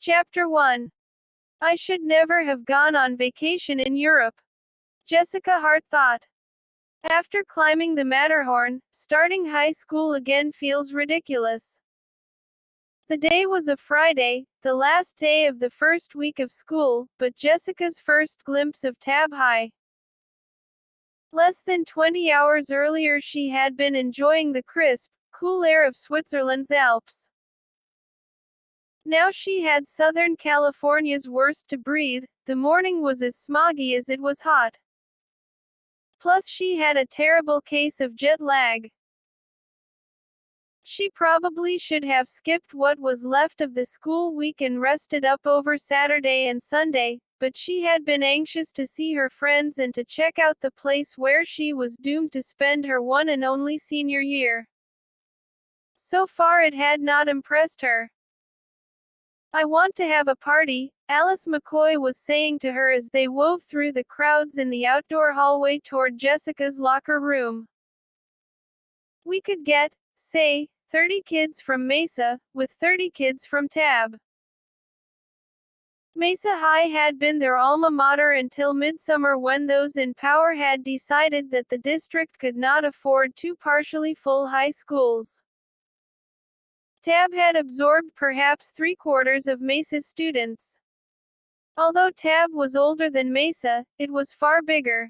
Chapter 1. I should never have gone on vacation in Europe. Jessica Hart thought. After climbing the Matterhorn, starting high school again feels ridiculous. The day was a Friday, the last day of the first week of school, but Jessica's first glimpse of Tab High. Less than 20 hours earlier she had been enjoying the crisp, cool air of Switzerland's Alps. Now she had Southern California's worst to breathe. The morning was as smoggy as it was hot. Plus she had a terrible case of jet lag. She probably should have skipped what was left of the school week and rested up over Saturday and Sunday, but she had been anxious to see her friends and to check out the place where she was doomed to spend her one and only senior year. So far it had not impressed her. I want to have a party, Alice McCoy was saying to her as they wove through the crowds in the outdoor hallway toward Jessica's locker room. We could get, say, 30 kids from Mesa, with 30 kids from Tab. Mesa High had been their alma mater until midsummer when those in power had decided that the district could not afford two partially full high schools. Tab had absorbed perhaps 3/4 of Mesa's students. Although Tab was older than Mesa, it was far bigger.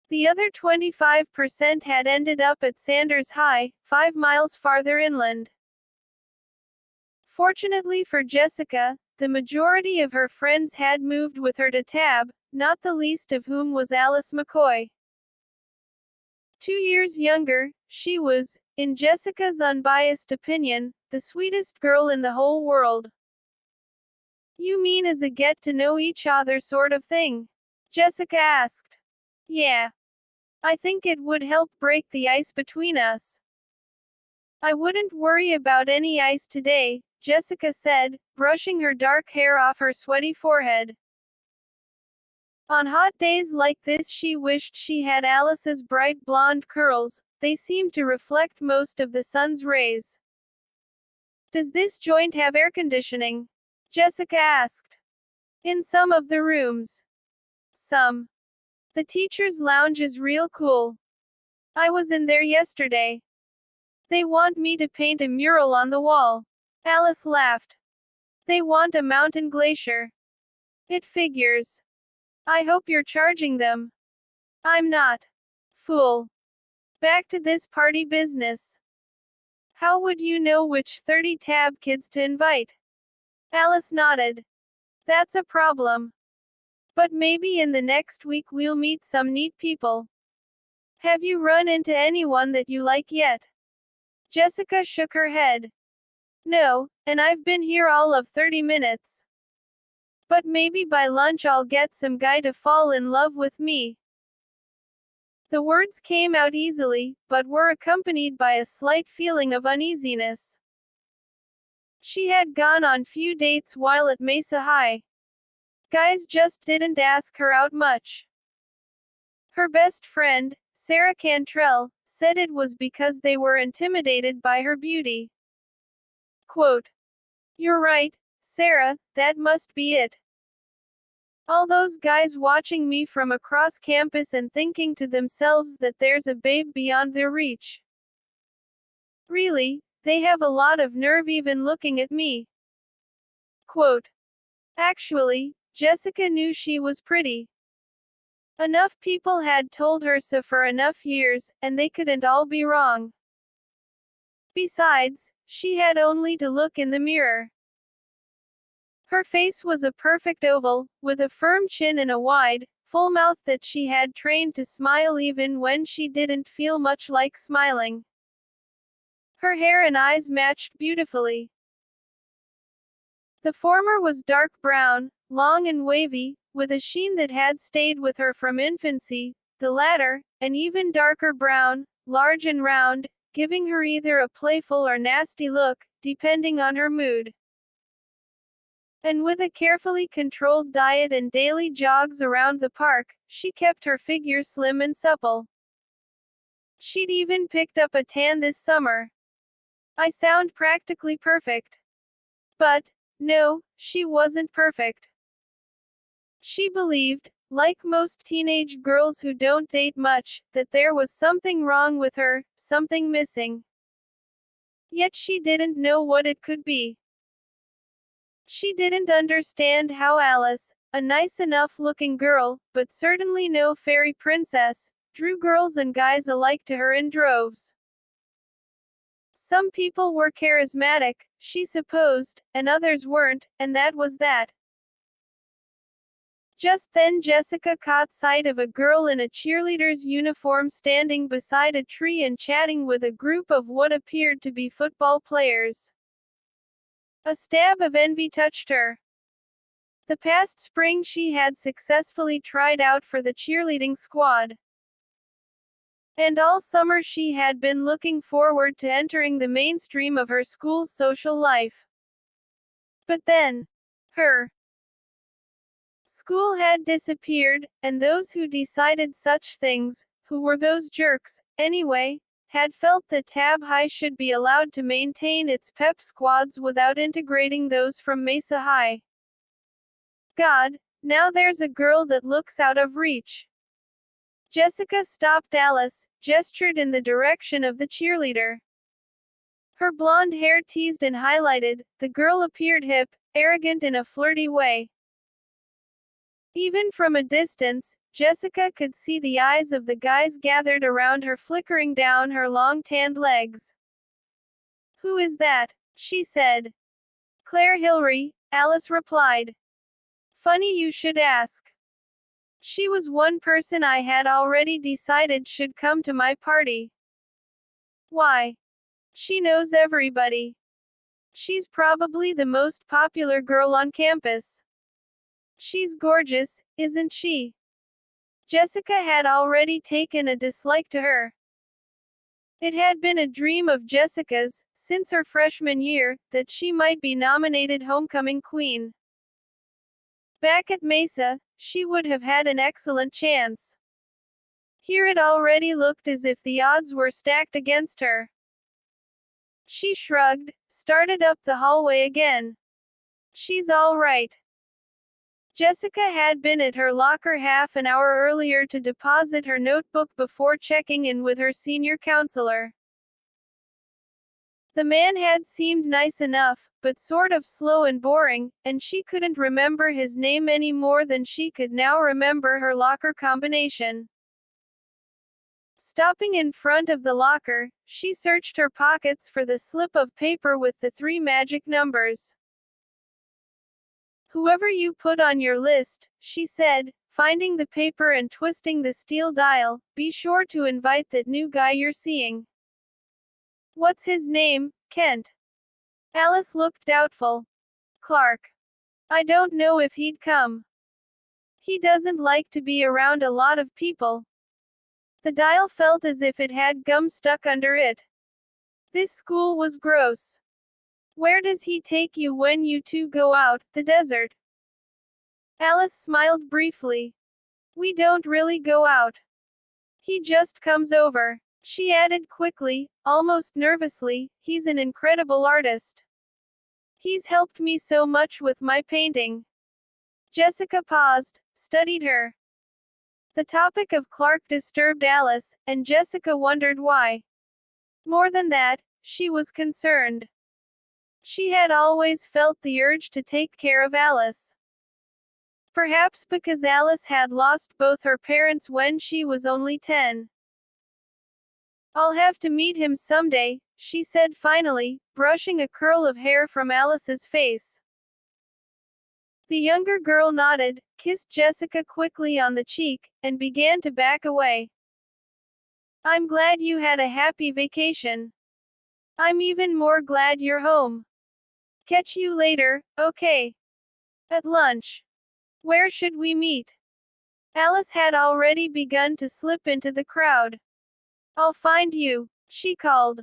The other 25% had ended up at Sanders High, 5 miles farther inland. Fortunately for Jessica, the majority of her friends had moved with her to Tab, not the least of whom was Alice McCoy. 2 years younger, she was, in Jessica's unbiased opinion, the sweetest girl in the whole world. You mean as a get-to-know-each-other sort of thing? Jessica asked. Yeah. I think it would help break the ice between us. I wouldn't worry about any ice today, Jessica said, brushing her dark hair off her sweaty forehead. On hot days like this she wished she had Alice's bright blonde curls, they seemed to reflect most of the sun's rays. Does this joint have air conditioning? Jessica asked. In some of the rooms. Some. The teacher's lounge is real cool. I was in there yesterday. They want me to paint a mural on the wall. Alice laughed. They want a mountain glacier. It figures. I hope you're charging them. I'm not. Fool. Back to this party business. How would you know which 30 Tab kids to invite? Alice nodded. That's a problem. But maybe in the next week we'll meet some neat people. Have you run into anyone that you like yet? Jessica shook her head. No, and I've been here all of 30 minutes. But maybe by lunch I'll get some guy to fall in love with me. The words came out easily, but were accompanied by a slight feeling of uneasiness. She had gone on few dates while at Mesa High. Guys just didn't ask her out much. Her best friend, Sarah Cantrell, said it was because they were intimidated by her beauty. Quote, You're right, Sarah, that must be it. All those guys watching me from across campus and thinking to themselves that there's a babe beyond their reach. Really, they have a lot of nerve even looking at me. Quote, Actually, Jessica knew she was pretty. Enough people had told her so for enough years, and they couldn't all be wrong. Besides, she had only to look in the mirror. Her face was a perfect oval, with a firm chin and a wide, full mouth that she had trained to smile even when she didn't feel much like smiling. Her hair and eyes matched beautifully. The former was dark brown, long and wavy, with a sheen that had stayed with her from infancy, the latter, an even darker brown, large and round, giving her either a playful or nasty look, depending on her mood. And with a carefully controlled diet and daily jogs around the park, she kept her figure slim and supple. She'd even picked up a tan this summer. I sound practically perfect. But, No, she wasn't perfect. She believed, like most teenage girls who don't date much, that there was something wrong with her, something missing. Yet she didn't know what it could be. She didn't understand how Alice, a nice enough looking girl, but certainly no fairy princess, drew girls and guys alike to her in droves. Some people were charismatic, she supposed, and others weren't, and that was that. Just then Jessica caught sight of a girl in a cheerleader's uniform standing beside a tree and chatting with a group of what appeared to be football players. A stab of envy touched her. The past spring she had successfully tried out for the cheerleading squad. And all summer she had been looking forward to entering the mainstream of her school's social life. But then, her school had disappeared, and those who decided such things, who were those jerks, anyway, had felt that Tab High should be allowed to maintain its pep squads without integrating those from Mesa High. God, now there's a girl that looks out of reach. Jessica stopped Alice, gestured in the direction of the cheerleader. Her blonde hair teased and highlighted, the girl appeared hip, arrogant in a flirty way. Even from a distance, Jessica could see the eyes of the guys gathered around her flickering down her long tanned legs. "Who is that?" she said. "Claire Hillary," Alice replied. "Funny you should ask. She was one person I had already decided should come to my party." "Why?" "She knows everybody. She's probably the most popular girl on campus. She's gorgeous, isn't she?" Jessica had already taken a dislike to her. It had been a dream of Jessica's, since her freshman year, that she might be nominated homecoming queen. Back at Mesa, she would have had an excellent chance. Here it already looked as if the odds were stacked against her. She shrugged, started up the hallway again. "She's all right." Jessica had been at her locker half an hour earlier to deposit her notebook before checking in with her senior counselor. The man had seemed nice enough, but sort of slow and boring, and she couldn't remember his name any more than she could now remember her locker combination. Stopping in front of the locker, she searched her pockets for the slip of paper with the 3 magic numbers. "Whoever you put on your list," she said, finding the paper and twisting the steel dial, "be sure to invite that new guy you're seeing." "What's his name, Kent?" Alice looked doubtful. "Clark. I don't know if he'd come. He doesn't like to be around a lot of people." The dial felt as if it had gum stuck under it. This school was gross. "Where does he take you when you two go out, the desert?" Alice smiled briefly. "We don't really go out. He just comes over." She added quickly, almost nervously, "He's an incredible artist. He's helped me so much with my painting." Jessica paused, studied her. The topic of Clark disturbed Alice, and Jessica wondered why. More than that, she was concerned. She had always felt the urge to take care of Alice. Perhaps because Alice had lost both her parents when she was only 10. "I'll have to meet him someday," she said finally, brushing a curl of hair from Alice's face. The younger girl nodded, kissed Jessica quickly on the cheek, and began to back away. "I'm glad you had a happy vacation. I'm even more glad you're home. Catch you later, okay? At lunch. Where should we meet?" Alice had already begun to slip into the crowd. "I'll find you," she called.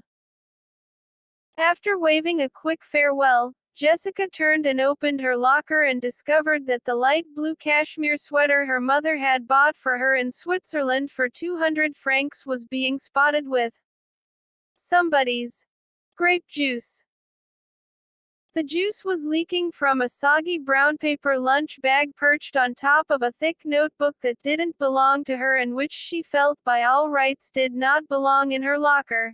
After waving a quick farewell, Jessica turned and opened her locker and discovered that the light blue cashmere sweater her mother had bought for her in Switzerland for 200 francs was being spotted with somebody's grape juice. The juice was leaking from a soggy brown paper lunch bag perched on top of a thick notebook that didn't belong to her and which she felt by all rights did not belong in her locker.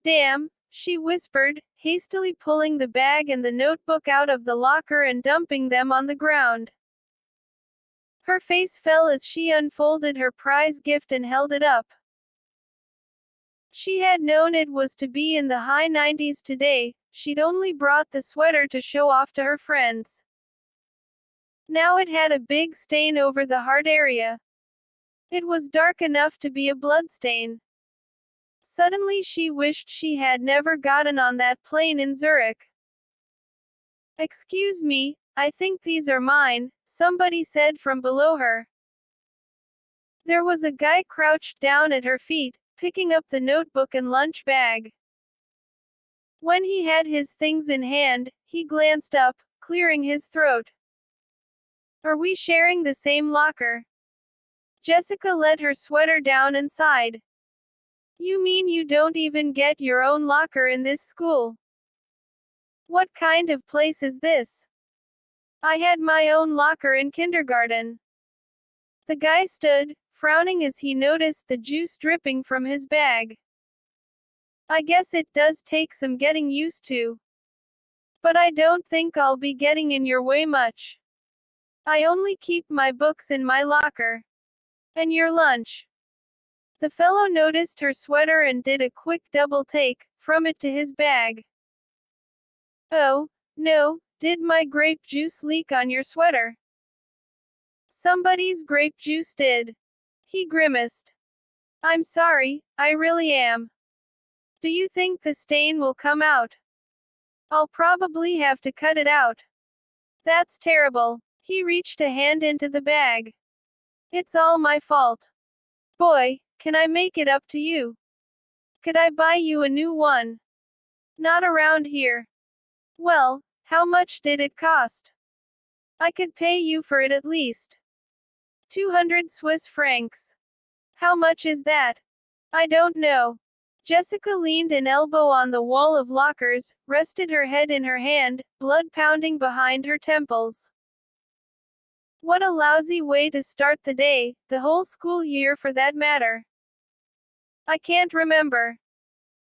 Damn, she whispered, hastily pulling the bag and the notebook out of the locker and dumping them on the ground. Her face fell as she unfolded her prize gift and held it up. She had known it was to be in the high 90s today, she'd only brought the sweater to show off to her friends. Now it had a big stain over the heart area. It was dark enough to be a bloodstain. Suddenly she wished she had never gotten on that plane in Zurich. "Excuse me, I think these are mine," somebody said from below her. There was a guy crouched down at her feet, picking up the notebook and lunch bag. When he had his things in hand, he glanced up, clearing his throat. "Are we sharing the same locker?" Jessica let her sweater down and sighed. "You mean you don't even get your own locker in this school?" "What kind of place is this?" "I had my own locker in kindergarten." The guy stood, frowning as he noticed the juice dripping from his bag. "I guess it does take some getting used to. But I don't think I'll be getting in your way much. I only keep my books in my locker. And your lunch." The fellow noticed her sweater and did a quick double take, from it to his bag. "Oh, no, did my grape juice leak on your sweater?" "Somebody's grape juice did." He grimaced. "I'm sorry, I really am. Do you think the stain will come out?" "I'll probably have to cut it out." "That's terrible." He reached a hand into the bag. "It's all my fault. Boy, can I make it up to you? Could I buy you a new one?" "Not around here." "Well, how much did it cost?" "I could pay you for it at least 200 Swiss francs. How much is that?" "I don't know." Jessica leaned an elbow on the wall of lockers, rested her head in her hand, blood pounding behind her temples. What a lousy way to start the day, the whole school year for that matter. "I can't remember."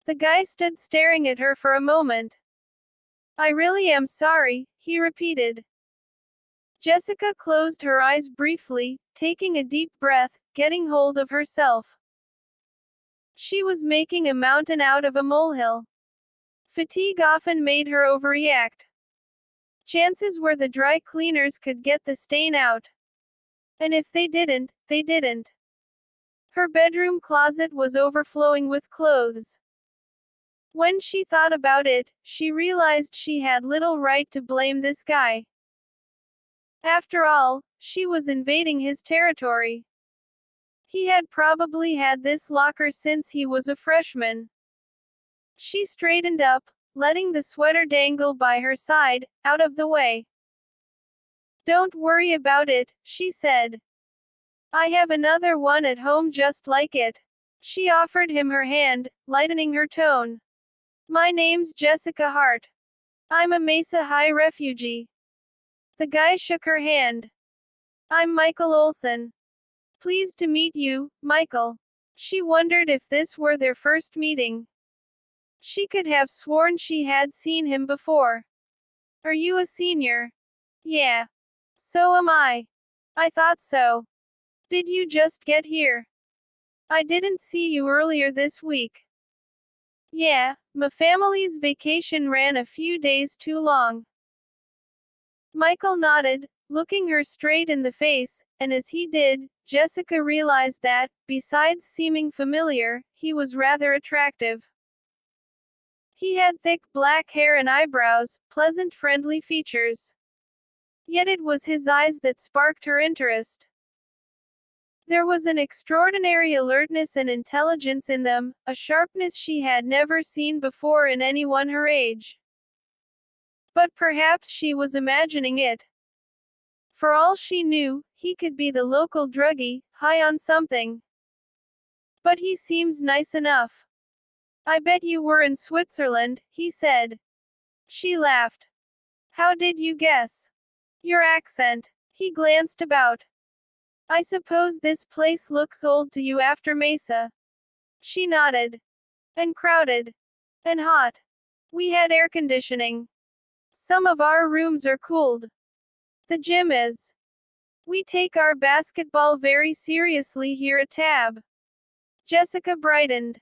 The guy stood staring at her for a moment. "I really am sorry," he repeated. Jessica closed her eyes briefly, taking a deep breath, getting hold of herself. She was making a mountain out of a molehill. Fatigue often made her overreact. Chances were the dry cleaners could get the stain out. And if they didn't, they didn't. Her bedroom closet was overflowing with clothes. When she thought about it, she realized she had little right to blame this guy. After all, she was invading his territory. He had probably had this locker since he was a freshman. She straightened up, letting the sweater dangle by her side, out of the way. "Don't worry about it," she said. "I have another one at home just like it." She offered him her hand, lightening her tone. "My name's Jessica Hart. I'm a Mesa High refugee." The guy shook her hand. "I'm Michael Olson. Pleased to meet you, Michael." She wondered if this were their first meeting. She could have sworn she had seen him before. "Are you a senior?" "Yeah. So am I." "I thought so. Did you just get here?" "I didn't see you earlier this week." "Yeah, my family's vacation ran a few days too long." Michael nodded, looking her straight in the face, and as he did, Jessica realized that, besides seeming familiar, he was rather attractive. He had thick black hair and eyebrows, pleasant friendly features. Yet it was his eyes that sparked her interest. There was an extraordinary alertness and intelligence in them, a sharpness she had never seen before in anyone her age. But perhaps she was imagining it. For all she knew, he could be the local druggie, high on something. "But he seems nice enough." "I bet you were in Switzerland," he said. She laughed. How did you guess? Your accent. He glanced about. I suppose this place looks old to you after Mesa. She nodded. And crowded. And hot. We had air conditioning. Some of our rooms are cooled. The gym is. We take our basketball very seriously here at Tab. Jessica brightened.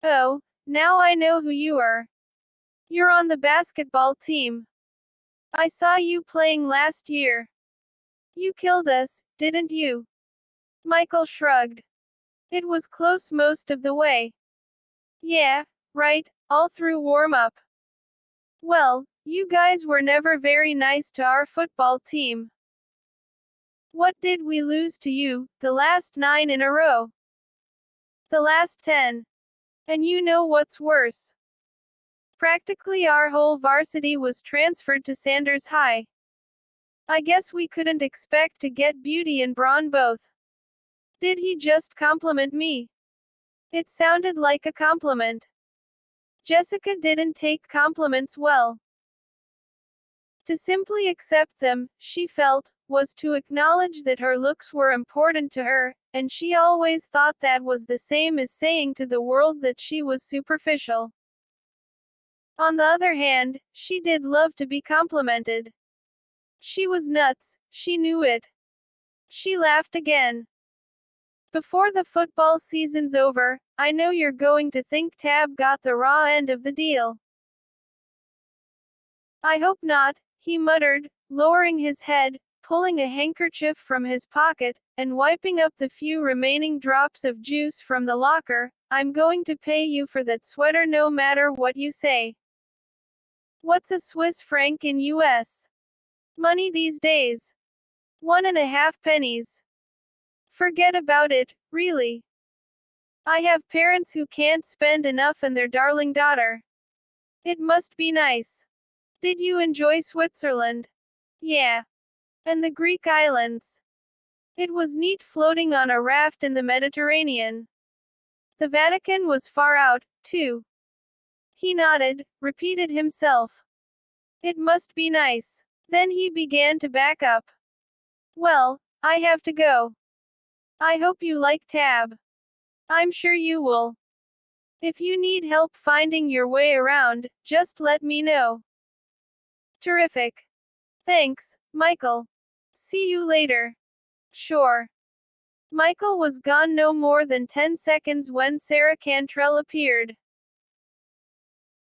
Oh, now I know who you are. You're on the basketball team. I saw you playing last year. You killed us, didn't you? Michael shrugged. It was close most of the way. Yeah, right, all through warm-up. Well, you guys were never very nice to our football team. What did we lose to you, the last 9 in a row? The last 10. And you know what's worse? Practically our whole varsity was transferred to Sanders High. I guess we couldn't expect to get Beauty and Braun both. Did he just compliment me? It sounded like a compliment. Jessica didn't take compliments well. To simply accept them, she felt, was to acknowledge that her looks were important to her, and she always thought that was the same as saying to the world that she was superficial. On the other hand, she did love to be complimented. She was nuts, she knew it. She laughed again. Before the football season's over, I know you're going to think Tab got the raw end of the deal. I hope not, he muttered, lowering his head, pulling a handkerchief from his pocket, and wiping up the few remaining drops of juice from the locker. I'm going to pay you for that sweater no matter what you say. What's a Swiss franc in US money these days? 1.5 pennies. Forget about it, really. I have parents who can't spend enough on their darling daughter. It must be nice. Did you enjoy Switzerland? Yeah. And the Greek islands. It was neat floating on a raft in the Mediterranean. The Vatican was far out, too. He nodded, repeated himself. It must be nice. Then he began to back up. Well, I have to go. I hope you like Tab. I'm sure you will. If you need help finding your way around, just let me know. Terrific. Thanks, Michael. See you later. Sure. Michael was gone no more than 10 seconds when Sarah Cantrell appeared.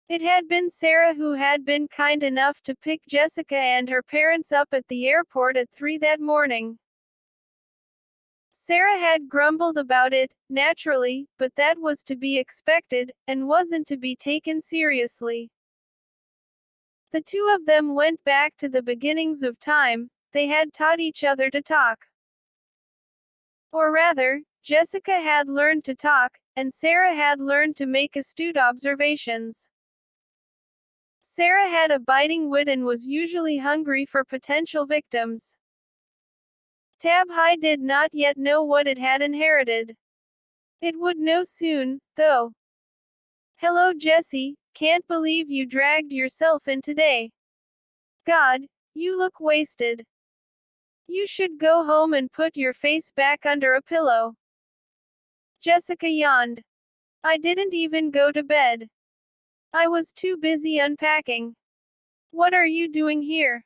It had been Sarah who had been kind enough to pick Jessica and her parents up at the airport at 3 that morning. Sarah had grumbled about it, naturally, but that was to be expected, and wasn't to be taken seriously. The two of them went back to the beginnings of time. They had taught each other to talk. Or rather, Jessica had learned to talk, and Sarah had learned to make astute observations. Sarah had a biting wit and was usually hungry for potential victims. Tab High did not yet know what it had inherited. It would know soon, though. Hello Jessie, can't believe you dragged yourself in today. God, you look wasted. You should go home and put your face back under a pillow. Jessica yawned. I didn't even go to bed. I was too busy unpacking. What are you doing here?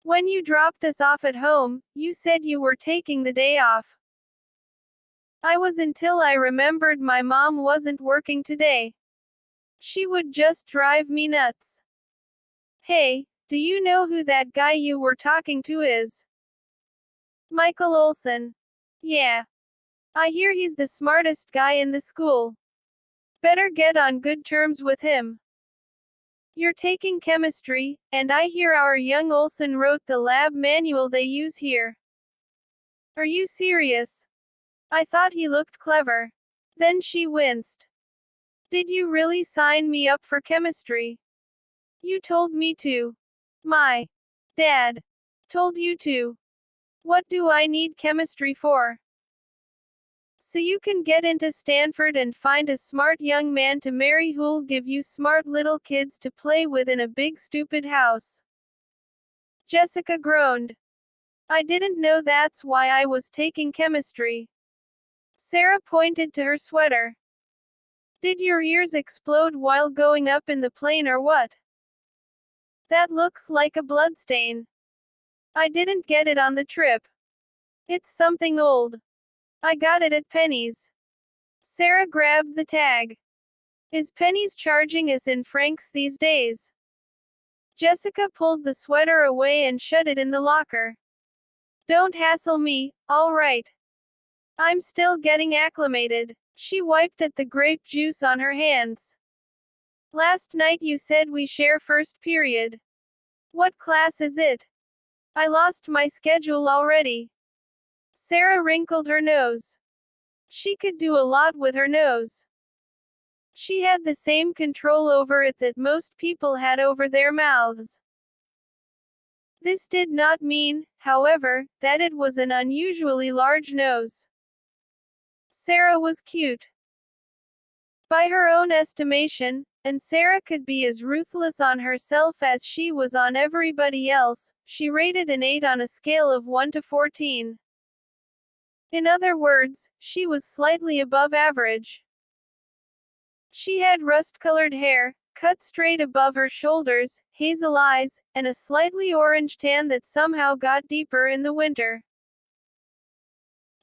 When you dropped us off at home, you said you were taking the day off. I was until I remembered my mom wasn't working today. She would just drive me nuts. Hey, do you know who that guy you were talking to is? Michael Olson. Yeah. I hear he's the smartest guy in the school. Better get on good terms with him. You're taking chemistry, and I hear our young Olson wrote the lab manual they use here. Are you serious? I thought he looked clever. Then she winced. Did you really sign me up for chemistry? You told me to. My dad told you to. What do I need chemistry for? So you can get into Stanford and find a smart young man to marry who'll give you smart little kids to play with in a big stupid house. Jessica groaned. I didn't know that's why I was taking chemistry. Sarah pointed to her sweater. Did your ears explode while going up in the plane or what? That looks like a bloodstain. I didn't get it on the trip. It's something old. I got it at Penny's. Sarah grabbed the tag. Is Penny's charging us in francs these days? Jessica pulled the sweater away and shut it in the locker. Don't hassle me, all right. I'm still getting acclimated. She wiped at the grape juice on her hands. Last night you said we share first period. What class is it? I lost my schedule already. Sarah wrinkled her nose. She could do a lot with her nose. She had the same control over it that most people had over their mouths. This did not mean, however, that it was an unusually large nose. Sarah was cute. By her own estimation, and Sarah could be as ruthless on herself as she was on everybody else, she rated an 8 on a scale of 1 to 14. In other words, she was slightly above average. She had rust-colored hair, cut straight above her shoulders, hazel eyes, and a slightly orange tan that somehow got deeper in the winter.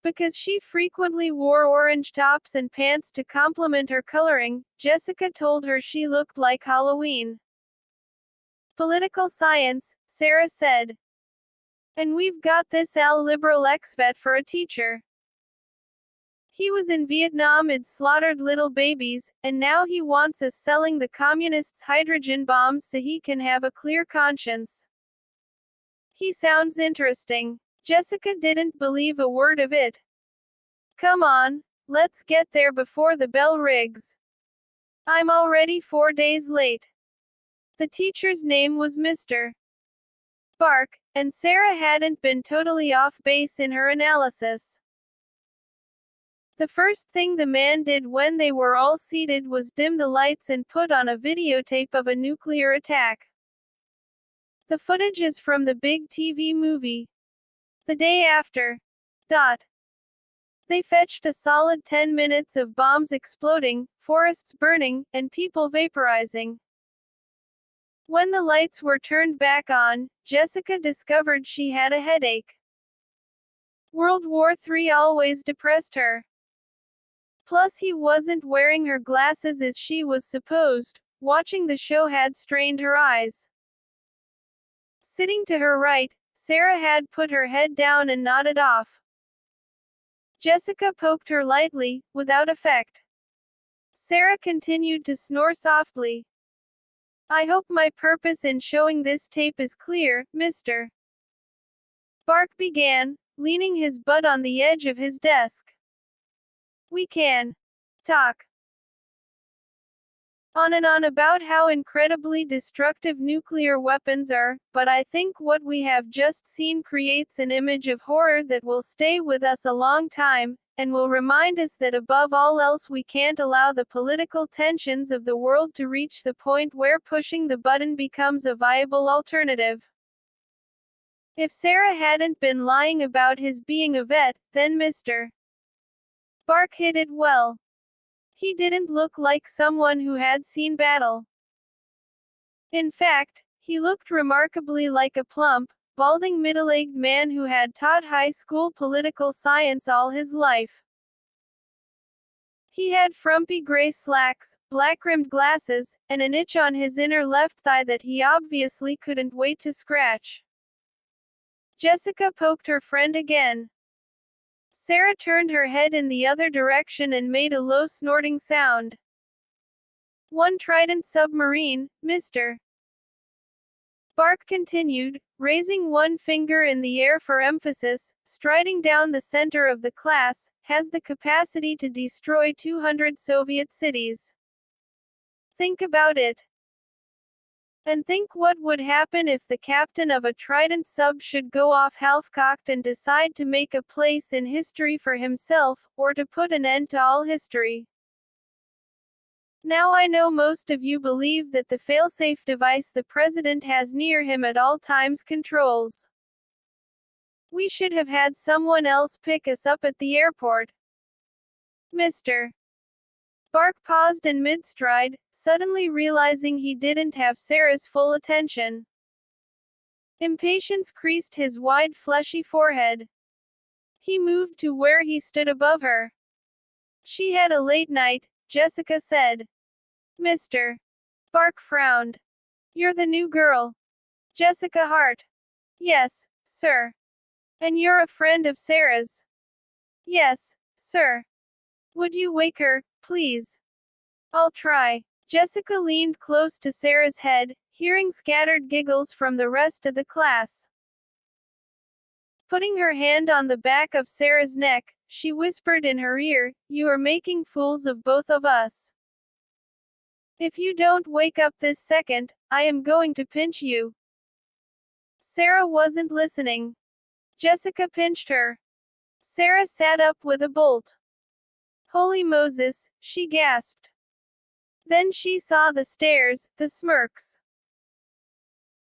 Because she frequently wore orange tops and pants to complement her coloring, Jessica told her she looked like Halloween. Political science, Sarah said. And we've got this liberal ex-vet for a teacher. He was in Vietnam and slaughtered little babies, and now he wants us selling the communists hydrogen bombs so he can have a clear conscience. He sounds interesting. Jessica didn't believe a word of it. Come on, let's get there before the bell rings. I'm already 4 days late. The teacher's name was Mr. Bark, and Sarah hadn't been totally off base in her analysis. The first thing the man did when they were all seated was dim the lights and put on a videotape of a nuclear attack. The footage is from the big TV movie. The day after. They fetched a solid 10 minutes of bombs exploding, forests burning, and people vaporizing. When the lights were turned back on, Jessica discovered she had a headache. World War III always depressed her. Plus he wasn't wearing her glasses as she was supposed. Watching the show had strained her eyes. Sitting to her right, Sarah had put her head down and nodded off. Jessica poked her lightly, without effect. Sarah continued to snore softly. I hope my purpose in showing this tape is clear, Mr. Bark began, leaning his butt on the edge of his desk. We can talk on and on about how incredibly destructive nuclear weapons are, but I think what we have just seen creates an image of horror that will stay with us a long time, and will remind us that above all else we can't allow the political tensions of the world to reach the point where pushing the button becomes a viable alternative. If Sarah hadn't been lying about his being a vet, then Mr. Bark hit it well. He didn't look like someone who had seen battle. In fact, he looked remarkably like a plump, balding middle-aged man who had taught high school political science all his life. He had frumpy gray slacks, black-rimmed glasses, and an itch on his inner left thigh that he obviously couldn't wait to scratch. Jessica poked her friend again. Sarah turned her head in the other direction and made a low snorting sound. One Trident submarine, Mr. Bark continued, raising one finger in the air for emphasis, striding down the center of the class, has the capacity to destroy 200 Soviet cities. Think about it. And think what would happen if the captain of a Trident sub should go off half-cocked and decide to make a place in history for himself, or to put an end to all history. Now I know most of you believe that the failsafe device the president has near him at all times controls. We should have had someone else pick us up at the airport. Mr. Bark paused in mid-stride, suddenly realizing he didn't have Sarah's full attention. Impatience creased his wide fleshy forehead. He moved to where he stood above her. She had a late night, Jessica said. Mr. Bark frowned. You're the new girl. Jessica Hart. Yes, sir. And you're a friend of Sarah's. Yes, sir. Would you wake her, please? I'll try. Jessica leaned close to Sarah's head, hearing scattered giggles from the rest of the class. Putting her hand on the back of Sarah's neck, she whispered in her ear, "You are making fools of both of us. If you don't wake up this second, I am going to pinch you." Sarah wasn't listening. Jessica pinched her. Sarah sat up with a bolt. Holy Moses, she gasped. Then she saw the stares, the smirks.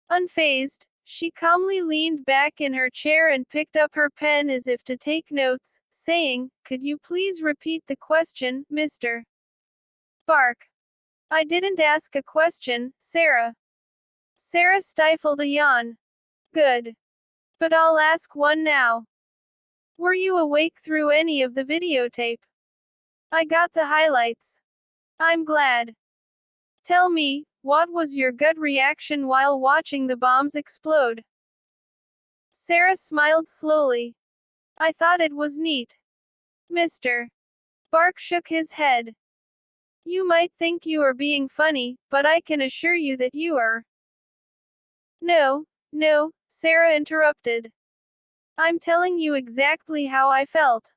Unfazed, she calmly leaned back in her chair and picked up her pen as if to take notes, saying, "Could you please repeat the question, Mr. Bark?" "I didn't ask a question, Sarah." Sarah stifled a yawn. "Good. But I'll ask one now. Were you awake through any of the videotape?" "I got the highlights." "I'm glad. Tell me, what was your gut reaction while watching the bombs explode?" Sarah smiled slowly. "I thought it was neat." Mr. Bark shook his head. "You might think you are being funny, but I can assure you that you are." No, Sarah interrupted. "I'm telling you exactly how I felt.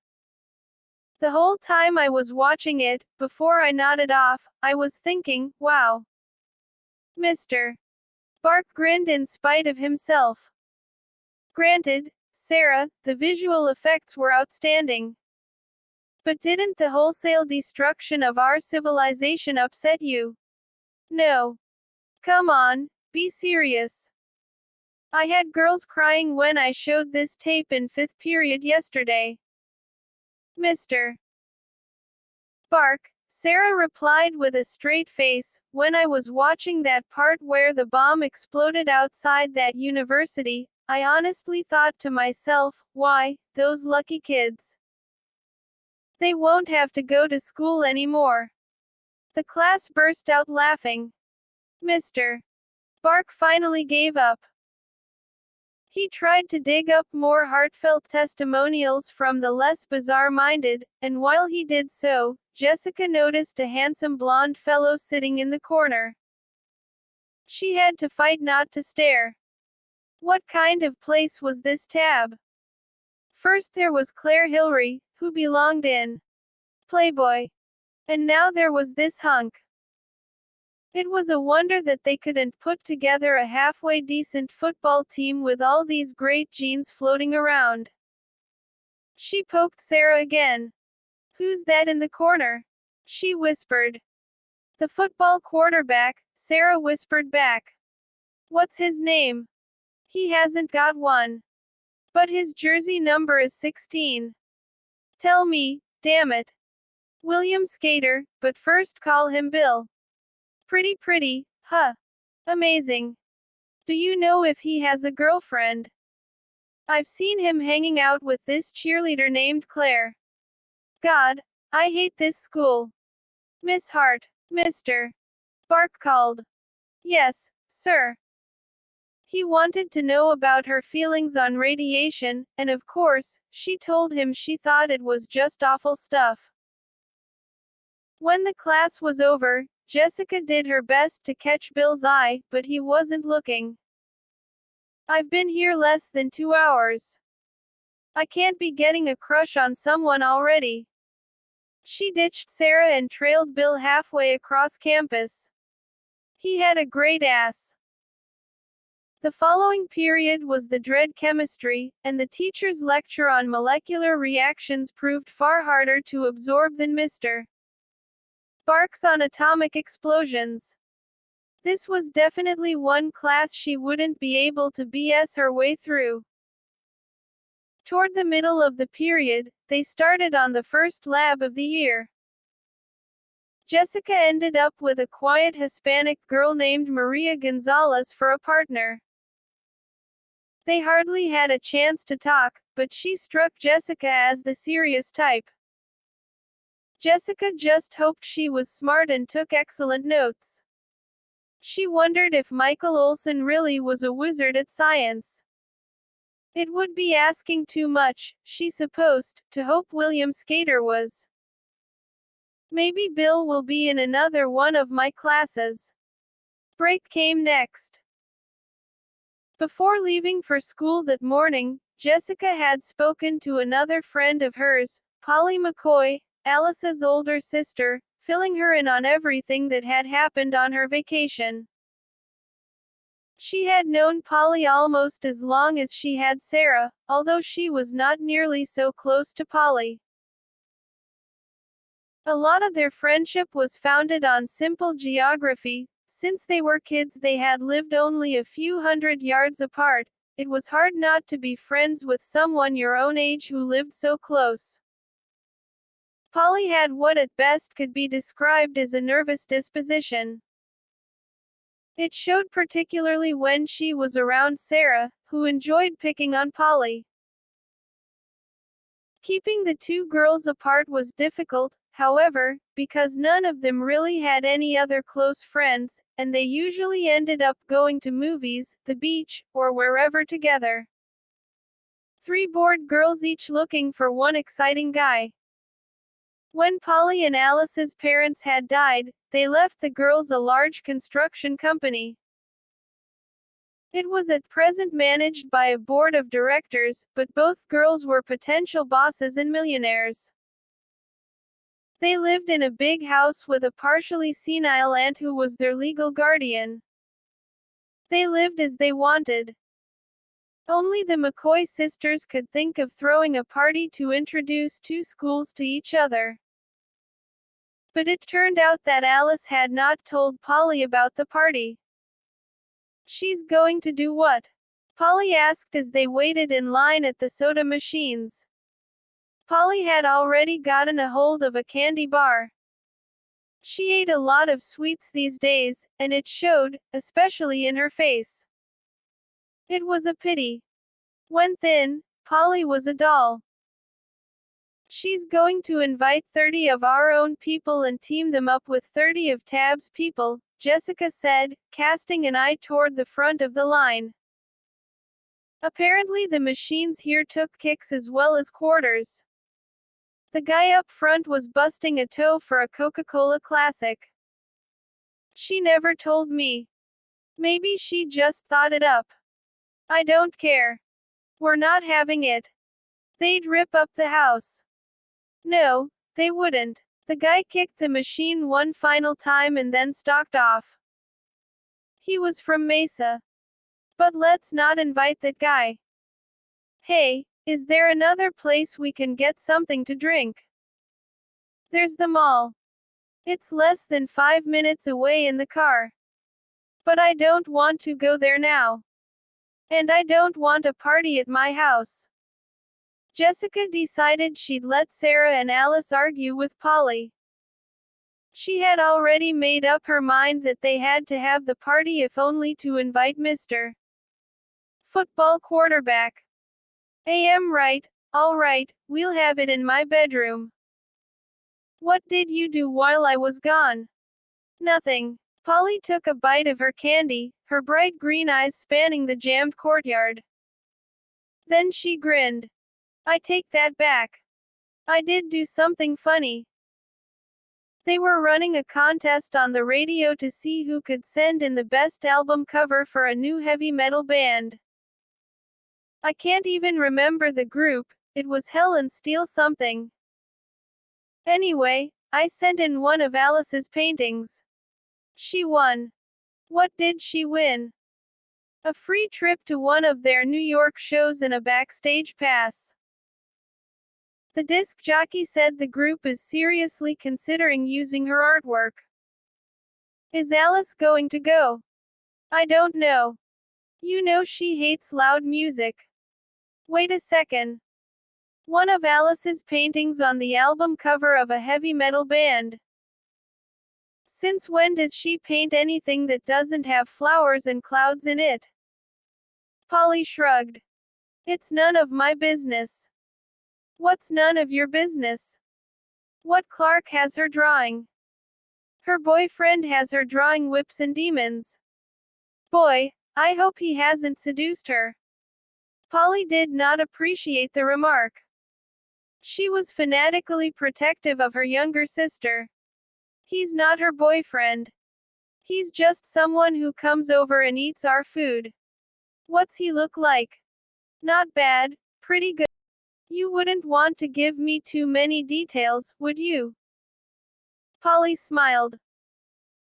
The whole time I was watching it, before I nodded off, I was thinking, wow." Mr. Bark grinned in spite of himself. "Granted, Sarah, the visual effects were outstanding. But didn't the wholesale destruction of our civilization upset you?" "No. Come on, be serious. I had girls crying when I showed this tape in 5th period yesterday." Mr. Bark, Sarah replied with a straight face, "When I was watching that part where the bomb exploded outside that university, I honestly thought to myself, why, those lucky kids. They won't have to go to school anymore." The class burst out laughing. Mr. Bark finally gave up. He tried to dig up more heartfelt testimonials from the less bizarre-minded, and while he did so, Jessica noticed a handsome blonde fellow sitting in the corner. She had to fight not to stare. What kind of place was this tab? First there was Claire Hillary, who belonged in Playboy. And now there was this hunk. It was a wonder that they couldn't put together a halfway decent football team with all these great genes floating around. She poked Sarah again. "Who's that in the corner?" she whispered. "The football quarterback," Sarah whispered back. "What's his name?" "He hasn't got one. But his jersey number is 16. Tell me, damn it. William Skater, but first call him Bill." Pretty, huh? Amazing. Do you know if he has a girlfriend?" "I've seen him hanging out with this cheerleader named Claire. God, I hate this school." "Miss Hart," Mr. Bark called. "Yes, sir." He wanted to know about her feelings on radiation, and of course, she told him she thought it was just awful stuff. When the class was over, Jessica did her best to catch Bill's eye, but he wasn't looking. "I've been here less than 2 hours. I can't be getting a crush on someone already." She ditched Sarah and trailed Bill halfway across campus. "He had a great ass." The following period was the dread chemistry, and the teacher's lecture on molecular reactions proved far harder to absorb than Mr. Barks on atomic explosions. This was definitely one class she wouldn't be able to BS her way through. Toward the middle of the period, they started on the first lab of the year. Jessica ended up with a quiet Hispanic girl named Maria Gonzalez for a partner. They hardly had a chance to talk, but she struck Jessica as the serious type. Jessica just hoped she was smart and took excellent notes. She wondered if Michael Olson really was a wizard at science. It would be asking too much, she supposed, to hope William Skater was. Maybe Bill will be in another one of my classes. Break came next. Before leaving for school that morning, Jessica had spoken to another friend of hers, Polly McCoy, Alice's older sister, filling her in on everything that had happened on her vacation. She had known Polly almost as long as she had Sarah, although she was not nearly so close to Polly. A lot of their friendship was founded on simple geography. Since they were kids, they had lived only a few hundred yards apart. It was hard not to be friends with someone your own age who lived so close. Polly had what at best could be described as a nervous disposition. It showed particularly when she was around Sarah, who enjoyed picking on Polly. Keeping the two girls apart was difficult, however, because none of them really had any other close friends, and they usually ended up going to movies, the beach, or wherever together. Three bored girls each looking for one exciting guy. When Polly and Alice's parents had died, they left the girls a large construction company. It was at present managed by a board of directors, but both girls were potential bosses and millionaires. They lived in a big house with a partially senile aunt who was their legal guardian. They lived as they wanted. Only the McCoy sisters could think of throwing a party to introduce two schools to each other. But it turned out that Alice had not told Polly about the party. "She's going to do what?" Polly asked as they waited in line at the soda machines. Polly had already gotten a hold of a candy bar. She ate a lot of sweets these days, and it showed, especially in her face. It was a pity. When thin, Polly was a doll. "She's going to invite 30 of our own people and team them up with 30 of Tab's people," Jessica said, casting an eye toward the front of the line. Apparently the machines here took kicks as well as quarters. The guy up front was busting a toe for a Coca-Cola Classic. "She never told me. Maybe she just thought it up. I don't care. We're not having it. They'd rip up the house." "No, they wouldn't." The guy kicked the machine one final time and then stalked off. He was from Mesa. "But let's not invite that guy. Hey, is there another place we can get something to drink?" "There's the mall. It's less than 5 minutes away in the car. But I don't want to go there now. And I don't want a party at my house." Jessica decided she'd let Sarah and Alice argue with Polly. She had already made up her mind that they had to have the party if only to invite Mr. Football quarterback. Right, all right, we'll have it in my bedroom." "What did you do while I was gone?" "Nothing." Polly took a bite of her candy, her bright green eyes spanning the jammed courtyard. Then she grinned. "I take that back. I did do something funny. They were running a contest on the radio to see who could send in the best album cover for a new heavy metal band. I can't even remember the group, it was Hell and Steel something. Anyway, I sent in one of Alice's paintings. She won." "What did she win?" a free trip to one of their New York shows and a backstage pass. The disc jockey said the group is seriously considering using her artwork. Is Alice going to go? I don't know. You know she hates loud music. Wait a second. One of Alice's paintings on the album cover of a heavy metal band. Since when does she paint anything that doesn't have flowers and clouds in it? Polly shrugged. It's none of my business. What's none of your business? What Clark has her drawing. Her boyfriend has her drawing whips and demons. Boy, I hope he hasn't seduced her. Polly did not appreciate the remark. She was fanatically protective of her younger sister. He's not her boyfriend. He's just someone who comes over and eats our food. What's he look like? Not bad, pretty good. You wouldn't want to give me too many details, would you? Polly smiled.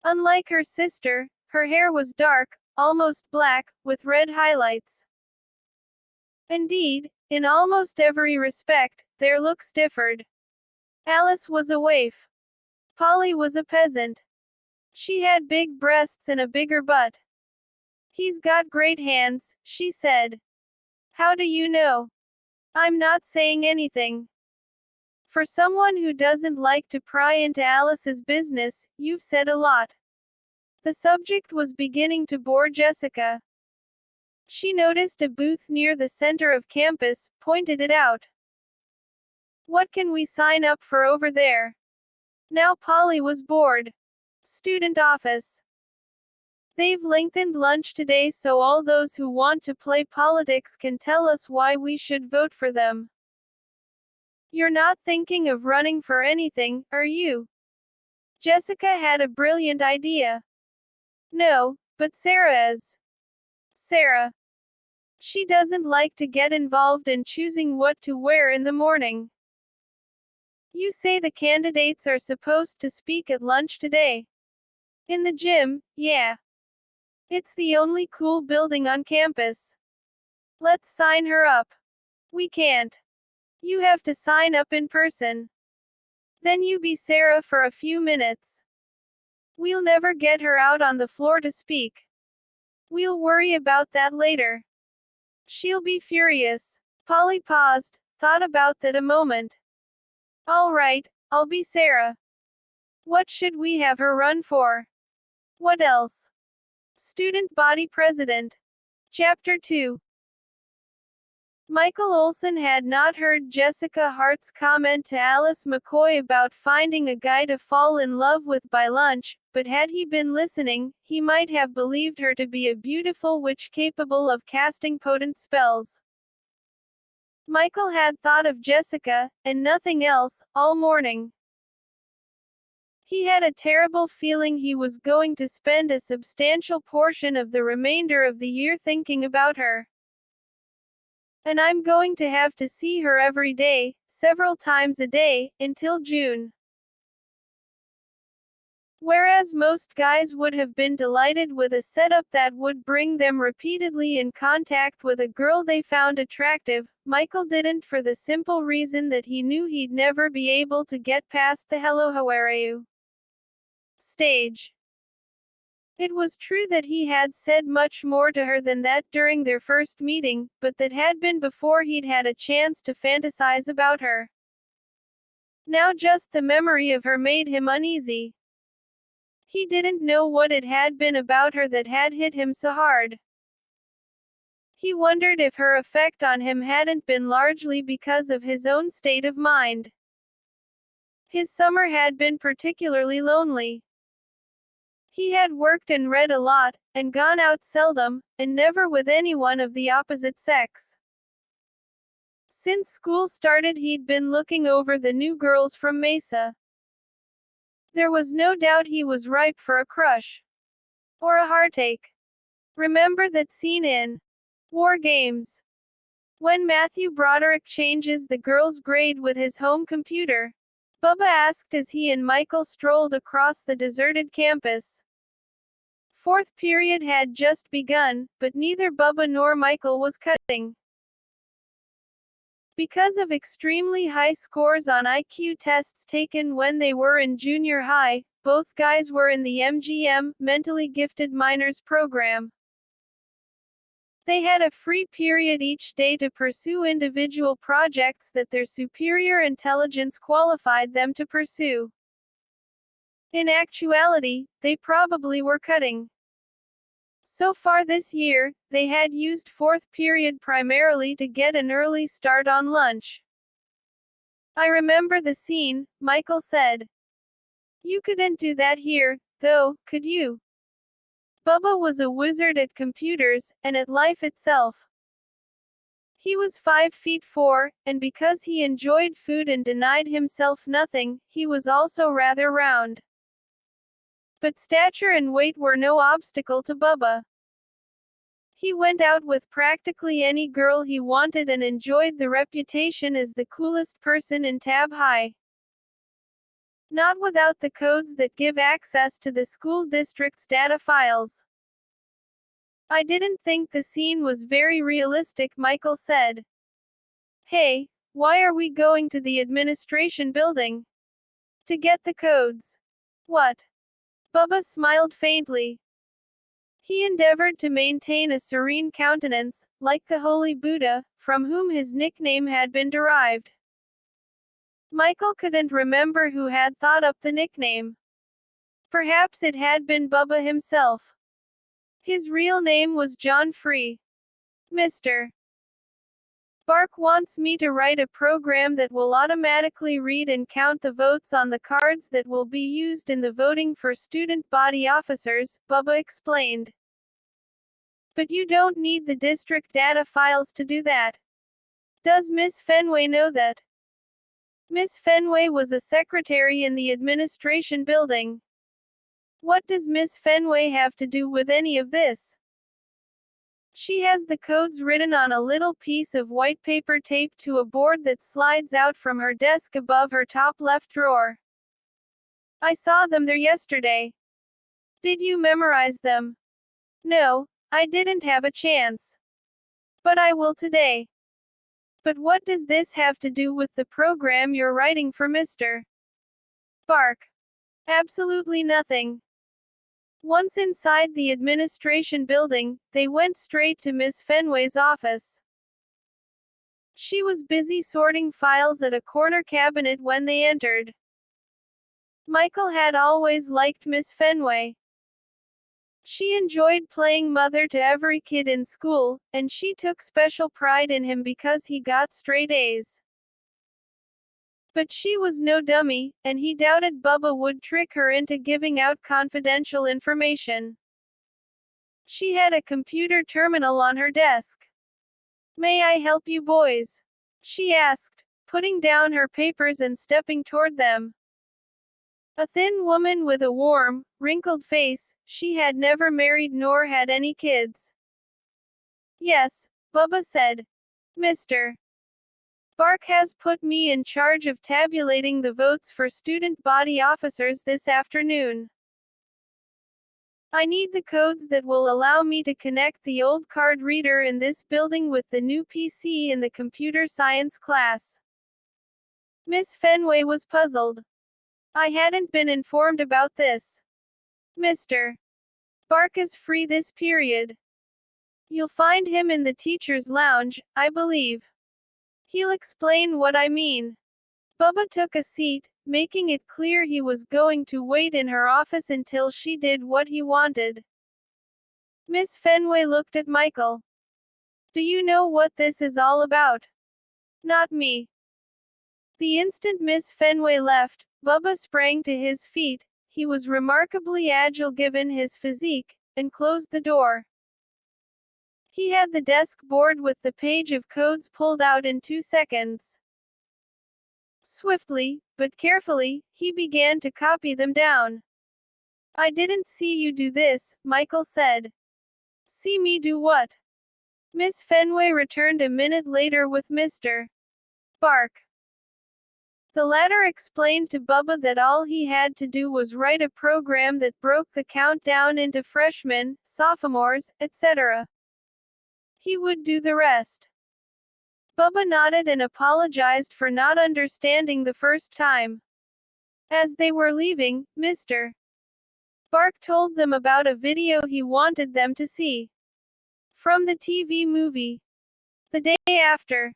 Unlike her sister, her hair was dark, almost black, with red highlights. Indeed, in almost every respect, their looks differed. Alice was a waif. Polly was a peasant. She had big breasts and a bigger butt. He's got great hands, she said. How do you know? I'm not saying anything. For someone who doesn't like to pry into Alice's business, you've said a lot. The subject was beginning to bore Jessica. She noticed a booth near the center of campus, pointed it out. What can we sign up for over there? Now Polly was bored. Student office. They've lengthened lunch today so all those who want to play politics can tell us why we should vote for them. You're not thinking of running for anything, are you? Jessica had a brilliant idea. No, but Sarah is. Sarah. She doesn't like to get involved in choosing what to wear in the morning. You say the candidates are supposed to speak at lunch today. In the gym, yeah. It's the only cool building on campus. Let's sign her up. We can't. You have to sign up in person. Then you be Sarah for a few minutes. We'll never get her out on the floor to speak. We'll worry about that later. She'll be furious. Polly paused, thought about that a moment. All right, I'll be Sarah. What should we have her run for? What else? Student Body President. Chapter 2. Michael Olson had not heard Jessica Hart's comment to Alice McCoy about finding a guy to fall in love with by lunch, but had he been listening, he might have believed her to be a beautiful witch capable of casting potent spells. Michael had thought of Jessica, and nothing else, all morning. He had a terrible feeling he was going to spend a substantial portion of the remainder of the year thinking about her. And I'm going to have to see her every day, several times a day, until June. Whereas most guys would have been delighted with a setup that would bring them repeatedly in contact with a girl they found attractive, Michael didn't, for the simple reason that he knew he'd never be able to get past the hello how are you stage. It was true that he had said much more to her than that during their first meeting, but that had been before he'd had a chance to fantasize about her. Now just the memory of her made him uneasy. He didn't know what it had been about her that had hit him so hard. He wondered if her effect on him hadn't been largely because of his own state of mind. His summer had been particularly lonely. He had worked and read a lot, and gone out seldom, and never with anyone of the opposite sex. Since school started he'd been looking over the new girls from Mesa. There was no doubt he was ripe for a crush. Or a heartache. Remember that scene in War Games, when Matthew Broderick changes the girl's grade with his home computer? Bubba asked as he and Michael strolled across the deserted campus. Fourth period had just begun, but neither Bubba nor Michael was cutting. Because of extremely high scores on IQ tests taken when they were in junior high, both guys were in the MGM, Mentally Gifted Minors program. They had a free period each day to pursue individual projects that their superior intelligence qualified them to pursue. In actuality, they probably were cutting. So far this year, they had used fourth period primarily to get an early start on lunch. I remember the scene, Michael said. You couldn't do that here, though, could you? Bubba was a wizard at computers, and at life itself. He was 5'4", and because he enjoyed food and denied himself nothing, he was also rather round. But stature and weight were no obstacle to Bubba. He went out with practically any girl he wanted and enjoyed the reputation as the coolest person in Tab High. Not without the codes that give access to the school district's data files. I didn't think the scene was very realistic, Michael said. Hey, why are we going to the administration building? To get the codes. What? Bubba smiled faintly. He endeavored to maintain a serene countenance, like the Holy Buddha, from whom his nickname had been derived. Michael couldn't remember who had thought up the nickname. Perhaps it had been Bubba himself. His real name was John Free. Mr. Bark wants me to write a program that will automatically read and count the votes on the cards that will be used in the voting for student body officers, Bubba explained. But you don't need the district data files to do that. Does Miss Fenway know that? Miss Fenway was a secretary in the administration building. What does Miss Fenway have to do with any of this? She has the codes written on a little piece of white paper taped to a board that slides out from her desk above her top left drawer. I saw them there yesterday. Did you memorize them? No, I didn't have a chance. But I will today. But what does this have to do with the program you're writing for Mr. Bark? Absolutely nothing. Once inside the administration building, they went straight to Miss Fenway's office. She was busy sorting files at a corner cabinet when they entered. Michael had always liked Miss Fenway. She enjoyed playing mother to every kid in school, and she took special pride in him because he got straight A's. But she was no dummy, and he doubted Bubba would trick her into giving out confidential information. She had a computer terminal on her desk. May I help you boys? She asked, putting down her papers and stepping toward them. A thin woman with a warm, wrinkled face, she had never married nor had any kids. Yes, Bubba said. Mr. Bark has put me in charge of tabulating the votes for student body officers this afternoon. I need the codes that will allow me to connect the old card reader in this building with the new PC in the computer science class. Miss Fenway was puzzled. I hadn't been informed about this. Mr. Bark is free this period. You'll find him in the teacher's lounge, I believe. He'll explain what I mean. Bubba took a seat, making it clear he was going to wait in her office until she did what he wanted. Miss Fenway looked at Michael. Do you know what this is all about? Not me. The instant Miss Fenway left, Bubba sprang to his feet. He was remarkably agile given his physique, and closed the door. He had the desk board with the page of codes pulled out in 2 seconds. Swiftly, but carefully, he began to copy them down. I didn't see you do this, Michael said. See me do what? Miss Fenway returned a minute later with Mr. Bark. The latter explained to Bubba that all he had to do was write a program that broke the countdown into freshmen, sophomores, etc. He would do the rest. Bubba nodded and apologized for not understanding the first time. As they were leaving, Mr. Bark told them about a video he wanted them to see. From the TV movie. The day after.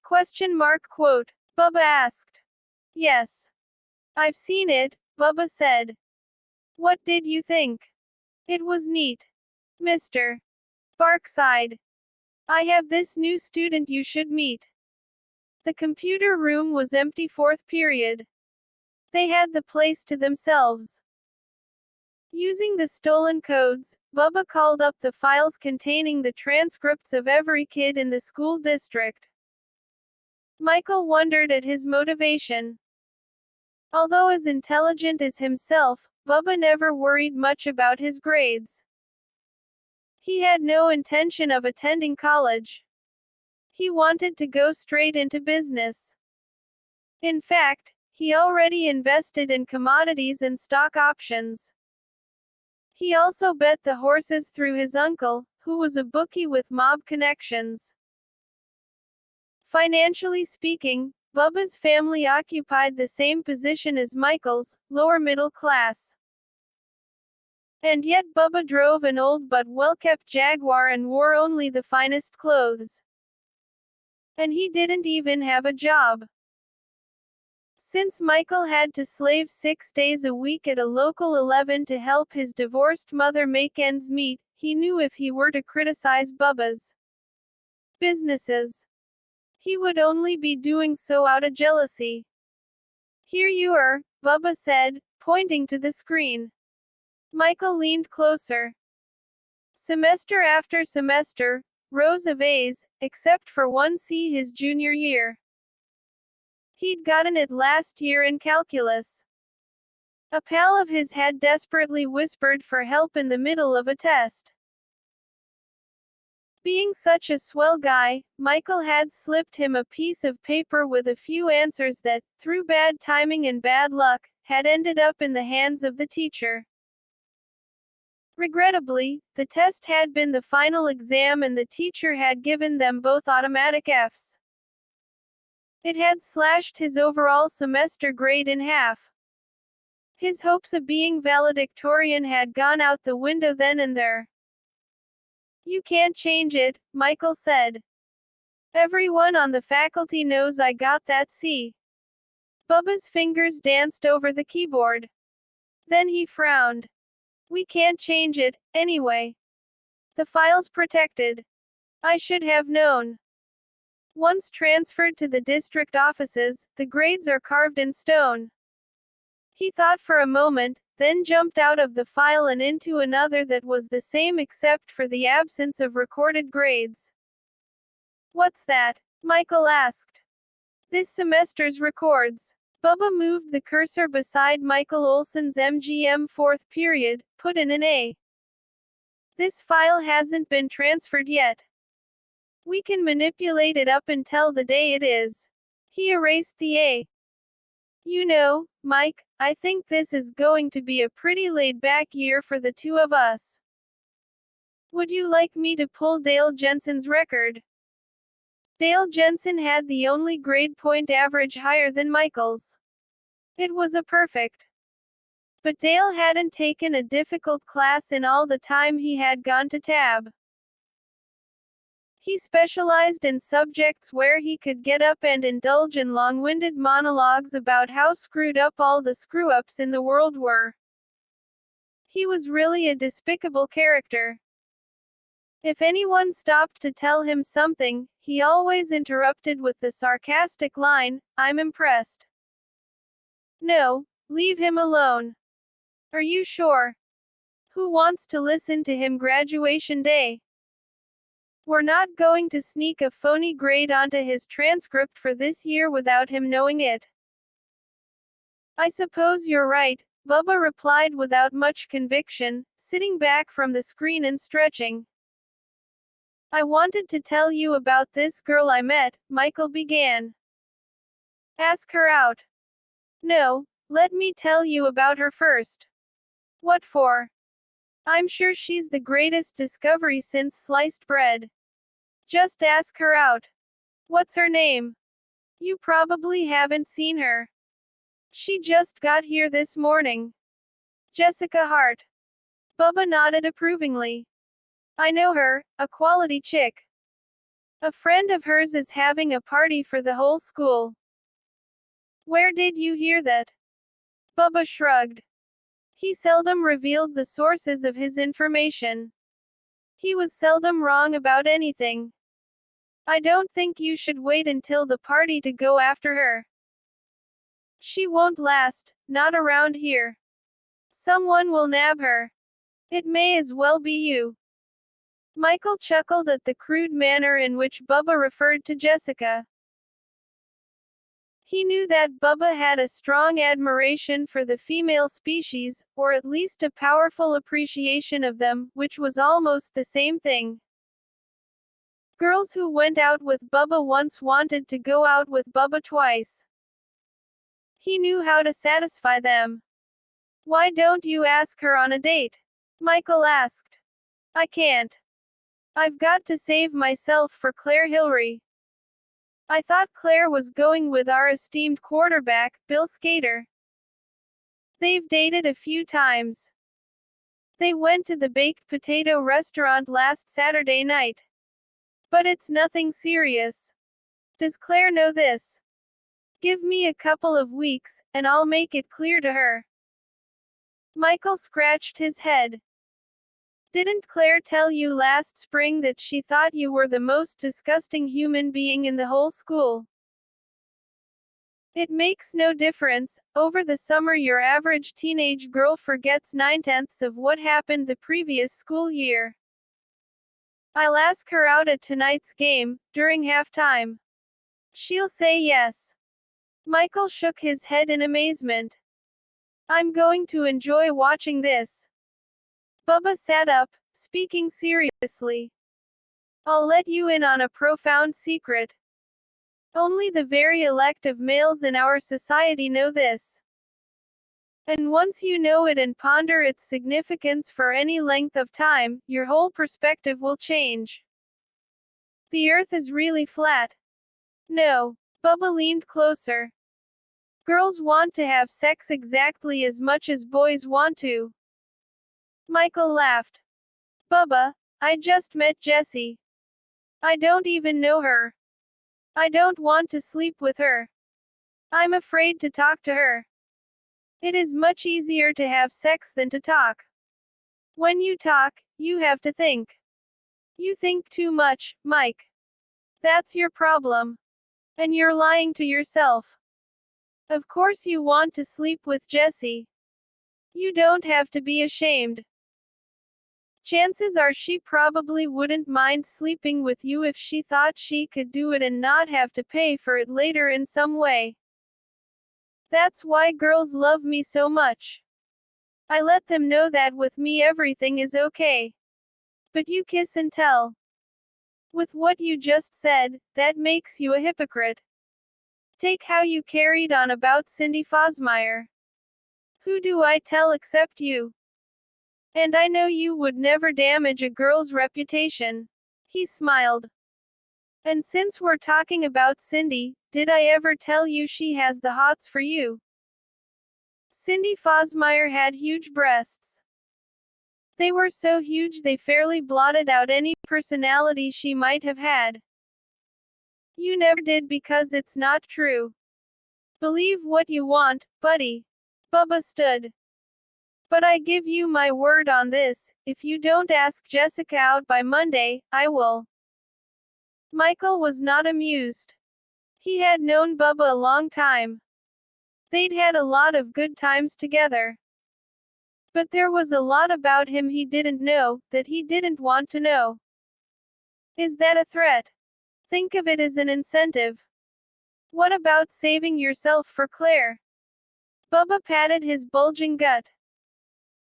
Quote. Bubba asked. Yes. I've seen it, Bubba said. What did you think? It was neat. Mr. Bark sighed. I have this new student you should meet. The computer room was empty fourth period. They had the place to themselves. Using the stolen codes, Bubba called up the files containing the transcripts of every kid in the school district. Michael wondered at his motivation. Although as intelligent as himself, Bubba never worried much about his grades. He had no intention of attending college. He wanted to go straight into business. In fact, he already invested in commodities and stock options. He also bet the horses through his uncle, who was a bookie with mob connections. Financially speaking, Bubba's family occupied the same position as Michael's, lower middle class. And yet Bubba drove an old but well-kept Jaguar and wore only the finest clothes. And he didn't even have a job. Since Michael had to slave 6 days a week at a local 11 to help his divorced mother make ends meet, he knew if he were to criticize Bubba's businesses, he would only be doing so out of jealousy. Here you are, Bubba said, pointing to the screen. Michael leaned closer. Semester after semester, rows of A's, except for one C his junior year. He'd gotten it last year in calculus. A pal of his had desperately whispered for help in the middle of a test. Being such a swell guy, Michael had slipped him a piece of paper with a few answers that, through bad timing and bad luck, had ended up in the hands of the teacher. Regrettably, the test had been the final exam and the teacher had given them both automatic Fs. It had slashed his overall semester grade in half. His hopes of being valedictorian had gone out the window then and there. You can't change it, Michael said. Everyone on the faculty knows I got that C. Bubba's fingers danced over the keyboard. Then he frowned. We can't change it, anyway. The file's protected. I should have known. Once transferred to the district offices, the grades are carved in stone. He thought for a moment, then jumped out of the file and into another that was the same except for the absence of recorded grades. What's that? Michael asked. This semester's records. Bubba moved the cursor beside Michael Olson's MGM fourth period, put in an A. This file hasn't been transferred yet. We can manipulate it up until the day it is. He erased the A. You know, Mike, I think this is going to be a pretty laid-back year for the two of us. Would you like me to pull Dale Jensen's record? Dale Jensen had the only grade point average higher than Michael's. It was a perfect. But Dale hadn't taken a difficult class in all the time he had gone to Tab. He specialized in subjects where he could get up and indulge in long-winded monologues about how screwed up all the screw-ups in the world were. He was really a despicable character. If anyone stopped to tell him something, he always interrupted with the sarcastic line, I'm impressed. No, leave him alone. Are you sure? Who wants to listen to him graduation day? We're not going to sneak a phony grade onto his transcript for this year without him knowing it. I suppose you're right, Bubba replied without much conviction, sitting back from the screen and stretching. I wanted to tell you about this girl I met, Michael began. Ask her out. No, let me tell you about her first. What for? I'm sure she's the greatest discovery since sliced bread. Just ask her out. What's her name? You probably haven't seen her. She just got here this morning. Jessica Hart. Bubba nodded approvingly. I know her, a quality chick. A friend of hers is having a party for the whole school. Where did you hear that? Bubba shrugged. He seldom revealed the sources of his information. He was seldom wrong about anything. I don't think you should wait until the party to go after her. She won't last, not around here. Someone will nab her. It may as well be you. Michael chuckled at the crude manner in which Bubba referred to Jessica. He knew that Bubba had a strong admiration for the female species, or at least a powerful appreciation of them, which was almost the same thing. Girls who went out with Bubba once wanted to go out with Bubba twice. He knew how to satisfy them. Why don't you ask her on a date? Michael asked. I can't. I've got to save myself for Claire Hillary. I thought Claire was going with our esteemed quarterback, Bill Skater. They've dated a few times. They went to the baked potato restaurant last Saturday night. But it's nothing serious. Does Claire know this? Give me a couple of weeks, and I'll make it clear to her. Michael scratched his head. Didn't Claire tell you last spring that she thought you were the most disgusting human being in the whole school? It makes no difference. Over the summer your average teenage girl forgets 9/10 of what happened the previous school year. I'll ask her out at tonight's game, during halftime. She'll say yes. Michael shook his head in amazement. I'm going to enjoy watching this. Bubba sat up, speaking seriously. I'll let you in on a profound secret. Only the very elect of males in our society know this. And once you know it and ponder its significance for any length of time, your whole perspective will change. The earth is really flat. No. Bubba leaned closer. Girls want to have sex exactly as much as boys want to. Michael laughed. Bubba, I just met Jessie. I don't even know her. I don't want to sleep with her. I'm afraid to talk to her. It is much easier to have sex than to talk. When you talk, you have to think. You think too much, Mike. That's your problem. And you're lying to yourself. Of course you want to sleep with Jessie. You don't have to be ashamed. Chances are she probably wouldn't mind sleeping with you if she thought she could do it and not have to pay for it later in some way. That's why girls love me so much. I let them know that with me everything is okay. But you kiss and tell. With what you just said, that makes you a hypocrite. Take how you carried on about Cindy Fosmeyer. Who do I tell except you? And I know you would never damage a girl's reputation. He smiled. And since we're talking about Cindy, did I ever tell you she has the hots for you? Cindy Fosmeyer had huge breasts. They were so huge they fairly blotted out any personality she might have had. You never did because it's not true. Believe what you want, buddy. Bubba stood. But I give you my word on this, if you don't ask Jessica out by Monday, I will. Michael was not amused. He had known Bubba a long time. They'd had a lot of good times together. But there was a lot about him he didn't know, that he didn't want to know. Is that a threat? Think of it as an incentive. What about saving yourself for Claire? Bubba patted his bulging gut.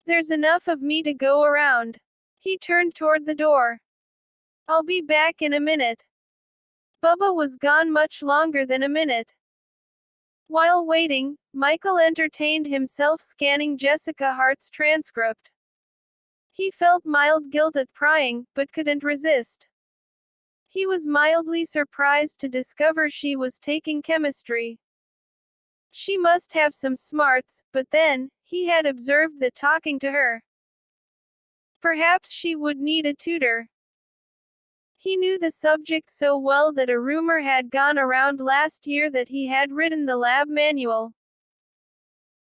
There's enough of me to go around. He turned toward the door. I'll be back in a minute. Bubba was gone much longer than a minute. While waiting, Michael entertained himself scanning Jessica Hart's transcript. He felt mild guilt at prying, but couldn't resist. He was mildly surprised to discover she was taking chemistry. She must have some smarts, but then, he had observed that talking to her, perhaps she would need a tutor. He knew the subject so well that a rumor had gone around last year that he had written the lab manual.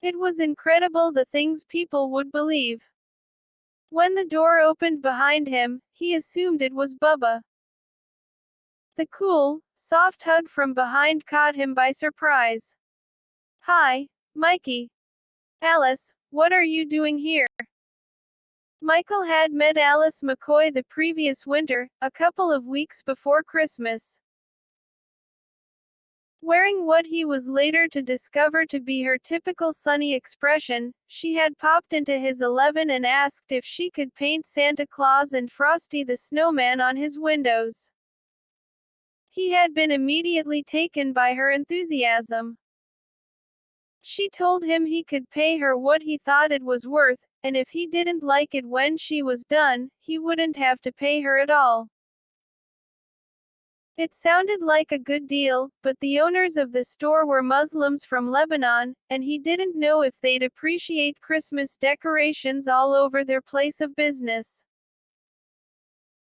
It was incredible the things people would believe. When the door opened behind him, he assumed it was Bubba. The cool, soft hug from behind caught him by surprise. "Hi, Mikey." "Alice, what are you doing here?" Michael had met Alice McCoy the previous winter, a couple of weeks before Christmas. Wearing what he was later to discover to be her typical sunny expression, she had popped into his 11 and asked if she could paint Santa Claus and Frosty the Snowman on his windows. He had been immediately taken by her enthusiasm. She told him he could pay her what he thought it was worth, and if he didn't like it when she was done, he wouldn't have to pay her at all. It sounded like a good deal, but the owners of the store were Muslims from Lebanon, and he didn't know if they'd appreciate Christmas decorations all over their place of business.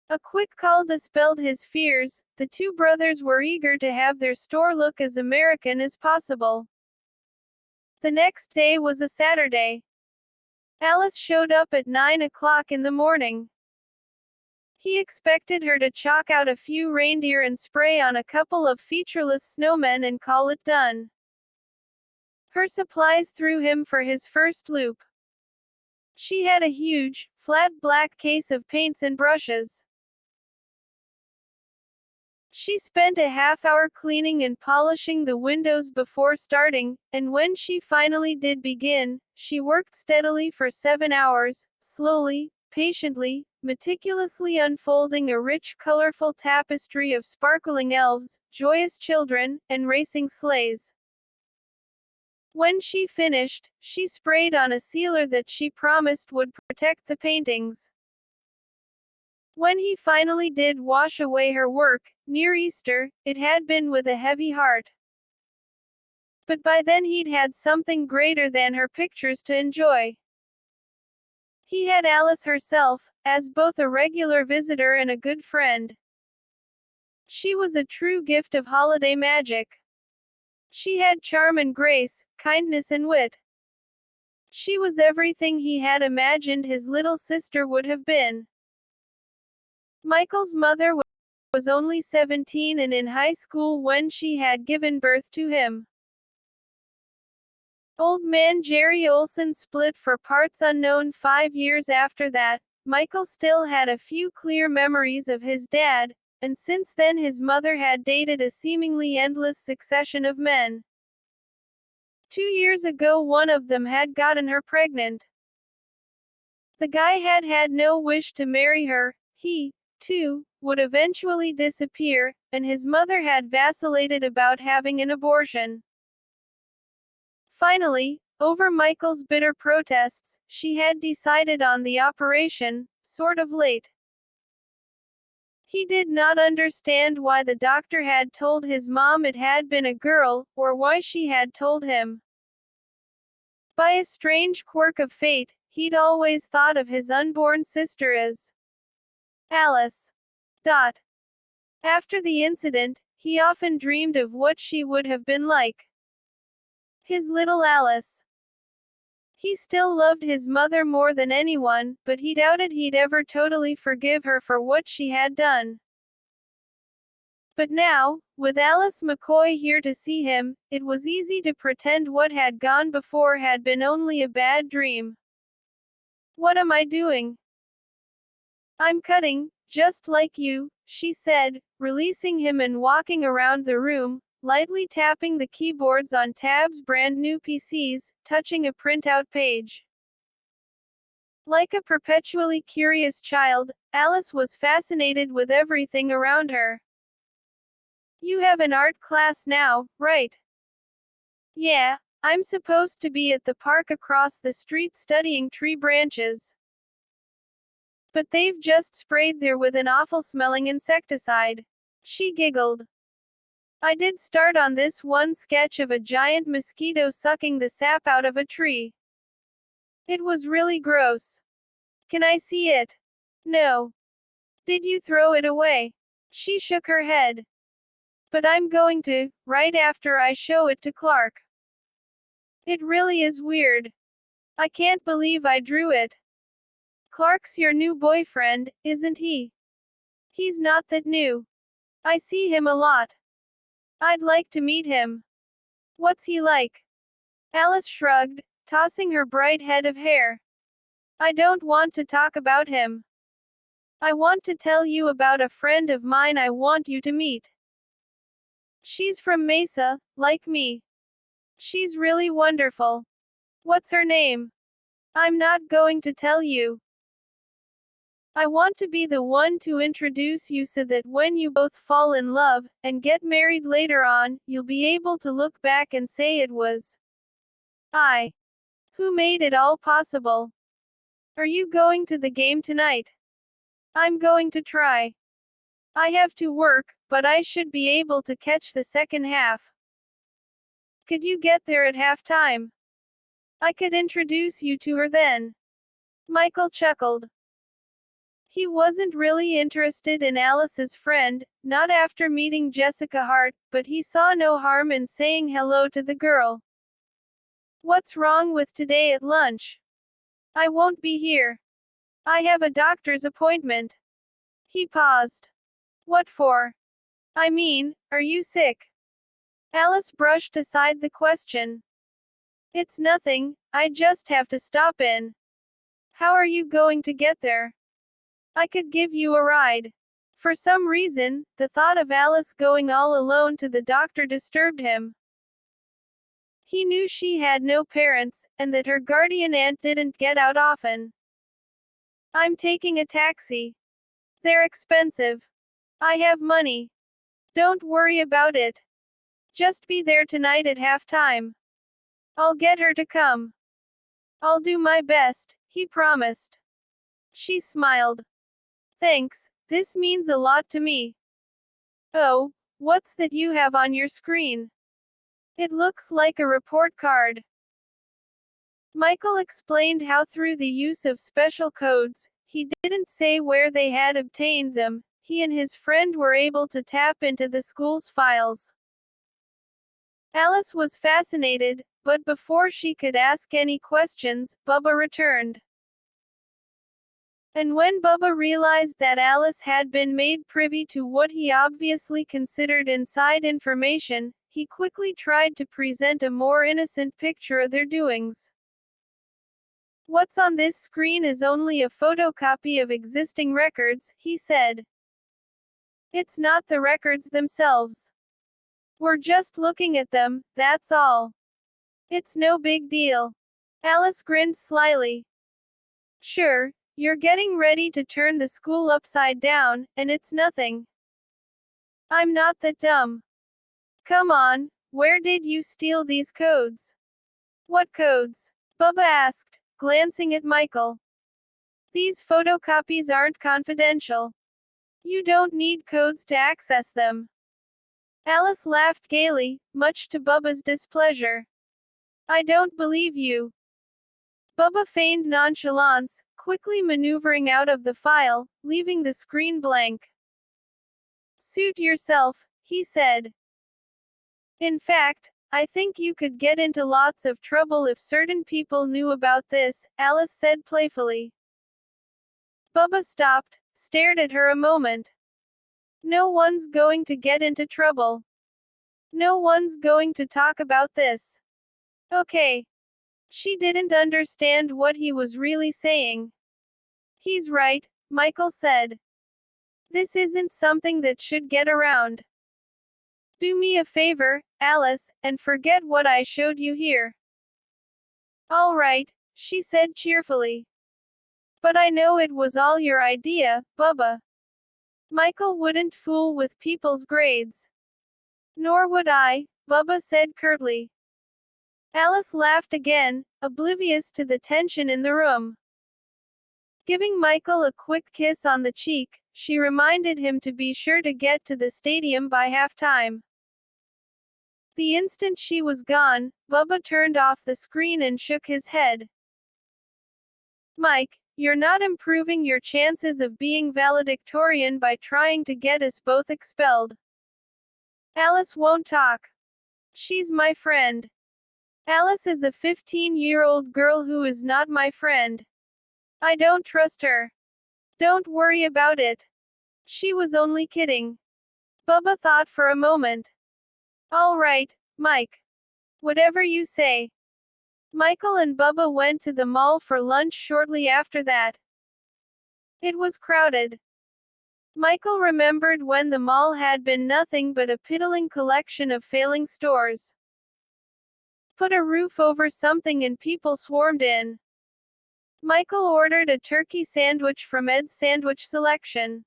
A quick call dispelled his fears. The two brothers were eager to have their store look as American as possible. The next day was a Saturday. Alice showed up at 9 o'clock in the morning. He expected her to chalk out a few reindeer and spray on a couple of featureless snowmen and call it done. Her supplies threw him for his first loop. She had a huge, flat black case of paints and brushes. She spent a half-hour cleaning and polishing the windows before starting, and when she finally did begin, she worked steadily for 7 hours, slowly, patiently, meticulously unfolding a rich, colorful tapestry of sparkling elves, joyous children, and racing sleighs. When she finished, she sprayed on a sealer that she promised would protect the paintings. When he finally did wash away her work, near Easter, it had been with a heavy heart. But by then he'd had something greater than her pictures to enjoy. He had Alice herself, as both a regular visitor and a good friend. She was a true gift of holiday magic. She had charm and grace, kindness and wit. She was everything he had imagined his little sister would have been. Michael's mother was only 17 and in high school when she had given birth to him. Old man Jerry Olson split for parts unknown 5 years after that. Michael still had a few clear memories of his dad, and since then his mother had dated a seemingly endless succession of men. 2 years ago one of them had gotten her pregnant. The guy had had no wish to marry her. He, too, would eventually disappear, and his mother had vacillated about having an abortion. Finally, over Michael's bitter protests, she had decided on the operation, sort of late. He did not understand why the doctor had told his mom it had been a girl, or why she had told him. By a strange quirk of fate, he'd always thought of his unborn sister as Alice. After the incident, he often dreamed of what she would have been like. His little Alice. He still loved his mother more than anyone, but he doubted he'd ever totally forgive her for what she had done. But now, with Alice McCoy here to see him, it was easy to pretend what had gone before had been only a bad dream. "What am I doing?" "I'm cutting, just like you," she said, releasing him and walking around the room, lightly tapping the keyboards on Tab's brand new PCs, touching a printout page. Like a perpetually curious child, Alice was fascinated with everything around her. "You have an art class now, right?" Yeah, I'm supposed to be at the park across the street studying tree branches. But they've just sprayed there with an awful smelling insecticide. She giggled. I did start on this one sketch of a giant mosquito sucking the sap out of a tree. It was really gross. Can I see it? No. Did you throw it away? She shook her head. But I'm going to, right after I show it to Clark. It really is weird. I can't believe I drew it. Clark's your new boyfriend, isn't he? He's not that new. I see him a lot. I'd like to meet him. What's he like? Alice shrugged, tossing her bright head of hair. I don't want to talk about him. I want to tell you about a friend of mine I want you to meet. She's from Mesa, like me. She's really wonderful. What's her name? I'm not going to tell you. I want to be the one to introduce you so that when you both fall in love, and get married later on, you'll be able to look back and say it was I who made it all possible. Are you going to the game tonight? I'm going to try. I have to work, but I should be able to catch the second half. Could you get there at halftime? I could introduce you to her then. Michael chuckled. He wasn't really interested in Alice's friend, not after meeting Jessica Hart, but he saw no harm in saying hello to the girl. What's wrong with today at lunch? I won't be here. I have a doctor's appointment. He paused. What for? I mean, are you sick? Alice brushed aside the question. It's nothing, I just have to stop in. How are you going to get there? I could give you a ride. For some reason, the thought of Alice going all alone to the doctor disturbed him. He knew she had no parents, and that her guardian aunt didn't get out often. I'm taking a taxi. They're expensive. I have money. Don't worry about it. Just be there tonight at halftime. I'll get her to come. I'll do my best, he promised. She smiled. Thanks, this means a lot to me. Oh, what's that you have on your screen? It looks like a report card. Michael explained how through the use of special codes, he didn't say where they had obtained them, he and his friend were able to tap into the school's files. Alice was fascinated, but before she could ask any questions, Bubba returned. And when Bubba realized that Alice had been made privy to what he obviously considered inside information, he quickly tried to present a more innocent picture of their doings. What's on this screen is only a photocopy of existing records, he said. It's not the records themselves. We're just looking at them, that's all. It's no big deal. Alice grinned slyly. Sure, you're getting ready to turn the school upside down, and it's nothing. I'm not that dumb. Come on, where did you steal these codes? What codes? Bubba asked, glancing at Michael. These photocopies aren't confidential. You don't need codes to access them. Alice laughed gaily, much to Bubba's displeasure. I don't believe you. Bubba feigned nonchalance, quickly maneuvering out of the file, leaving the screen blank. Suit yourself, he said. In fact, I think you could get into lots of trouble if certain people knew about this, Alice said playfully. Bubba stopped, stared at her a moment. No one's going to get into trouble. No one's going to talk about this. Okay. She didn't understand what he was really saying. He's right, Michael said. This isn't something that should get around. Do me a favor, Alice, and forget what I showed you here. All right, she said cheerfully. But I know it was all your idea, Bubba. Michael wouldn't fool with people's grades. Nor would I, Bubba said curtly. Alice laughed again, oblivious to the tension in the room. Giving Michael a quick kiss on the cheek, she reminded him to be sure to get to the stadium by halftime. The instant she was gone, Bubba turned off the screen and shook his head. Mike, you're not improving your chances of being valedictorian by trying to get us both expelled. Alice won't talk. She's my friend. Alice is a 15-year-old girl who is not my friend. I don't trust her. Don't worry about it. She was only kidding. Bubba thought for a moment. All right, Mike. Whatever you say. Michael and Bubba went to the mall for lunch shortly after that. It was crowded. Michael remembered when the mall had been nothing but a piddling collection of failing stores. Put a roof over something and people swarmed in. Michael ordered a turkey sandwich from Ed's sandwich selection.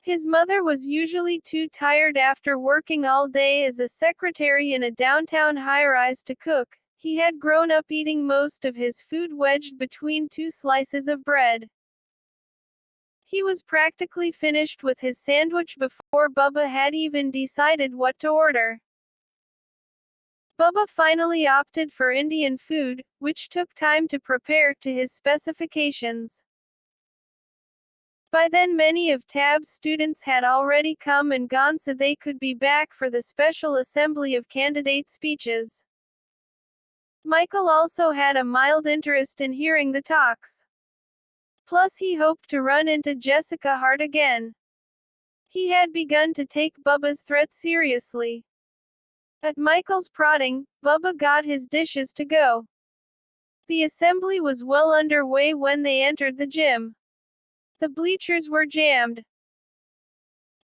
His mother was usually too tired after working all day as a secretary in a downtown high-rise to cook. He had grown up eating most of his food wedged between two slices of bread. He was practically finished with his sandwich before Bubba had even decided what to order. Bubba finally opted for Indian food, which took time to prepare to his specifications. By then many of Tab's students had already come and gone so they could be back for the special assembly of candidate speeches. Michael also had a mild interest in hearing the talks. Plus he hoped to run into Jessica Hart again. He had begun to take Bubba's threat seriously. At Michael's prodding, Bubba got his dishes to go. The assembly was well underway when they entered the gym. The bleachers were jammed.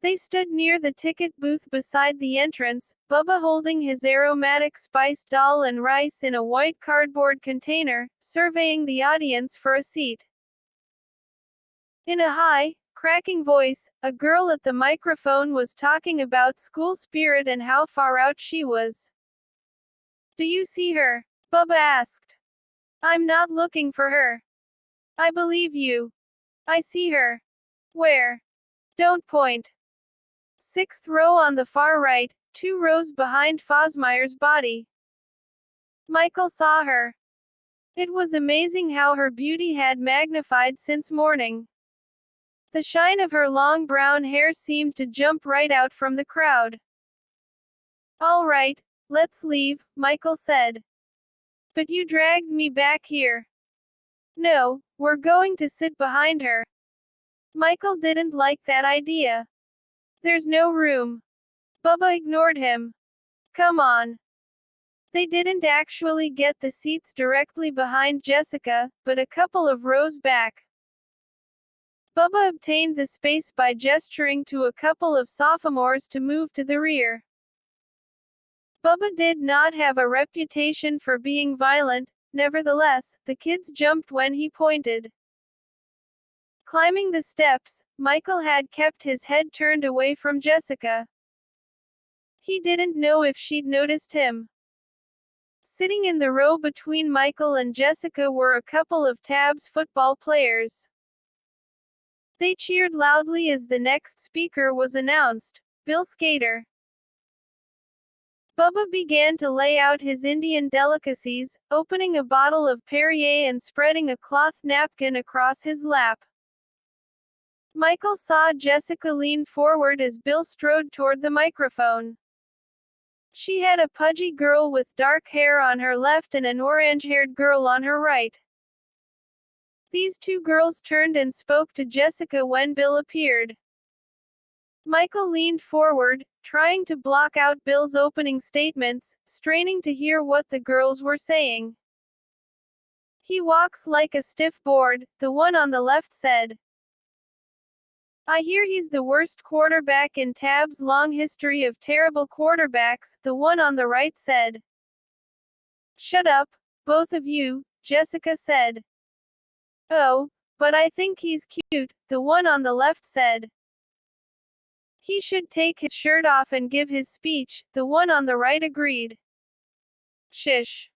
They stood near the ticket booth beside the entrance, Bubba holding his aromatic spice dal and rice in a white cardboard container, surveying the audience for a seat. In a high, cracking voice, a girl at the microphone was talking about school spirit and how far out she was. Do you see her? Bubba asked. I'm not looking for her. I believe you. I see her. Where? Don't point. Sixth row on the far right, 2 rows behind Fosmeyer's body. Michael saw her. It was amazing how her beauty had magnified since morning. The shine of her long brown hair seemed to jump right out from the crowd. All right, let's leave, Michael said. But you dragged me back here. No, we're going to sit behind her. Michael didn't like that idea. There's no room. Bubba ignored him. Come on. They didn't actually get the seats directly behind Jessica, but a couple of rows back. Bubba obtained the space by gesturing to a couple of sophomores to move to the rear. Bubba did not have a reputation for being violent, nevertheless, the kids jumped when he pointed. Climbing the steps, Michael had kept his head turned away from Jessica. He didn't know if she'd noticed him. Sitting in the row between Michael and Jessica were a couple of Tab's football players. They cheered loudly as the next speaker was announced, Bill Skater. Bubba began to lay out his Indian delicacies, opening a bottle of Perrier and spreading a cloth napkin across his lap. Michael saw Jessica lean forward as Bill strode toward the microphone. She had a pudgy girl with dark hair on her left and an orange-haired girl on her right. These 2 girls turned and spoke to Jessica when Bill appeared. Michael leaned forward, trying to block out Bill's opening statements, straining to hear what the girls were saying. He walks like a stiff board, the one on the left said. I hear he's the worst quarterback in Tab's long history of terrible quarterbacks, the one on the right said. Shut up, both of you, Jessica said. Oh, but I think he's cute, the one on the left said. He should take his shirt off and give his speech, the one on the right agreed. Shish.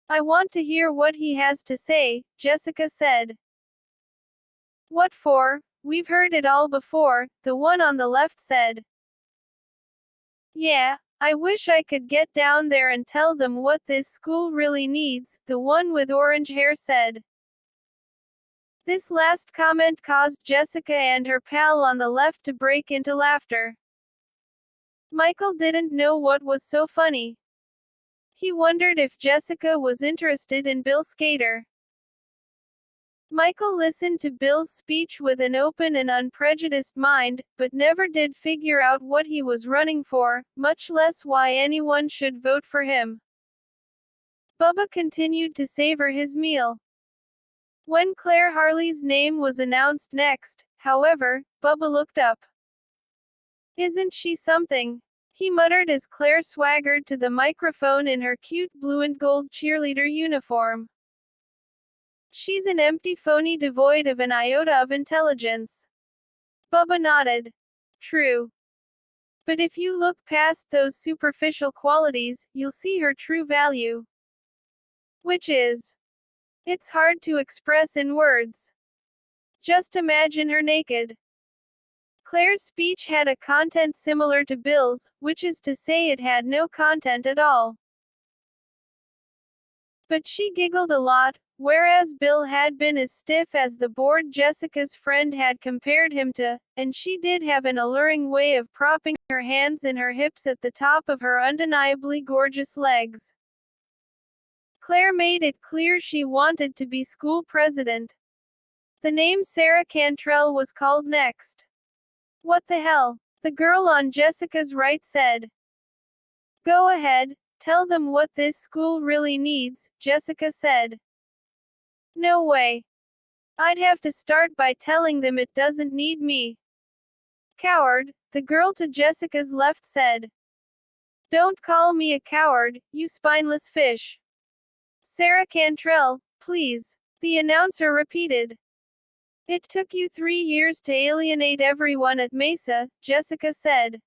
I want to hear what he has to say, Jessica said. What for? We've heard it all before, the one on the left said. Yeah, I wish I could get down there and tell them what this school really needs, the one with orange hair said. This last comment caused Jessica and her pal on the left to break into laughter. Michael didn't know what was so funny. He wondered if Jessica was interested in Bill Skater. Michael listened to Bill's speech with an open and unprejudiced mind, but never did figure out what he was running for, much less why anyone should vote for him. Bubba continued to savor his meal. When Claire Harley's name was announced next, however, Bubba looked up. Isn't she something? He muttered as Claire swaggered to the microphone in her cute blue and gold cheerleader uniform. She's an empty phony devoid of an iota of intelligence. Bubba nodded. True. But if you look past those superficial qualities, you'll see her true value. Which is? It's hard to express in words. Just imagine her naked. Claire's speech had a content similar to Bill's, which is to say it had no content at all. But she giggled a lot, whereas Bill had been as stiff as the board Jessica's friend had compared him to, and she did have an alluring way of propping her hands in her hips at the top of her undeniably gorgeous legs. Claire made it clear she wanted to be school president. The name Sarah Cantrell was called next. What the hell? The girl on Jessica's right said. Go ahead, tell them what this school really needs, Jessica said. No way. I'd have to start by telling them it doesn't need me. Coward, the girl to Jessica's left said. Don't call me a coward, you spineless fish. Sarah Cantrell, please, the announcer repeated. It took you 3 years to alienate everyone at Mesa, Jessica said.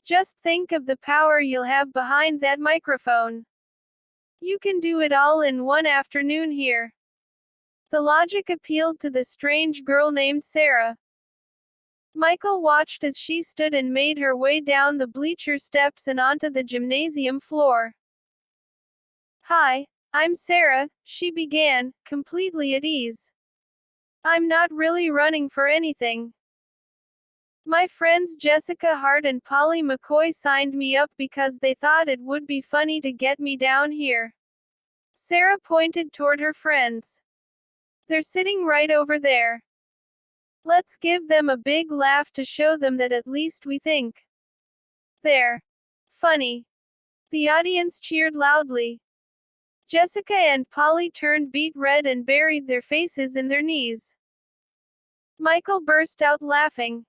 Just think of the power you'll have behind that microphone. You can do it all in one afternoon here. The logic appealed to the strange girl named Sarah. Michael watched as she stood and made her way down the bleacher steps and onto the gymnasium floor. Hi, I'm Sarah, she began, completely at ease. I'm not really running for anything. My friends Jessica Hart and Polly McCoy signed me up because they thought it would be funny to get me down here. Sarah pointed toward her friends. They're sitting right over there. Let's give them a big laugh to show them that at least we think they're funny. The audience cheered loudly. Jessica and Polly turned beet red and buried their faces in their knees. Michael burst out laughing.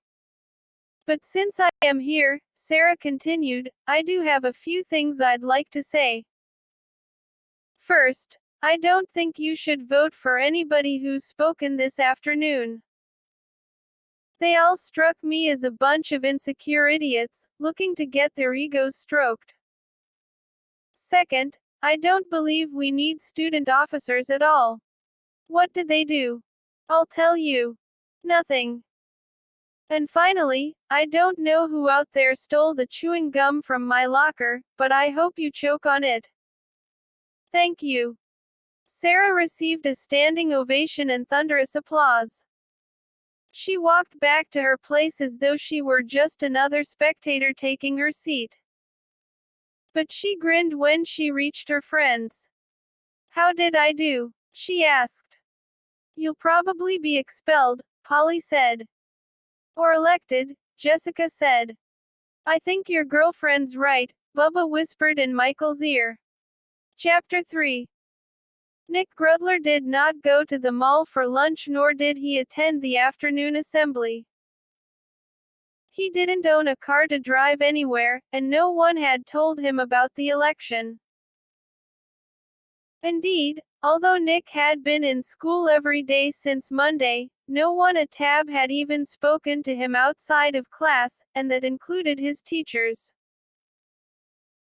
But since I am here, Sarah continued, I do have a few things I'd like to say. First, I don't think you should vote for anybody who's spoken this afternoon. They all struck me as a bunch of insecure idiots, looking to get their egos stroked. Second, I don't believe we need student officers at all. What did they do? I'll tell you. Nothing. And finally, I don't know who out there stole the chewing gum from my locker, but I hope you choke on it. Thank you. Sarah received a standing ovation and thunderous applause. She walked back to her place as though she were just another spectator taking her seat. But she grinned when she reached her friends. How did I do? She asked. You'll probably be expelled, Polly said. Or elected, Jessica said. I think your girlfriend's right, Bubba whispered in Michael's ear. Chapter 3. Nick Grudler did not go to the mall for lunch nor did he attend the afternoon assembly. He didn't own a car to drive anywhere, and no one had told him about the election. Indeed, although Nick had been in school every day since Monday, no one at Tab had even spoken to him outside of class, and that included his teachers.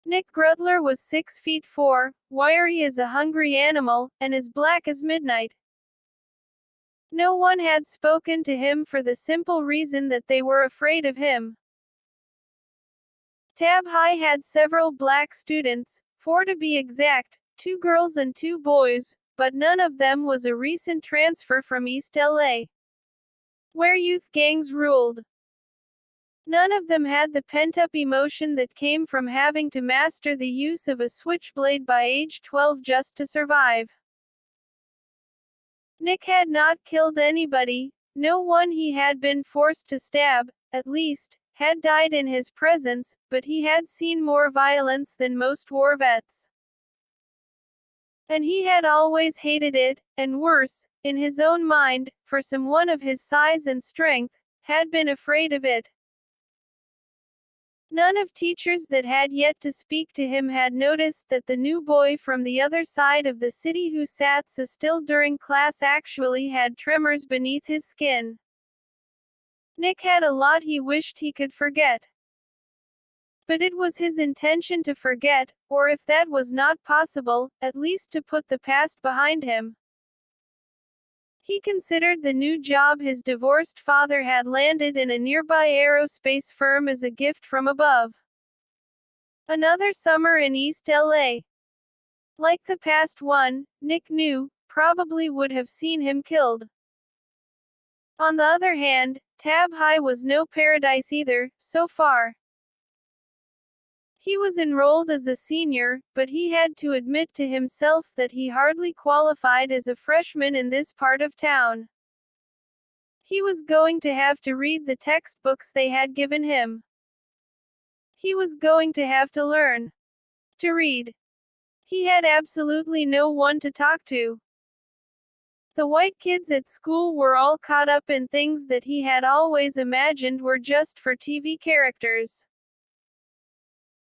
Nick Grutler was 6 feet 4, wiry as a hungry animal, and as black as midnight. No one had spoken to him for the simple reason that they were afraid of him. Tab High had several black students, 4 to be exact, 2 girls and 2 boys, but none of them was a recent transfer from East LA, where youth gangs ruled. None of them had the pent-up emotion that came from having to master the use of a switchblade by age 12 just to survive. Nick had not killed anybody, no one he had been forced to stab, at least, had died in his presence, but he had seen more violence than most war vets. And he had always hated it, and worse, in his own mind, for someone of his size and strength, had been afraid of it. None of teachers that had yet to speak to him had noticed that the new boy from the other side of the city who sat so still during class actually had tremors beneath his skin. Nick had a lot he wished he could forget. But it was his intention to forget, or if that was not possible, at least to put the past behind him. He considered the new job his divorced father had landed in a nearby aerospace firm as a gift from above. Another summer in East LA. Like the past one, Nick knew, probably would have seen him killed. On the other hand, Tab High was no paradise either, so far. He was enrolled as a senior, but he had to admit to himself that he hardly qualified as a freshman in this part of town. He was going to have to read the textbooks they had given him. He was going to have to learn to read. He had absolutely no one to talk to. The white kids at school were all caught up in things that he had always imagined were just for TV characters.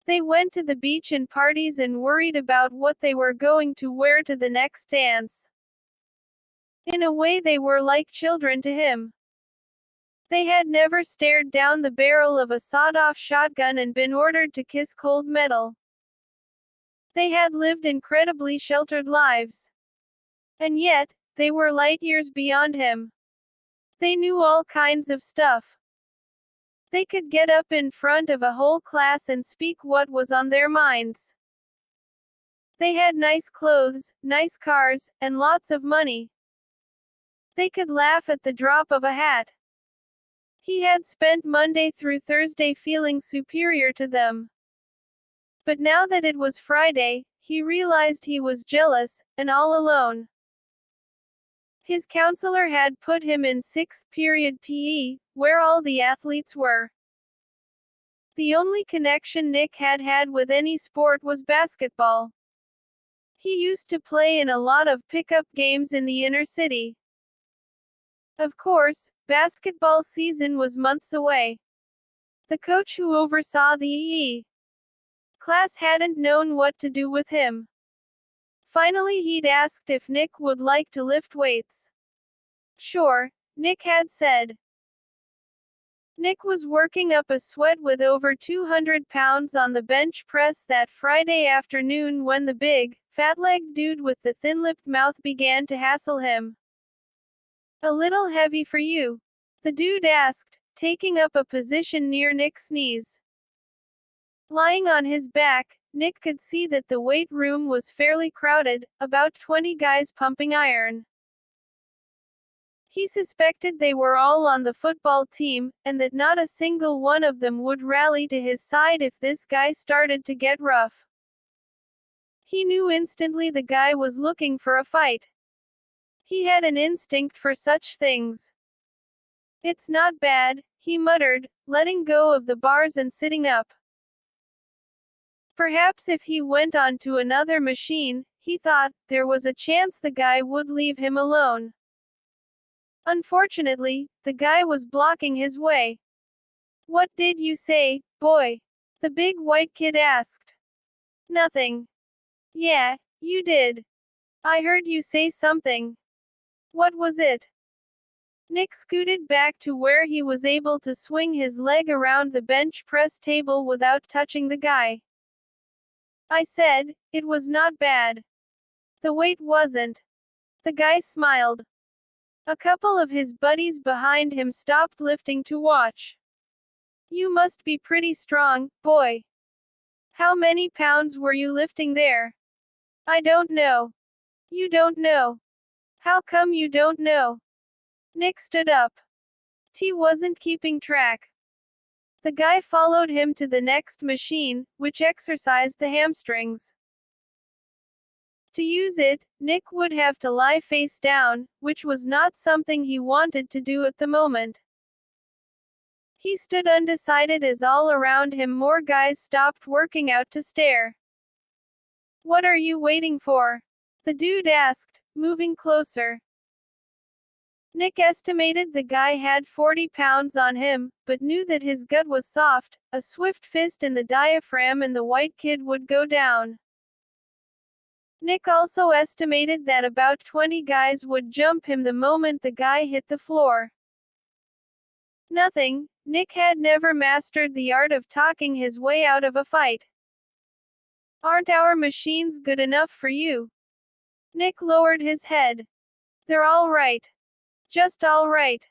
They went to the beach and parties and worried about what they were going to wear to the next dance. In a way, they were like children to him. They had never stared down the barrel of a sawed-off shotgun and been ordered to kiss cold metal. They had lived incredibly sheltered lives. And yet, they were light years beyond him. They knew all kinds of stuff. They could get up in front of a whole class and speak what was on their minds. They had nice clothes, nice cars, and lots of money. They could laugh at the drop of a hat. He had spent Monday through Thursday feeling superior to them. But now that it was Friday, he realized he was jealous, and all alone. His counselor had put him in 6th period PE, where all the athletes were. The only connection Nick had had with any sport was basketball. He used to play in a lot of pickup games in the inner city. Of course, basketball season was months away. The coach who oversaw the EE class hadn't known what to do with him. Finally, he'd asked if Nick would like to lift weights. Sure, Nick had said. Nick was working up a sweat with over 200 pounds on the bench press that Friday afternoon when the big, fat-legged dude with the thin-lipped mouth began to hassle him. A little heavy for you? The dude asked, taking up a position near Nick's knees. Lying on his back, Nick could see that the weight room was fairly crowded, about 20 guys pumping iron. He suspected they were all on the football team, and that not a single one of them would rally to his side if this guy started to get rough. He knew instantly the guy was looking for a fight. He had an instinct for such things. It's not bad, he muttered, letting go of the bars and sitting up. Perhaps if he went on to another machine, he thought, there was a chance the guy would leave him alone. Unfortunately, the guy was blocking his way. What did you say, boy? The big white kid asked. Nothing. Yeah, you did. I heard you say something. What was it? Nick scooted back to where he was able to swing his leg around the bench press table without touching the guy. I said, it was not bad. The weight wasn't. The guy smiled. A couple of his buddies behind him stopped lifting to watch. You must be pretty strong, boy. How many pounds were you lifting there? I don't know. You don't know. How come you don't know? Nick stood up. T wasn't keeping track. The guy followed him to the next machine, which exercised the hamstrings. To use it, Nick would have to lie face down, which was not something he wanted to do at the moment. He stood undecided as all around him more guys stopped working out to stare. What are you waiting for? The dude asked, moving closer. Nick estimated the guy had 40 pounds on him, but knew that his gut was soft, a swift fist in the diaphragm and the white kid would go down. Nick also estimated that about 20 guys would jump him the moment the guy hit the floor. Nothing. Nick had never mastered the art of talking his way out of a fight. Aren't our machines good enough for you? Nick lowered his head. They're all right. Just all right.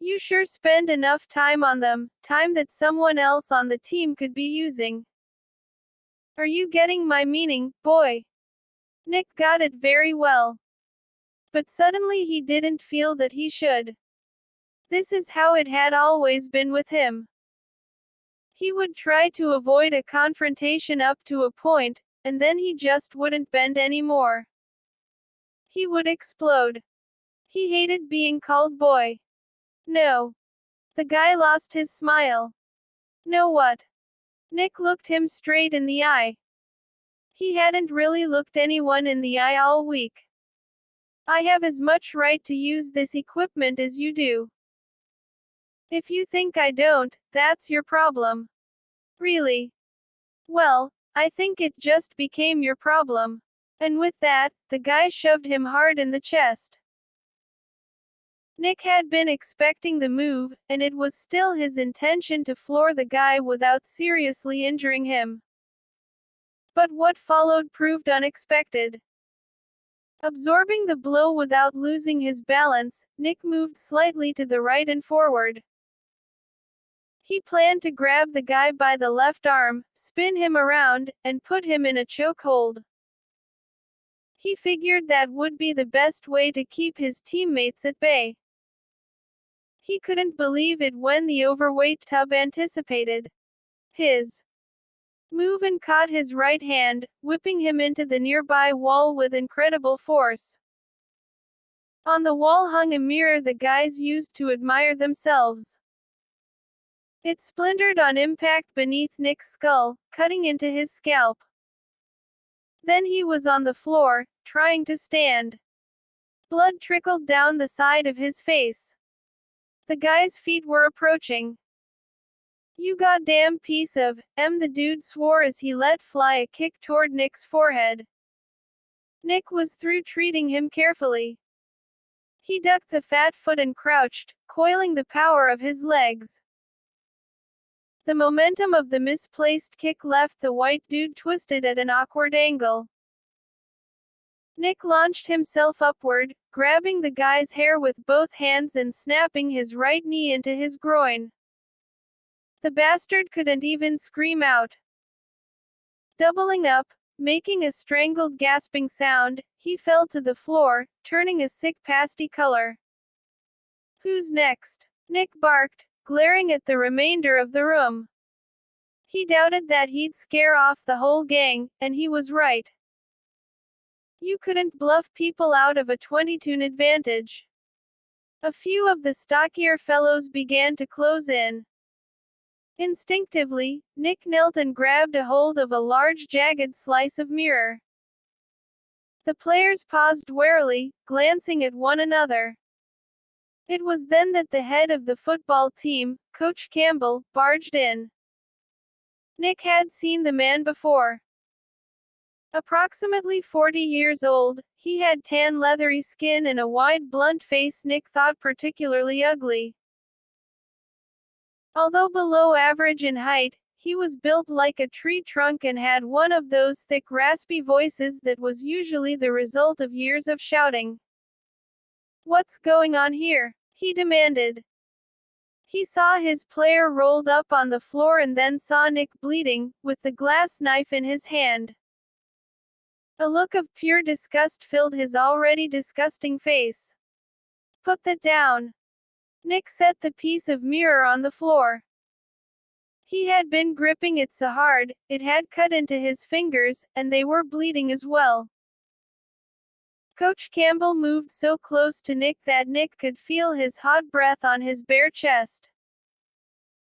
You sure spend enough time on them, time that someone else on the team could be using. Are you getting my meaning, boy? Nick got it very well. But suddenly he didn't feel that he should. This is how it had always been with him. He would try to avoid a confrontation up to a point, and then he just wouldn't bend anymore. He would explode. He hated being called boy. No. The guy lost his smile. No what? Nick looked him straight in the eye. He hadn't really looked anyone in the eye all week. I have as much right to use this equipment as you do. If you think I don't, that's your problem. Really? Well, I think it just became your problem. And with that, the guy shoved him hard in the chest. Nick had been expecting the move, and it was still his intention to floor the guy without seriously injuring him. But what followed proved unexpected. Absorbing the blow without losing his balance, Nick moved slightly to the right and forward. He planned to grab the guy by the left arm, spin him around, and put him in a chokehold. He figured that would be the best way to keep his teammates at bay. He couldn't believe it when the overweight tub anticipated his move and caught his right hand, whipping him into the nearby wall with incredible force. On the wall hung a mirror the guys used to admire themselves. It splintered on impact beneath Nick's skull, cutting into his scalp. Then he was on the floor, trying to stand. Blood trickled down the side of his face. The guy's feet were approaching. You goddamn piece of, the dude swore as he let fly a kick toward Nick's forehead. Nick was through treating him carefully. He ducked the fat foot and crouched, coiling the power of his legs. The momentum of the misplaced kick left the white dude twisted at an awkward angle. Nick launched himself upward, grabbing the guy's hair with both hands and snapping his right knee into his groin. The bastard couldn't even scream out. Doubling up, making a strangled gasping sound, he fell to the floor, turning a sick pasty color. Who's next? Nick barked, glaring at the remainder of the room. He doubted that he'd scare off the whole gang, and he was right. You couldn't bluff people out of a 22 advantage. A few of the stockier fellows began to close in. Instinctively, Nick knelt and grabbed a hold of a large jagged slice of mirror. The players paused warily, glancing at one another. It was then that the head of the football team, Coach Campbell, barged in. Nick had seen the man before. Approximately 40 years old, he had tan leathery skin and a wide blunt face Nick thought particularly ugly. Although below average in height, He was built like a tree trunk and had one of those thick raspy voices that was usually the result of years of shouting. "What's going on here?" he demanded. He saw his player rolled up on the floor and then saw Nick bleeding, with the glass knife in his hand. A look of pure disgust filled his already disgusting face. "Put that down." Nick set the piece of mirror on the floor. He had been gripping it so hard, it had cut into his fingers, and they were bleeding as well. Coach Campbell moved so close to Nick that Nick could feel his hot breath on his bare chest.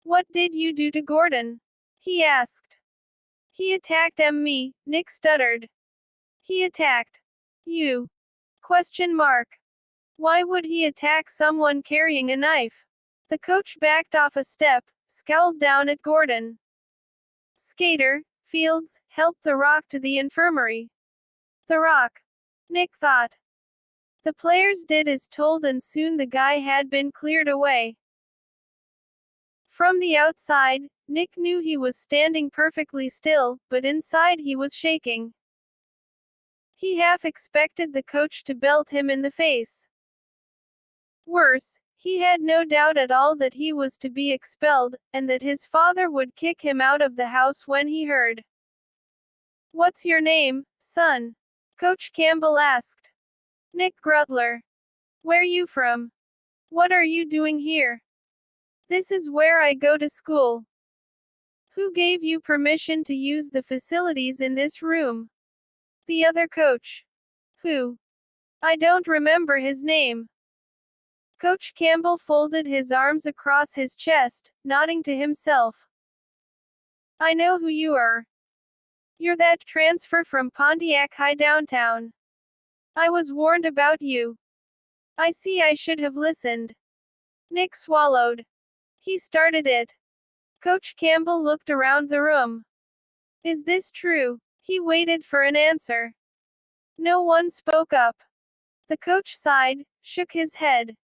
"What did you do to Gordon?" he asked. "He attacked me," Nick stuttered. "He attacked you? Question mark. Why would he attack someone carrying a knife?" The coach backed off a step, scowled down at Gordon. "Skater, Fields, help the Rock to the infirmary." The Rock, Nick thought. The players did as told and soon the guy had been cleared away. From the outside, Nick knew he was standing perfectly still, but inside he was shaking. He half expected the coach to belt him in the face. Worse, he had no doubt at all that he was to be expelled, and that his father would kick him out of the house when he heard. "What's your name, son?" Coach Campbell asked. "Nick Grutler." "Where you from? What are you doing here?" "This is where I go to school." "Who gave you permission to use the facilities in this room?" "The other coach." "Who?" "I don't remember his name." Coach Campbell folded his arms across his chest, nodding to himself. "I know who you are. You're that transfer from Pontiac High downtown. I was warned about you. I see I should have listened." Nick swallowed. He started it. Coach Campbell looked around the room. "Is this true?" He waited for an answer. No one spoke up. The coach sighed, shook his head.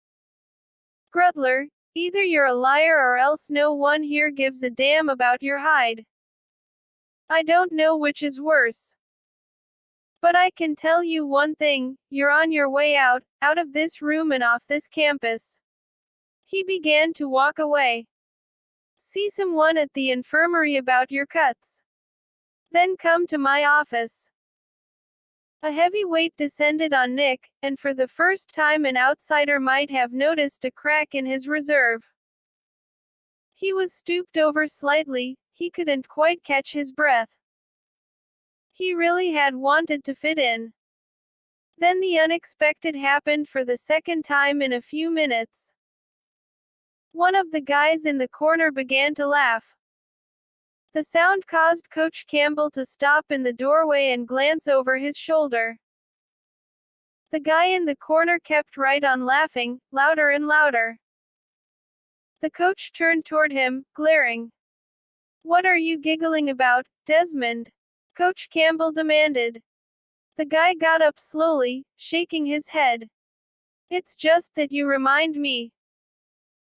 "Grutler, either you're a liar or else no one here gives a damn about your hide. I don't know which is worse. But I can tell you one thing, you're on your way out of this room and off this campus." He began to walk away. "See someone at the infirmary about your cuts. Then come to my office." A heavy weight descended on Nick, and for the first time an outsider might have noticed a crack in his reserve. He was stooped over slightly, he couldn't quite catch his breath. He really had wanted to fit in. Then the unexpected happened for the second time in a few minutes. One of the guys in the corner began to laugh. The sound caused Coach Campbell to stop in the doorway and glance over his shoulder. The guy in the corner kept right on laughing, louder and louder. The coach turned toward him, glaring. "What are you giggling about, Desmond?" Coach Campbell demanded. The guy got up slowly, shaking his head. "It's just that you remind me,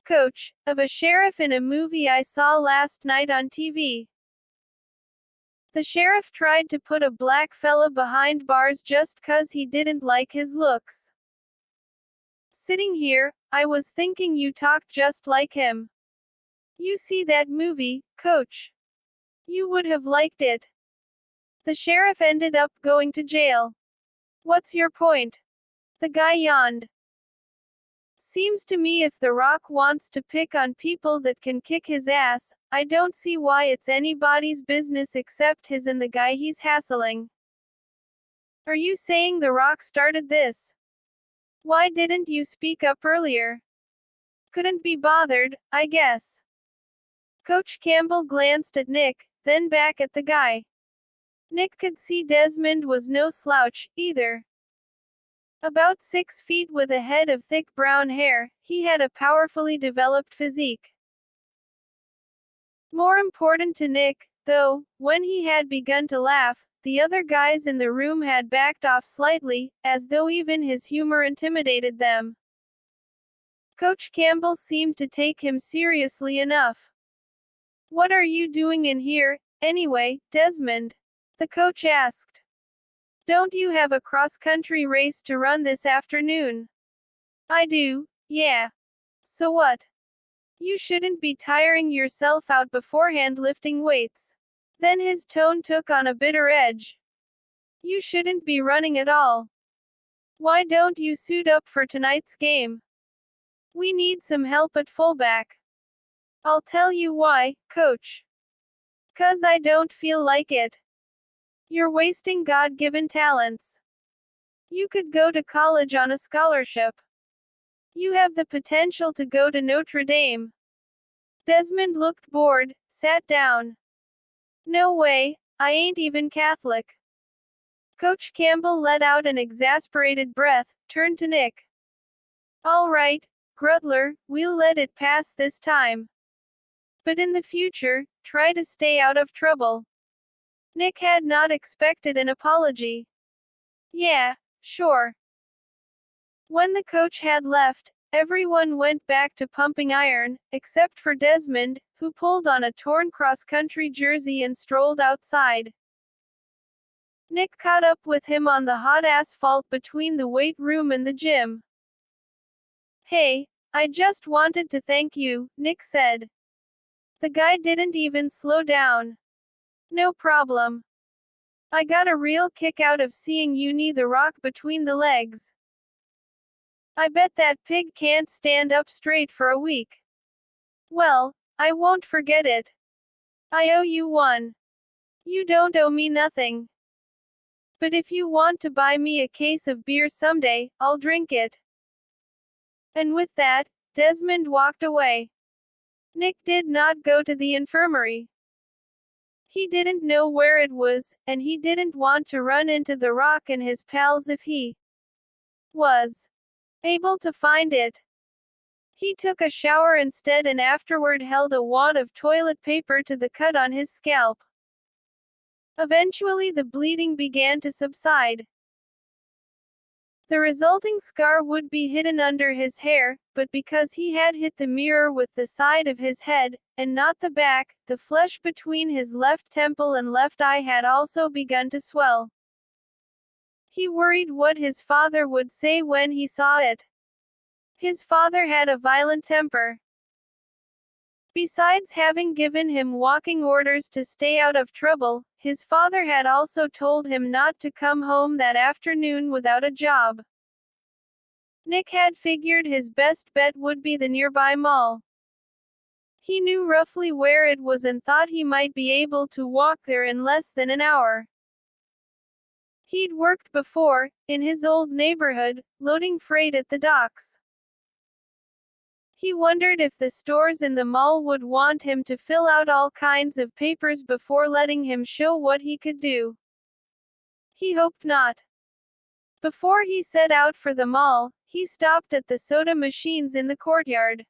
Coach, of a sheriff in a movie I saw last night on TV. The sheriff tried to put a black fella behind bars just 'cause he didn't like his looks. Sitting here, I was thinking you talked just like him. You see that movie, Coach? You would have liked it. The sheriff ended up going to jail. What's your point?" The guy yawned. "Seems to me if The Rock wants to pick on people that can kick his ass, I don't see why it's anybody's business except his and the guy he's hassling." "Are you saying The Rock started this? Why didn't you speak up earlier?" "Couldn't be bothered, I guess." Coach Campbell glanced at Nick, then back at the guy. Nick could see Desmond was no slouch, either. About 6 feet with a head of thick brown hair, he had a powerfully developed physique. More important to Nick, though, when he had begun to laugh, the other guys in the room had backed off slightly, as though even his humor intimidated them. Coach Campbell seemed to take him seriously enough. What are you doing in here, anyway, Desmond? The coach asked. Don't you have a cross-country race to run this afternoon? I do, yeah. So what? You shouldn't be tiring yourself out beforehand lifting weights. Then his tone took on a bitter edge. You shouldn't be running at all. Why don't you suit up for tonight's game? We need some help at fullback. I'll tell you why, coach. 'Cause I don't feel like it. You're wasting God-given talents. You could go to college on a scholarship. You have the potential to go to Notre Dame. Desmond looked bored, sat down. No way, I ain't even Catholic. Coach Campbell let out an exasperated breath, turned to Nick. All right, Grutler, we'll let it pass this time. But in the future, try to stay out of trouble. Nick had not expected an apology. Yeah, sure. When the coach had left, everyone went back to pumping iron, except for Desmond, who pulled on a torn cross-country jersey and strolled outside. Nick caught up with him on the hot asphalt between the weight room and the gym. Hey, I just wanted to thank you, Nick said. The guy didn't even slow down. No problem. I got a real kick out of seeing you knee the rock between the legs. I bet that pig can't stand up straight for a week. Well, I won't forget it. I owe you one. You don't owe me nothing. But if you want to buy me a case of beer someday, I'll drink it. And with that, Desmond walked away. Nick did not go to the infirmary. He didn't know where it was, and he didn't want to run into the Rock and his pals if he was able to find it. He took a shower instead and afterward held a wad of toilet paper to the cut on his scalp. Eventually the bleeding began to subside. The resulting scar would be hidden under his hair, but because he had hit the mirror with the side of his head, and not the back, the flesh between his left temple and left eye had also begun to swell. He worried what his father would say when he saw it. His father had a violent temper. Besides having given him walking orders to stay out of trouble, his father had also told him not to come home that afternoon without a job. Nick had figured his best bet would be the nearby mall. He knew roughly where it was and thought he might be able to walk there in less than an hour. He'd worked before, in his old neighborhood, loading freight at the docks. He wondered if the stores in the mall would want him to fill out all kinds of papers before letting him show what he could do. He hoped not. Before he set out for the mall, he stopped at the soda machines in the courtyard.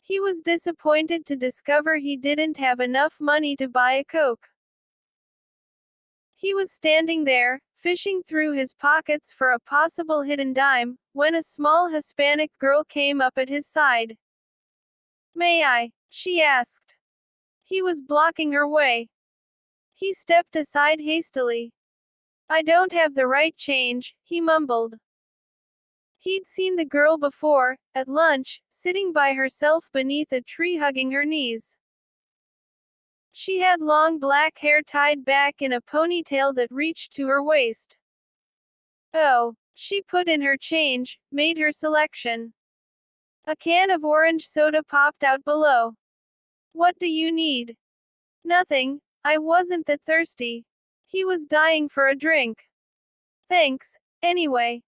He was disappointed to discover he didn't have enough money to buy a Coke. He was standing there, fishing through his pockets for a possible hidden dime, when a small Hispanic girl came up at his side. May I? She asked. He was blocking her way. He stepped aside hastily. I don't have the right change, he mumbled. He'd seen the girl before, at lunch, sitting by herself beneath a tree hugging her knees. She had long black hair tied back in a ponytail that reached to her waist. Oh, she put in her change, made her selection. A can of orange soda popped out below. What do you need? Nothing, I wasn't that thirsty. He was dying for a drink. Thanks, anyway.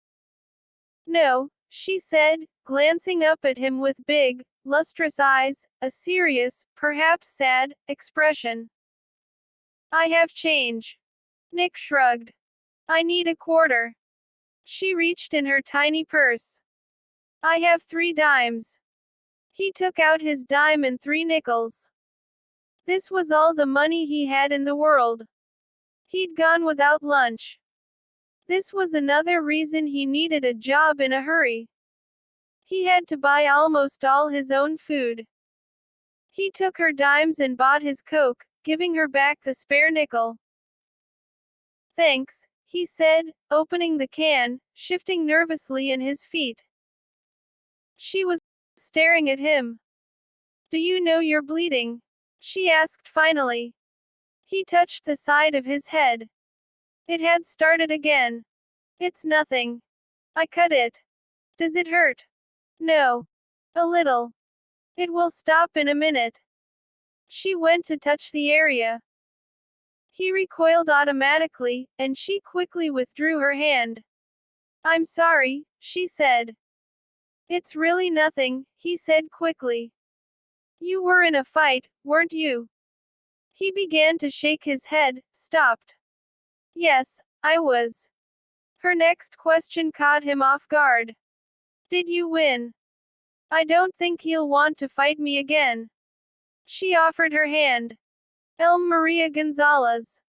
No, she said, glancing up at him with big, lustrous eyes, a serious, perhaps sad, expression. I have change. Nick shrugged. I need a quarter. She reached in her tiny purse. I have 3 dimes. He took out his dime and 3 nickels. This was all the money he had in the world. He'd gone without lunch. This was another reason he needed a job in a hurry. He had to buy almost all his own food. He took her dimes and bought his Coke, giving her back the spare nickel. Thanks, he said, opening the can, shifting nervously in his feet. She was staring at him. Do you know you're bleeding? She asked finally. He touched the side of his head. It had started again. It's nothing. I cut it. Does it hurt? No. A little. It will stop in a minute. She went to touch the area. He recoiled automatically, and she quickly withdrew her hand. I'm sorry, she said. It's really nothing, he said quickly. You were in a fight, weren't you? He began to shake his head, stopped. Yes, I was. Her next question caught him off guard. Did you win? I don't think he'll want to fight me again. She offered her hand. Maria Gonzalez.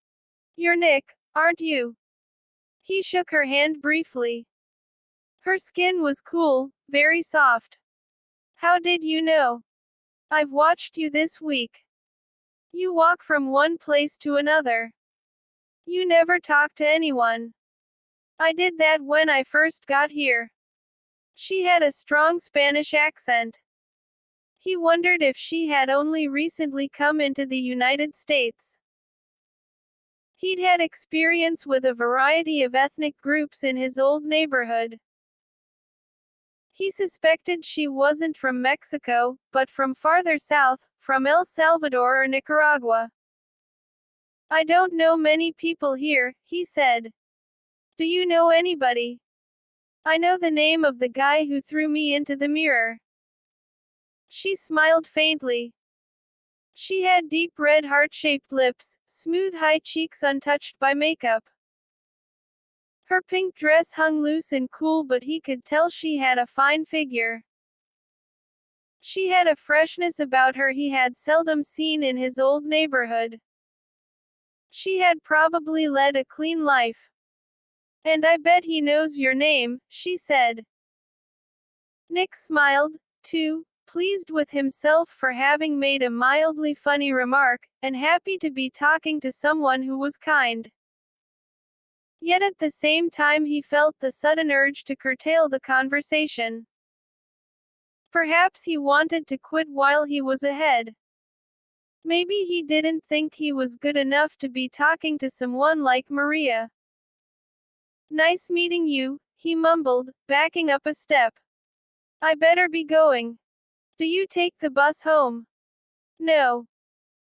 You're Nick, aren't you? He shook her hand briefly. Her skin was cool, very soft. How did you know? I've watched you this week. You walk from one place to another. You never talk to anyone. I did that when I first got here. She had a strong Spanish accent. He wondered if she had only recently come into the United States. He'd had experience with a variety of ethnic groups in his old neighborhood. He suspected she wasn't from Mexico, but from farther south, from El Salvador or Nicaragua. I don't know many people here, he said. Do you know anybody? I know the name of the guy who threw me into the mirror. She smiled faintly. She had deep red heart-shaped lips, smooth high cheeks untouched by makeup. Her pink dress hung loose and cool, but he could tell she had a fine figure. She had a freshness about her he had seldom seen in his old neighborhood. She had probably led a clean life. And I bet he knows your name, she said. Nick smiled, too, pleased with himself for having made a mildly funny remark, and happy to be talking to someone who was kind. Yet at the same time he felt the sudden urge to curtail the conversation. Perhaps he wanted to quit while he was ahead. Maybe he didn't think he was good enough to be talking to someone like Maria. Nice meeting you, he mumbled, backing up a step. I better be going. Do you take the bus home? No.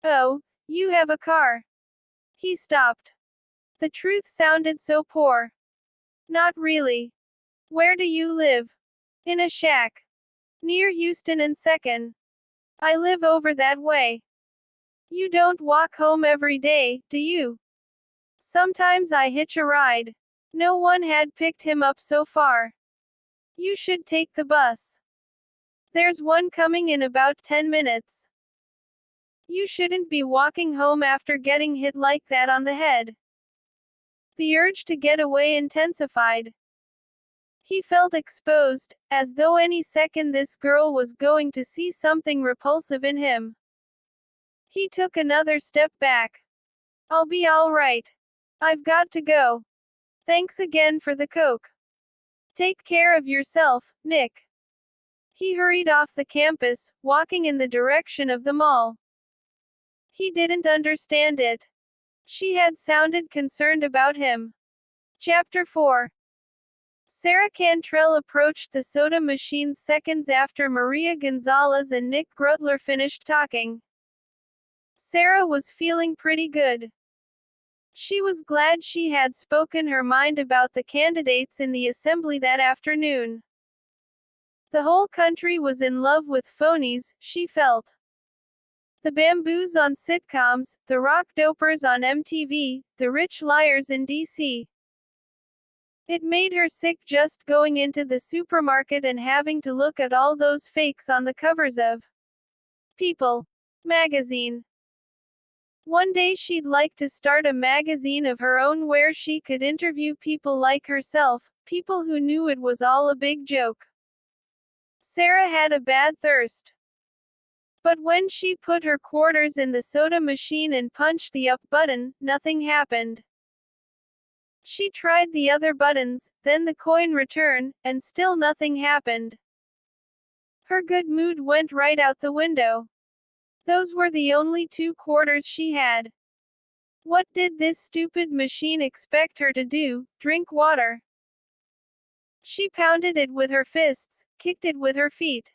Oh, you have a car. He stopped. The truth sounded so poor. Not really. Where do you live? In a shack. Near Houston and 2nd. I live over that way. You don't walk home every day, do you? Sometimes I hitch a ride. No one had picked him up so far. You should take the bus. There's one coming in about 10 minutes. You shouldn't be walking home after getting hit like that on the head. The urge to get away intensified. He felt exposed, as though any second this girl was going to see something repulsive in him. He took another step back. I'll be all right. I've got to go. Thanks again for the Coke. Take care of yourself, Nick. He hurried off the campus, walking in the direction of the mall. He didn't understand it. She had sounded concerned about him. Chapter 4. Sarah Cantrell approached the soda machine seconds after Maria Gonzalez and Nick Grutler finished talking. Sarah was feeling pretty good. She was glad she had spoken her mind about the candidates in the assembly that afternoon. The whole country was in love with phonies, she felt. The bamboos on sitcoms, the rock dopers on MTV, the rich liars in DC. It made her sick just going into the supermarket and having to look at all those fakes on the covers of People magazine. One day she'd like to start a magazine of her own where she could interview people like herself, people who knew it was all a big joke. Sarah had a bad thirst. But when she put her quarters in the soda machine and punched the up button, nothing happened. She tried the other buttons, then the coin return, and still nothing happened. Her good mood went right out the window. Those were the only 2 quarters she had. What did this stupid machine expect her to do? Drink water? She pounded it with her fists, kicked it with her feet.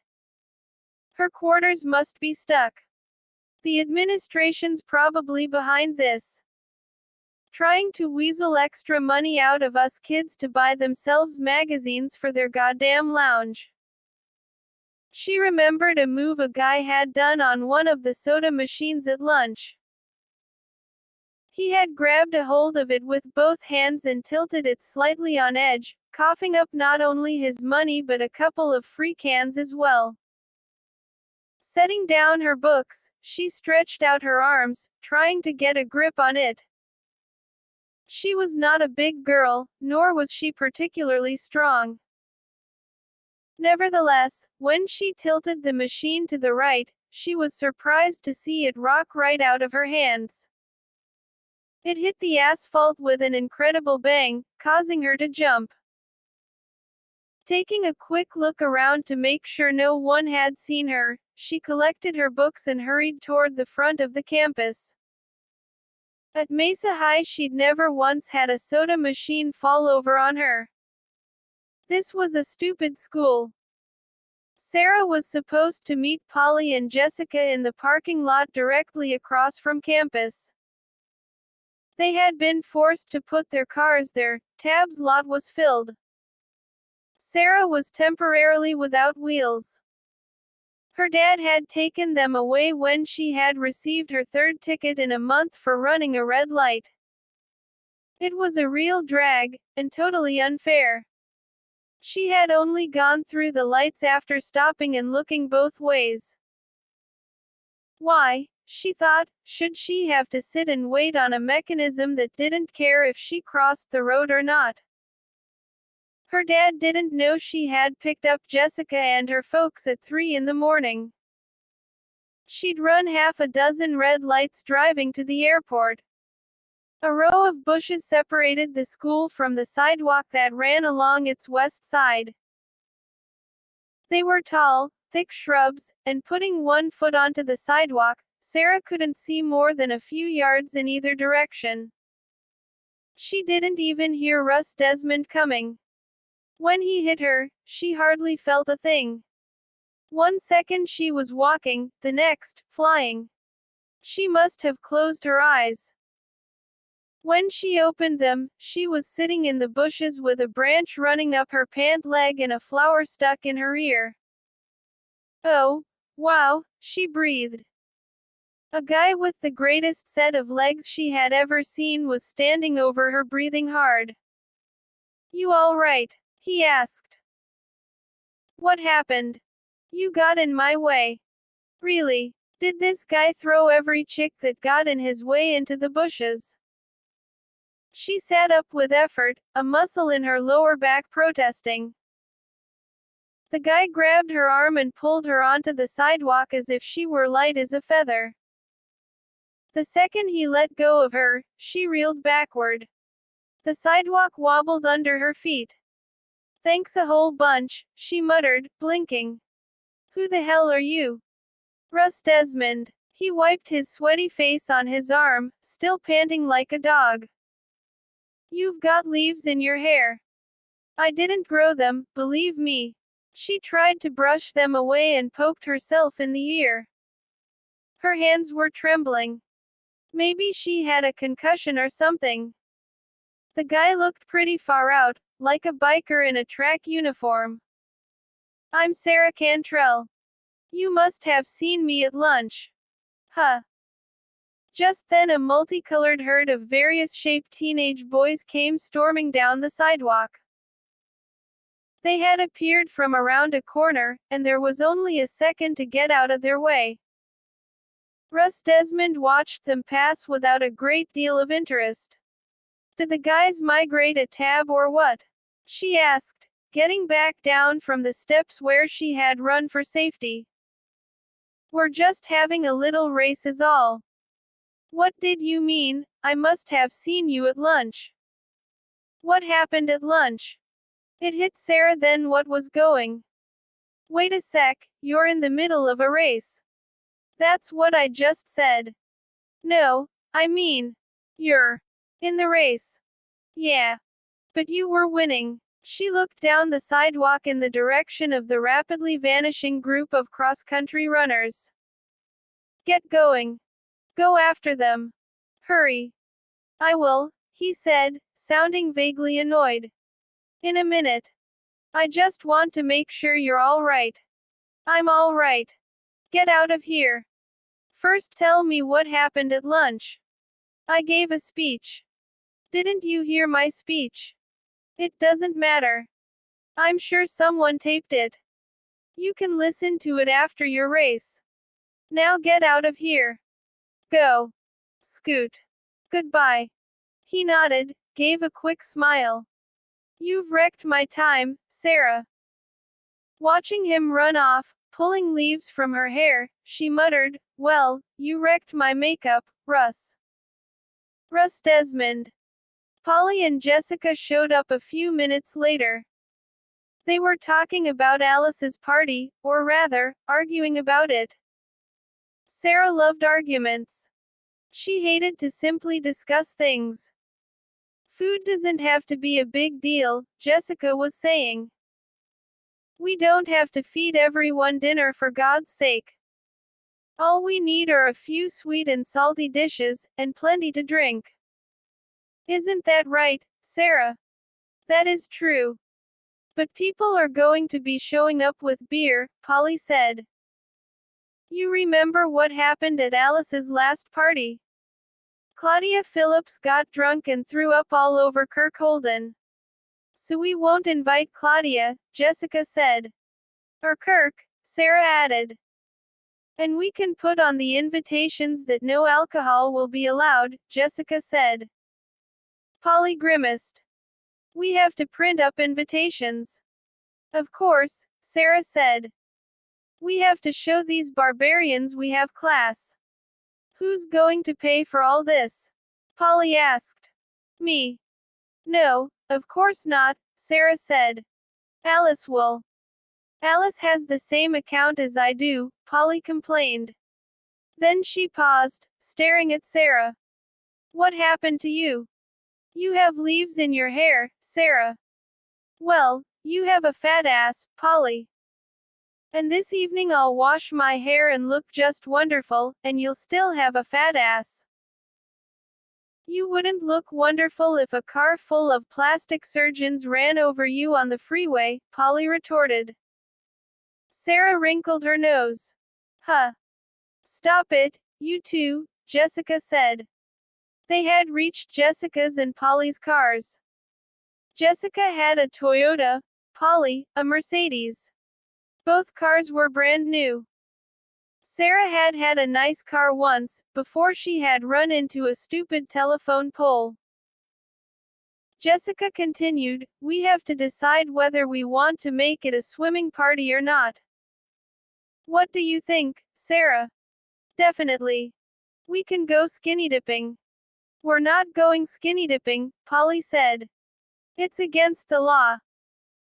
Her quarters must be stuck. The administration's probably behind this. Trying to weasel extra money out of us kids to buy themselves magazines for their goddamn lounge. She remembered a move a guy had done on one of the soda machines at lunch. He had grabbed a hold of it with both hands and tilted it slightly on edge, coughing up not only his money but a couple of free cans as well. Setting down her books, she stretched out her arms, trying to get a grip on it. She was not a big girl, nor was she particularly strong. Nevertheless, when she tilted the machine to the right, she was surprised to see it rock right out of her hands. It hit the asphalt with an incredible bang, causing her to jump. Taking a quick look around to make sure no one had seen her, she collected her books and hurried toward the front of the campus. At Mesa High she'd never once had a soda machine fall over on her. This was a stupid school. Sarah was supposed to meet Polly and Jessica in the parking lot directly across from campus. They had been forced to put their cars there. Tab's lot was filled. Sarah was temporarily without wheels. Her dad had taken them away when she had received her 3rd ticket in a month for running a red light. It was a real drag, and totally unfair. She had only gone through the lights after stopping and looking both ways. Why, she thought, should she have to sit and wait on a mechanism that didn't care if she crossed the road or not? Her dad didn't know she had picked up Jessica and her folks at 3 in the morning. She'd run half a dozen red lights driving to the airport. A row of bushes separated the school from the sidewalk that ran along its west side. They were tall, thick shrubs, and putting one foot onto the sidewalk, Sarah couldn't see more than a few yards in either direction. She didn't even hear Russ Desmond coming. When he hit her, she hardly felt a thing. 1 second she was walking, the next, flying. She must have closed her eyes. When she opened them, she was sitting in the bushes with a branch running up her pant leg and a flower stuck in her ear. Oh, wow, she breathed. A guy with the greatest set of legs she had ever seen was standing over her, breathing hard. "You all right?" he asked. "What happened? You got in my way." "Really? Did this guy throw every chick that got in his way into the bushes?" She sat up with effort, a muscle in her lower back protesting. The guy grabbed her arm and pulled her onto the sidewalk as if she were light as a feather. The second he let go of her, she reeled backward. The sidewalk wobbled under her feet. "Thanks a whole bunch," she muttered, blinking. "Who the hell are you?" "Russ Desmond." He wiped his sweaty face on his arm, still panting like a dog. "You've got leaves in your hair." "I didn't grow them, believe me." She tried to brush them away and poked herself in the ear. Her hands were trembling. Maybe she had a concussion or something. The guy looked pretty far out, like a biker in a track uniform. "I'm Sarah Cantrell. You must have seen me at lunch." "Huh." Just then a multicolored herd of various-shaped teenage boys came storming down the sidewalk. They had appeared from around a corner, and there was only a second to get out of their way. Russ Desmond watched them pass without a great deal of interest. "Did the guys migrate a tab or what?" she asked, getting back down from the steps where she had run for safety. We're just having a little race is all. What did you mean? I must have seen you at lunch. What happened at lunch? It hit Sarah then what was going. Wait a sec, you're in the middle of a race. That's what I just said. No, I mean, you're in the race. Yeah. But you were winning. She looked down the sidewalk in the direction of the rapidly vanishing group of cross-country runners. Get going. Go after them. Hurry. I will, he said, sounding vaguely annoyed. In a minute. I just want to make sure you're all right. I'm all right. Get out of here. First tell me what happened at lunch. I gave a speech. Didn't you hear my speech? It doesn't matter. I'm sure someone taped it. You can listen to it after your race. Now get out of here. Go. Scoot. Goodbye. He nodded, gave a quick smile. You've wrecked my time, Sarah. Watching him run off, pulling leaves from her hair, she muttered, well, you wrecked my makeup, Russ. Russ Desmond. Polly and Jessica showed up a few minutes later. They were talking about Alice's party, or rather, arguing about it. Sarah loved arguments. She hated to simply discuss things. Food doesn't have to be a big deal, Jessica was saying. We don't have to feed everyone dinner for God's sake. All we need are a few sweet and salty dishes, and plenty to drink. Isn't that right, Sarah? That is true. But people are going to be showing up with beer, Polly said. You remember what happened at Alice's last party? Claudia Phillips got drunk and threw up all over Kirk Holden. So we won't invite Claudia, Jessica said. Or Kirk, Sarah added. And we can put on the invitations that no alcohol will be allowed, Jessica said. Polly grimaced. We have to print up invitations. Of course, Sarah said. We have to show these barbarians we have class. Who's going to pay for all this? Polly asked. Me. No, of course not, Sarah said. Alice will. Alice has the same account as I do, Polly complained. Then she paused, staring at Sarah. What happened to you? You have leaves in your hair, Sarah. Well, you have a fat ass, Polly. And this evening I'll wash my hair and look just wonderful, and you'll still have a fat ass. You wouldn't look wonderful if a car full of plastic surgeons ran over you on the freeway, Polly retorted. Sarah wrinkled her nose. Huh. Stop it, you two, Jessica said. They had reached Jessica's and Polly's cars. Jessica had a Toyota, Polly, a Mercedes. Both cars were brand new. Sarah had had a nice car once, before she had run into a stupid telephone pole. Jessica continued, we have to decide whether we want to make it a swimming party or not. What do you think, Sarah? Definitely. We can go skinny dipping. We're not going skinny dipping, Polly said. It's against the law.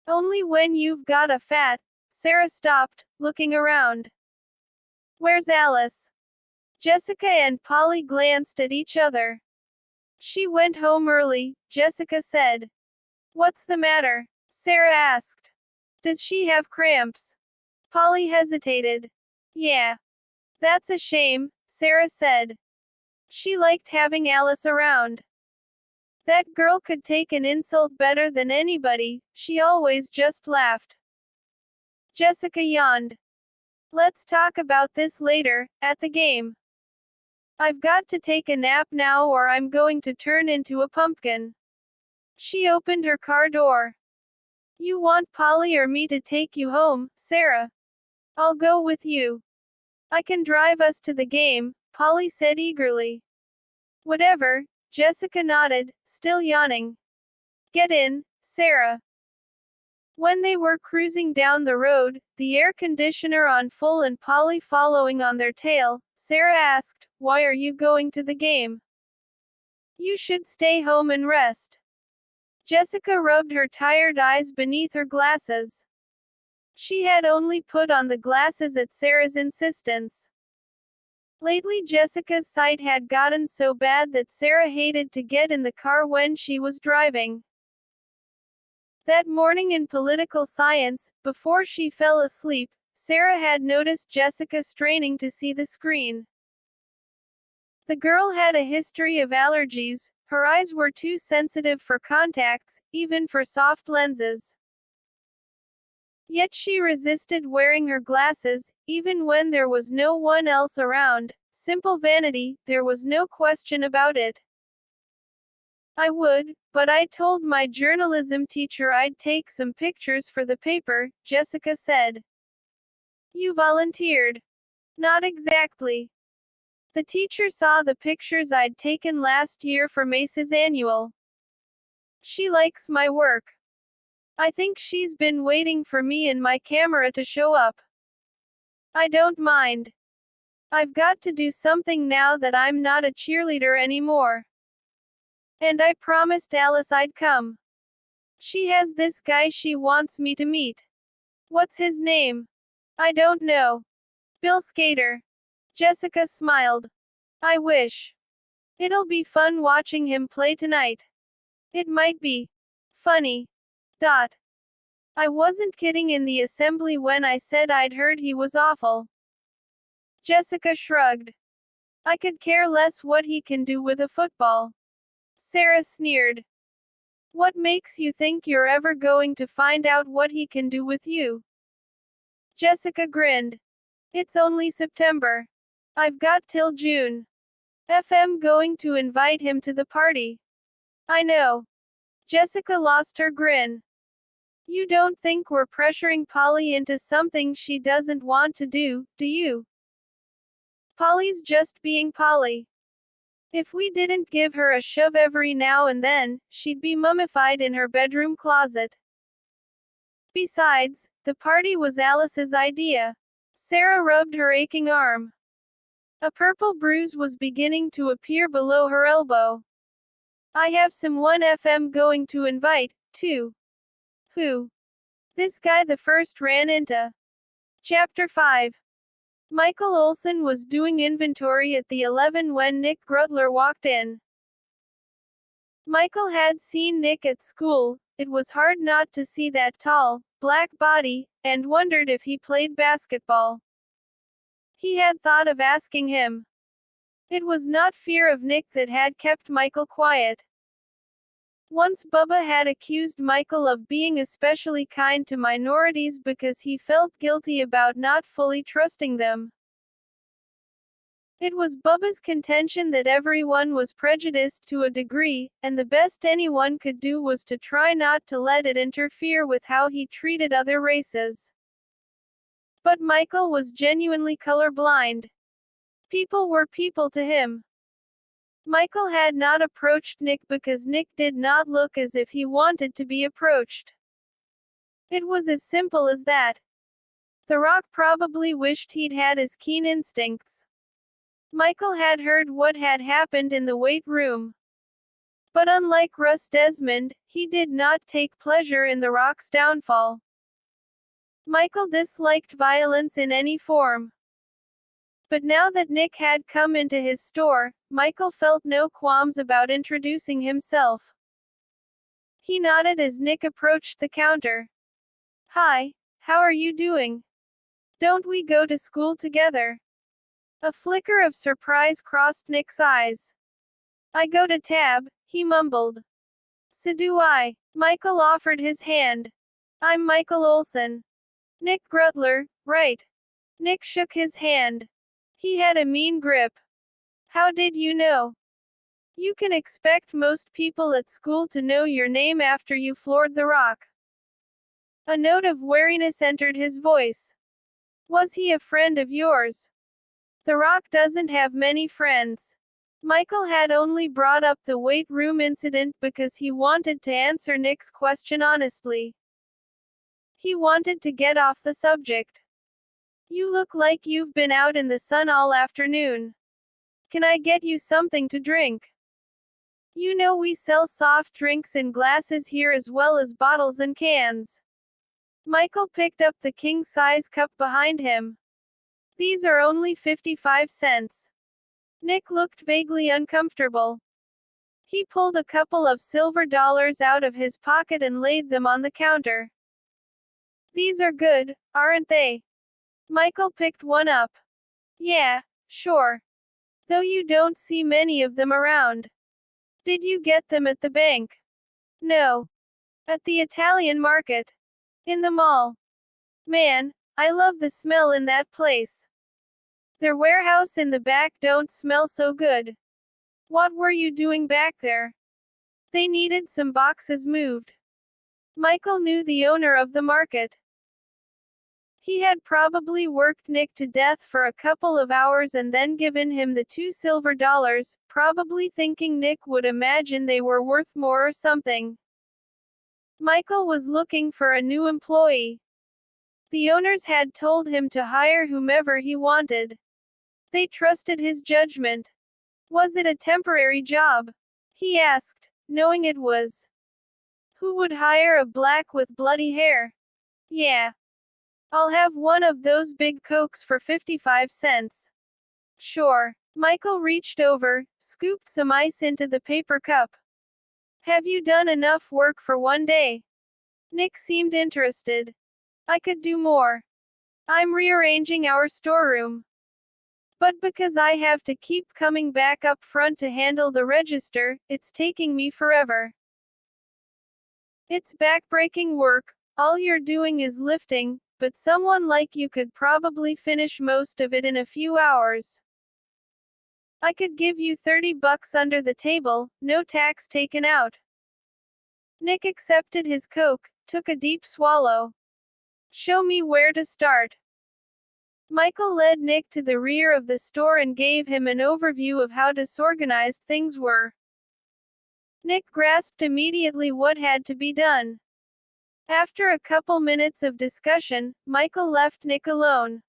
Only when you've got a fat. Sarah stopped, looking around. Where's Alice? Jessica and Polly glanced at each other. She went home early, Jessica said. What's the matter? Sarah asked. Does she have cramps? Polly hesitated. Yeah. That's a shame, Sarah said. She liked having Alice around. That girl could take an insult better than anybody, she always just laughed. Jessica yawned. Let's talk about this later, at the game. I've got to take a nap now or I'm going to turn into a pumpkin. She opened her car door. You want Polly or me to take you home, Sarah? I'll go with you. I can drive us to the game, Polly said eagerly. Whatever, Jessica nodded, still yawning. Get in, Sarah. When they were cruising down the road, the air conditioner on full and Polly following on their tail, Sarah asked, "Why are you going to the game? You should stay home and rest." Jessica rubbed her tired eyes beneath her glasses. She had only put on the glasses at Sarah's insistence. Lately Jessica's sight had gotten so bad that Sarah hated to get in the car when she was driving. That morning in political science, before she fell asleep, Sarah had noticed Jessica straining to see the screen. The girl had a history of allergies, her eyes were too sensitive for contacts, even for soft lenses. Yet she resisted wearing her glasses, even when there was no one else around. Simple vanity, there was no question about it. "I would, but I told my journalism teacher I'd take some pictures for the paper," Jessica said. "You volunteered." "Not exactly. The teacher saw the pictures I'd taken last year for Mace's annual. She likes my work. I think she's been waiting for me and my camera to show up. I don't mind. I've got to do something now that I'm not a cheerleader anymore. And I promised Alice I'd come. She has this guy she wants me to meet. What's his name? I don't know. Bill Skater." Jessica smiled. "I wish. It'll be fun watching him play tonight." "It might be funny. Dot. I wasn't kidding in the assembly when I said I'd heard he was awful." Jessica shrugged. "I could care less what he can do with a football." Sarah sneered. "What makes you think you're ever going to find out what he can do with you?" Jessica grinned. "It's only September. I've got till June. FM going to invite him to the party." "I know." Jessica lost her grin. "You don't think we're pressuring Polly into something she doesn't want to do, do you? Polly's just being Polly. If we didn't give her a shove every now and then, she'd be mummified in her bedroom closet. Besides, the party was Alice's idea." Sarah rubbed her aching arm. A purple bruise was beginning to appear below her elbow. "I have someone FM going to invite, too." "Who?" "This guy the first ran into." Chapter 5. Michael Olson was doing inventory at the 11 when Nick Grutler walked in. Michael had seen Nick at school, it was hard not to see that tall, black body, and wondered if he played basketball. He had thought of asking him. It was not fear of Nick that had kept Michael quiet. Once Bubba had accused Michael of being especially kind to minorities because he felt guilty about not fully trusting them. It was Bubba's contention that everyone was prejudiced to a degree, and the best anyone could do was to try not to let it interfere with how he treated other races. But Michael was genuinely colorblind. People were people to him. Michael had not approached Nick because Nick did not look as if he wanted to be approached. It was as simple as that. The Rock probably wished he'd had as keen instincts. Michael had heard what had happened in the weight room. But unlike Russ Desmond, he did not take pleasure in the Rock's downfall. Michael disliked violence in any form. But now that Nick had come into his store, Michael felt no qualms about introducing himself. He nodded as Nick approached the counter. "Hi, how are you doing? Don't we go to school together?" A flicker of surprise crossed Nick's eyes. "I go to Tab," he mumbled. "So do I." Michael offered his hand. "I'm Michael Olson." "Nick Grutler, right?" Nick shook his hand. He had a mean grip. "How did you know?" "You can expect most people at school to know your name after you floored the Rock." A note of wariness entered his voice. "Was he a friend of yours?" "The Rock doesn't have many friends." Michael had only brought up the weight room incident because he wanted to answer Nick's question honestly. He wanted to get off the subject. You look like you've been out in the sun all afternoon. Can I get you something to drink? You know we sell soft drinks in glasses here as well as bottles and cans. Michael picked up the king-size cup behind him. These are only 55 cents. Nick looked vaguely uncomfortable. He pulled a couple of silver dollars out of his pocket and laid them on the counter. These are good, aren't they? Michael picked one up. Yeah, sure. Though you don't see many of them around. Did you get them at the bank? No. At the Italian market. In the mall. Man, I love the smell in that place. Their warehouse in the back don't smell so good. What were you doing back there? They needed some boxes moved. Michael knew the owner of the market. He had probably worked Nick to death for a couple of hours and then given him the 2 silver dollars, probably thinking Nick would imagine they were worth more or something. Michael was looking for a new employee. The owners had told him to hire whomever he wanted. They trusted his judgment. Was it a temporary job? He asked, knowing it was. Who would hire a black with bloody hair? Yeah. I'll have one of those big Cokes for 55 cents. Sure. Michael reached over, scooped some ice into the paper cup. Have you done enough work for one day? Nick seemed interested. I could do more. I'm rearranging our storeroom. But because I have to keep coming back up front to handle the register, it's taking me forever. It's backbreaking work, all you're doing is lifting, but someone like you could probably finish most of it in a few hours. I could give you $30 under the table, no tax taken out. Nick accepted his Coke, took a deep swallow. Show me where to start. Michael led Nick to the rear of the store and gave him an overview of how disorganized things were. Nick grasped immediately what had to be done. After a couple minutes of discussion, Michael left Nick alone.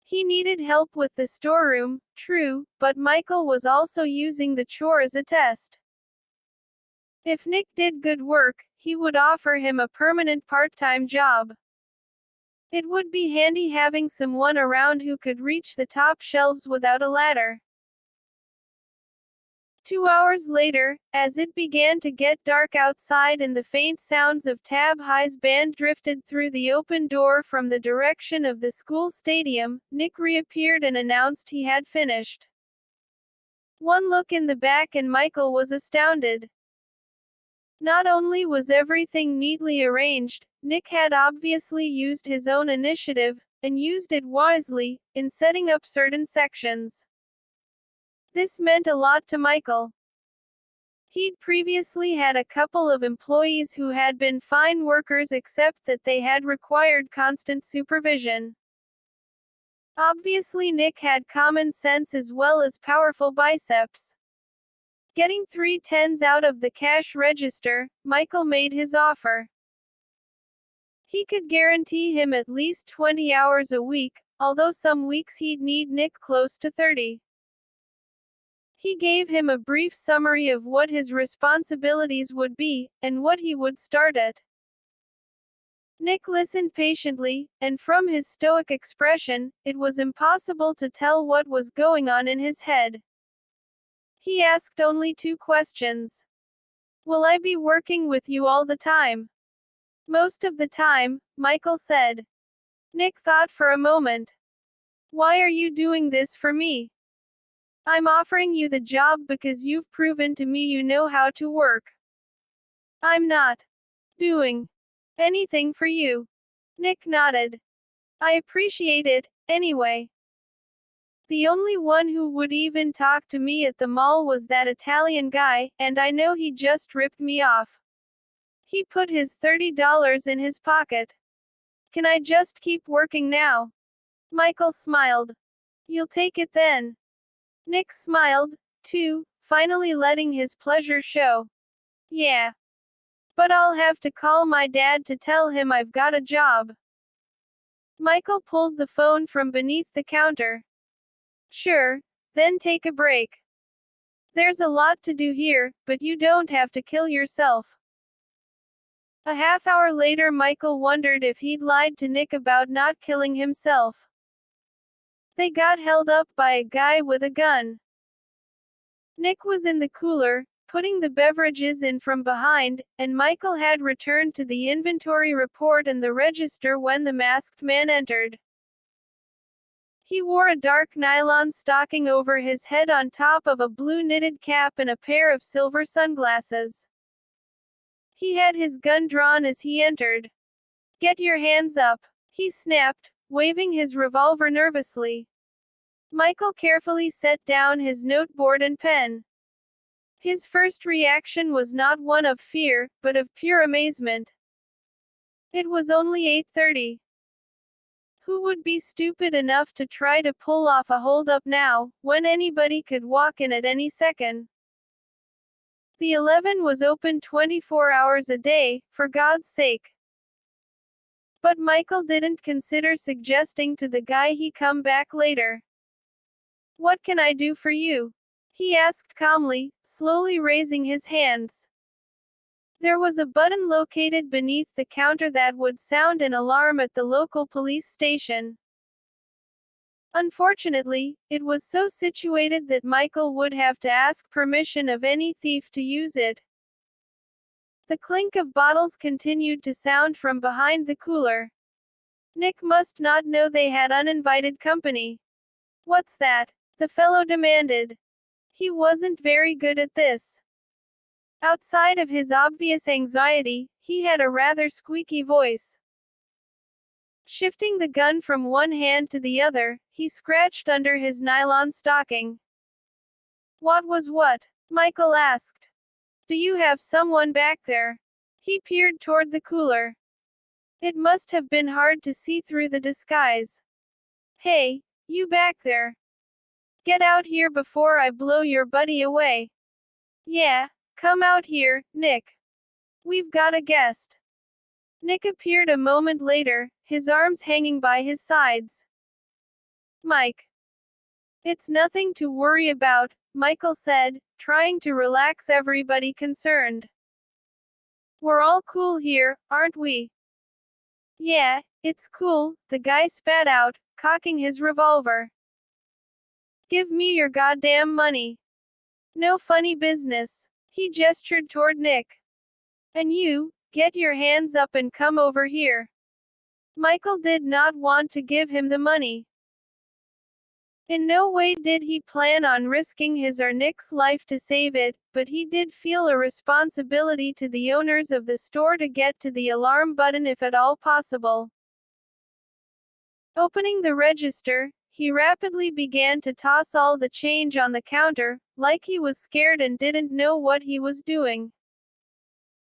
He needed help with the storeroom, true, but Michael was also using the chore as a test. If Nick did good work, he would offer him a permanent part-time job. It would be handy having someone around who could reach the top shelves without a ladder. 2 hours later, as it began to get dark outside and the faint sounds of Tab High's band drifted through the open door from the direction of the school stadium, Nick reappeared and announced he had finished. One look in the back and Michael was astounded. Not only was everything neatly arranged, Nick had obviously used his own initiative, and used it wisely, in setting up certain sections. This meant a lot to Michael. He'd previously had a couple of employees who had been fine workers except that they had required constant supervision. Obviously Nick had common sense as well as powerful biceps. Getting 3 tens out of the cash register, Michael made his offer. He could guarantee him at least 20 hours a week, although some weeks he'd need Nick close to 30. He gave him a brief summary of what his responsibilities would be, and what he would start at. Nick listened patiently, and from his stoic expression, it was impossible to tell what was going on in his head. He asked only 2 questions. Will I be working with you all the time? Most of the time, Michael said. Nick thought for a moment. Why are you doing this for me? I'm offering you the job because you've proven to me you know how to work. I'm not doing anything for you. Nick nodded. I appreciate it, anyway. The only one who would even talk to me at the mall was that Italian guy, and I know he just ripped me off. He put his $30 in his pocket. Can I just keep working now? Michael smiled. You'll take it then. Nick smiled, too, finally letting his pleasure show. Yeah. But I'll have to call my dad to tell him I've got a job. Michael pulled the phone from beneath the counter. Sure, then take a break. There's a lot to do here, but you don't have to kill yourself. A half hour later, Michael wondered if he'd lied to Nick about not killing himself. They got held up by a guy with a gun. Nick was in the cooler, putting the beverages in from behind, and Michael had returned to the inventory report and the register when the masked man entered. He wore a dark nylon stocking over his head on top of a blue knitted cap and a pair of silver sunglasses. He had his gun drawn as he entered. Get your hands up, he snapped, waving his revolver nervously. Michael carefully set down his noteboard and pen. His first reaction was not one of fear, but of pure amazement. It was only 8:30. Who would be stupid enough to try to pull off a holdup now, when anybody could walk in at any second? The 11 was open 24 hours a day, for God's sake. But Michael didn't consider suggesting to the guy he come back later. What can I do for you? He asked calmly, slowly raising his hands. There was a button located beneath the counter that would sound an alarm at the local police station. Unfortunately, it was so situated that Michael would have to ask permission of any thief to use it. The clink of bottles continued to sound from behind the cooler. Nick must not know they had uninvited company. What's that? The fellow demanded. He wasn't very good at this. Outside of his obvious anxiety, he had a rather squeaky voice. Shifting the gun from one hand to the other, he scratched under his nylon stocking. What was what? Michael asked. Do you have someone back there? He peered toward the cooler. It must have been hard to see through the disguise. Hey, you back there. Get out here before I blow your buddy away. Yeah, come out here, Nick. We've got a guest. Nick appeared a moment later, his arms hanging by his sides. Mike. It's nothing to worry about, Michael said, trying to relax everybody concerned. We're all cool here, aren't we? Yeah, it's cool, the guy spat out, cocking his revolver. Give me your goddamn money. No funny business. He gestured toward Nick. And you, get your hands up and come over here. Michael did not want to give him the money. In no way did he plan on risking his or Nick's life to save it, but he did feel a responsibility to the owners of the store to get to the alarm button if at all possible. Opening the register, he rapidly began to toss all the change on the counter, like he was scared and didn't know what he was doing.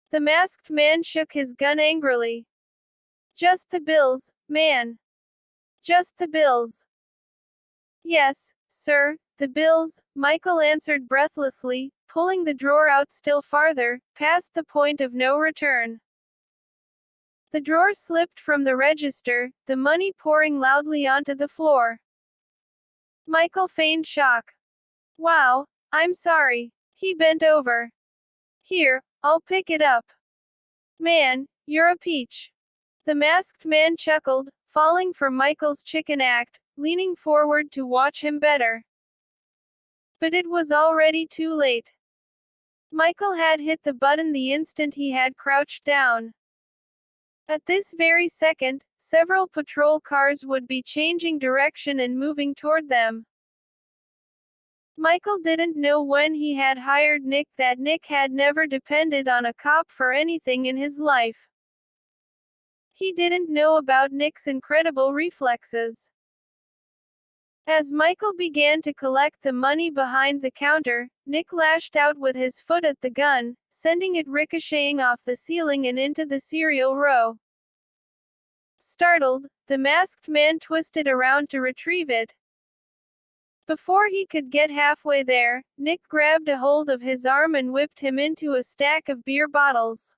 The masked man shook his gun angrily. Just the bills, man. Just the bills. Yes, sir, the bills, Michael answered breathlessly, pulling the drawer out still farther, past the point of no return. The drawer slipped from the register, the money pouring loudly onto the floor. Michael feigned shock. Wow, I'm sorry. He bent over. Here, I'll pick it up. Man, you're a peach. The masked man chuckled, falling for Michael's chicken act, leaning forward to watch him better. But it was already too late. Michael had hit the button the instant he had crouched down. At this very second, several patrol cars would be changing direction and moving toward them. Michael didn't know when he had hired Nick that Nick had never depended on a cop for anything in his life. He didn't know about Nick's incredible reflexes. As Michael began to collect the money behind the counter, Nick lashed out with his foot at the gun, sending it ricocheting off the ceiling and into the cereal row. Startled, the masked man twisted around to retrieve it. Before he could get halfway there, Nick grabbed a hold of his arm and whipped him into a stack of beer bottles.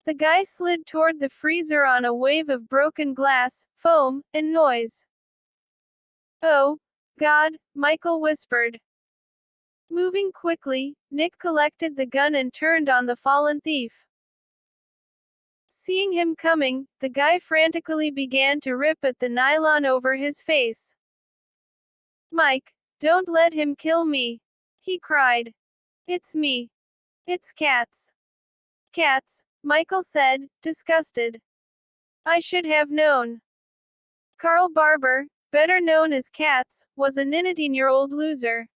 The guy slid toward the freezer on a wave of broken glass, foam, and noise. "Oh, God," Michael whispered. Moving quickly, Nick collected the gun and turned on the fallen thief. Seeing him coming, the guy frantically began to rip at the nylon over his face. "Mike, don't let him kill me," he cried. "It's me. It's Cats." "Cats," Michael said, disgusted. "I should have known." Carl Barber, better known as Cats, was a 19-year-old loser.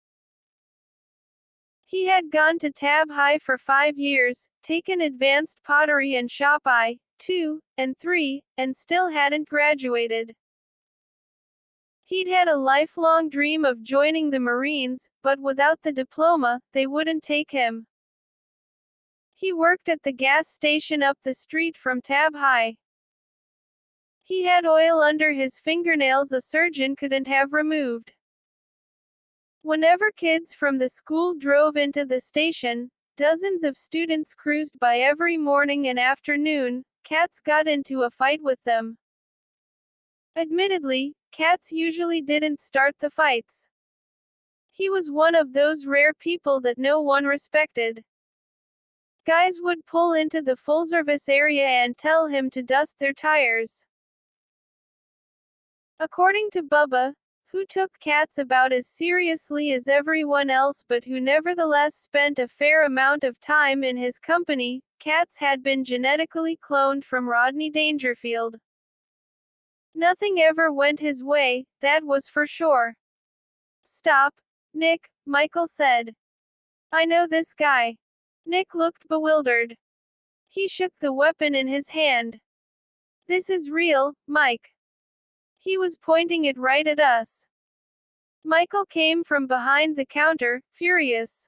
He had gone to Tab High for 5 years, taken advanced pottery and shop I, II, and III, and still hadn't graduated. He'd had a lifelong dream of joining the Marines, but without the diploma, they wouldn't take him. He worked at the gas station up the street from Tab High. He had oil under his fingernails a surgeon couldn't have removed. Whenever kids from the school drove into the station, dozens of students cruised by every morning and afternoon. Cats got into a fight with them. Admittedly, Cats usually didn't start the fights. He was one of those rare people that no one respected. Guys would pull into the full-service area and tell him to dust their tires. According to Bubba, who took Cats about as seriously as everyone else but who nevertheless spent a fair amount of time in his company, Cats had been genetically cloned from Rodney Dangerfield. Nothing ever went his way, that was for sure. "Stop, Nick," Michael said. "I know this guy." Nick looked bewildered. He shook the weapon in his hand. "This is real, Mike." He was pointing it right at us. Michael came from behind the counter, furious.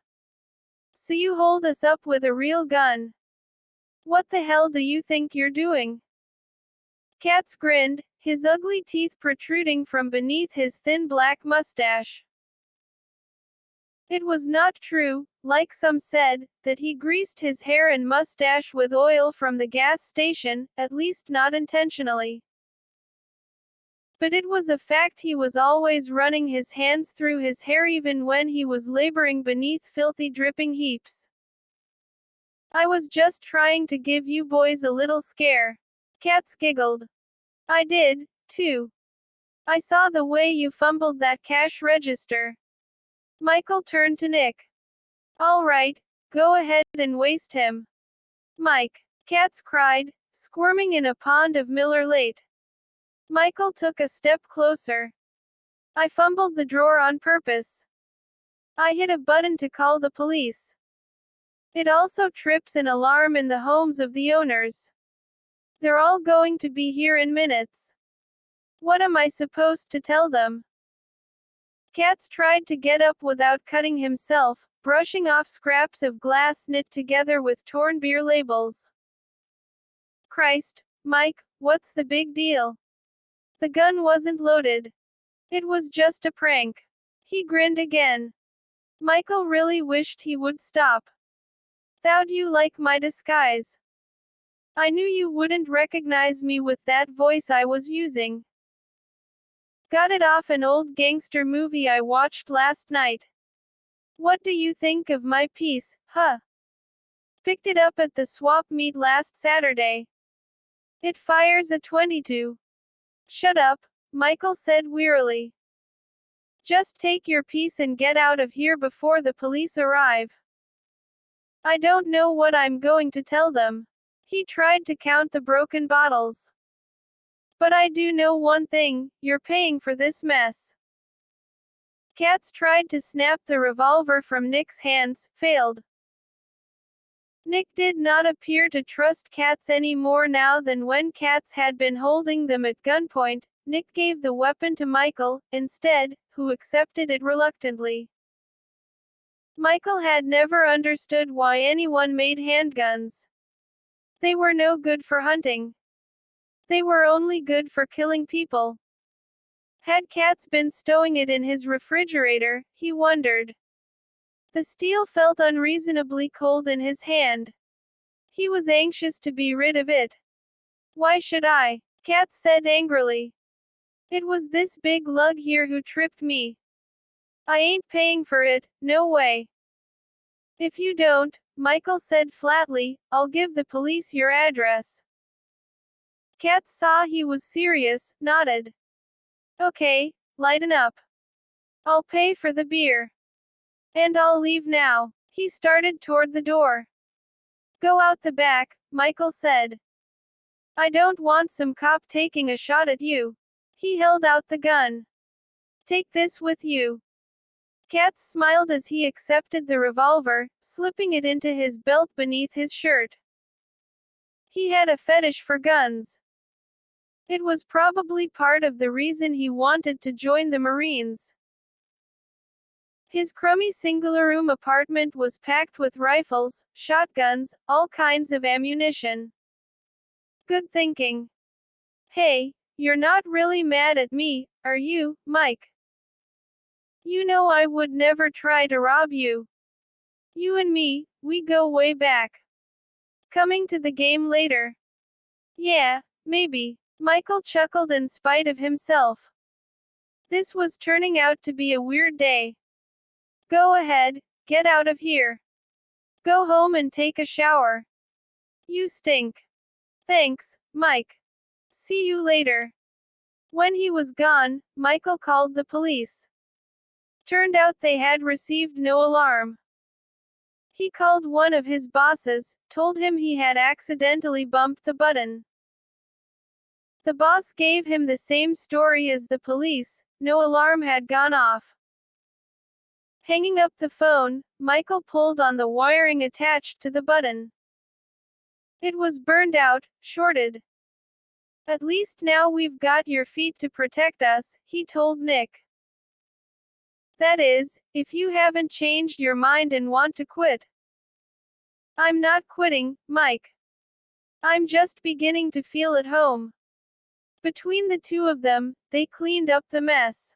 "So you hold us up with a real gun? What the hell do you think you're doing?" Cats grinned, his ugly teeth protruding from beneath his thin black mustache. It was not true, like some said, that he greased his hair and mustache with oil from the gas station, at least not intentionally. But it was a fact he was always running his hands through his hair even when he was laboring beneath filthy dripping heaps. "I was just trying to give you boys a little scare." Cats giggled. "I did, too. I saw the way you fumbled that cash register." Michael turned to Nick. "All right, go ahead and waste him." "Mike," Cats cried, squirming in a pond of Miller Lite. Michael took a step closer. "I fumbled the drawer on purpose. I hit a button to call the police. It also trips an alarm in the homes of the owners. They're all going to be here in minutes. What am I supposed to tell them?" Cats tried to get up without cutting himself, brushing off scraps of glass knit together with torn beer labels. "Christ, Mike, what's the big deal? The gun wasn't loaded. It was just a prank." He grinned again. Michael really wished he would stop. "Thou'd you like my disguise? I knew you wouldn't recognize me with that voice I was using. Got it off an old gangster movie I watched last night. What do you think of my piece, huh? Picked it up at the swap meet last Saturday. It fires a 22. "Shut up," Michael said wearily. "Just take your piece and get out of here before the police arrive." "I don't know what I'm going to tell them." He tried to count the broken bottles. "But I do know one thing, you're paying for this mess." Cats tried to snap the revolver from Nick's hands, failed. Nick did not appear to trust Cats any more now than when Cats had been holding them at gunpoint. Nick gave the weapon to Michael, instead, who accepted it reluctantly. Michael had never understood why anyone made handguns. They were no good for hunting. They were only good for killing people. Had Cats been stowing it in his refrigerator, he wondered. The steel felt unreasonably cold in his hand. He was anxious to be rid of it. Why should I? Katz said angrily. It was this big lug here who tripped me. I ain't paying for it, no way. If you don't, Michael said flatly, I'll give the police your address. Katz saw he was serious, nodded. Okay, lighten up. I'll pay for the beer. And I'll leave now. He started toward the door. Go out the back, Michael said. I don't want some cop taking a shot at you. He held out the gun. Take this with you. Katz smiled as he accepted the revolver, slipping it into his belt beneath his shirt. He had a fetish for guns. It was probably part of the reason he wanted to join the Marines. His crummy single-room apartment was packed with rifles, shotguns, all kinds of ammunition. Good thinking. Hey, you're not really mad at me, are you, Mike? You know I would never try to rob you. You and me, we go way back. Coming to the game later? Yeah, maybe. Michael chuckled in spite of himself. This was turning out to be a weird day. Go ahead, get out of here. Go home and take a shower. You stink. Thanks, Mike. See you later. When he was gone, Michael called the police. Turned out they had received no alarm. He called one of his bosses, told him he had accidentally bumped the button. The boss gave him the same story as the police, no alarm had gone off. Hanging up the phone, Michael pulled on the wiring attached to the button. It was burned out, shorted. At least now we've got your feet to protect us, he told Nick. That is, if you haven't changed your mind and want to quit. I'm not quitting, Mike. I'm just beginning to feel at home. Between the two of them, they cleaned up the mess.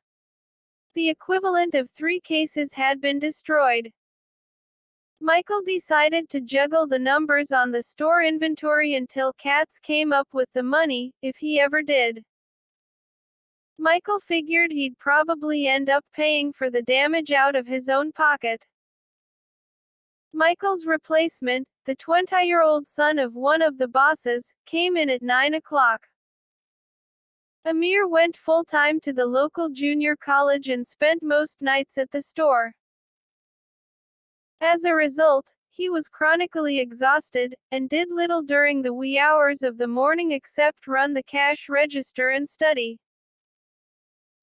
The equivalent of 3 cases had been destroyed. Michael decided to juggle the numbers on the store inventory until Katz came up with the money, if he ever did. Michael figured he'd probably end up paying for the damage out of his own pocket. Michael's replacement, the 20-year-old son of one of the bosses, came in at 9 o'clock. Amir went full-time to the local junior college and spent most nights at the store. As a result, he was chronically exhausted, and did little during the wee hours of the morning except run the cash register and study.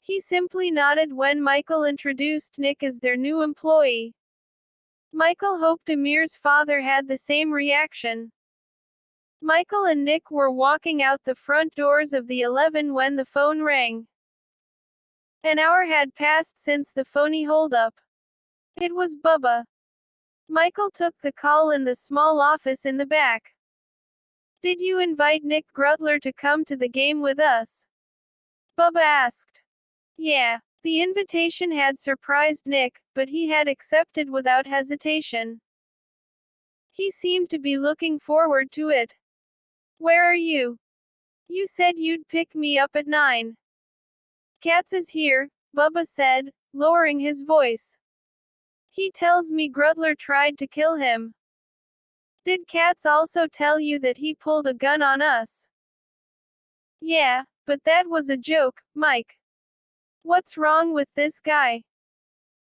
He simply nodded when Michael introduced Nick as their new employee. Michael hoped Amir's father had the same reaction. Michael and Nick were walking out the front doors of the 11 when the phone rang. An hour had passed since the phony holdup. It was Bubba. Michael took the call in the small office in the back. Did you invite Nick Grutler to come to the game with us? Bubba asked. Yeah. The invitation had surprised Nick, but he had accepted without hesitation. He seemed to be looking forward to it. Where are you? You said you'd pick me up at 9. Katz is here, Bubba said, lowering his voice. He tells me Grutler tried to kill him. Did Katz also tell you that he pulled a gun on us? Yeah, but that was a joke, Mike. What's wrong with this guy?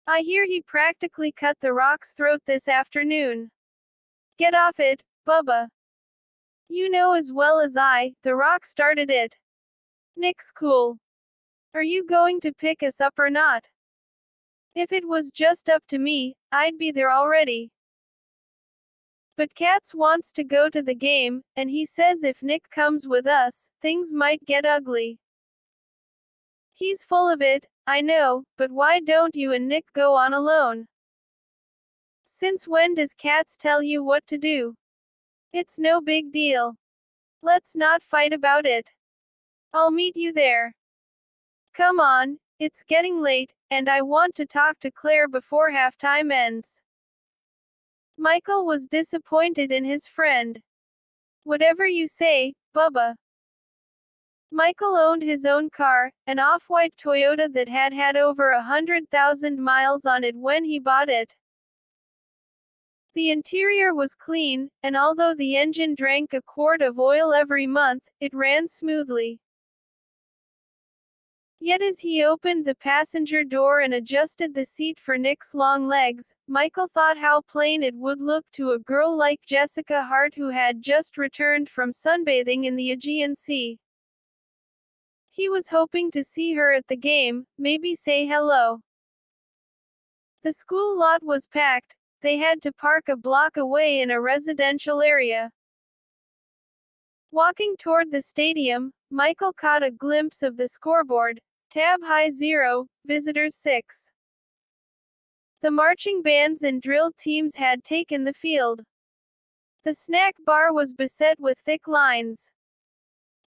I hear he practically cut the Rock's throat this afternoon. Get off it, Bubba. You know as well as I, the Rock started it. Nick's cool. Are you going to pick us up or not? If it was just up to me, I'd be there already. But Katz wants to go to the game, and he says if Nick comes with us, things might get ugly. He's full of it, I know, but why don't you and Nick go on alone? Since when does Katz tell you what to do? It's no big deal. Let's not fight about it. I'll meet you there. Come on, it's getting late, and I want to talk to Claire before halftime ends. Michael was disappointed in his friend. Whatever you say, Bubba. Michael owned his own car, an off-white Toyota that had over 100,000 miles on it when he bought it. The interior was clean, and although the engine drank a quart of oil every month, it ran smoothly. Yet as he opened the passenger door and adjusted the seat for Nick's long legs, Michael thought how plain it would look to a girl like Jessica Hart who had just returned from sunbathing in the Aegean Sea. He was hoping to see her at the game, maybe say hello. The school lot was packed. They had to park a block away in a residential area. Walking toward the stadium, Michael caught a glimpse of the scoreboard. Tab high 0, visitors 6. The marching bands and drill teams had taken the field. The snack bar was beset with thick lines.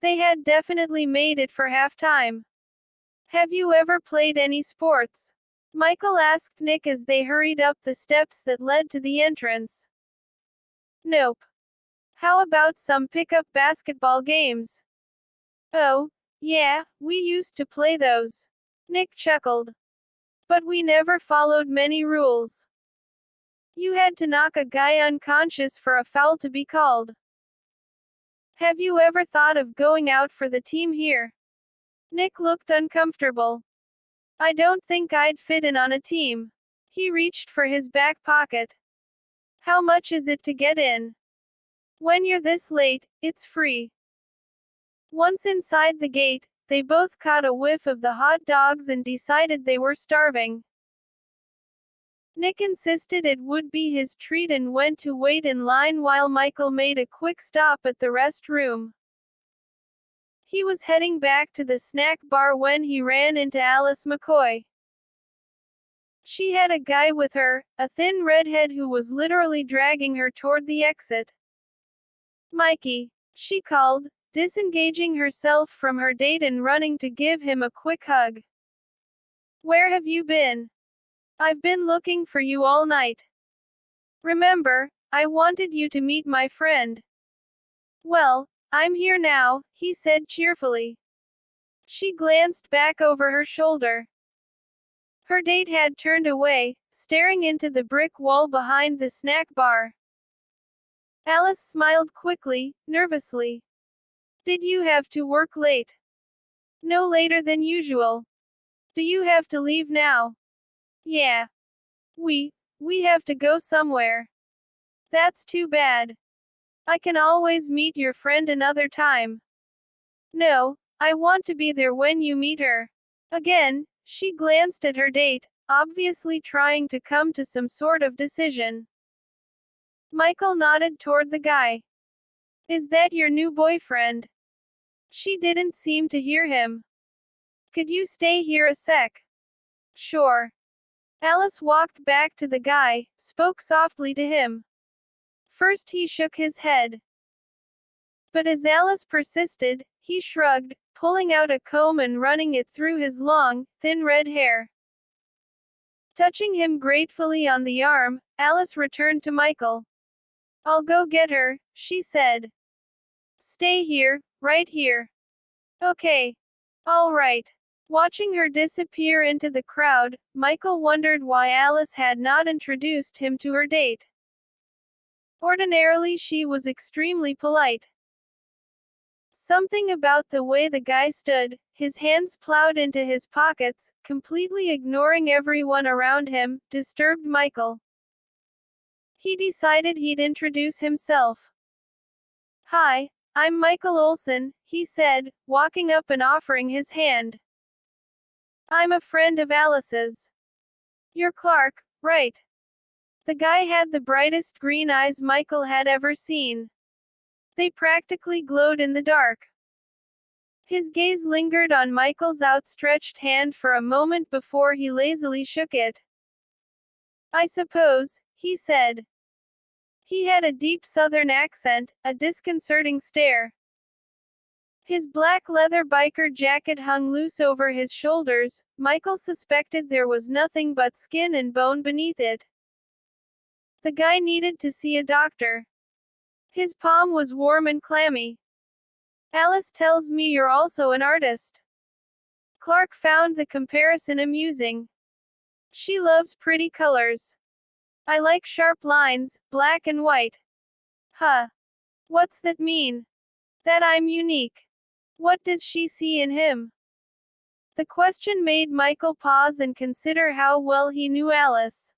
They had definitely made it for halftime. Have you ever played any sports? Michael asked Nick as they hurried up the steps that led to the entrance. Nope. How about some pickup basketball games? Oh, yeah, we used to play those. Nick chuckled. But we never followed many rules. You had to knock a guy unconscious for a foul to be called. Have you ever thought of going out for the team here? Nick looked uncomfortable. I don't think I'd fit in on a team. He reached for his back pocket. How much is it to get in? When you're this late, it's free. Once inside the gate, they both caught a whiff of the hot dogs and decided they were starving. Nick insisted it would be his treat and went to wait in line while Michael made a quick stop at the restroom. He was heading back to the snack bar when he ran into Alice McCoy. She had a guy with her, a thin redhead who was literally dragging her toward the exit. Mikey, she called, disengaging herself from her date and running to give him a quick hug. Where have you been? I've been looking for you all night. Remember, I wanted you to meet my friend. Well, I'm here now, he said cheerfully. She glanced back over her shoulder. Her date had turned away, staring into the brick wall behind the snack bar. Alice smiled quickly, nervously. Did you have to work late? No later than usual. Do you have to leave now? Yeah. We have to go somewhere. That's too bad. I can always meet your friend another time. No, I want to be there when you meet her. Again, she glanced at her date, obviously trying to come to some sort of decision. Michael nodded toward the guy. Is that your new boyfriend? She didn't seem to hear him. Could you stay here a sec? Sure. Alice walked back to the guy, spoke softly to him. First he shook his head. But as Alice persisted, he shrugged, pulling out a comb and running it through his long, thin red hair. Touching him gratefully on the arm, Alice returned to Michael. I'll go get her, she said. Stay here, right here. Okay. All right. Watching her disappear into the crowd, Michael wondered why Alice had not introduced him to her date. Ordinarily she was extremely polite. Something about the way the guy stood, his hands plowed into his pockets, completely ignoring everyone around him, disturbed Michael. He decided he'd introduce himself. Hi, I'm Michael Olson, he said, walking up and offering his hand. I'm a friend of Alice's. You're Clark, right? The guy had the brightest green eyes Michael had ever seen. They practically glowed in the dark. His gaze lingered on Michael's outstretched hand for a moment before he lazily shook it. I suppose, he said. He had a deep southern accent, a disconcerting stare. His black leather biker jacket hung loose over his shoulders. Michael suspected there was nothing but skin and bone beneath it. The guy needed to see a doctor. His palm was warm and clammy. Alice tells me you're also an artist. Clark found the comparison amusing. She loves pretty colors. I like sharp lines, black and white. Huh. What's that mean? That I'm unique. What does she see in him? The question made Michael pause and consider how well he knew Alice.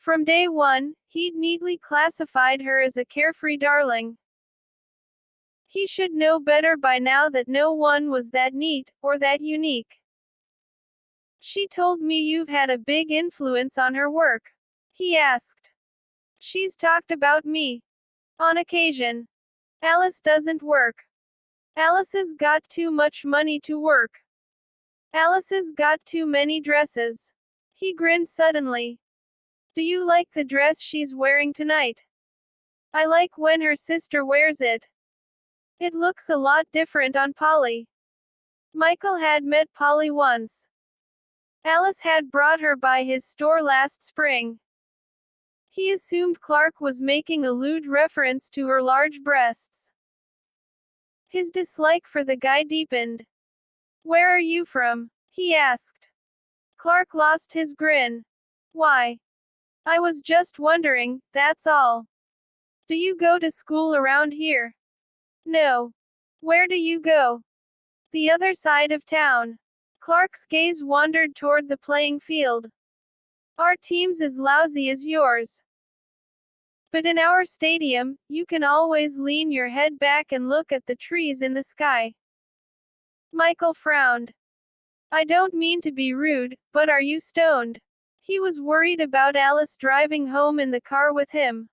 From day one, he'd neatly classified her as a carefree darling. He should know better by now that no one was that neat, or that unique. She told me you've had a big influence on her work. He asked. She's talked about me. On occasion. Alice doesn't work. Alice's got too much money to work. Alice's got too many dresses. He grinned suddenly. Do you like the dress she's wearing tonight? I like when her sister wears it. It looks a lot different on Polly. Michael had met Polly once. Alice had brought her by his store last spring. He assumed Clark was making a lewd reference to her large breasts. His dislike for the guy deepened. Where are you from? He asked. Clark lost his grin. Why? I was just wondering, that's all. Do you go to school around here? No. Where do you go? The other side of town. Clark's gaze wandered toward the playing field. Our team's as lousy as yours. But in our stadium, you can always lean your head back and look at the trees in the sky. Michael frowned. I don't mean to be rude, but are you stoned? He was worried about Alice driving home in the car with him.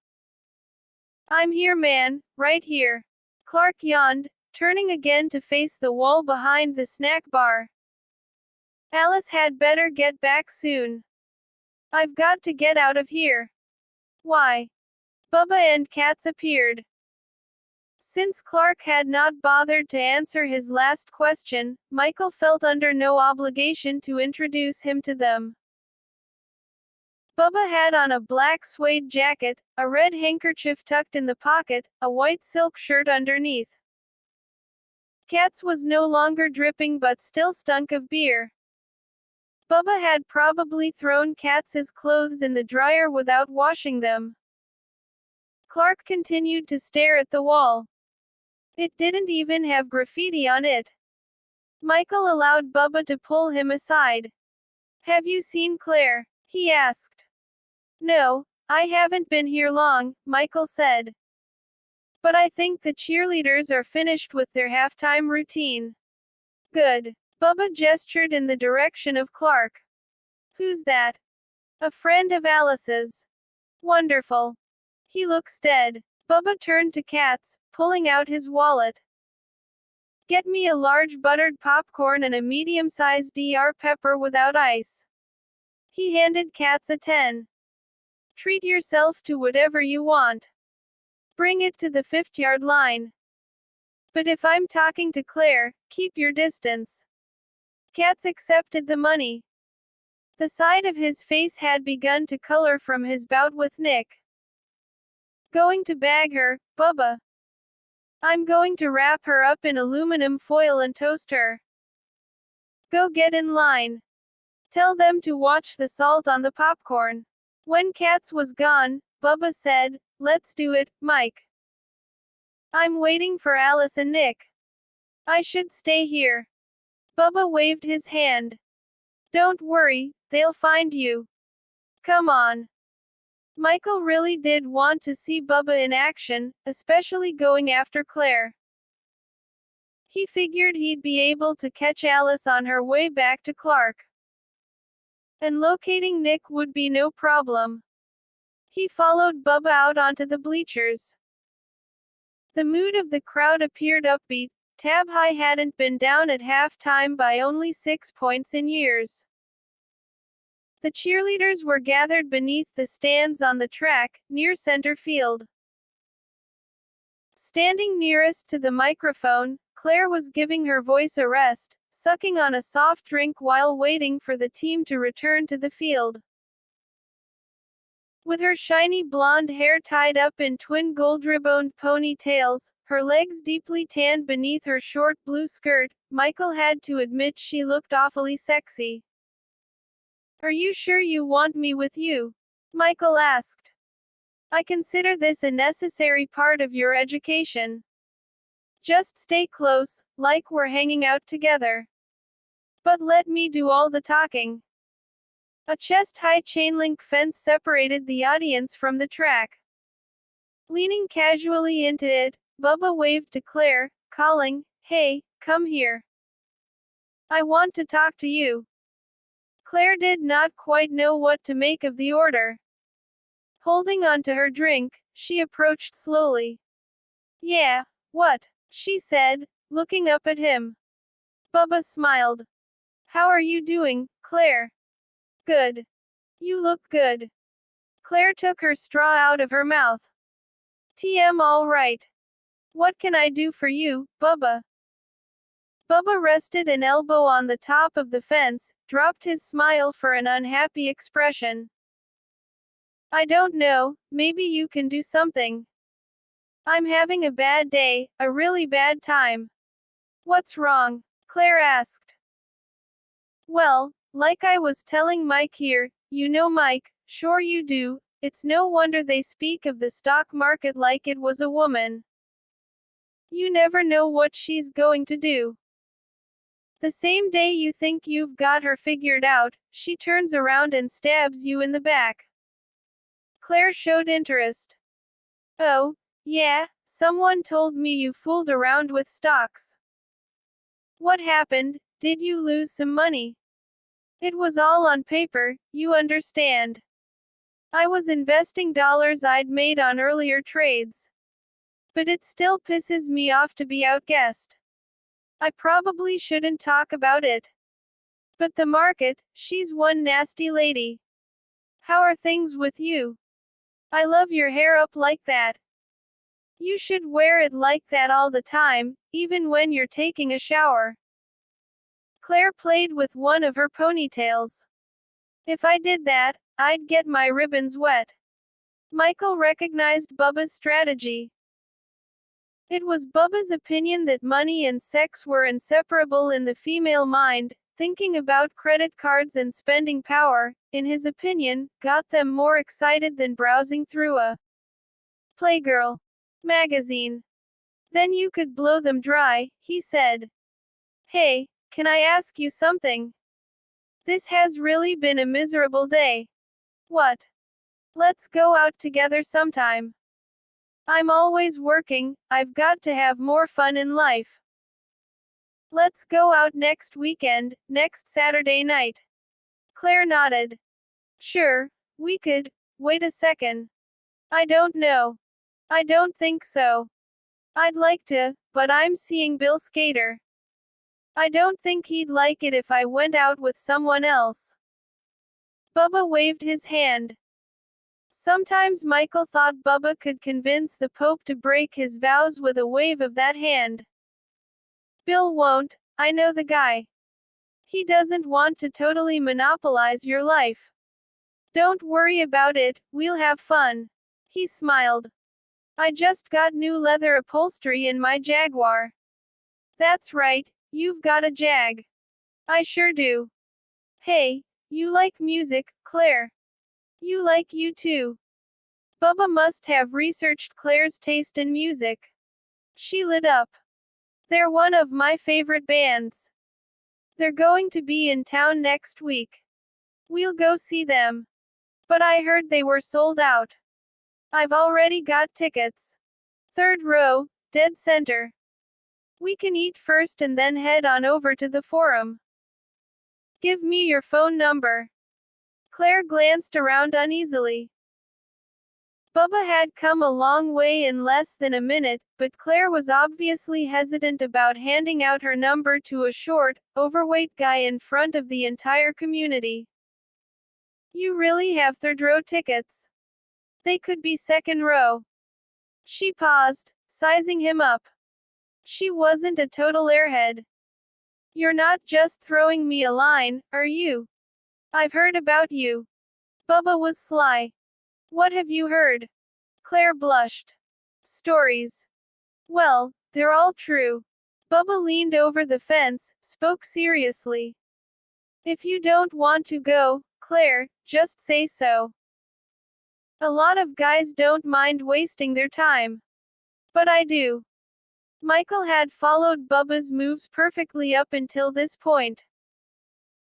I'm here, man, right here. Clark yawned, turning again to face the wall behind the snack bar. Alice had better get back soon. I've got to get out of here. Why? Bubba and Katz appeared. Since Clark had not bothered to answer his last question, Michael felt under no obligation to introduce him to them. Bubba had on a black suede jacket, a red handkerchief tucked in the pocket, a white silk shirt underneath. Katz was no longer dripping but still stunk of beer. Bubba had probably thrown Katz's clothes in the dryer without washing them. Clark continued to stare at the wall. It didn't even have graffiti on it. Michael allowed Bubba to pull him aside. Have you seen Claire? He asked. No, I haven't been here long, Michael said. But I think the cheerleaders are finished with their halftime routine. Good. Bubba gestured in the direction of Clark. Who's that? A friend of Alice's. Wonderful. He looks dead. Bubba turned to Katz, pulling out his wallet. Get me a large buttered popcorn and a medium-sized DR pepper without ice. He handed Katz a 10. Treat yourself to whatever you want. Bring it to the 5-yard line. But if I'm talking to Claire, keep your distance. Katz accepted the money. The side of his face had begun to color from his bout with Nick. Going to bag her, Bubba. I'm going to wrap her up in aluminum foil and toast her. Go get in line. Tell them to watch the salt on the popcorn. When Katz was gone, Bubba said, Let's do it, Mike. I'm waiting for Alice and Nick. I should stay here. Bubba waved his hand. Don't worry, they'll find you. Come on. Michael really did want to see Bubba in action, especially going after Claire. He figured he'd be able to catch Alice on her way back to Clark. And locating Nick would be no problem. He followed Bubba out onto the bleachers. The mood of the crowd appeared upbeat. Tab High hadn't been down at halftime by only 6 points in years. The cheerleaders were gathered beneath the stands on the track, near center field. Standing nearest to the microphone, Claire was giving her voice a rest, sucking on a soft drink while waiting for the team to return to the field. With her shiny blonde hair tied up in twin gold-ribboned ponytails, her legs deeply tanned beneath her short blue skirt, Michael had to admit she looked awfully sexy. "Are you sure you want me with you?" Michael asked. "I consider this a necessary part of your education. Just stay close, like we're hanging out together. But let me do all the talking." A chest-high chain-link fence separated the audience from the track. Leaning casually into it, Bubba waved to Claire, calling, "Hey, come here. I want to talk to you." Claire did not quite know what to make of the order. Holding onto her drink, she approached slowly. "Yeah, what?" she said, looking up at him. Bubba smiled. "How are you doing, Claire?" "Good. You look good." Claire took her straw out of her mouth. "TM all right. What can I do for you, Bubba?" Bubba rested an elbow on the top of the fence, dropped his smile for an unhappy expression. "I don't know, maybe you can do something. I'm having a bad day, a really bad time." "What's wrong?" Claire asked. "Well, like I was telling Mike here, you know Mike, sure you do, it's no wonder they speak of the stock market like it was a woman. You never know what she's going to do. The same day you think you've got her figured out, she turns around and stabs you in the back." Claire showed interest. "Oh, yeah, someone told me you fooled around with stocks. What happened? Did you lose some money?" "It was all on paper, you understand. I was investing dollars I'd made on earlier trades. But it still pisses me off to be outguessed. I probably shouldn't talk about it. But the market, she's one nasty lady. How are things with you? I love your hair up like that. You should wear it like that all the time, even when you're taking a shower." Claire played with one of her ponytails. "If I did that, I'd get my ribbons wet." Michael recognized Bubba's strategy. It was Bubba's opinion that money and sex were inseparable in the female mind. Thinking about credit cards and spending power, in his opinion, got them more excited than browsing through a Playgirl magazine. "Then you could blow them dry," he said. "Hey, can I ask you something? This has really been a miserable day." "What?" "Let's go out together sometime. I'm always working, I've got to have more fun in life. Let's go out next weekend, next Saturday night." Claire nodded. "Sure, we could. Wait a second. I don't know. I don't think so. I'd like to, but I'm seeing Bill Skater. I don't think he'd like it if I went out with someone else." Bubba waved his hand. Sometimes Michael thought Bubba could convince the Pope to break his vows with a wave of that hand. "Bill won't, I know the guy. He doesn't want to totally monopolize your life. Don't worry about it, we'll have fun." He smiled. "I just got new leather upholstery in my Jaguar." "That's right, you've got a Jag." "I sure do." "Hey, you like music, Claire. You like U2. Bubba must have researched Claire's taste in music. She lit up. "They're one of my favorite bands. They're going to be in town next week. We'll go see them. But I heard they were sold out. I've already got tickets. Third row, dead center. We can eat first and then head on over to the Forum. Give me your phone number." Claire glanced around uneasily. Bubba had come a long way in less than a minute, but Claire was obviously hesitant about handing out her number to a short, overweight guy in front of the entire community. "You really have third row tickets? They could be second row." She paused, sizing him up. She wasn't a total airhead. "You're not just throwing me a line, are you? I've heard about you." Bubba was sly. What have you heard? Claire blushed. Stories. Well, they're all true. Bubba leaned over the fence, spoke seriously. If you don't want to go, Claire, just say so. A lot of guys don't mind wasting their time. But I do. Michael had followed Bubba's moves perfectly up until this point.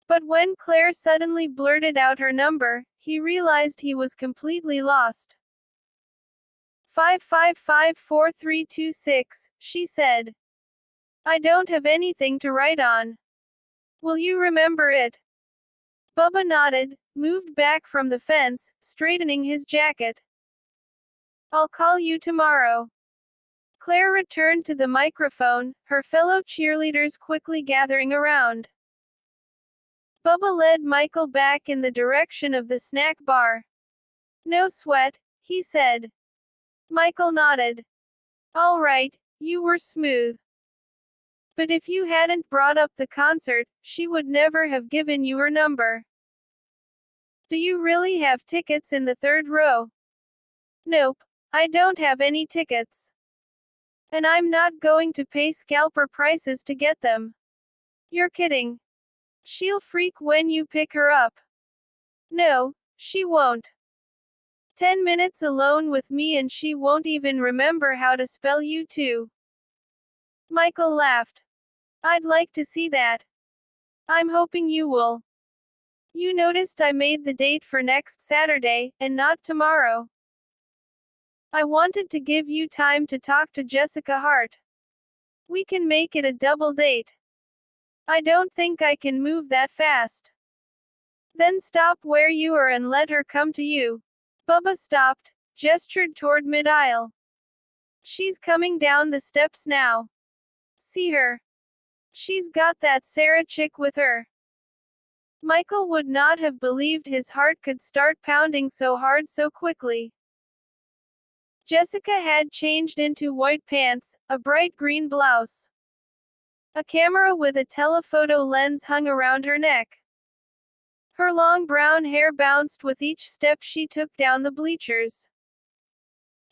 But when Claire suddenly blurted out her number, he realized he was completely lost. 5554326, she said. I don't have anything to write on. Will you remember it? Bubba nodded, moved back from the fence, straightening his jacket. I'll call you tomorrow. Claire returned to the microphone, her fellow cheerleaders quickly gathering around. Bubba led Michael back in the direction of the snack bar. No sweat, he said. Michael nodded. All right, you were smooth. But if you hadn't brought up the concert, she would never have given you her number. Do you really have tickets in the third row? Nope, I don't have any tickets. And I'm not going to pay scalper prices to get them. You're kidding. She'll freak when you pick her up. No, she won't. 10 minutes alone with me and she won't even remember how to spell you too. Michael laughed. I'd like to see that. I'm hoping you will. You noticed I made the date for next Saturday, and not tomorrow. I wanted to give you time to talk to Jessica Hart. We can make it a double date. I don't think I can move that fast. Then stop where you are and let her come to you. Bubba stopped, gestured toward mid-aisle. She's coming down the steps now. See her. She's got that Sarah chick with her. Michael would not have believed his heart could start pounding so hard so quickly. Jessica had changed into white pants, a bright green blouse. A camera with a telephoto lens hung around her neck. Her long brown hair bounced with each step she took down the bleachers.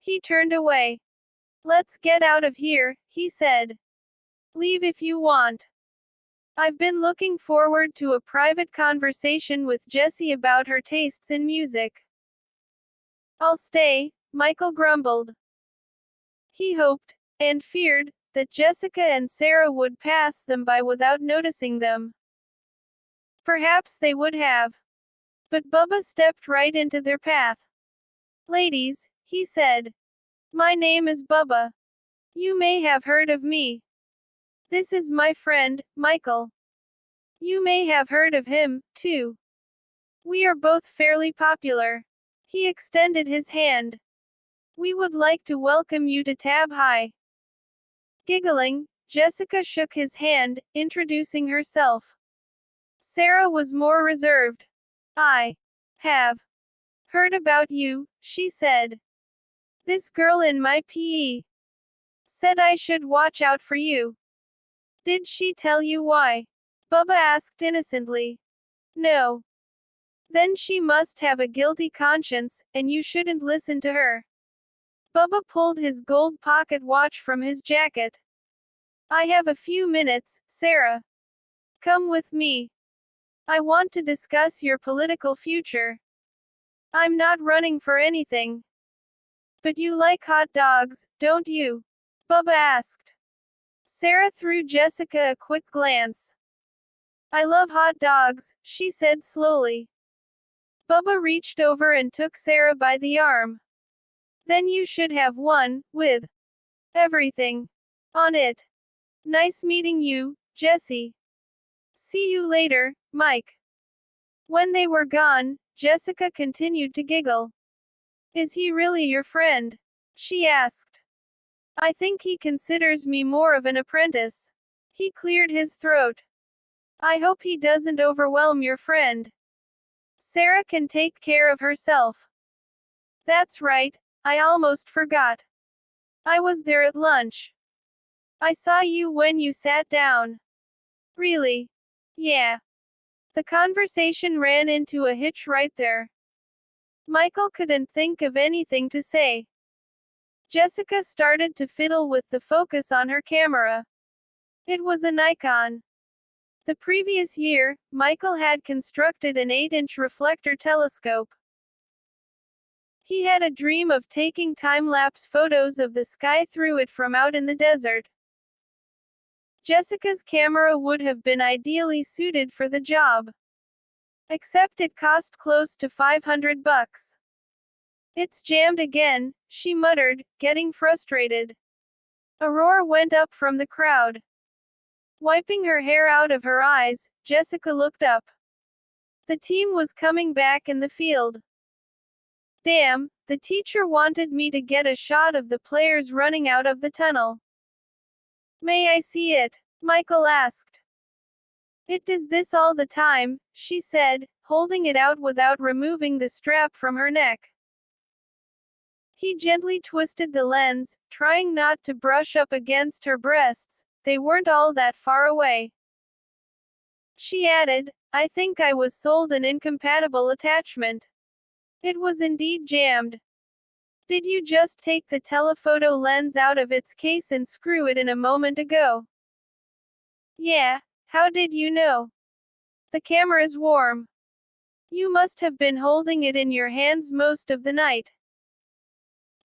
He turned away. Let's get out of here, he said. Leave if you want. I've been looking forward to a private conversation with Jessie about her tastes in music. I'll stay, Michael grumbled. He hoped, and feared, that Jessica and Sarah would pass them by without noticing them. Perhaps they would have. But Bubba stepped right into their path. Ladies, he said. My name is Bubba. You may have heard of me. This is my friend, Michael. You may have heard of him, too. We are both fairly popular. He extended his hand. We would like to welcome you to Tab High. Giggling, Jessica shook his hand, introducing herself. Sarah was more reserved. I have heard about you, she said. This girl in my PE said I should watch out for you. Did she tell you why? Bubba asked innocently. No. Then she must have a guilty conscience, and you shouldn't listen to her. Bubba pulled his gold pocket watch from his jacket. I have a few minutes, Sarah. Come with me. I want to discuss your political future. I'm not running for anything. But you like hot dogs, don't you? Bubba asked. Sarah threw Jessica a quick glance. I love hot dogs, she said slowly. Bubba reached over and took Sarah by the arm. Then you should have one, with everything on it. Nice meeting you, Jessie. See you later, Mike. When they were gone, Jessica continued to giggle. Is he really your friend? She asked. I think he considers me more of an apprentice. He cleared his throat. I hope he doesn't overwhelm your friend. Sarah can take care of herself. That's right, I almost forgot. I was there at lunch. I saw you when you sat down. Really? Yeah. The conversation ran into a hitch right there. Michael couldn't think of anything to say. Jessica started to fiddle with the focus on her camera. It was a Nikon. The previous year, Michael had constructed an 8-inch reflector telescope. He had a dream of taking time-lapse photos of the sky through it from out in the desert. Jessica's camera would have been ideally suited for the job. Except it cost close to $500. It's jammed again, she muttered, getting frustrated. A roar went up from the crowd. Wiping her hair out of her eyes, Jessica looked up. The team was coming back in the field. Damn, the teacher wanted me to get a shot of the players running out of the tunnel. May I see it? Michael asked. It does this all the time, she said, holding it out without removing the strap from her neck. He gently twisted the lens, trying not to brush up against her breasts. They weren't all that far away. She added, I think I was sold an incompatible attachment. It was indeed jammed. Did you just take the telephoto lens out of its case and screw it in a moment ago? Yeah, how did you know? The camera's warm. You must have been holding it in your hands most of the night.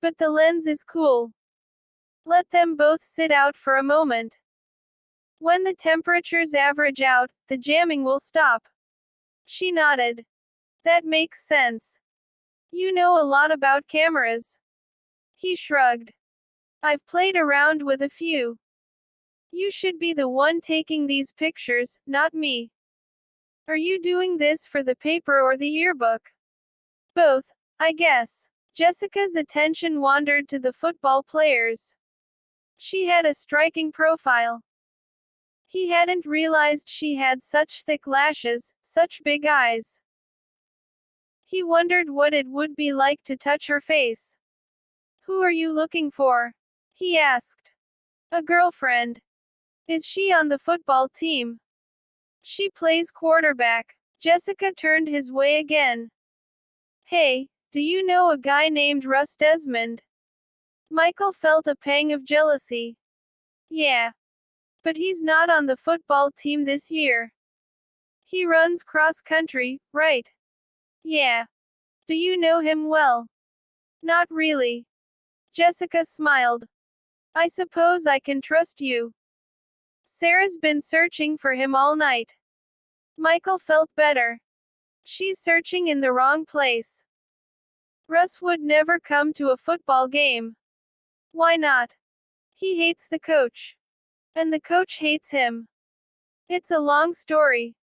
But the lens is cool. Let them both sit out for a moment. When the temperatures average out, the jamming will stop. She nodded. That makes sense. You know a lot about cameras. He shrugged. I've played around with a few. You should be the one taking these pictures, not me. Are you doing this for the paper or the yearbook? Both, I guess. Jessica's attention wandered to the football players. She had a striking profile. He hadn't realized she had such thick lashes, such big eyes. He wondered what it would be like to touch her face. Who are you looking for? He asked. A girlfriend. Is she on the football team? She plays quarterback. Jessica turned his way again. Hey, do you know a guy named Russ Desmond? Michael felt a pang of jealousy. Yeah. But he's not on the football team this year. He runs cross country, right? Yeah. Do you know him well? Not really. Jessica smiled. I suppose I can trust you. Sarah's been searching for him all night. Michael felt better. She's searching in the wrong place. Russ would never come to a football game. Why not? He hates the coach. And the coach hates him. It's a long story.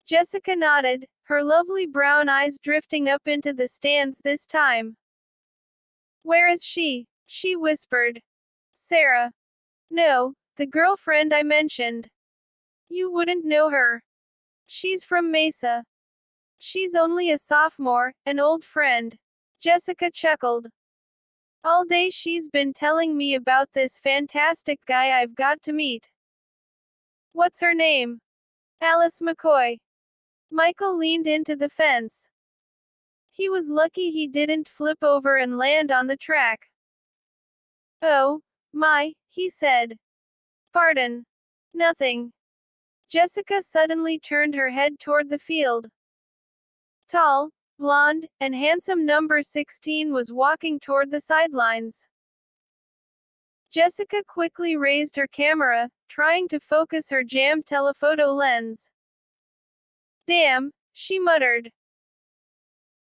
Jessica nodded, her lovely brown eyes drifting up into the stands this time. Where is she? She whispered. Sarah. No, the girlfriend I mentioned. You wouldn't know her. She's from Mesa. She's only a sophomore, an old friend. Jessica chuckled. All day she's been telling me about this fantastic guy I've got to meet. What's her name? Alice McCoy. Michael leaned into the fence. He was lucky he didn't flip over and land on the track. Oh, my, he said. Pardon. Nothing. Jessica suddenly turned her head toward the field. Tall, blonde, and handsome number 16 was walking toward the sidelines. Jessica quickly raised her camera, trying to focus her jammed telephoto lens. Damn, she muttered.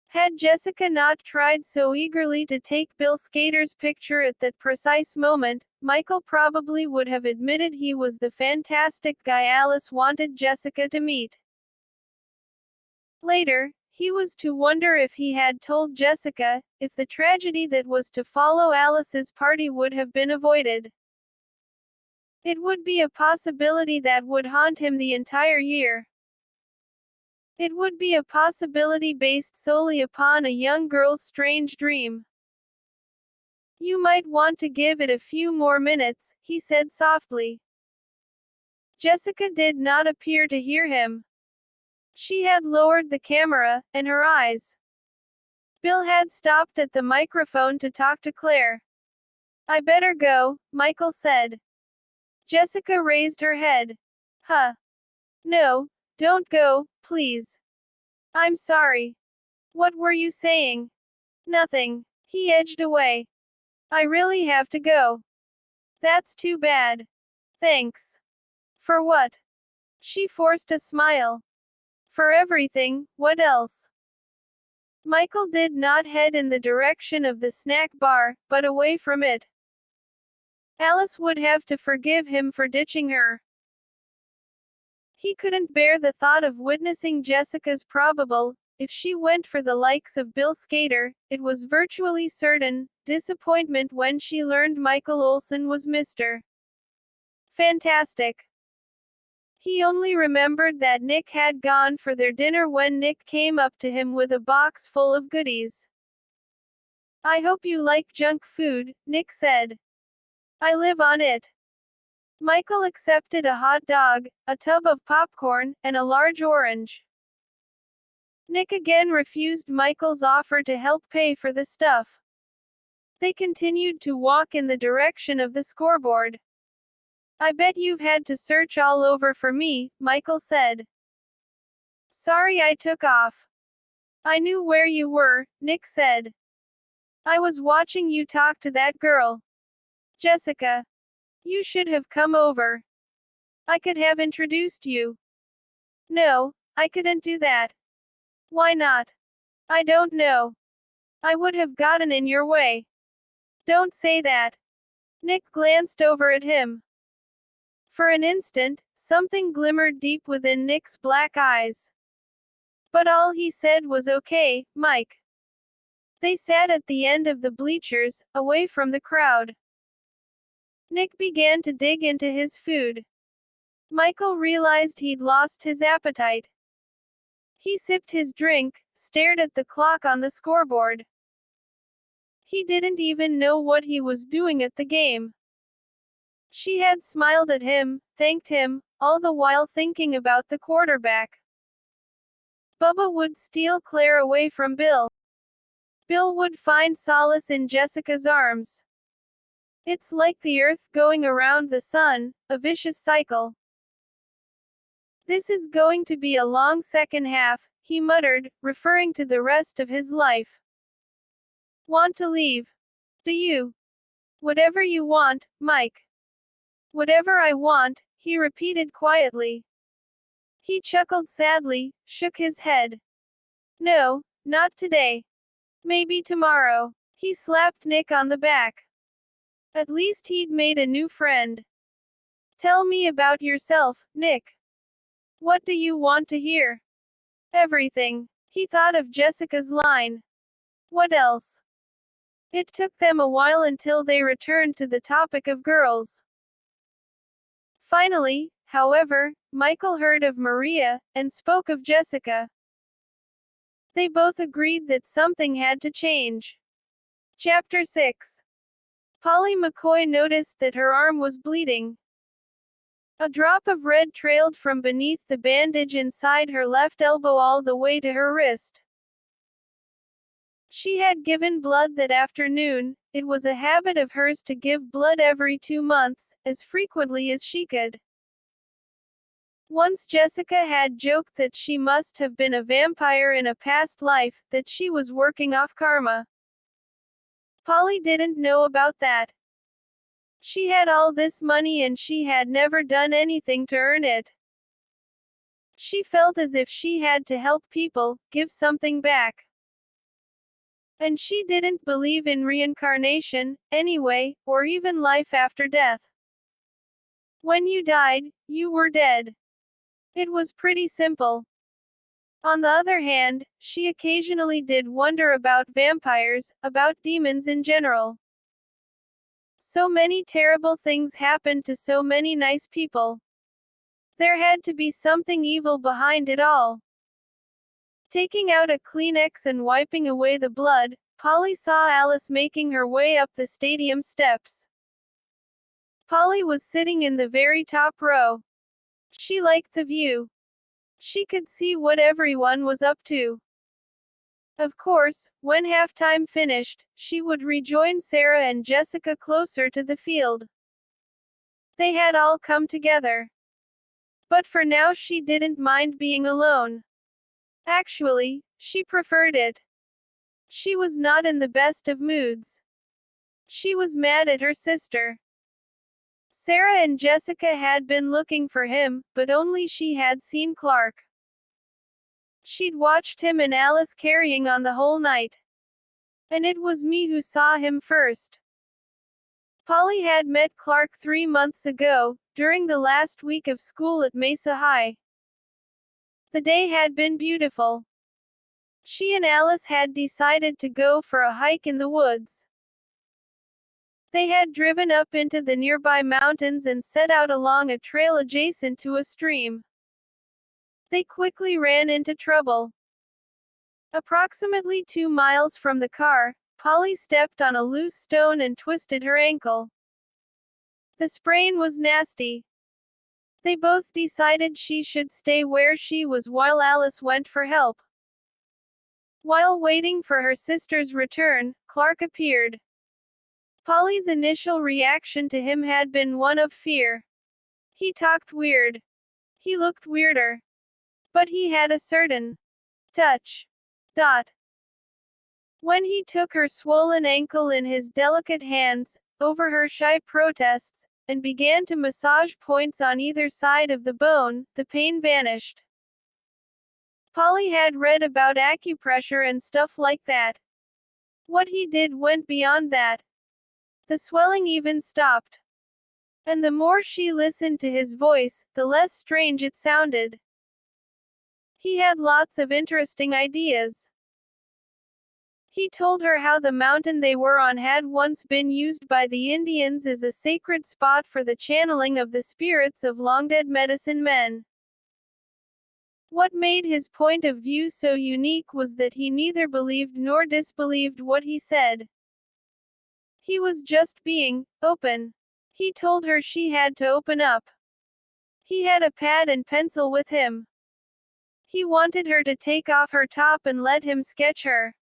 Had Jessica not tried so eagerly to take Bill Skater's picture at that precise moment, Michael probably would have admitted he was the fantastic guy Alice wanted Jessica to meet. Later, he was to wonder if he had told Jessica, if the tragedy that was to follow Alice's party would have been avoided. It would be a possibility that would haunt him the entire year. It would be a possibility based solely upon a young girl's strange dream. You might want to give it a few more minutes, he said softly. Jessica did not appear to hear him. She had lowered the camera, and her eyes Bill had stopped at the microphone to talk to Claire. I better go, Michael said. Jessica raised her head. Huh. No, don't go, please. I'm sorry. What were you saying? Nothing. He edged away. I really have to go. That's too bad. Thanks. For what? She forced a smile. For everything, what else? Michael did not head in the direction of the snack bar, but away from it. Alice would have to forgive him for ditching her. He couldn't bear the thought of witnessing Jessica's probable, if she went for the likes of Bill Skater, it was virtually certain, disappointment when she learned Michael Olsen was Mr. Fantastic. He only remembered that Nick had gone for their dinner when Nick came up to him with a box full of goodies. I hope you like junk food, Nick said. I live on it. Michael accepted a hot dog, a tub of popcorn, and a large orange. Nick again refused Michael's offer to help pay for the stuff. They continued to walk in the direction of the scoreboard. I bet you've had to search all over for me, Michael said. Sorry I took off. I knew where you were, Nick said. I was watching you talk to that girl. Jessica. You should have come over. I could have introduced you. No, I couldn't do that. Why not? I don't know. I would have gotten in your way. Don't say that. Nick glanced over at him. For an instant, something glimmered deep within Nick's black eyes. But all he said was okay, Mike. They sat at the end of the bleachers, away from the crowd. Nick began to dig into his food. Michael realized he'd lost his appetite. He sipped his drink, stared at the clock on the scoreboard. He didn't even know what he was doing at the game. She had smiled at him, thanked him, all the while thinking about the quarterback. Bubba would steal Claire away from Bill. Bill would find solace in Jessica's arms. It's like the earth going around the sun, a vicious cycle. This is going to be a long second half, he muttered, referring to the rest of his life. Want to leave? Do you? Whatever you want, Mike. Whatever I want, he repeated quietly. He chuckled sadly, shook his head. No, not today. Maybe tomorrow. He slapped Nick on the back. At least he'd made a new friend. Tell me about yourself, Nick. What do you want to hear? Everything. He thought of Jessica's line. What else? It took them a while until they returned to the topic of girls. Finally, however, Michael heard of Maria, and spoke of Jessica. They both agreed that something had to change. Chapter 6. Polly McCoy noticed that her arm was bleeding. A drop of red trailed from beneath the bandage inside her left elbow all the way to her wrist. She had given blood that afternoon. It was a habit of hers to give blood every 2 months, as frequently as she could. Once Jessica had joked that she must have been a vampire in a past life, that she was working off karma. Polly didn't know about that. She had all this money and she had never done anything to earn it. She felt as if she had to help people, give something back. And she didn't believe in reincarnation, anyway, or even life after death. When you died, you were dead. It was pretty simple. On the other hand, she occasionally did wonder about vampires, about demons in general. So many terrible things happened to so many nice people. There had to be something evil behind it all. Taking out a Kleenex and wiping away the blood, Polly saw Alice making her way up the stadium steps. Polly was sitting in the very top row. She liked the view. She could see what everyone was up to. Of course, when halftime finished, she would rejoin Sarah and Jessica closer to the field. They had all come together. But for now she didn't mind being alone. Actually, she preferred it. She was not in the best of moods. She was mad at her sister. Sarah and Jessica had been looking for him, but only she had seen Clark. She'd watched him and Alice carrying on the whole night. And it was me who saw him first. Polly had met Clark 3 months ago, during the last week of school at Mesa High. The day had been beautiful. She and Alice had decided to go for a hike in the woods. They had driven up into the nearby mountains and set out along a trail adjacent to a stream. They quickly ran into trouble. Approximately 2 miles from the car, Polly stepped on a loose stone and twisted her ankle. The sprain was nasty. They both decided she should stay where she was while Alice went for help. While waiting for her sister's return, Clark appeared. Polly's initial reaction to him had been one of fear. He talked weird. He looked weirder. But he had a certain touch. When he took her swollen ankle in his delicate hands, over her shy protests, and began to massage points on either side of the bone, the pain vanished. Polly had read about acupressure and stuff like that. What he did went beyond that. The swelling even stopped. And the more she listened to his voice, the less strange it sounded. He had lots of interesting ideas. He told her how the mountain they were on had once been used by the Indians as a sacred spot for the channeling of the spirits of long-dead medicine men. What made his point of view so unique was that he neither believed nor disbelieved what he said. He was just being open. He told her she had to open up. He had a pad and pencil with him. He wanted her to take off her top and let him sketch her.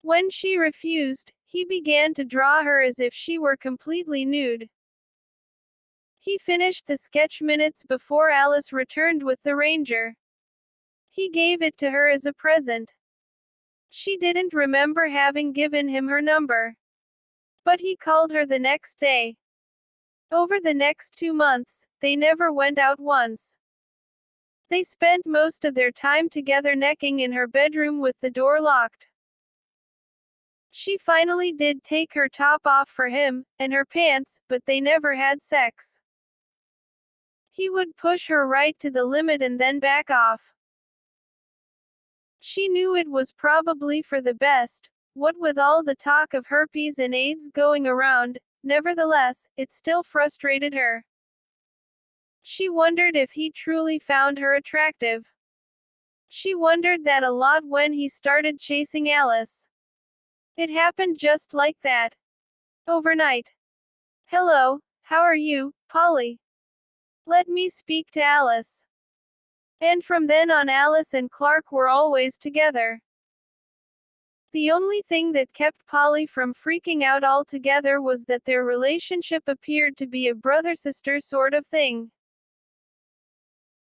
When she refused, he began to draw her as if she were completely nude. He finished the sketch minutes before Alice returned with the ranger. He gave it to her as a present. She didn't remember having given him her number. But he called her the next day. Over the next 2 months, they never went out once. They spent most of their time together necking in her bedroom with the door locked. She finally did take her top off for him, and her pants, but they never had sex. He would push her right to the limit and then back off. She knew it was probably for the best, what with all the talk of herpes and AIDS going around. Nevertheless, it still frustrated her. She wondered if he truly found her attractive. She wondered that a lot when he started chasing Alice. It happened just like that. Overnight. Hello, how are you, Polly? Let me speak to Alice. And from then on Alice and Clark were always together. The only thing that kept Polly from freaking out altogether was that their relationship appeared to be a brother-sister sort of thing.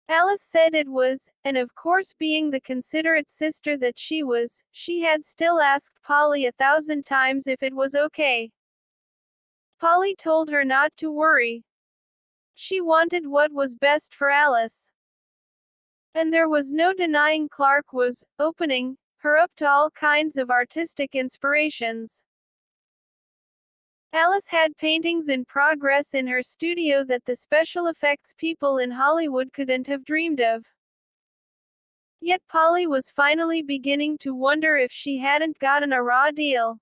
Alice said it was, and of course being the considerate sister that she was, she had still asked Polly 1,000 times if it was okay. Polly told her not to worry. She wanted what was best for Alice. And there was no denying Clark was opening her up to all kinds of artistic inspirations. Alice had paintings in progress in her studio that the special effects people in Hollywood couldn't have dreamed of. Yet Polly was finally beginning to wonder if she hadn't gotten a raw deal.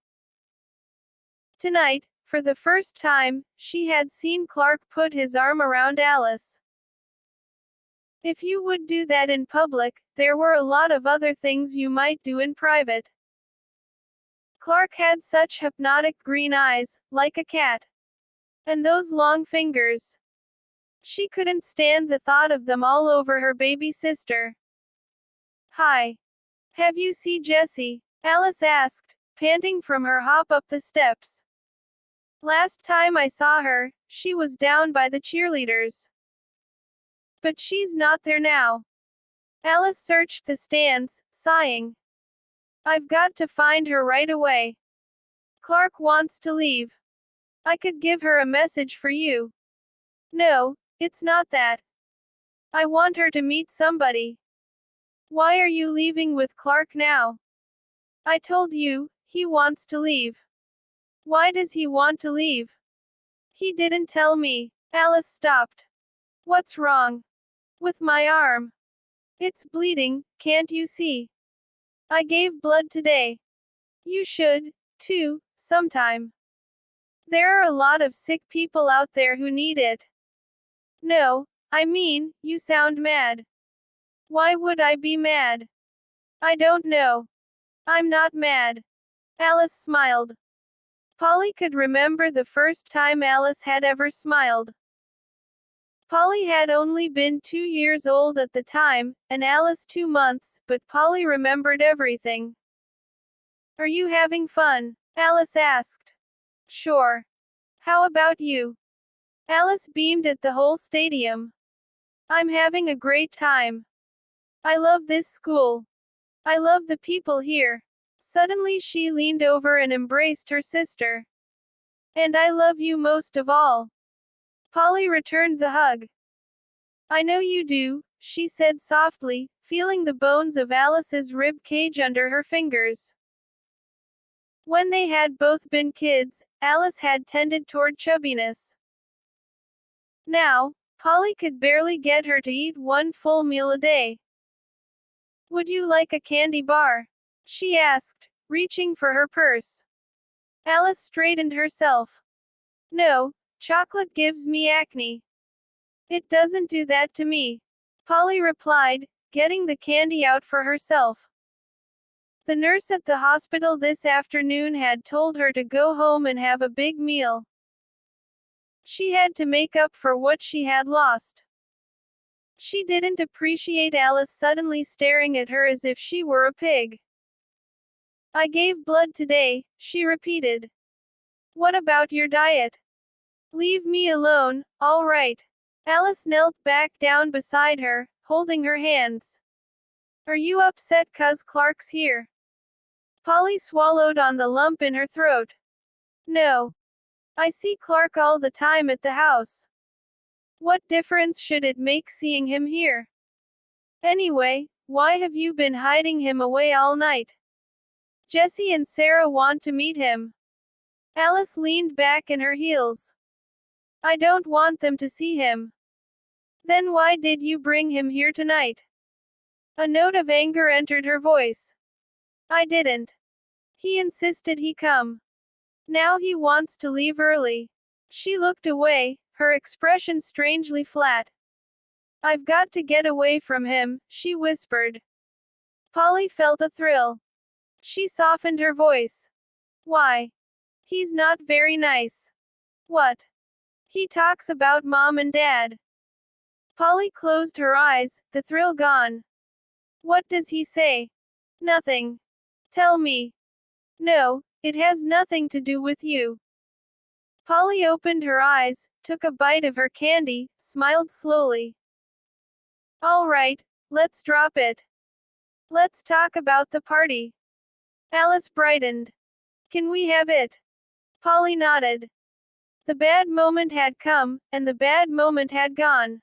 Tonight, for the first time, she had seen Clark put his arm around Alice. If you would do that in public, there were a lot of other things you might do in private. Clark had such hypnotic green eyes, like a cat. And those long fingers. She couldn't stand the thought of them all over her baby sister. Hi. Have you seen Jessie? Alice asked, panting from her hop up the steps. Last time I saw her, she was down by the cheerleaders. But she's not there now. Alice searched the stands, sighing. I've got to find her right away. Clark wants to leave. I could give her a message for you. No, it's not that. I want her to meet somebody. Why are you leaving with Clark now? I told you, he wants to leave. Why does he want to leave? He didn't tell me. Alice stopped. What's wrong? With my arm. It's bleeding, can't you see? I gave blood today. You should, too, sometime. There are a lot of sick people out there who need it. No, I mean, you sound mad. Why would I be mad? I don't know. I'm not mad. Alice smiled. Polly could remember the first time Alice had ever smiled. Polly had only been 2 years old at the time, and Alice 2 months, but Polly remembered everything. Are you having fun? Alice asked. Sure. How about you? Alice beamed at the whole stadium. I'm having a great time. I love this school. I love the people here. Suddenly she leaned over and embraced her sister. And I love you most of all. Polly returned the hug. I know you do, she said softly, feeling the bones of Alice's rib cage under her fingers. When they had both been kids, Alice had tended toward chubbiness. Now, Polly could barely get her to eat one full meal a day. Would you like a candy bar? She asked, reaching for her purse. Alice straightened herself. No, chocolate gives me acne. It doesn't do that to me. Polly replied, getting the candy out for herself. The nurse at the hospital this afternoon had told her to go home and have a big meal. She had to make up for what she had lost. She didn't appreciate Alice suddenly staring at her as if she were a pig. I gave blood today, she repeated. What about your diet? Leave me alone, all right. Alice knelt back down beside her, holding her hands. Are you upset 'cause Clark's here? Polly swallowed on the lump in her throat. No. I see Clark all the time at the house. What difference should it make seeing him here? Anyway, why have you been hiding him away all night? Jessie and Sarah want to meet him. Alice leaned back in her heels. I don't want them to see him. Then why did you bring him here tonight? A note of anger entered her voice. I didn't. He insisted he come. Now he wants to leave early. She looked away, her expression strangely flat. I've got to get away from him, she whispered. Polly felt a thrill. She softened her voice. Why? He's not very nice. What? He talks about mom and dad. Polly closed her eyes, the thrill gone. What does he say? Nothing. Tell me. No, it has nothing to do with you. Polly opened her eyes, took a bite of her candy, smiled slowly. All right, let's drop it. Let's talk about the party. Alice brightened. Can we have it? Polly nodded. The bad moment had come, and the bad moment had gone.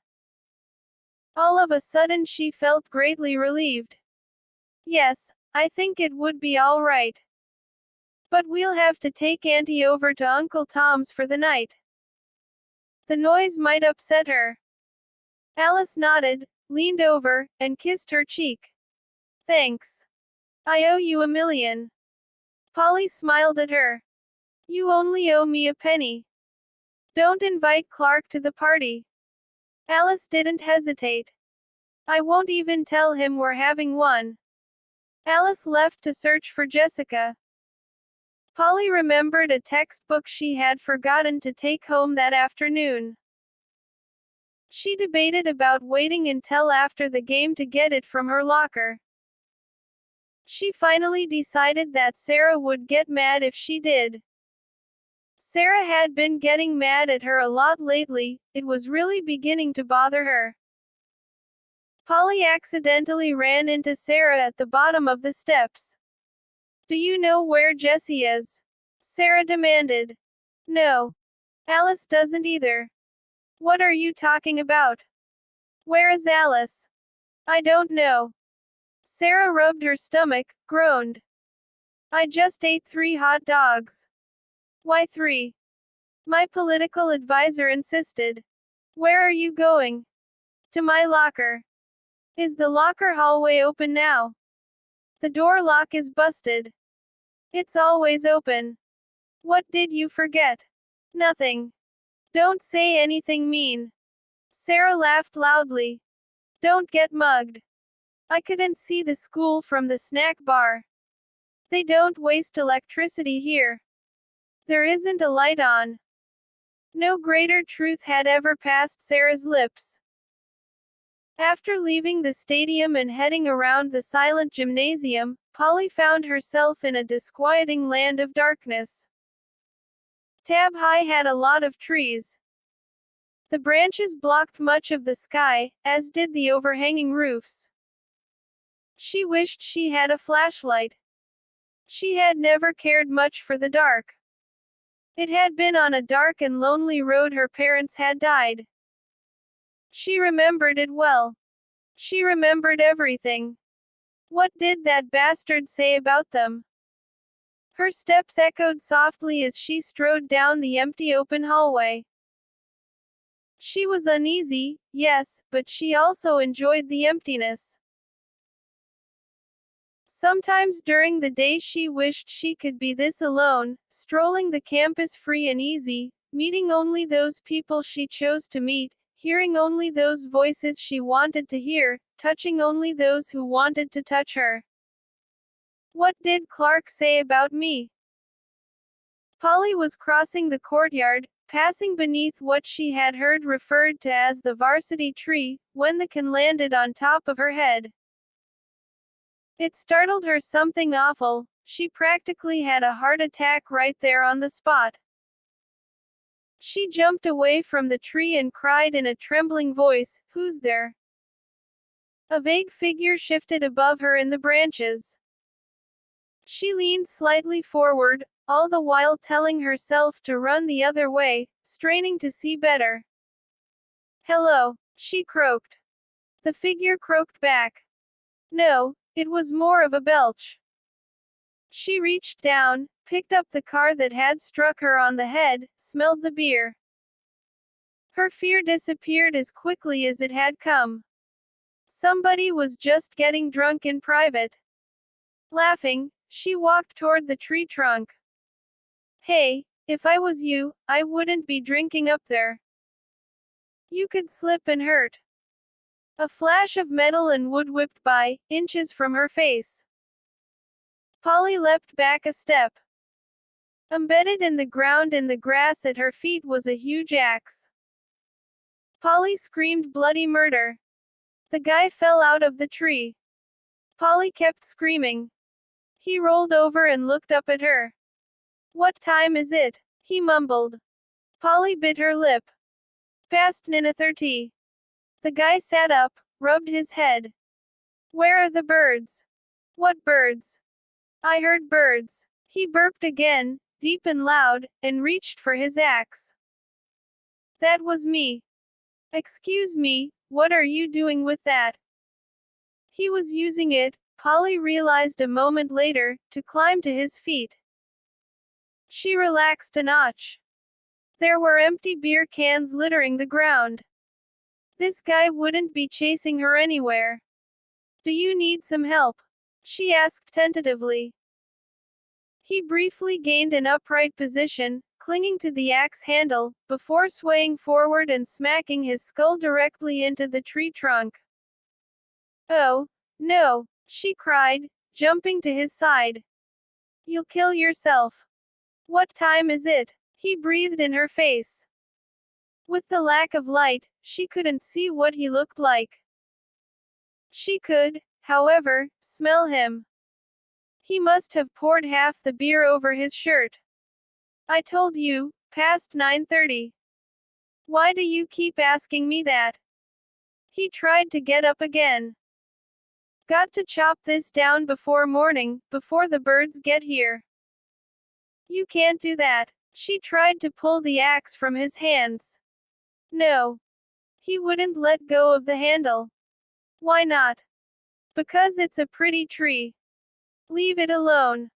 All of a sudden she felt greatly relieved. Yes, I think it would be all right. But we'll have to take Auntie over to Uncle Tom's for the night. The noise might upset her. Alice nodded, leaned over, and kissed her cheek. Thanks. I owe you $1,000,000. Polly smiled at her. You only owe me a penny. Don't invite Clark to the party. Alice didn't hesitate. I won't even tell him we're having one. Alice left to search for Jessica. Polly remembered a textbook she had forgotten to take home that afternoon. She debated about waiting until after the game to get it from her locker. She finally decided that Sarah would get mad if she did. Sarah had been getting mad at her a lot lately, it was really beginning to bother her. Polly accidentally ran into Sarah at the bottom of the steps. "Do you know where Jessie is?" Sarah demanded. "No. Alice doesn't either." "What are you talking about? Where is Alice?" "I don't know." Sarah rubbed her stomach, groaned. "I just ate 3 hot dogs." "Why 3? My political advisor insisted." "Where are you going?" "To my locker." "Is the locker hallway open now?" "The door lock is busted." "It's always open." "What did you forget?" "Nothing." "Don't say anything mean." Sarah laughed loudly. "Don't get mugged." "I couldn't see the school from the snack bar." "They don't waste electricity here." "There isn't a light on." No greater truth had ever passed Sarah's lips. After leaving the stadium and heading around the silent gymnasium, Polly found herself in a disquieting land of darkness. Tab High had a lot of trees. The branches blocked much of the sky, as did the overhanging roofs. She wished she had a flashlight. She had never cared much for the dark. It had been on a dark and lonely road her parents had died. She remembered it well. She remembered everything. What did that bastard say about them? Her steps echoed softly as she strode down the empty open hallway. She was uneasy, yes, but she also enjoyed the emptiness. Sometimes during the day she wished she could be this alone, strolling the campus free and easy, meeting only those people she chose to meet, hearing only those voices she wanted to hear, touching only those who wanted to touch her. What did Clark say about me? Polly was crossing the courtyard, passing beneath what she had heard referred to as the varsity tree, when the can landed on top of her head. It startled her something awful. She practically had a heart attack right there on the spot. She jumped away from the tree and cried in a trembling voice, "Who's there?" A vague figure shifted above her in the branches. She leaned slightly forward, all the while telling herself to run the other way, straining to see better. "Hello," she croaked. The figure croaked back. No, it was more of a belch. She reached down, picked up the car that had struck her on the head, smelled the beer. Her fear disappeared as quickly as it had come. Somebody was just getting drunk in private. Laughing, she walked toward the tree trunk. "Hey, if I was you, I wouldn't be drinking up there. You could slip and hurt." A flash of metal and wood whipped by, inches from her face. Polly leapt back a step. Embedded in the ground in the grass at her feet was a huge axe. Polly screamed bloody murder. The guy fell out of the tree. Polly kept screaming. He rolled over and looked up at her. "What time is it?" he mumbled. Polly bit her lip. "Past 9:30. The guy sat up, rubbed his head. "Where are the birds?" "What birds?" "I heard birds." He burped again, deep and loud, and reached for his axe. "That was me." "Excuse me, what are you doing with that?" He was using it, Polly realized a moment later, to climb to his feet. She relaxed a notch. There were empty beer cans littering the ground. This guy wouldn't be chasing her anywhere. "Do you need some help?" she asked tentatively. He briefly gained an upright position, clinging to the axe handle, before swaying forward and smacking his skull directly into the tree trunk. "Oh, no," she cried, jumping to his side. "You'll kill yourself." "What time is it?" he breathed in her face. With the lack of light, she couldn't see what he looked like. She could, however, smell him. He must have poured half the beer over his shirt. I told you, past 9:30. Why do you keep asking me that? He tried to get up again. Got to chop this down before morning, before the birds get here. You can't do that. She tried to pull the axe from his hands. No. He wouldn't let go of the handle. Why not? Because it's a pretty tree. Leave it alone.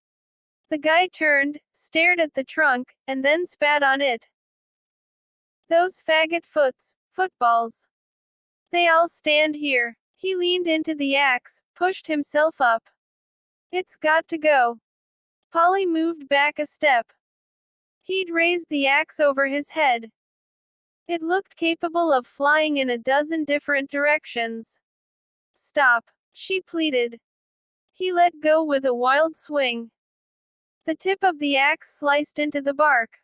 The guy turned, stared at the trunk, and then spat on it. Those faggot footballs. They all stand here. He leaned into the axe, pushed himself up. It's got to go. Polly moved back a step. He'd raised the axe over his head. It looked capable of flying in a dozen different directions. Stop, she pleaded. He let go with a wild swing. The tip of the axe sliced into the bark.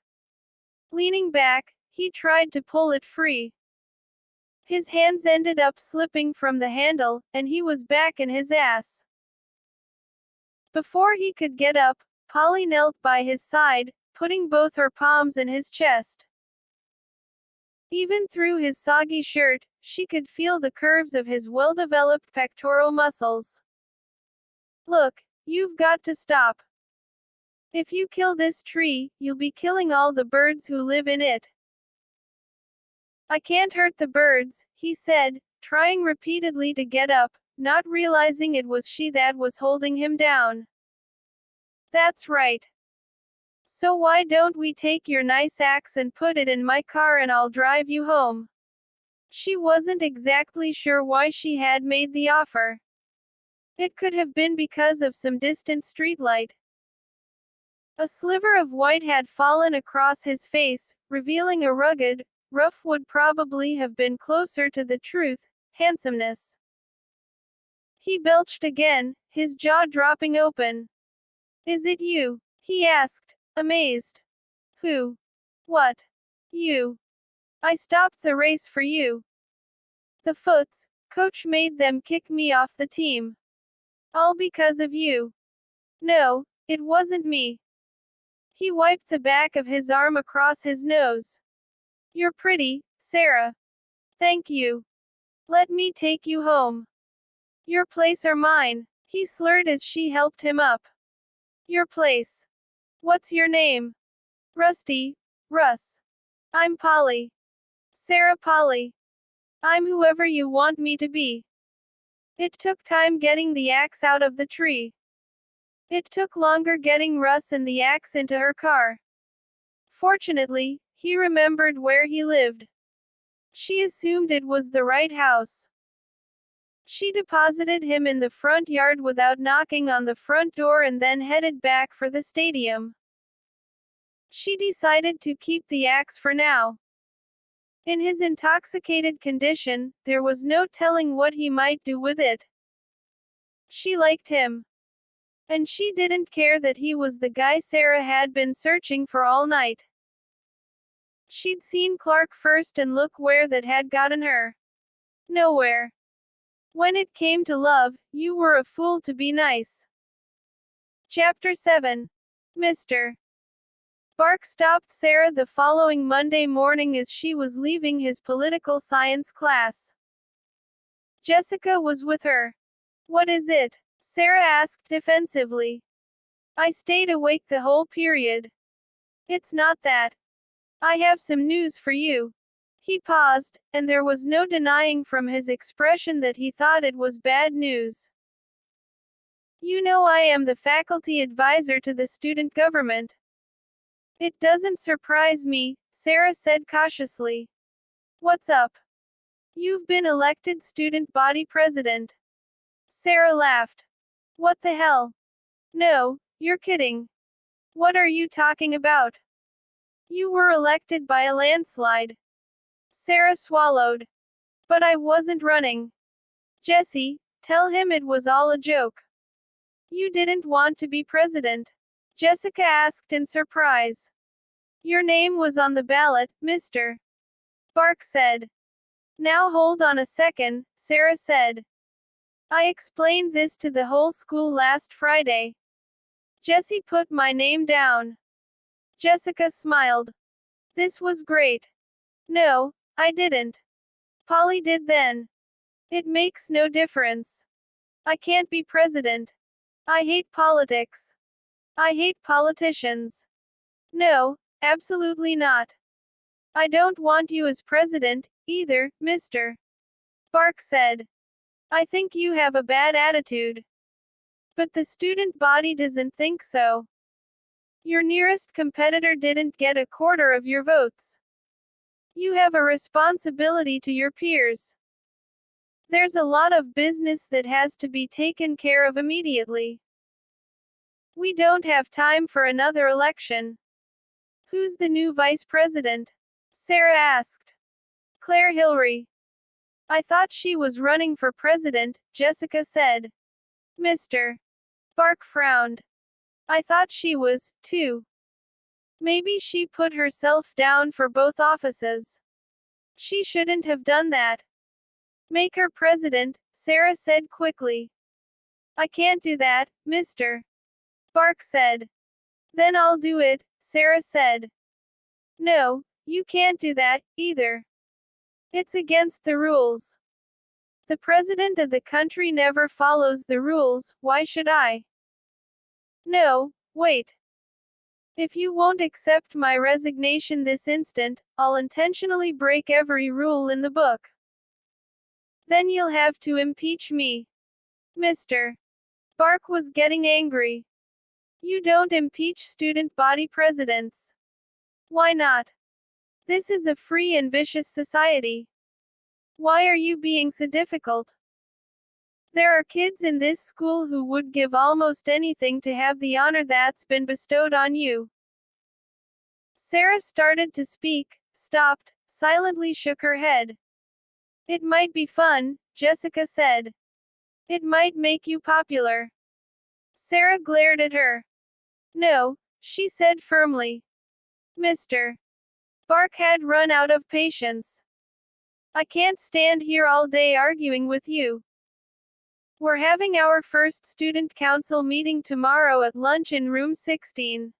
Leaning back, he tried to pull it free. His hands ended up slipping from the handle, and he was back in his ass. Before he could get up, Polly knelt by his side, putting both her palms in his chest. Even through his soggy shirt, she could feel the curves of his well-developed pectoral muscles. Look, you've got to stop. If you kill this tree, you'll be killing all the birds who live in it. I can't hurt the birds, he said, trying repeatedly to get up, not realizing it was she that was holding him down. That's right. So why don't we take your nice axe and put it in my car and I'll drive you home? She wasn't exactly sure why she had made the offer. It could have been because of some distant streetlight. A sliver of white had fallen across his face, revealing a rugged, rough would probably have been closer to the truth, handsomeness. He belched again, his jaw dropping open. Is it you? He asked, amazed. Who? What? You. I stopped the race for you. The coach made them kick me off the team. All because of you. No, it wasn't me. He wiped the back of his arm across his nose. You're pretty, Sarah. Thank you. Let me take you home. Your place or mine, he slurred as she helped him up. Your place. What's your name? Rusty, Russ. I'm Polly. Sarah Polly. I'm whoever you want me to be. It took time getting the axe out of the tree. It took longer getting Russ and the axe into her car. Fortunately, he remembered where he lived. She assumed it was the right house. She deposited him in the front yard without knocking on the front door and then headed back for the stadium. She decided to keep the axe for now. In his intoxicated condition, there was no telling what he might do with it. She liked him. And she didn't care that he was the guy Sarah had been searching for all night. She'd seen Clark first and look where that had gotten her. Nowhere. When it came to love, you were a fool to be nice. Chapter 7. Mr. Bark stopped Sarah the following Monday morning as she was leaving his political science class. Jessica was with her. What is it? Sarah asked defensively. I stayed awake the whole period. It's not that. I have some news for you. He paused, and there was no denying from his expression that he thought it was bad news. You know I am the faculty advisor to the student government. It doesn't surprise me, Sarah said cautiously. What's up? You've been elected student body president. Sarah laughed. What the hell? No, you're kidding. What are you talking about? You were elected by a landslide. Sarah swallowed. But I wasn't running. Jesse, tell him it was all a joke. You didn't want to be president? Jessica asked in surprise. Your name was on the ballot, Mr. Bark said. Now hold on a second, Sarah said. I explained this to the whole school last Friday. Jessie put my name down. Jessica smiled. This was great. No, I didn't. Polly did then. It makes no difference. I can't be president. I hate politics. I hate politicians. No, absolutely not. I don't want you as president, either, Mr. Bark said. I think you have a bad attitude. But the student body doesn't think so. Your nearest competitor didn't get a quarter of your votes. You have a responsibility to your peers. There's a lot of business that has to be taken care of immediately. We don't have time for another election. Who's the new vice president? Sarah asked. Claire Hillary. I thought she was running for president, Jessica said. Mr. Bark frowned. I thought she was, too. Maybe she put herself down for both offices. She shouldn't have done that. Make her president, Sarah said quickly. I can't do that, Mr. Bark said. Then I'll do it, Sarah said. No, you can't do that, either. It's against the rules. The president of the country never follows the rules, why should I? No, wait. If you won't accept my resignation this instant, I'll intentionally break every rule in the book. Then you'll have to impeach me. Mr. Bark was getting angry. You don't impeach student body presidents. Why not? This is a free and vicious society. Why are you being so difficult? There are kids in this school who would give almost anything to have the honor that's been bestowed on you. Sarah started to speak, stopped, silently shook her head. It might be fun, Jessica said. It might make you popular. Sarah glared at her. No, she said firmly. Mr. Bark had run out of patience. I can't stand here all day arguing with you. We're having our first student council meeting tomorrow at lunch in room 16.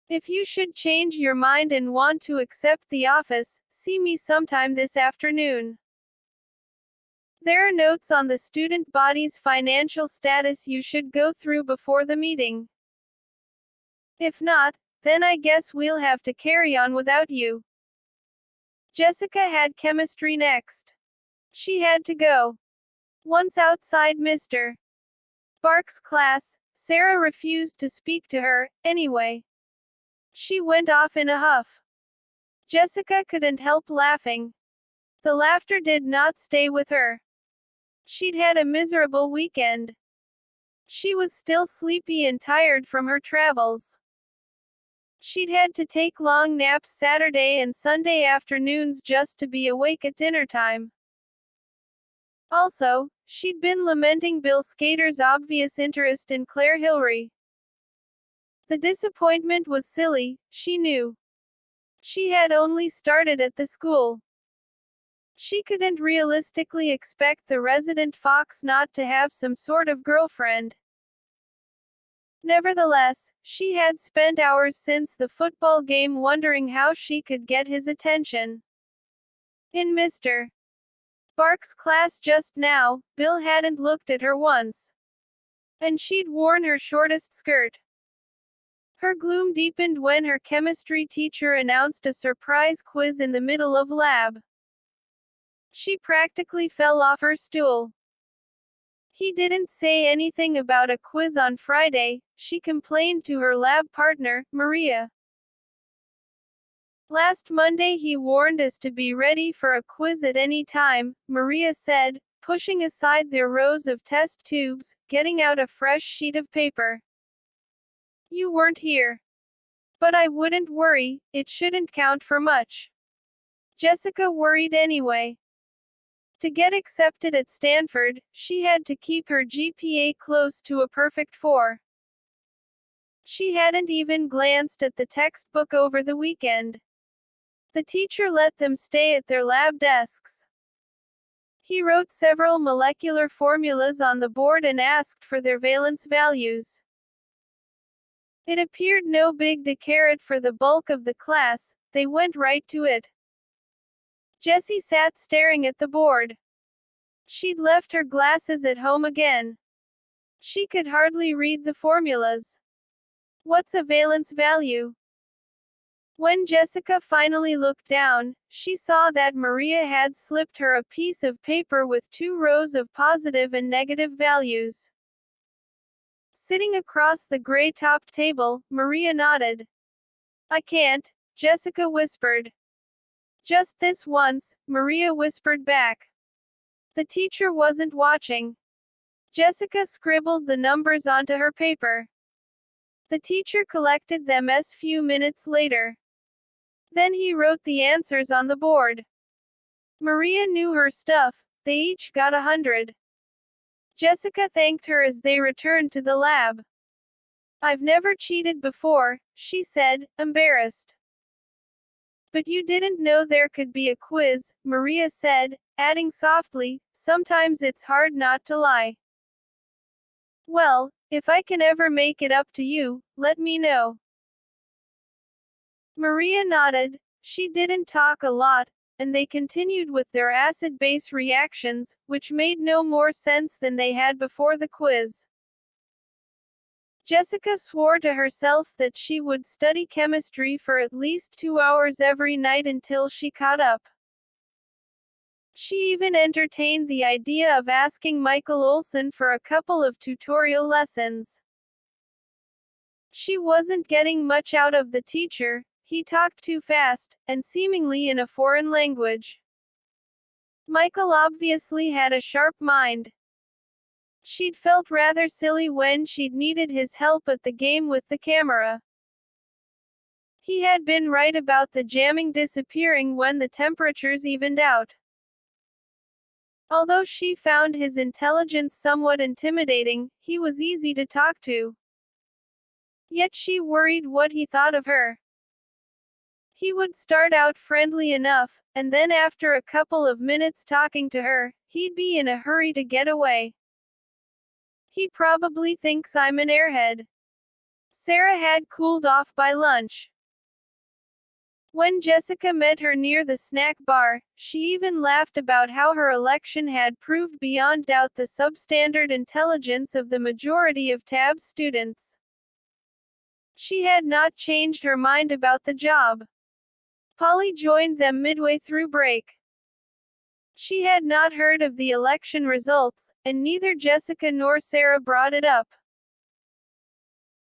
If you should change your mind and want to accept the office, see me sometime this afternoon. There are notes on the student body's financial status you should go through before the meeting. If not, then I guess we'll have to carry on without you. Jessica had chemistry next. She had to go. Once outside Mr. Bark's class, Sarah refused to speak to her, anyway. She went off in a huff. Jessica couldn't help laughing. The laughter did not stay with her. She'd had a miserable weekend. She was still sleepy and tired from her travels. She'd had to take long naps Saturday and Sunday afternoons just to be awake at dinner time. Also, she'd been lamenting Bill Skater's obvious interest in Claire Hillary. The disappointment was silly, she knew. She had only started at the school. She couldn't realistically expect the resident fox not to have some sort of girlfriend. Nevertheless, she had spent hours since the football game wondering how she could get his attention. In Mr. Bark's class just now, Bill hadn't looked at her once. And she'd worn her shortest skirt. Her gloom deepened when her chemistry teacher announced a surprise quiz in the middle of lab. She practically fell off her stool. He didn't say anything about a quiz on Friday, she complained to her lab partner, Maria. Last Monday he warned us to be ready for a quiz at any time, Maria said, pushing aside their rows of test tubes, getting out a fresh sheet of paper. You weren't here. But I wouldn't worry, it shouldn't count for much. Jessica worried anyway. To get accepted at Stanford, she had to keep her GPA close to a perfect 4. She hadn't even glanced at the textbook over the weekend. The teacher let them stay at their lab desks. He wrote several molecular formulas on the board and asked for their valence values. It appeared no big deal for the bulk of the class, they went right to it. Jessie sat staring at the board. She'd left her glasses at home again. She could hardly read the formulas. What's a valence value? When Jessica finally looked down, she saw that Maria had slipped her a piece of paper with 2 rows of positive and negative values. Sitting across the gray-topped table, Maria nodded. I can't, Jessica whispered. Just this once, Maria whispered back. The teacher wasn't watching. Jessica scribbled the numbers onto her paper. The teacher collected them a few minutes later. Then he wrote the answers on the board. Maria knew her stuff, they each got 100. Jessica thanked her as they returned to the lab. I've never cheated before, she said, embarrassed. But you didn't know there could be a quiz, Maria said, adding softly, sometimes it's hard not to lie. Well, if I can ever make it up to you, let me know. Maria nodded. She didn't talk a lot, and they continued with their acid-base reactions, which made no more sense than they had before the quiz. Jessica swore to herself that she would study chemistry for at least 2 hours every night until she caught up. She even entertained the idea of asking Michael Olson for a couple of tutorial lessons. She wasn't getting much out of the teacher. He talked too fast, and seemingly in a foreign language. Michael obviously had a sharp mind. She'd felt rather silly when she'd needed his help at the game with the camera. He had been right about the jamming disappearing when the temperatures evened out. Although she found his intelligence somewhat intimidating, he was easy to talk to. Yet she worried what he thought of her. He would start out friendly enough, and then after a couple of minutes talking to her, he'd be in a hurry to get away. He probably thinks I'm an airhead. Sarah had cooled off by lunch. When Jessica met her near the snack bar, she even laughed about how her election had proved beyond doubt the substandard intelligence of the majority of TAB students. She had not changed her mind about the job. Polly joined them midway through break. She had not heard of the election results, and neither Jessica nor Sarah brought it up.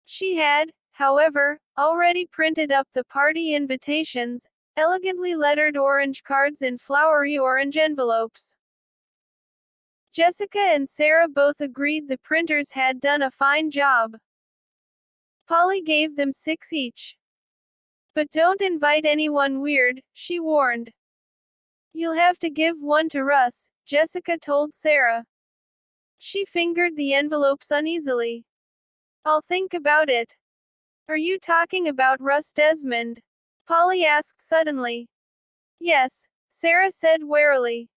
She had, however, already printed up the party invitations, elegantly lettered orange cards in flowery orange envelopes. Jessica and Sarah both agreed the printers had done a fine job. Polly gave them 6 each. But don't invite anyone weird, she warned. You'll have to give one to Russ, Jessica told Sarah. She fingered the envelopes uneasily. I'll think about it. Are you talking about Russ Desmond? Polly asked suddenly. Yes, Sarah said warily.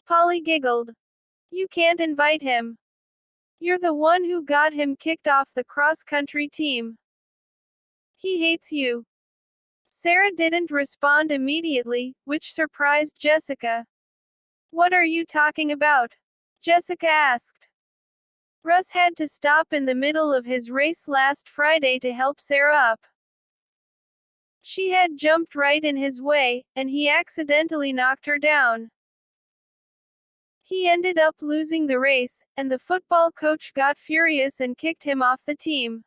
Polly giggled. You can't invite him. You're the one who got him kicked off the cross-country team. He hates you. Sarah didn't respond immediately, which surprised Jessica. What are you talking about? Jessica asked. Russ had to stop in the middle of his race last Friday to help Sarah up. She had jumped right in his way, and he accidentally knocked her down. He ended up losing the race, and the football coach got furious and kicked him off the team.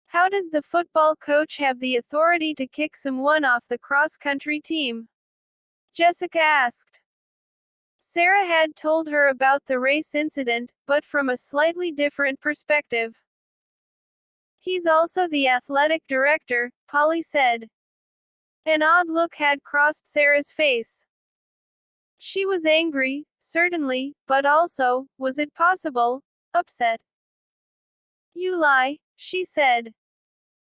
How does the football coach have the authority to kick someone off the cross-country team? Jessica asked. Sarah had told her about the race incident, but from a slightly different perspective. He's also the athletic director, Polly said. An odd look had crossed Sarah's face. She was angry, certainly, but also, was it possible, upset. You lie, she said.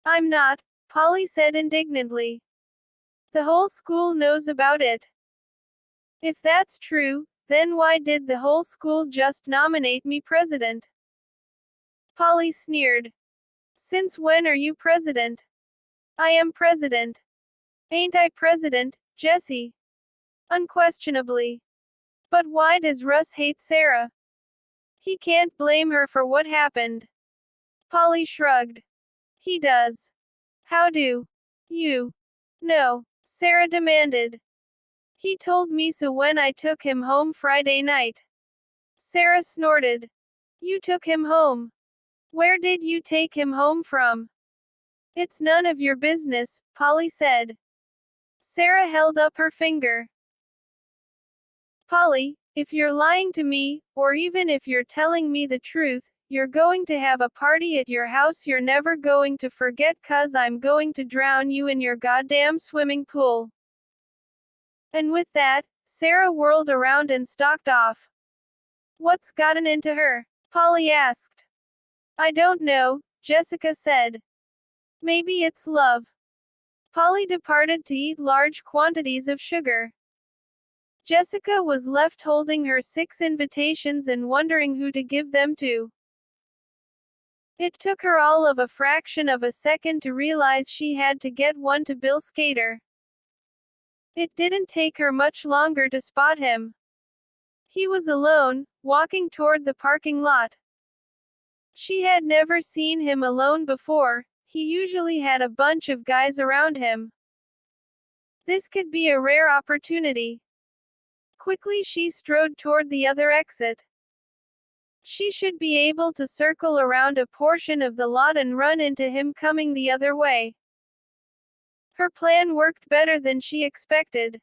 I'm not, Polly said indignantly. The whole school knows about it. If that's true, then why did the whole school just nominate me president? Polly sneered. Since when are you president? I am president. Ain't I president, Jesse? Unquestionably. But why does Russ hate Sarah? He can't blame her for what happened. Polly shrugged. He does. How do you know? Sarah demanded. He told me so when I took him home Friday night. Sarah snorted. You took him home. Where did you take him home from? It's none of your business, Polly said. Sarah held up her finger. Polly, if you're lying to me, or even if you're telling me the truth, you're going to have a party at your house you're never going to forget 'cause I'm going to drown you in your goddamn swimming pool. And with that, Sarah whirled around and stalked off. What's gotten into her? Polly asked. I don't know, Jessica said. Maybe it's love. Polly departed to eat large quantities of sugar. Jessica was left holding her 6 invitations and wondering who to give them to. It took her all of a fraction of a second to realize she had to get one to Bill Skater. It didn't take her much longer to spot him. He was alone, walking toward the parking lot. She had never seen him alone before. He usually had a bunch of guys around him. This could be a rare opportunity. Quickly she strode toward the other exit. She should be able to circle around a portion of the lot and run into him coming the other way. Her plan worked better than she expected.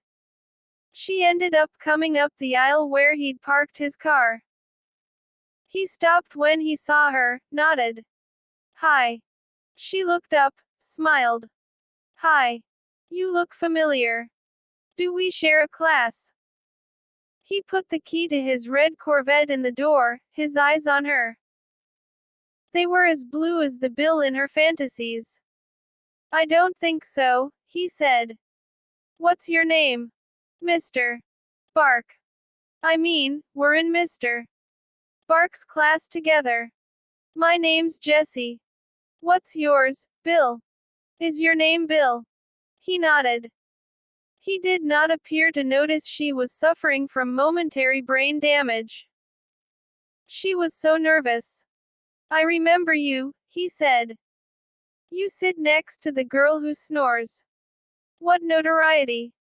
She ended up coming up the aisle where he'd parked his car. He stopped when he saw her, nodded. Hi. She looked up, smiled. Hi. You look familiar. Do we share a class? He put the key to his red Corvette in the door, his eyes on her. They were as blue as the Bill in her fantasies. I don't think so, he said. What's your name? Mr. Bark. I mean, we're in Mr. Bark's class together. My name's Jessie. What's yours, Bill? Is your name Bill? He nodded. He did not appear to notice she was suffering from momentary brain damage. She was so nervous. I remember you, he said. You sit next to the girl who snores. What notoriety.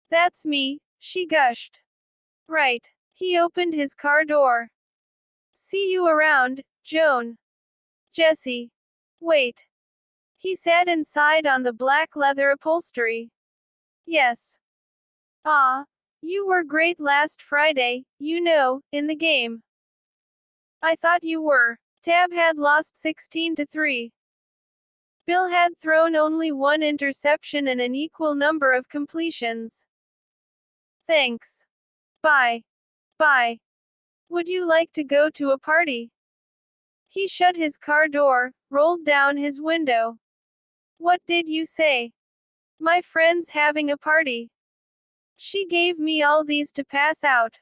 That's me, she gushed. Right. He opened his car door. See you around, Joan. Jessie. Wait. He sat inside on the black leather upholstery. Yes. Ah, you were great last Friday, you know, in the game. I thought you were. Tab had lost 16-3. Bill had thrown only 1 interception and an equal number of completions. Thanks. Bye. Bye. Would you like to go to a party? He shut his car door, rolled down his window. What did you say? My friend's having a party. She gave me all these to pass out.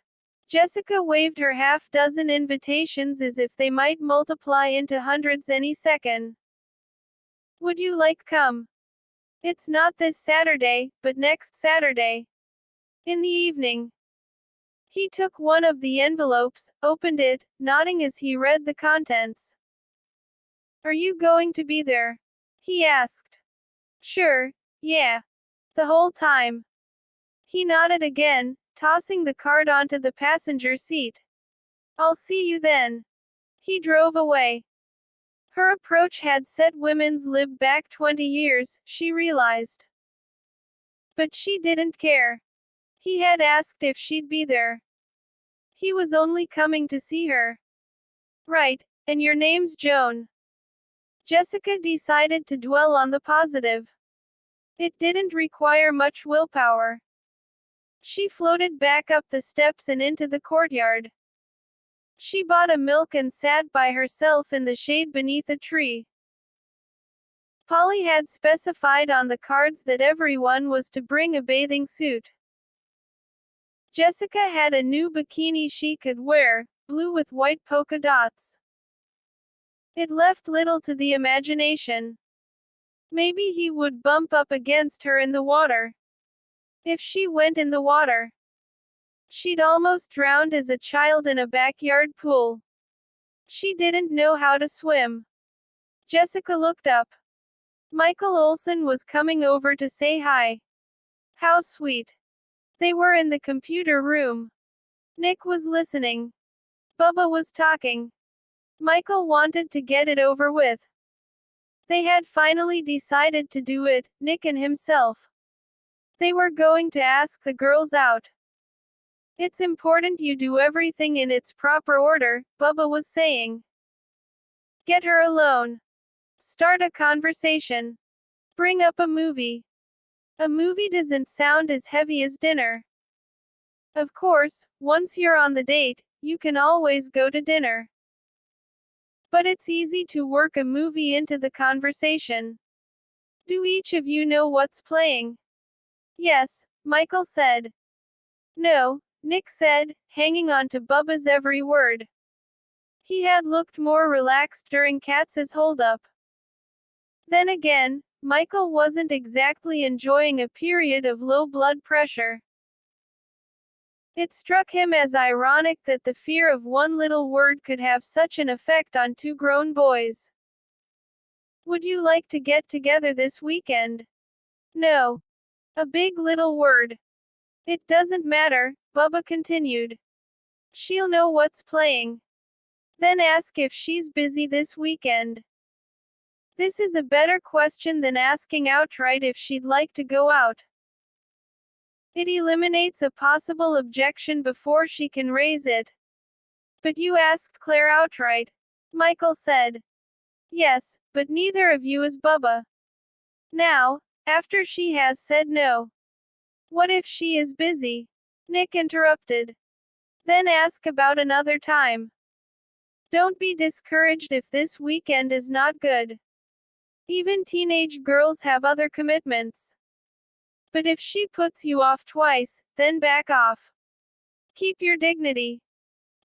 Jessica waved her half-dozen invitations as if they might multiply into hundreds any second. Would you like come? It's not this Saturday, but next Saturday. In the evening. He took one of the envelopes, opened it, nodding as he read the contents. Are you going to be there? He asked. Sure, yeah. The whole time. He nodded again, tossing the card onto the passenger seat. I'll see you then. He drove away. Her approach had set women's lib back 20 years, she realized. But she didn't care. He had asked if she'd be there. He was only coming to see her. Right, and your name's Joan. Jessica decided to dwell on the positive. It didn't require much willpower. She floated back up the steps and into the courtyard. She bought a milk and sat by herself in the shade beneath a tree. Polly had specified on the cards that everyone was to bring a bathing suit. Jessica had a new bikini she could wear, blue with white polka dots. It left little to the imagination. Maybe he would bump up against her in the water. If she went in the water, she'd almost drowned as a child in a backyard pool. She didn't know how to swim. Jessica looked up. Michael Olsen was coming over to say hi. How sweet. They were in the computer room. Nick was listening. Bubba was talking. Michael wanted to get it over with. They had finally decided to do it, Nick and himself. They were going to ask the girls out. It's important you do everything in its proper order, Bubba was saying. Get her alone. Start a conversation. Bring up a movie. A movie doesn't sound as heavy as dinner. Of course, once you're on the date, you can always go to dinner. But it's easy to work a movie into the conversation. Do each of you know what's playing? Yes, Michael said. No, Nick said, hanging on to Bubba's every word. He had looked more relaxed during Katz's holdup. Then again, Michael wasn't exactly enjoying a period of low blood pressure. It struck him as ironic that the fear of one little word could have such an effect on two grown boys. Would you like to get together this weekend? No. A big little word. It doesn't matter, Bubba continued. She'll know what's playing. Then ask if she's busy this weekend. This is a better question than asking outright if she'd like to go out. It eliminates a possible objection before she can raise it. But you asked Claire outright, Michael said. Yes, but neither of you is Bubba. Now, after she has said no. What if she is busy? Nick interrupted. Then ask about another time. Don't be discouraged if this weekend is not good. Even teenage girls have other commitments. But if she puts you off twice, then back off. Keep your dignity.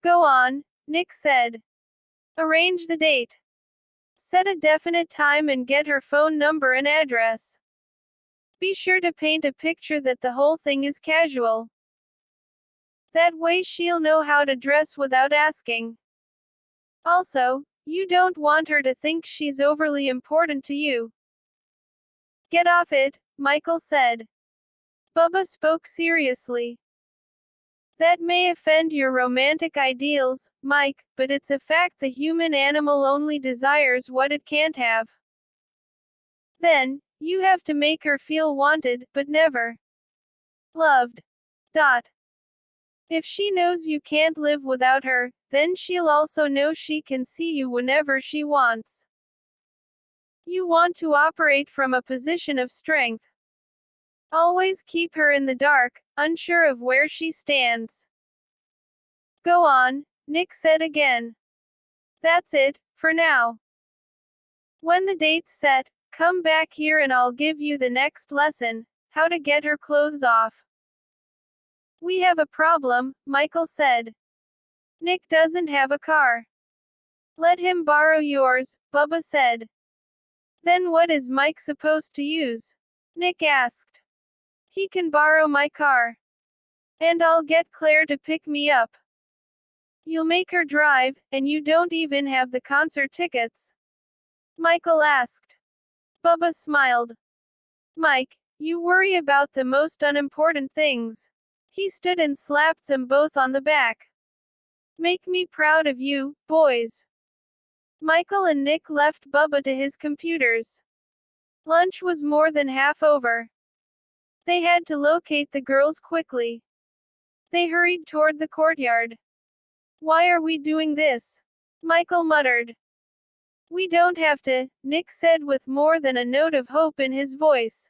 Go on, Nick said. Arrange the date. Set a definite time and get her phone number and address. Be sure to paint a picture that the whole thing is casual. That way she'll know how to dress without asking. Also, you don't want her to think she's overly important to you. Get off it, Michael said. Bubba spoke seriously. That may offend your romantic ideals, Mike, but it's a fact the human animal only desires what it can't have. Then, you have to make her feel wanted, but never loved. If she knows you can't live without her, then she'll also know she can see you whenever she wants. You want to operate from a position of strength. Always keep her in the dark, unsure of where she stands. Go on, Nick said again. That's it, for now. When the date's set, come back here and I'll give you the next lesson, how to get her clothes off. We have a problem, Michael said. Nick doesn't have a car. Let him borrow yours, Bubba said. Then what is Mike supposed to use? Nick asked. He can borrow my car. And I'll get Claire to pick me up. You'll make her drive, and you don't even have the concert tickets? Michael asked. Bubba smiled. Mike, you worry about the most unimportant things. He stood and slapped them both on the back. Make me proud of you, boys. Michael and Nick left Bubba to his computers. Lunch was more than half over. They had to locate the girls quickly. They hurried toward the courtyard. Why are we doing this? Michael muttered. We don't have to, Nick said with more than a note of hope in his voice.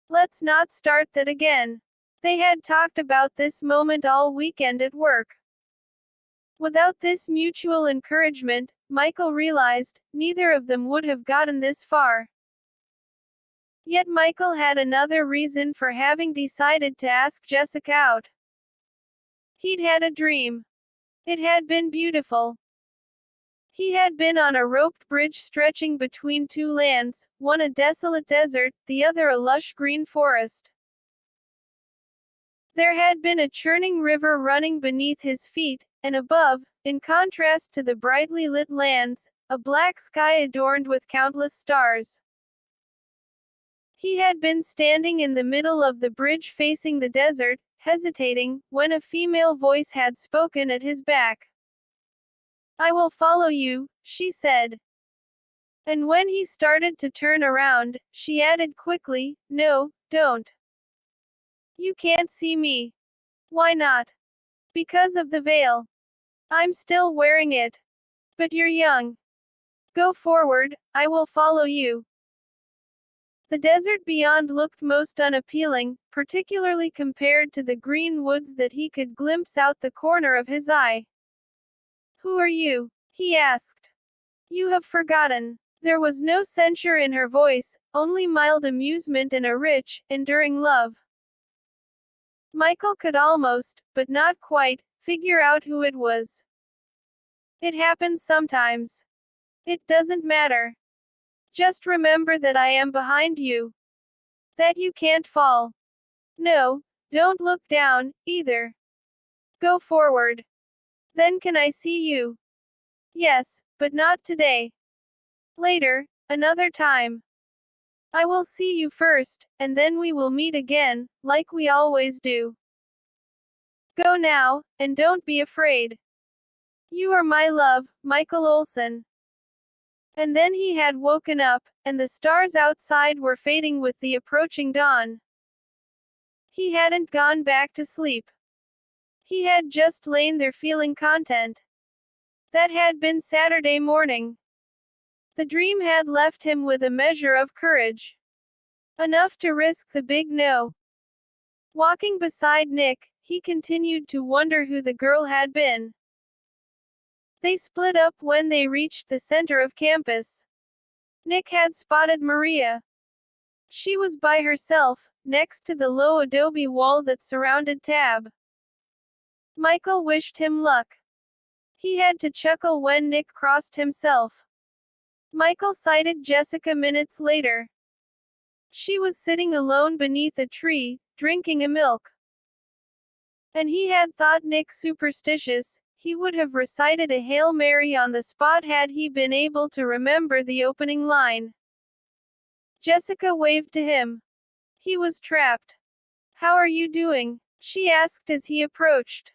Let's not start that again. They had talked about this moment all weekend at work. Without this mutual encouragement, Michael realized, neither of them would have gotten this far. Yet Michael had another reason for having decided to ask Jessica out. He'd had a dream. It had been beautiful. He had been on a roped bridge stretching between two lands, one a desolate desert, the other a lush green forest. There had been a churning river running beneath his feet, and above, in contrast to the brightly lit lands, a black sky adorned with countless stars. He had been standing in the middle of the bridge facing the desert, hesitating, when a female voice had spoken at his back. "I will follow you," she said. And when he started to turn around, she added quickly, "No, don't. You can't see me." "Why not?" "Because of the veil. I'm still wearing it. But you're young. Go forward, I will follow you." The desert beyond looked most unappealing, particularly compared to the green woods that he could glimpse out the corner of his eye. "Who are you?" he asked. "You have forgotten." There was no censure in her voice, only mild amusement and a rich, enduring love. Michael could almost, but not quite, figure out who it was. "It happens sometimes. It doesn't matter. Just remember that I am behind you. That you can't fall. No, don't look down, either. Go forward. Then can I see you?" "Yes, but not today. Later, another time. I will see you first, and then we will meet again, like we always do. Go now, and don't be afraid. You are my love, Michael Olson." And then he had woken up, and the stars outside were fading with the approaching dawn. He hadn't gone back to sleep. He had just lain there feeling content. That had been Saturday morning. The dream had left him with a measure of courage. Enough to risk the big no. Walking beside Nick, he continued to wonder who the girl had been. They split up when they reached the center of campus. Nick had spotted Maria. She was by herself, next to the low adobe wall that surrounded Tab. Michael wished him luck. He had to chuckle when Nick crossed himself. Michael sighted Jessica minutes later. She was sitting alone beneath a tree, drinking a milk. And he had thought Nick superstitious. He would have recited a Hail Mary on the spot had he been able to remember the opening line. Jessica waved to him. He was trapped. "How are you doing?" she asked as he approached.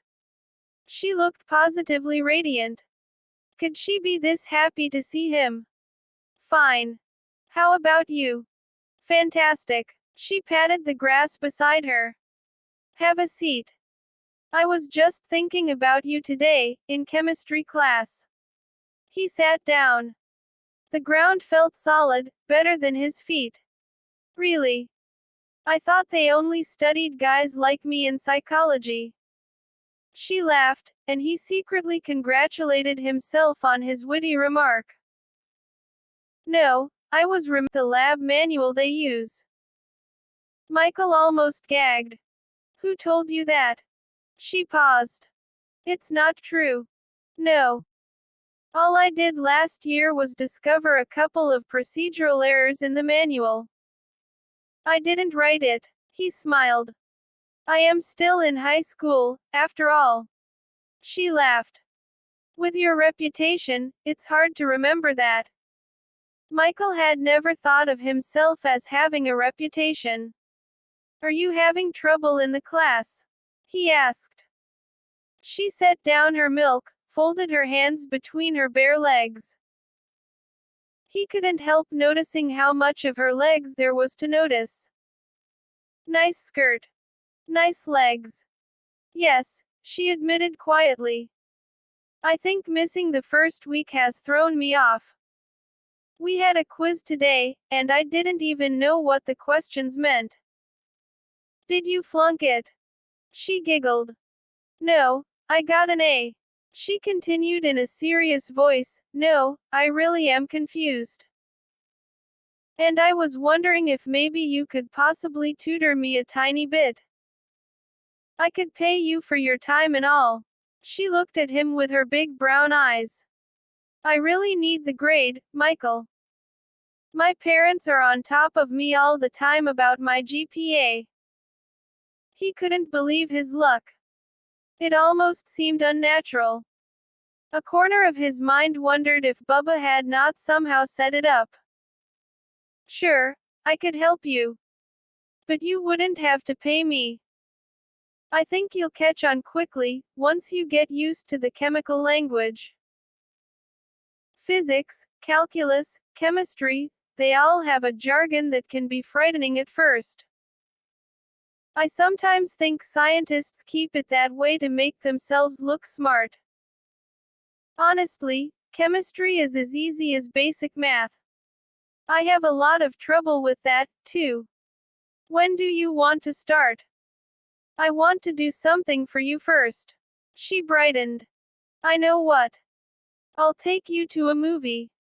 She looked positively radiant. Could she be this happy to see him? "Fine. How about you?" "Fantastic." She patted the grass beside her. "Have a seat. I was just thinking about you today, in chemistry class." He sat down. The ground felt solid, better than his feet. "Really? I thought they only studied guys like me in psychology." She laughed, and he secretly congratulated himself on his witty remark. "No, I was the lab manual they use." Michael almost gagged. "Who told you that?" She paused. "It's not true." "No. All I did last year was discover a couple of procedural errors in the manual. I didn't write it." He smiled. "I am still in high school, after all." She laughed. "With your reputation, it's hard to remember that." Michael had never thought of himself as having a reputation. "Are you having trouble in the class?" he asked. She set down her milk, folded her hands between her bare legs. He couldn't help noticing how much of her legs there was to notice. "Nice skirt. Nice legs." "Yes," she admitted quietly. "I think missing the first week has thrown me off. We had a quiz today, and I didn't even know what the questions meant." "Did you flunk it?" She giggled. "No, I got an A." She continued in a serious voice, "No, I really am confused. And I was wondering if maybe you could possibly tutor me a tiny bit. I could pay you for your time and all." She looked at him with her big brown eyes. I really need the grade, Michael. My parents are on top of me all the time about my GPA. He couldn't believe his luck. It almost seemed unnatural. A corner of his mind wondered if Bubba had not somehow set it up. Sure, I could help you. But you wouldn't have to pay me. I think you'll catch on quickly, once you get used to the chemical language. Physics, calculus, chemistry, they all have a jargon that can be frightening at first. I sometimes think scientists keep it that way to make themselves look smart. Honestly, chemistry is as easy as basic math. I have a lot of trouble with that, too. When do you want to start? I want to do something for you first. She brightened. I know what. I'll take you to a movie.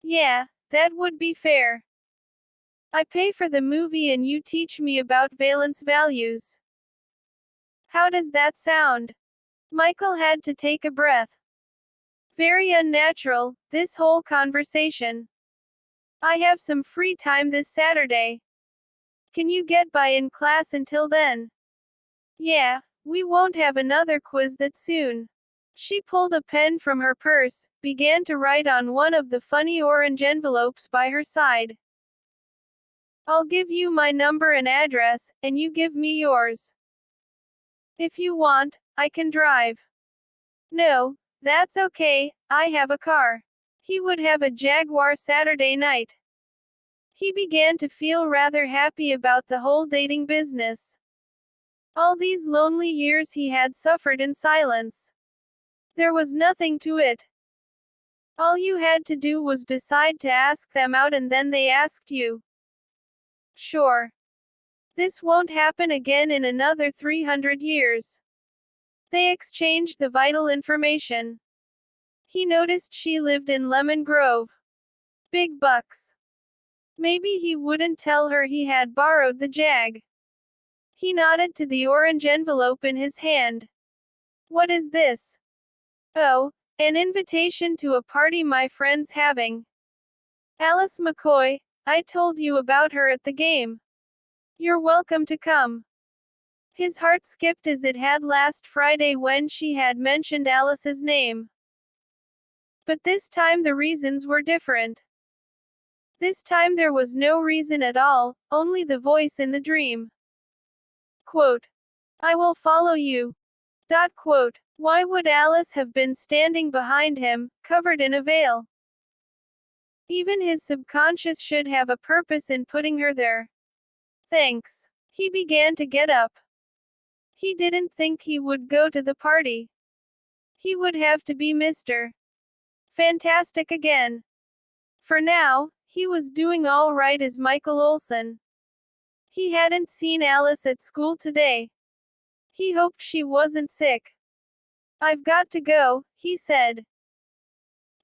Yeah, that would be fair. I pay for the movie and you teach me about valence values. How does that sound? Michael had to take a breath. Very unnatural, this whole conversation. I have some free time this Saturday. Can you get by in class until then? Yeah, we won't have another quiz that soon. She pulled a pen from her purse, began to write on one of the funny orange envelopes by her side. I'll give you my number and address, and you give me yours. If you want, I can drive. No, that's okay, I have a car. He would have a Jaguar Saturday night. He began to feel rather happy about the whole dating business. All these lonely years he had suffered in silence. There was nothing to it. All you had to do was decide to ask them out and then they asked you. Sure. This won't happen again in another 300 years. They exchanged the vital information. He noticed she lived in Lemon Grove. Big bucks. Maybe he wouldn't tell her he had borrowed the Jag. He nodded to the orange envelope in his hand. What is this? Oh, an invitation to a party my friend's having. Alice McCoy, I told you about her at the game. You're welcome to come. His heart skipped as it had last Friday when she had mentioned Alice's name. But this time the reasons were different. This time there was no reason at all, only the voice in the dream. Quote. I will follow you. Quote. Why would Alice have been standing behind him, covered in a veil? Even his subconscious should have a purpose in putting her there. Thanks. He began to get up. He didn't think he would go to the party. He would have to be Mr. Fantastic again. For now, he was doing all right as Michael Olson. He hadn't seen Alice at school today. He hoped she wasn't sick. I've got to go, he said.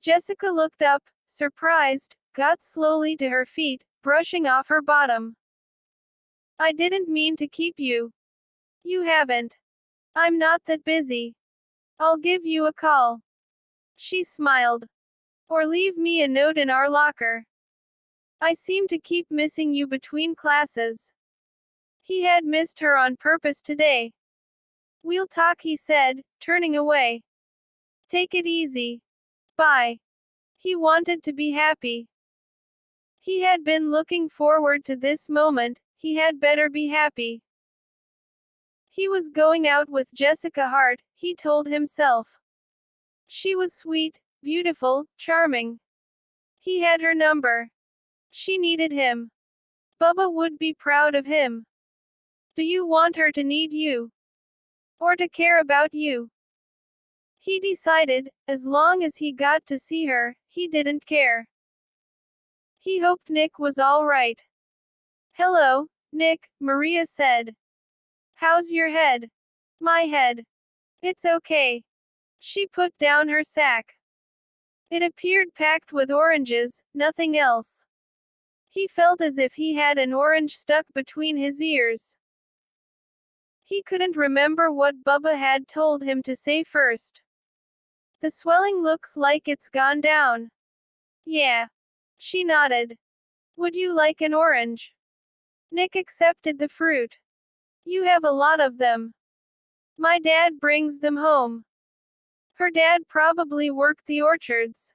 Jessica looked up, surprised, got slowly to her feet, brushing off her bottom. I didn't mean to keep you. You haven't. I'm not that busy. I'll give you a call. She smiled. Or leave me a note in our locker. I seem to keep missing you between classes. He had missed her on purpose today. We'll talk, he said, turning away. Take it easy. Bye. He wanted to be happy. He had been looking forward to this moment, he had better be happy. He was going out with Jessica Hart, he told himself. She was sweet, beautiful, charming. He had her number. She needed him. Bubba would be proud of him. Do you want her to need you? Or to care about you? He decided, as long as he got to see her, he didn't care. He hoped Nick was all right. Hello, Nick, Maria said. How's your head? My head. It's okay. She put down her sack. It appeared packed with oranges, nothing else. He felt as if he had an orange stuck between his ears. He couldn't remember what Bubba had told him to say first. The swelling looks like it's gone down. Yeah. She nodded. Would you like an orange? Nick accepted the fruit. You have a lot of them. My dad brings them home. Her dad probably worked the orchards.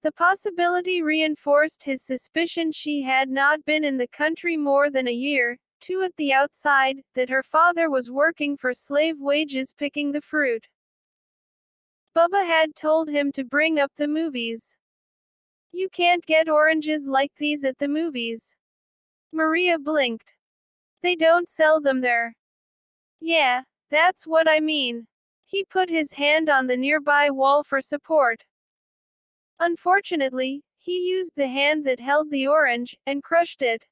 The possibility reinforced his suspicion she had not been in the country more than a year, two at the outside, that her father was working for slave wages picking the fruit. Bubba had told him to bring up the movies. You can't get oranges like these at the movies. Maria blinked. They don't sell them there. Yeah, that's what I mean. He put his hand on the nearby wall for support. Unfortunately, he used the hand that held the orange, and crushed it.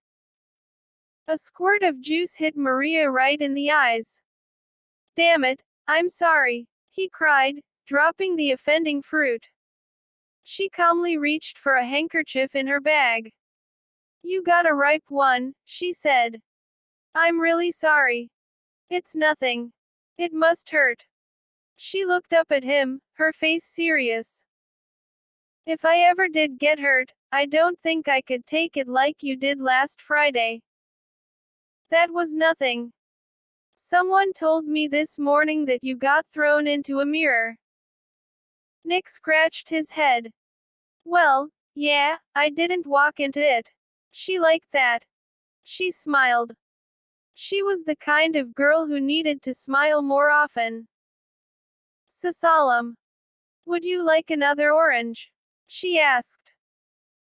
A squirt of juice hit Maria right in the eyes. Damn it, I'm sorry, he cried, dropping the offending fruit. She calmly reached for a handkerchief in her bag. You got a ripe one, she said. I'm really sorry. It's nothing. It must hurt. She looked up at him, her face serious. If I ever did get hurt, I don't think I could take it like you did last Friday. That was nothing. Someone told me this morning that you got thrown into a mirror. Nick scratched his head. Well, yeah, I didn't walk into it. She liked that. She smiled. She was the kind of girl who needed to smile more often. Sasalam. Would you like another orange? She asked.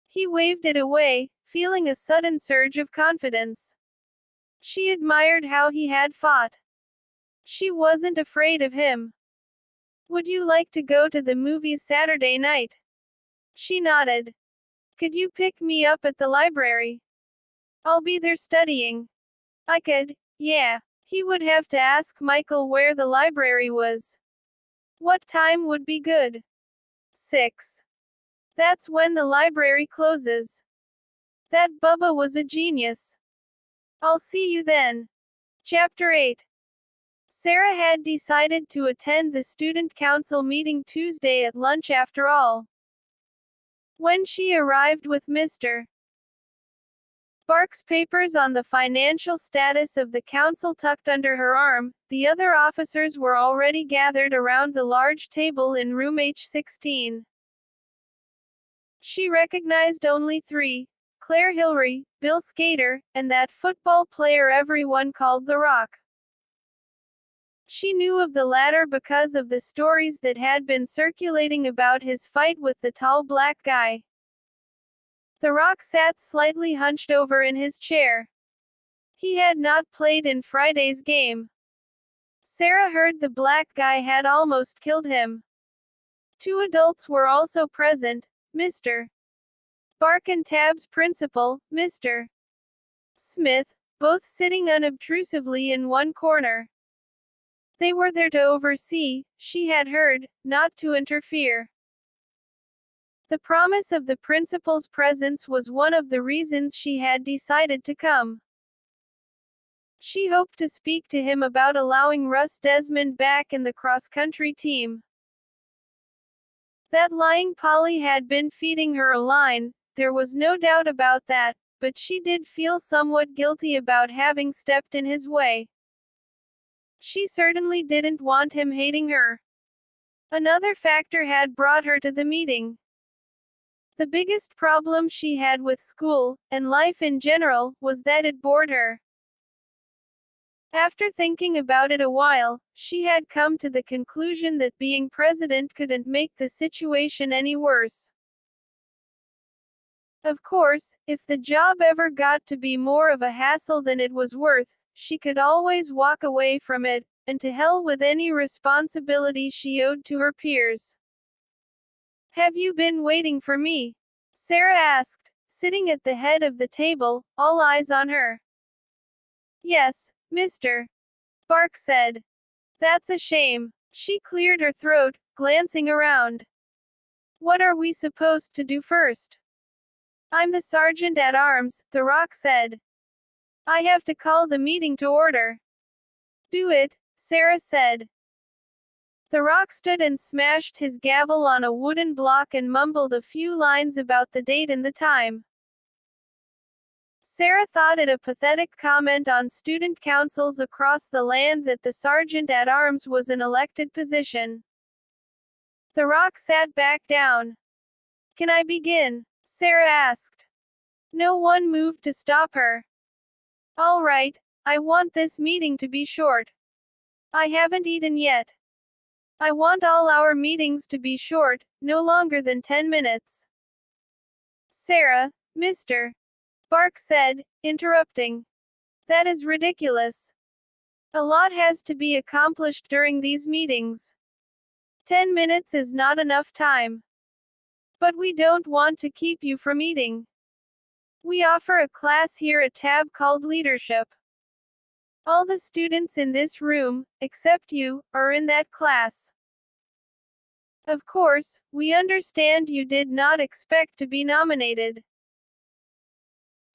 He waved it away, feeling a sudden surge of confidence. She admired how he had fought. She wasn't afraid of him. Would you like to go to the movies Saturday night? She nodded. Could you pick me up at the library? I'll be there studying. I could, yeah. He would have to ask Michael where the library was. What time would be good? 6. That's when the library closes. That Bubba was a genius. I'll see you then. Chapter 8. Sarah had decided to attend the student council meeting Tuesday at lunch after all. When she arrived with Mr. Bark's papers on the financial status of the council tucked under her arm, the other officers were already gathered around the large table in room H16. She recognized only 3, Claire Hillary, Bill Skater, and that football player everyone called The Rock. She knew of the latter because of the stories that had been circulating about his fight with the tall black guy. The Rock sat slightly hunched over in his chair. He had not played in Friday's game. Sarah heard the black guy had almost killed him. 2 adults were also present, Mr. Bark and Tab's principal, Mr. Smith, both sitting unobtrusively in one corner. They were there to oversee, she had heard, not to interfere. The promise of the principal's presence was one of the reasons she had decided to come. She hoped to speak to him about allowing Russ Desmond back in the cross-country team. That lying Polly had been feeding her a line, there was no doubt about that, but she did feel somewhat guilty about having stepped in his way. She certainly didn't want him hating her. Another factor had brought her to the meeting. The biggest problem she had with school, and life in general, was that it bored her. After thinking about it a while, she had come to the conclusion that being president couldn't make the situation any worse. Of course, if the job ever got to be more of a hassle than it was worth, she could always walk away from it, and to hell with any responsibility she owed to her peers. Have you been waiting for me? Sarah asked, sitting at the head of the table, all eyes on her. Yes, Mr. Bark said. That's a shame. She cleared her throat, glancing around. What are we supposed to do first? I'm the sergeant at arms, The Rock said. I have to call the meeting to order. Do it, Sarah said. The Rock stood and smashed his gavel on a wooden block and mumbled a few lines about the date and the time. Sarah thought it a pathetic comment on student councils across the land that the sergeant-at-arms was an elected position. The Rock sat back down. "Can I begin?" Sarah asked. No one moved to stop her. "All right, I want this meeting to be short. I haven't eaten yet. I want all our meetings to be short, no longer than 10 minutes. Sarah, Mr. Bark said, interrupting. That is ridiculous. A lot has to be accomplished during these meetings. 10 minutes is not enough time. But we don't want to keep you from eating. We offer a class here at Tab called Leadership. All the students in this room, except you, are in that class. Of course, we understand you did not expect to be nominated.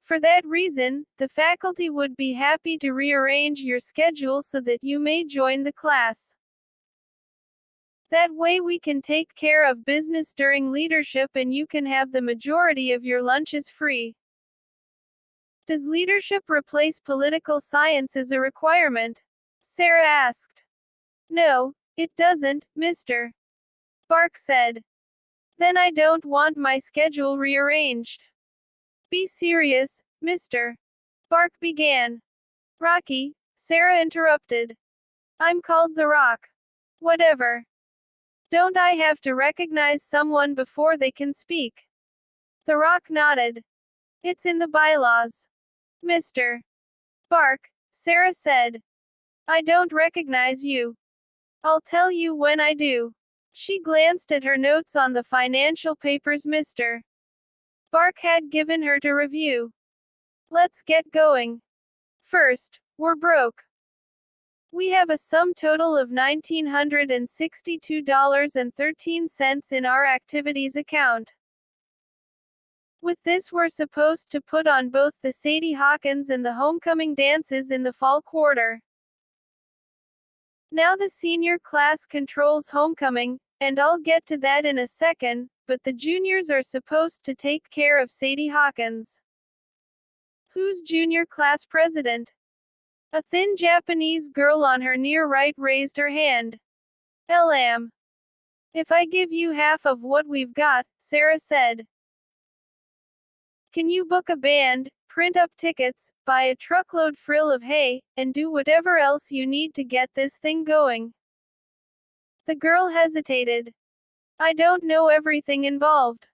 For that reason, the faculty would be happy to rearrange your schedule so that you may join the class. That way we can take care of business during leadership and you can have the majority of your lunches free. Does leadership replace political science as a requirement? Sarah asked. No, it doesn't, Mr. Bark said. Then I don't want my schedule rearranged. Be serious, Mr. Bark began. Rocky, Sarah interrupted. I'm called the Rock. Whatever. Don't I have to recognize someone before they can speak? The Rock nodded. It's in the bylaws. Mr. Bark, Sarah said. I don't recognize you. I'll tell you when I do. She glanced at her notes on the financial papers Mr. Bark had given her to review. Let's get going. First, we're broke. We have a sum total of $1,962.13 in our activities account. With this we're supposed to put on both the Sadie Hawkins and the homecoming dances in the fall quarter. Now the senior class controls homecoming, and I'll get to that in a second, but the juniors are supposed to take care of Sadie Hawkins. Who's junior class president? A thin Japanese girl on her near right raised her hand. LM. If I give you half of what we've got, Sarah said. Can you book a band, print up tickets, buy a truckload frill of hay, and do whatever else you need to get this thing going? The girl hesitated. I don't know everything involved.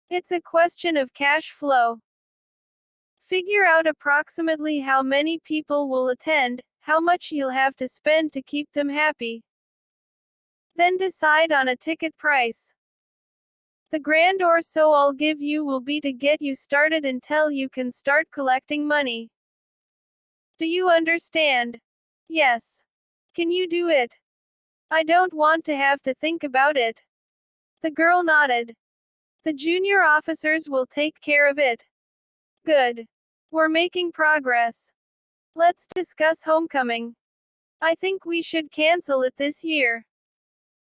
It's a question of cash flow. Figure out approximately how many people will attend, how much you'll have to spend to keep them happy. Then decide on a ticket price. The grand or so I'll give you will be to get you started until you can start collecting money. Do you understand? Yes. Can you do it? I don't want to have to think about it. The girl nodded. The junior officers will take care of it. Good. We're making progress. Let's discuss homecoming. I think we should cancel it this year.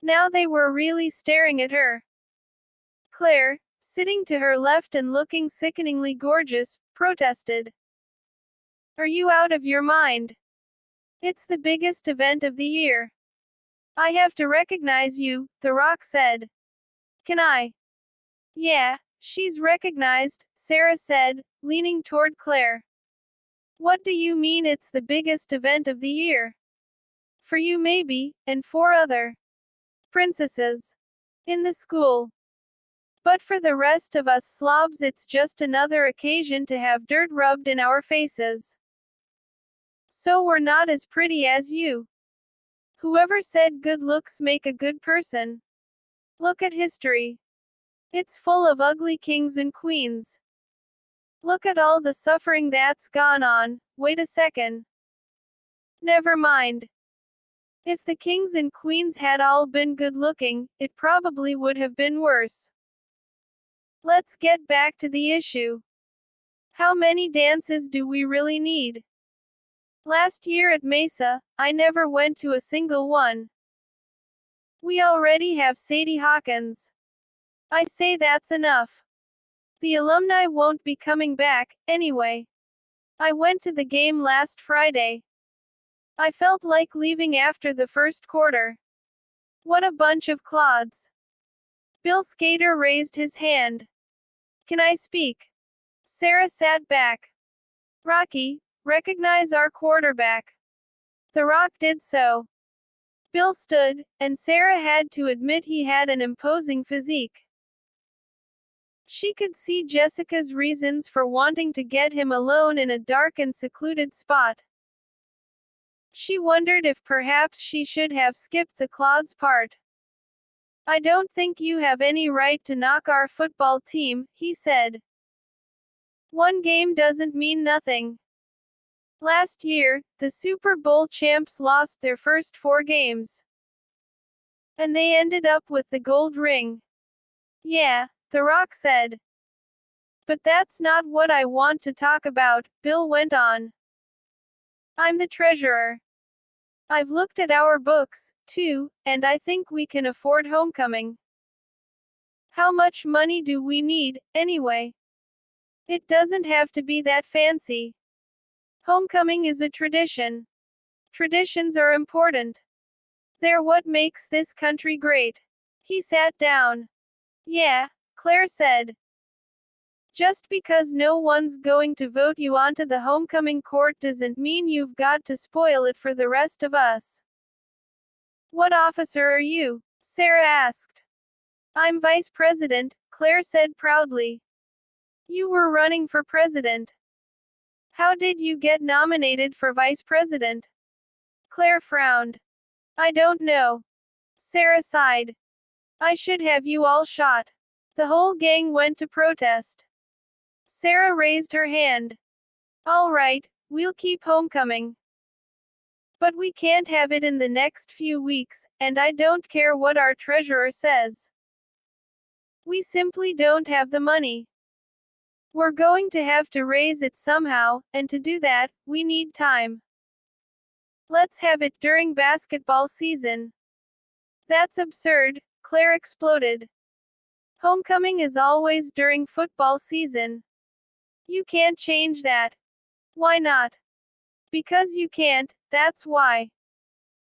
Now they were really staring at her. Claire, sitting to her left and looking sickeningly gorgeous, protested. Are you out of your mind? It's the biggest event of the year. I have to recognize you, The Rock said. Can I? Yeah, she's recognized, Sarah said, leaning toward Claire. What do you mean it's the biggest event of the year? For you maybe, and for other princesses in the school. But for the rest of us slobs it's just another occasion to have dirt rubbed in our faces. So we're not as pretty as you. Whoever said good looks make a good person? Look at history. It's full of ugly kings and queens. Look at all the suffering that's gone on. Wait a second. Never mind. If the kings and queens had all been good looking, it probably would have been worse. Let's get back to the issue. How many dances do we really need? Last year at Mesa, I never went to a single one. We already have Sadie Hawkins. I say that's enough. The alumni won't be coming back, anyway. I went to the game last Friday. I felt like leaving after the first quarter. What a bunch of clods. Bill Skater raised his hand. Can I speak? Sarah sat back. Rocky, recognize our quarterback. The Rock did so. Bill stood, and Sarah had to admit he had an imposing physique. She could see Jessica's reasons for wanting to get him alone in a dark and secluded spot. She wondered if perhaps she should have skipped the clods part. I don't think you have any right to knock our football team, he said. One game doesn't mean nothing. Last year, the Super Bowl champs lost their first 4 games. And they ended up with the gold ring. Yeah, The Rock said. But that's not what I want to talk about, Bill went on. I'm the treasurer. I've looked at our books, too, and I think we can afford homecoming. How much money do we need, anyway? It doesn't have to be that fancy. Homecoming is a tradition. Traditions are important. They're what makes this country great. He sat down. Yeah, Claire said. Just because no one's going to vote you onto the homecoming court doesn't mean you've got to spoil it for the rest of us. What officer are you? Sarah asked. I'm vice president, Claire said proudly. You were running for president. How did you get nominated for vice president? Claire frowned. I don't know. Sarah sighed. I should have you all shot. The whole gang went to protest. Sarah raised her hand. All right, we'll keep homecoming. But we can't have it in the next few weeks, and I don't care what our treasurer says. We simply don't have the money. We're going to have to raise it somehow, and to do that, we need time. Let's have it during basketball season. That's absurd, Claire exploded. Homecoming is always during football season. You can't change that. Why not? Because you can't, that's why.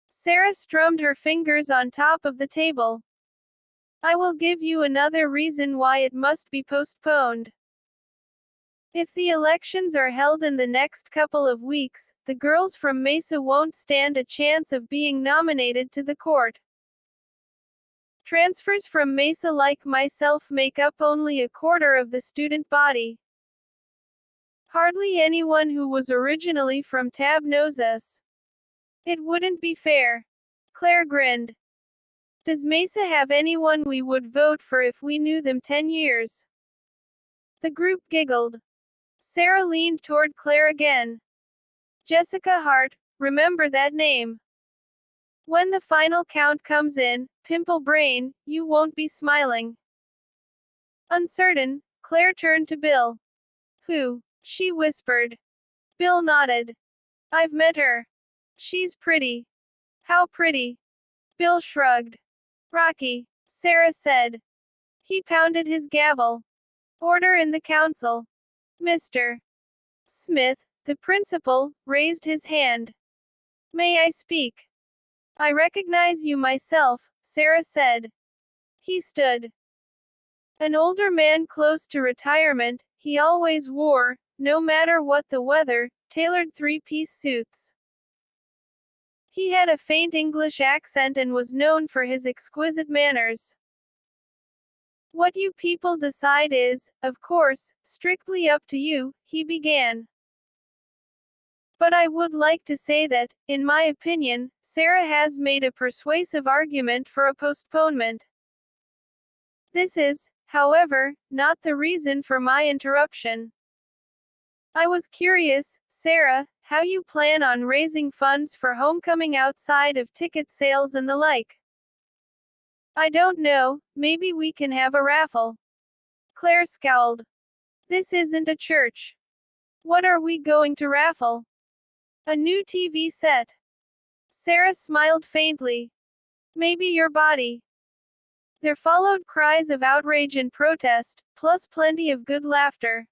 Sarah strummed her fingers on top of the table. I will give you another reason why it must be postponed. If the elections are held in the next couple of weeks, the girls from Mesa won't stand a chance of being nominated to the court. Transfers from Mesa like myself make up only a quarter of the student body. Hardly anyone who was originally from Tab knows us. It wouldn't be fair. Claire grinned. Does Mesa have anyone we would vote for if we knew them 10 years? The group giggled. Sarah leaned toward Claire again. Jessica Hart, remember that name. When the final count comes in, Pimple Brain, you won't be smiling. Uncertain, Claire turned to Bill. Who? She whispered. Bill nodded. I've met her. She's pretty. How pretty? Bill shrugged. Rocky, Sarah said. He pounded his gavel. Order in the council. Mr. Smith, the principal, raised his hand. May I speak? I recognize you myself, Sarah said. He stood. An older man close to retirement, he always wore, no matter what the weather, tailored three-piece suits. He had a faint English accent and was known for his exquisite manners. What you people decide is, of course, strictly up to you, he began. But I would like to say that, in my opinion, Sarah has made a persuasive argument for a postponement. This is, however, not the reason for my interruption. I was curious, Sarah, how you plan on raising funds for homecoming outside of ticket sales and the like. I don't know, maybe we can have a raffle. Claire scowled. This isn't a church. What are we going to raffle? A new TV set. Sarah smiled faintly. Maybe your body. There followed cries of outrage and protest, plus plenty of good laughter.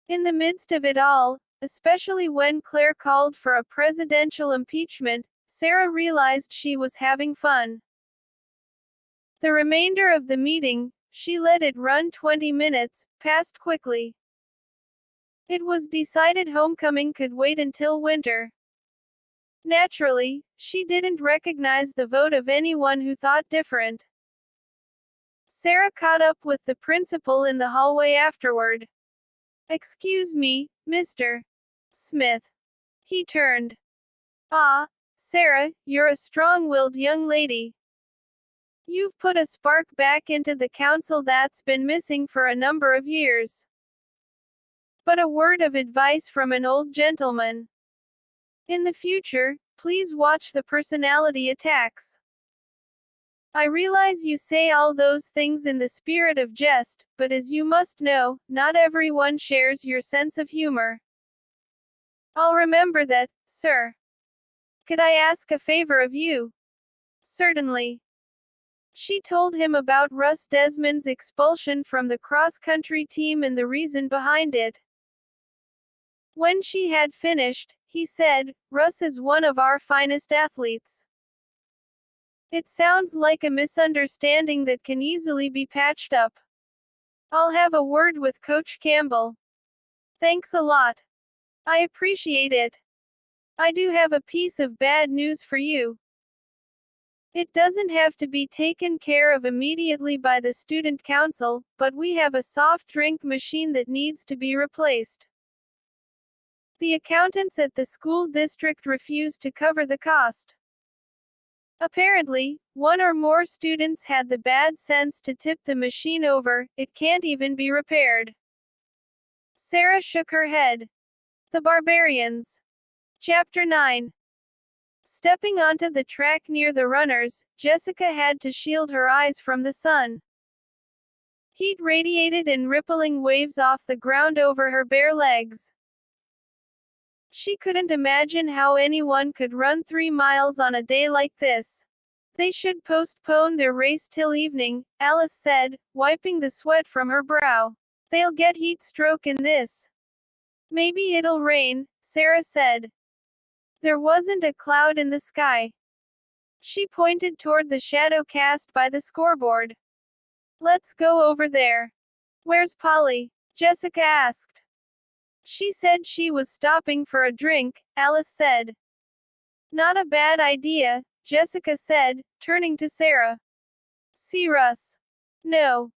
In the midst of it all, especially when Claire called for a presidential impeachment, Sarah realized she was having fun. The remainder of the meeting, she let it run 20 minutes, passed quickly. It was decided homecoming could wait until winter. Naturally, she didn't recognize the vote of anyone who thought different. Sarah caught up with the principal in the hallway afterward. "Excuse me, Mr. Smith." He turned. "Ah, Sarah, you're a strong-willed young lady. You've put a spark back into the council that's been missing for a number of years. But a word of advice from an old gentleman. In the future, please watch the personality attacks. I realize you say all those things in the spirit of jest, but as you must know, not everyone shares your sense of humor. I'll remember that, sir. Could I ask a favor of you?" "Certainly." She told him about Russ Desmond's expulsion from the cross-country team and the reason behind it. When she had finished, he said, "Russ is one of our finest athletes. It sounds like a misunderstanding that can easily be patched up. I'll have a word with Coach Campbell. Thanks a lot. I appreciate it. I do have a piece of bad news for you. It doesn't have to be taken care of immediately by the student council, but we have a soft drink machine that needs to be replaced. The accountants at the school district refused to cover the cost. Apparently, one or more students had the bad sense to tip the machine over. It can't even be repaired." Sarah shook her head. The barbarians. Chapter 9. Stepping onto the track near the runners, Jessica had to shield her eyes from the sun. Heat radiated in rippling waves off the ground over her bare legs. She couldn't imagine how anyone could run 3 miles on a day like this. "They should postpone their race till evening," Alice said, wiping the sweat from her brow. "They'll get heat stroke in this." "Maybe it'll rain," Sarah said. There wasn't a cloud in the sky. She pointed toward the shadow cast by the scoreboard. "Let's go over there." "Where's Polly?" Jessica asked. "She said she was stopping for a drink," Alice said. "Not a bad idea," Jessica said, turning to Sarah. "See Russ?" "No.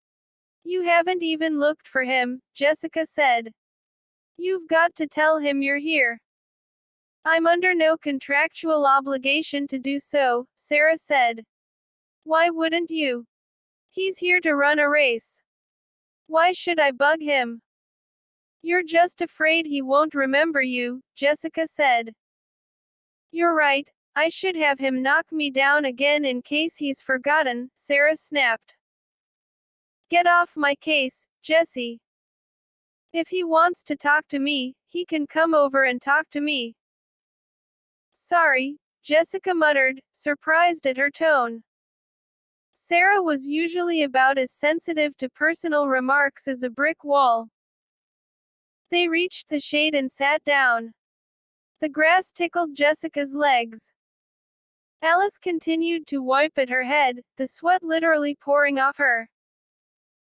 You haven't even looked for him," Jessica said. "You've got to tell him you're here." "I'm under no contractual obligation to do so," Sarah said. "Why wouldn't you? He's here to run a race. Why should I bug him?" "You're just afraid he won't remember you," Jessica said. "You're right, I should have him knock me down again in case he's forgotten," Sarah snapped. "Get off my case, Jessie. If he wants to talk to me, he can come over and talk to me." "Sorry," Jessica muttered, surprised at her tone. Sarah was usually about as sensitive to personal remarks as a brick wall. They reached the shade and sat down. The grass tickled Jessica's legs. Alice continued to wipe at her head, the sweat literally pouring off her.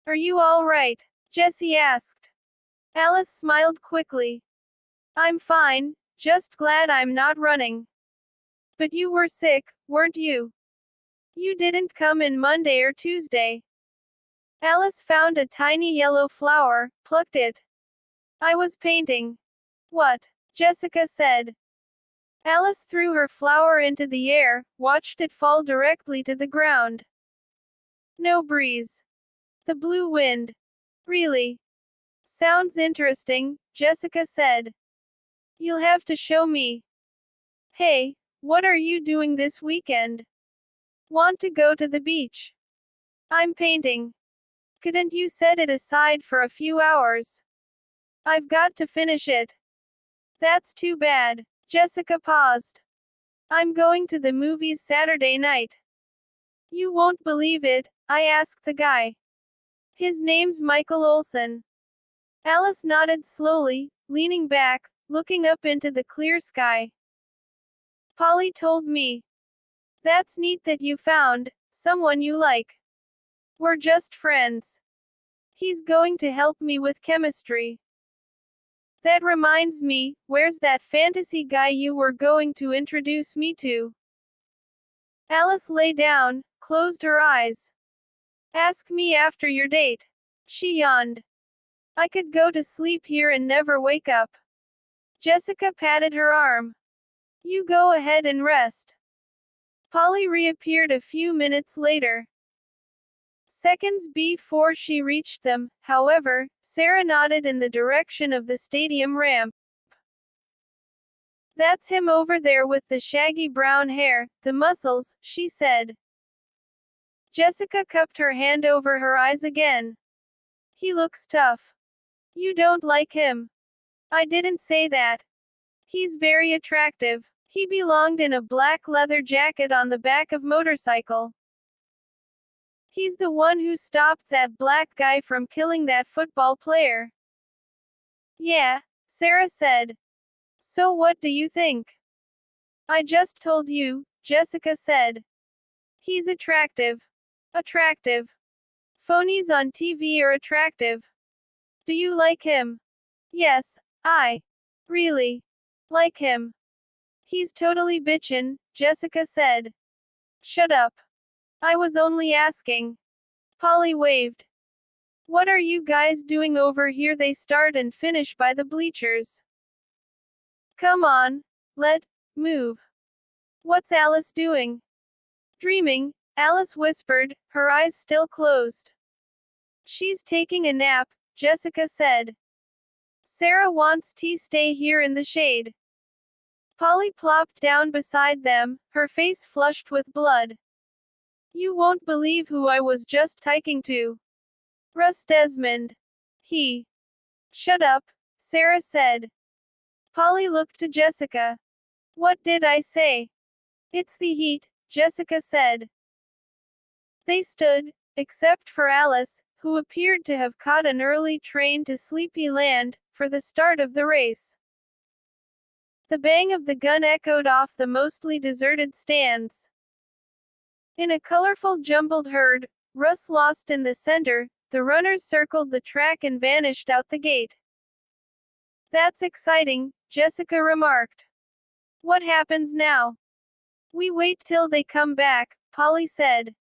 "Are you all right?" Jessie asked. Alice smiled quickly. "I'm fine, just glad I'm not running." "But you were sick, weren't you? You didn't come in Monday or Tuesday." Alice found a tiny yellow flower, plucked it. "I was painting." "What?" Jessica said. Alice threw her flower into the air, watched it fall directly to the ground. "No breeze. The blue wind. Really? Sounds interesting," Jessica said. "You'll have to show me." "Hey, what are you doing this weekend? Want to go to the beach?" "I'm painting." "Couldn't you set it aside for a few hours?" "I've got to finish it." "That's too bad." Jessica paused. I'm going to the movies Saturday night. You won't believe it, I asked the guy. His name's Michael Olson. Alice nodded slowly, leaning back, looking up into the clear sky. Polly told me. That's neat that you found someone you like. We're just friends. He's going to help me with chemistry. That reminds me, where's that fantasy guy you were going to introduce me to? Alice lay down, closed her eyes. Ask me after your date. She yawned. I could go to sleep here and never wake up. Jessica patted her arm. You go ahead and rest. Polly reappeared a few minutes later. Seconds before she reached them, however, Sarah nodded in the direction of the stadium ramp. That's him over there with the shaggy brown hair, the muscles, she said. Jessica cupped her hand over her eyes again. He looks tough. You don't like him. I didn't say that. He's very attractive. He belonged in a black leather jacket on the back of motorcycle. He's the one who stopped that black guy from killing that football player. Yeah, Sarah said. So what do you think? I just told you, Jessica said. He's attractive. Attractive. Phonies on TV are attractive. Do you like him? Yes, I really like him. He's totally bitchin', Jessica said. Shut up. I was only asking. Polly waved. What are you guys doing over here? They start and finish by the bleachers. Come on. Let move. What's Alice doing? Dreaming, Alice whispered, her eyes still closed. She's taking a nap, Jessica said. Sarah wants to stay here in the shade. Polly plopped down beside them, her face flushed with blood. You won't believe who I was just talking to. Russ Desmond. He. Shut up, Sarah said. Polly looked to Jessica. What did I say? It's the heat, Jessica said. They stood, except for Alice, who appeared to have caught an early train to Sleepy Land, for the start of the race. The bang of the gun echoed off the mostly deserted stands. In a colorful jumbled herd, Russ lost in the center, the runners circled the track and vanished out the gate. That's exciting, Jessica remarked. What happens now? We wait till they come back, Polly said.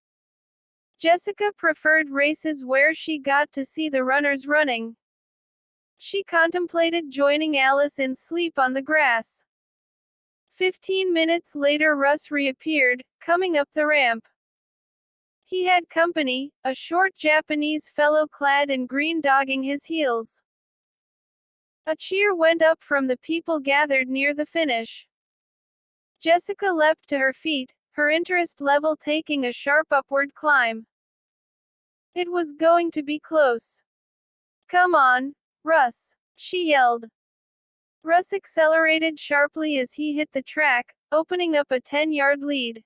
Jessica preferred races where she got to see the runners running. She contemplated joining Alice in sleep on the grass. 15 minutes later Russ reappeared, coming up the ramp. He had company, a short Japanese fellow clad in green dogging his heels. A cheer went up from the people gathered near the finish. Jessica leapt to her feet, her interest level taking a sharp upward climb. It was going to be close. Come on, Russ, she yelled. Russ accelerated sharply as he hit the track, opening up a 10-yard lead.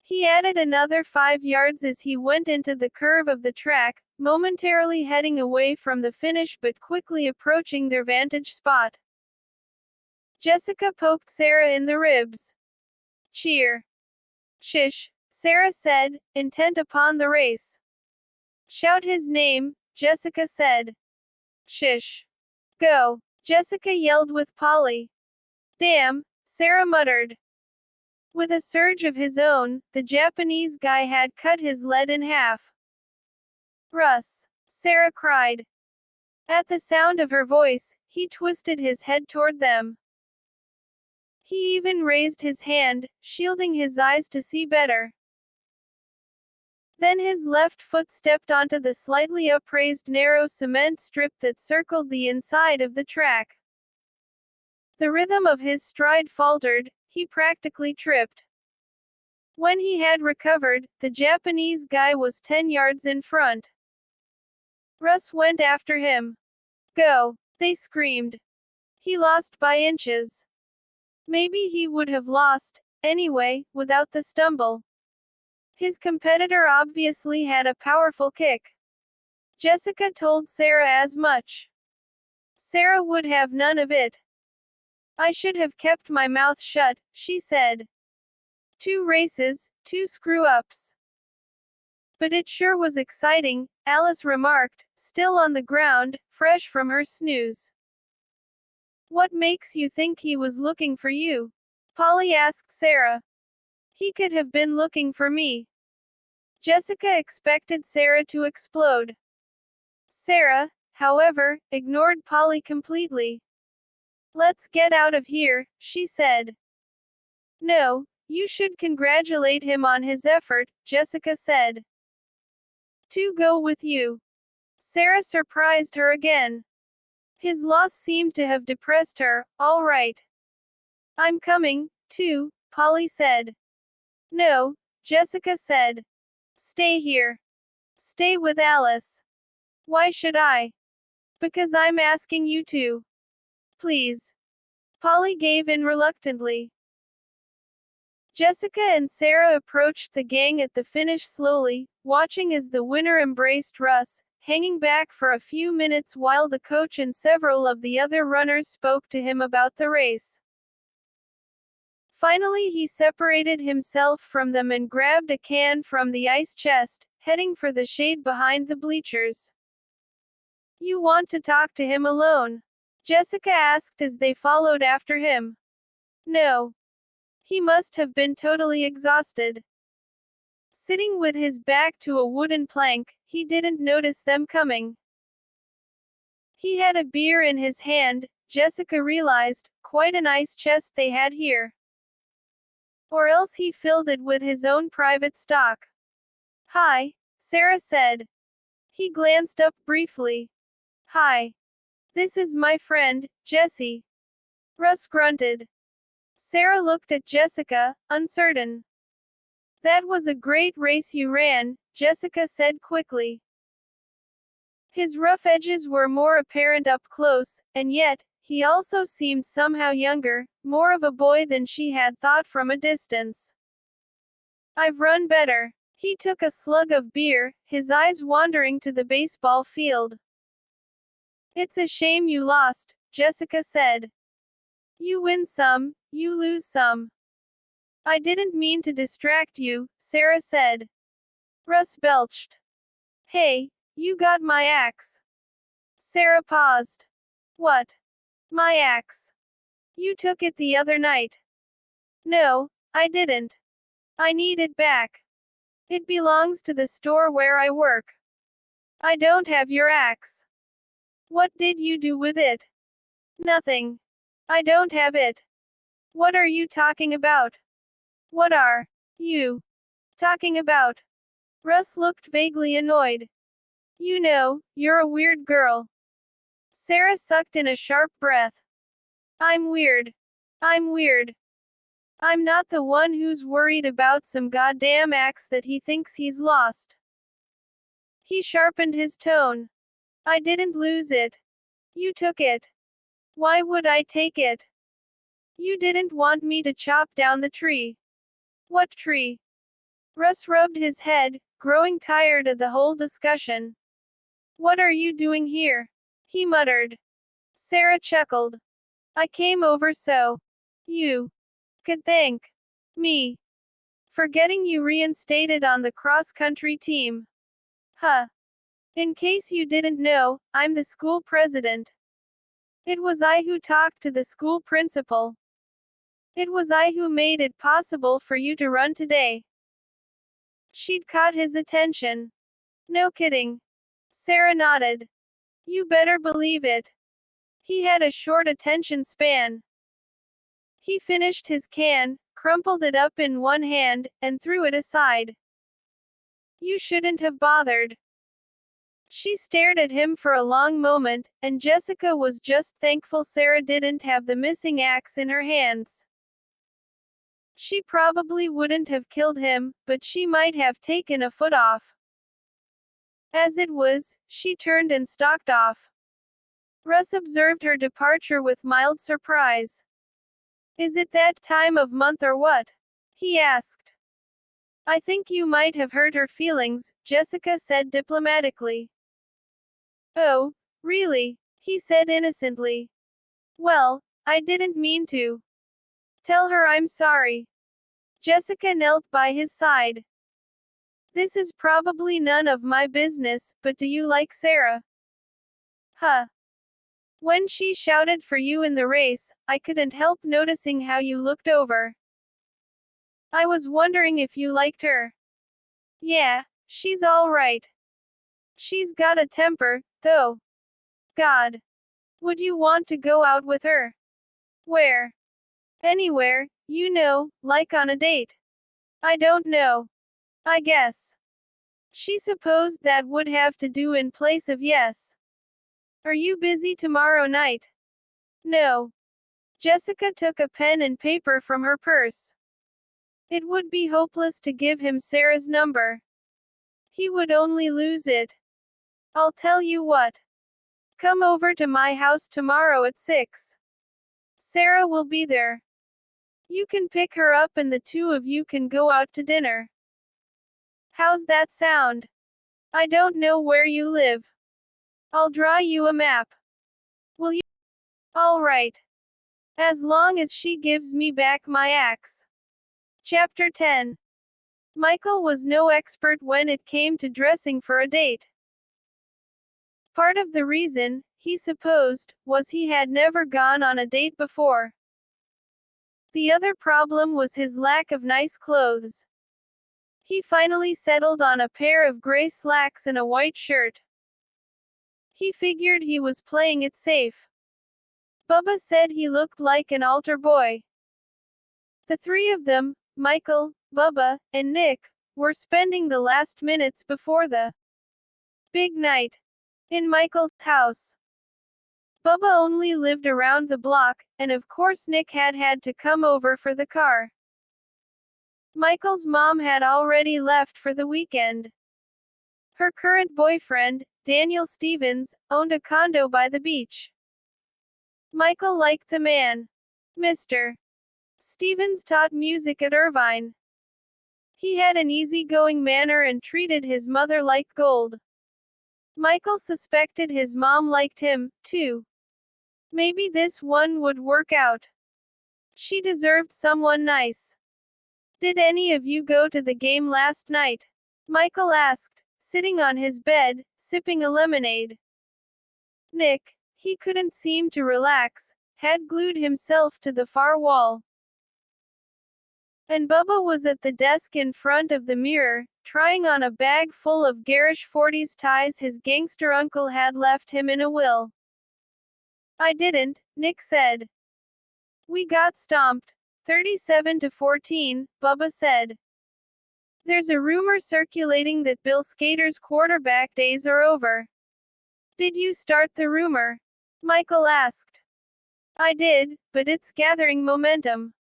He added another 5 yards as he went into the curve of the track, momentarily heading away from the finish but quickly approaching their vantage spot. Jessica poked Sarah in the ribs. Cheer. Shish, Sarah said, intent upon the race. Shout his name, Jessica said. Shish. Go, Jessica yelled with Polly. Damn, Sarah muttered. With a surge of his own, the Japanese guy had cut his lead in half. Russ, Sarah cried. At the sound of her voice, he twisted his head toward them. He even raised his hand, shielding his eyes to see better. Then his left foot stepped onto the slightly upraised narrow cement strip that circled the inside of the track. The rhythm of his stride faltered, he practically tripped. When he had recovered, the Japanese guy was 10 yards in front. Russ went after him. Go, they screamed. He lost by inches. Maybe he would have lost, anyway, without the stumble. His competitor obviously had a powerful kick. Jessica told Sarah as much. Sarah would have none of it. I should have kept my mouth shut, she said. 2 races, 2 screw-ups. But it sure was exciting, Alice remarked, still on the ground, fresh from her snooze. What makes you think he was looking for you? Polly asked Sarah. He could have been looking for me. Jessica expected Sarah to explode. Sarah, however, ignored Polly completely. Let's get out of here, she said. No, you should congratulate him on his effort, Jessica said. To go with you. Sarah surprised her again. His loss seemed to have depressed her. All right. I'm coming, too, Polly said. No, Jessica said. Stay here. Stay with Alice. Why should I? Because I'm asking you to. Please. Polly gave in reluctantly. Jessica and Sarah approached the gang at the finish slowly, watching as the winner embraced Russ, hanging back for a few minutes while the coach and several of the other runners spoke to him about the race. Finally he separated himself from them and grabbed a can from the ice chest, heading for the shade behind the bleachers. You want to talk to him alone? Jessica asked as they followed after him. No. He must have been totally exhausted. Sitting with his back to a wooden plank, he didn't notice them coming. He had a beer in his hand, Jessica realized, quite a nice chest they had here. Or else he filled it with his own private stock. Hi, Sarah said. He glanced up briefly. Hi. This is my friend, Jessie. Russ grunted. Sarah looked at Jessica, uncertain. That was a great race you ran, Jessica said quickly. His rough edges were more apparent up close, and yet, he also seemed somehow younger, more of a boy than she had thought from a distance. I've run better. He took a slug of beer, his eyes wandering to the baseball field. It's a shame you lost, Jessica said. You win some, you lose some. I didn't mean to distract you, Sarah said. Russ belched. Hey, you got my axe. Sarah paused. What? My axe. You took it the other night. No, I didn't. I need it back. It belongs to the store where I work. I don't have your axe. What did you do with it? Nothing. I don't have it. What are you talking about? What are you talking about? Russ looked vaguely annoyed. You know, you're a weird girl. Sarah sucked in a sharp breath. I'm weird. I'm weird. I'm not the one who's worried about some goddamn axe that he thinks he's lost. He sharpened his tone. I didn't lose it. You took it. Why would I take it? You didn't want me to chop down the tree. What tree? Russ rubbed his head, growing tired of the whole discussion. What are you doing here? He muttered. Sarah chuckled. I came over so you could thank me for getting you reinstated on the cross-country team. Huh. In case you didn't know, I'm the school president. It was I who talked to the school principal. It was I who made it possible for you to run today. She'd caught his attention. No kidding. Sarah nodded. You better believe it. He had a short attention span. He finished his can, crumpled it up in one hand, and threw it aside. You shouldn't have bothered. She stared at him for a long moment, and Jessica was just thankful Sarah didn't have the missing axe in her hands. She probably wouldn't have killed him, but she might have taken a foot off. As it was, she turned and stalked off. Russ observed her departure with mild surprise. Is it that time of month or what? He asked. I think you might have hurt her feelings, Jessica said diplomatically. Oh, really? He said innocently. Well, I didn't mean to. Tell her I'm sorry. Jessica knelt by his side. This is probably none of my business, but do you like Sarah? Huh. When she shouted for you in the race, I couldn't help noticing how you looked over. I was wondering if you liked her. Yeah, she's all right. She's got a temper, though. God. Would you want to go out with her? Where? Anywhere, you know, like on a date. I don't know. I guess. She supposed that would have to do in place of yes. Are you busy tomorrow night? No. Jessica took a pen and paper from her purse. It would be hopeless to give him Sarah's number. He would only lose it. I'll tell you what. Come over to my house tomorrow at 6. Sarah will be there. You can pick her up and the two of you can go out to dinner. How's that sound? I don't know where you live. I'll draw you a map. Will you? All right. As long as she gives me back my axe. Chapter 10. Michael was no expert when it came to dressing for a date. Part of the reason, he supposed, was he had never gone on a date before. The other problem was his lack of nice clothes. He finally settled on a pair of gray slacks and a white shirt. He figured he was playing it safe. Bubba said he looked like an altar boy. The three of them, Michael, Bubba, and Nick, were spending the last minutes before the big night in Michael's house. Bubba only lived around the block, and of course Nick had to come over for the car. Michael's mom had already left for the weekend. Her current boyfriend, Daniel Stevens, owned a condo by the beach. Michael liked the man. Mr. Stevens taught music at Irvine. He had an easygoing manner and treated his mother like gold. Michael suspected his mom liked him, too. Maybe this one would work out. She deserved someone nice. Did any of you go to the game last night? Michael asked, sitting on his bed, sipping a lemonade. Nick, he couldn't seem to relax, had glued himself to the far wall. And Bubba was at the desk in front of the mirror, trying on a bag full of garish 40s ties his gangster uncle had left him in a will. I didn't, Nick said. We got stomped. 37-14, Bubba said. There's a rumor circulating that Bill Skater's quarterback days are over. Did you start the rumor? Michael asked. I did, but it's gathering momentum.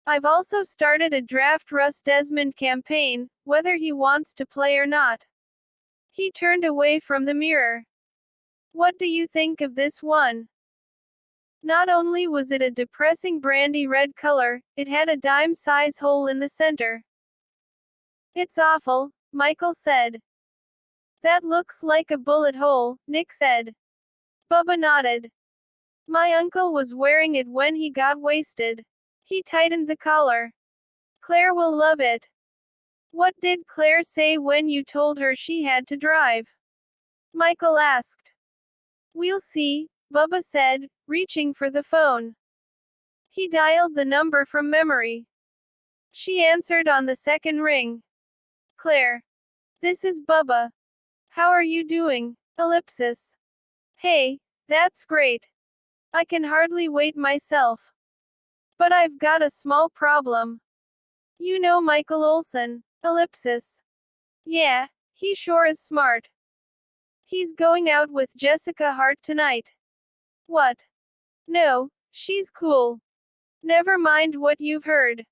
I've also started a draft Russ Desmond campaign, whether he wants to play or not. He turned away from the mirror. What do you think of this one? Not only was it a depressing brandy red color, it had a dime-size hole in the center. It's awful, Michael said. That looks like a bullet hole, Nick said. Bubba nodded. My uncle was wearing it when he got wasted. He tightened the collar. Claire will love it. What did Claire say when you told her she had to drive? Michael asked. We'll see, Bubba said, reaching for the phone. He dialed the number from memory. She answered on the second ring. Claire. This is Bubba. How are you doing? Ellipsis. Hey, that's great. I can hardly wait myself. But I've got a small problem. You know Michael Olson. Ellipsis. Yeah, he sure is smart. He's going out with Jessica Hart tonight. What? No, she's cool. Never mind what you've heard.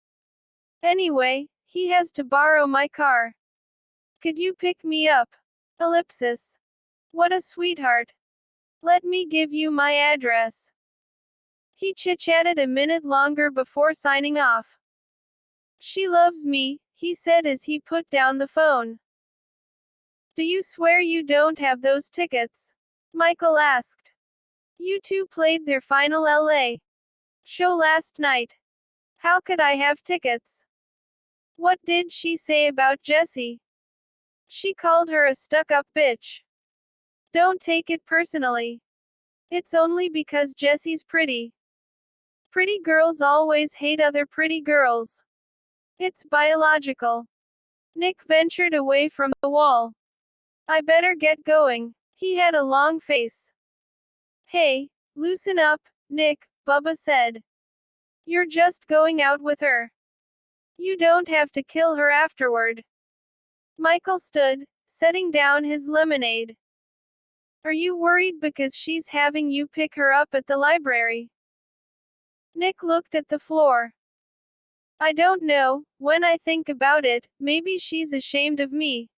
Anyway, he has to borrow my car. Could you pick me up? Ellipsis. What a sweetheart. Let me give you my address. He chit-chatted a minute longer before signing off. She loves me, he said as he put down the phone. Do you swear you don't have those tickets? Michael asked. You two played their final LA show last night. How could I have tickets? What did she say about Jessie? She called her a stuck-up bitch. Don't take it personally. It's only because Jessie's pretty. Pretty girls always hate other pretty girls. It's biological. Nick ventured away from the wall. I better get going. He had a long face. Hey, loosen up, Nick, Bubba said. You're just going out with her. You don't have to kill her afterward. Michael stood, setting down his lemonade. Are you worried because she's having you pick her up at the library? Nick looked at the floor. I don't know, when I think about it, maybe she's ashamed of me.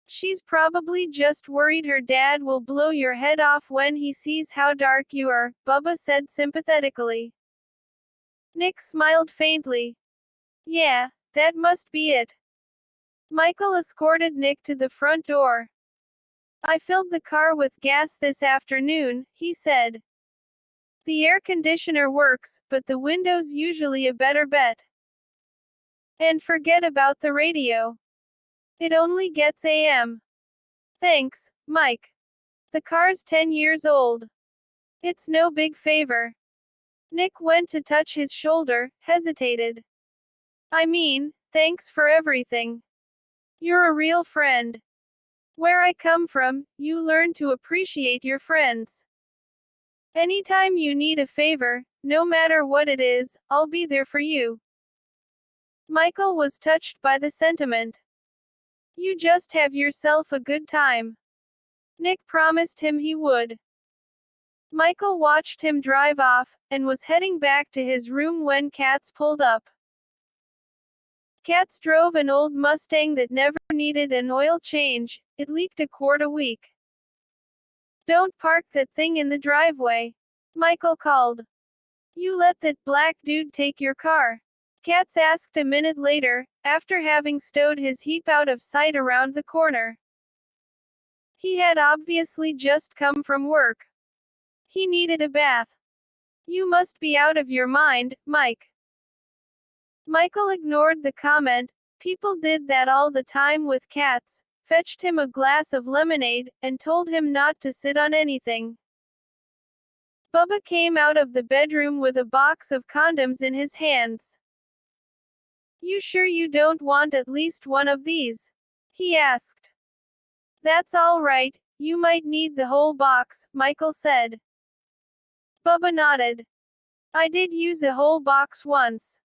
She's probably just worried her dad will blow your head off when he sees how dark you are, Bubba said sympathetically. Nick smiled faintly. Yeah, that must be it. Michael escorted Nick to the front door. I filled the car with gas this afternoon, he said. The air conditioner works, but the window's usually a better bet. And forget about the radio. It only gets AM. Thanks, Mike. The car's 10 years old. It's no big favor. Nick went to touch his shoulder, hesitated. I mean, thanks for everything. You're a real friend. Where I come from, you learn to appreciate your friends. Anytime you need a favor, no matter what it is, I'll be there for you. Michael was touched by the sentiment. You just have yourself a good time. Nick promised him he would. Michael watched him drive off, and was heading back to his room when Katz pulled up. Katz drove an old Mustang that never needed an oil change, it leaked a quart a week. Don't park that thing in the driveway, Michael called. You let that black dude take your car? Katz asked a minute later, after having stowed his Jeep out of sight around the corner. He had obviously just come from work. He needed a bath. You must be out of your mind, Mike. Michael ignored the comment. People did that all the time with Katz, fetched him a glass of lemonade, and told him not to sit on anything. Bubba came out of the bedroom with a box of condoms in his hands. You sure you don't want at least one of these? He asked. That's all right, you might need the whole box, Michael said. Bubba nodded. I did use a whole box once.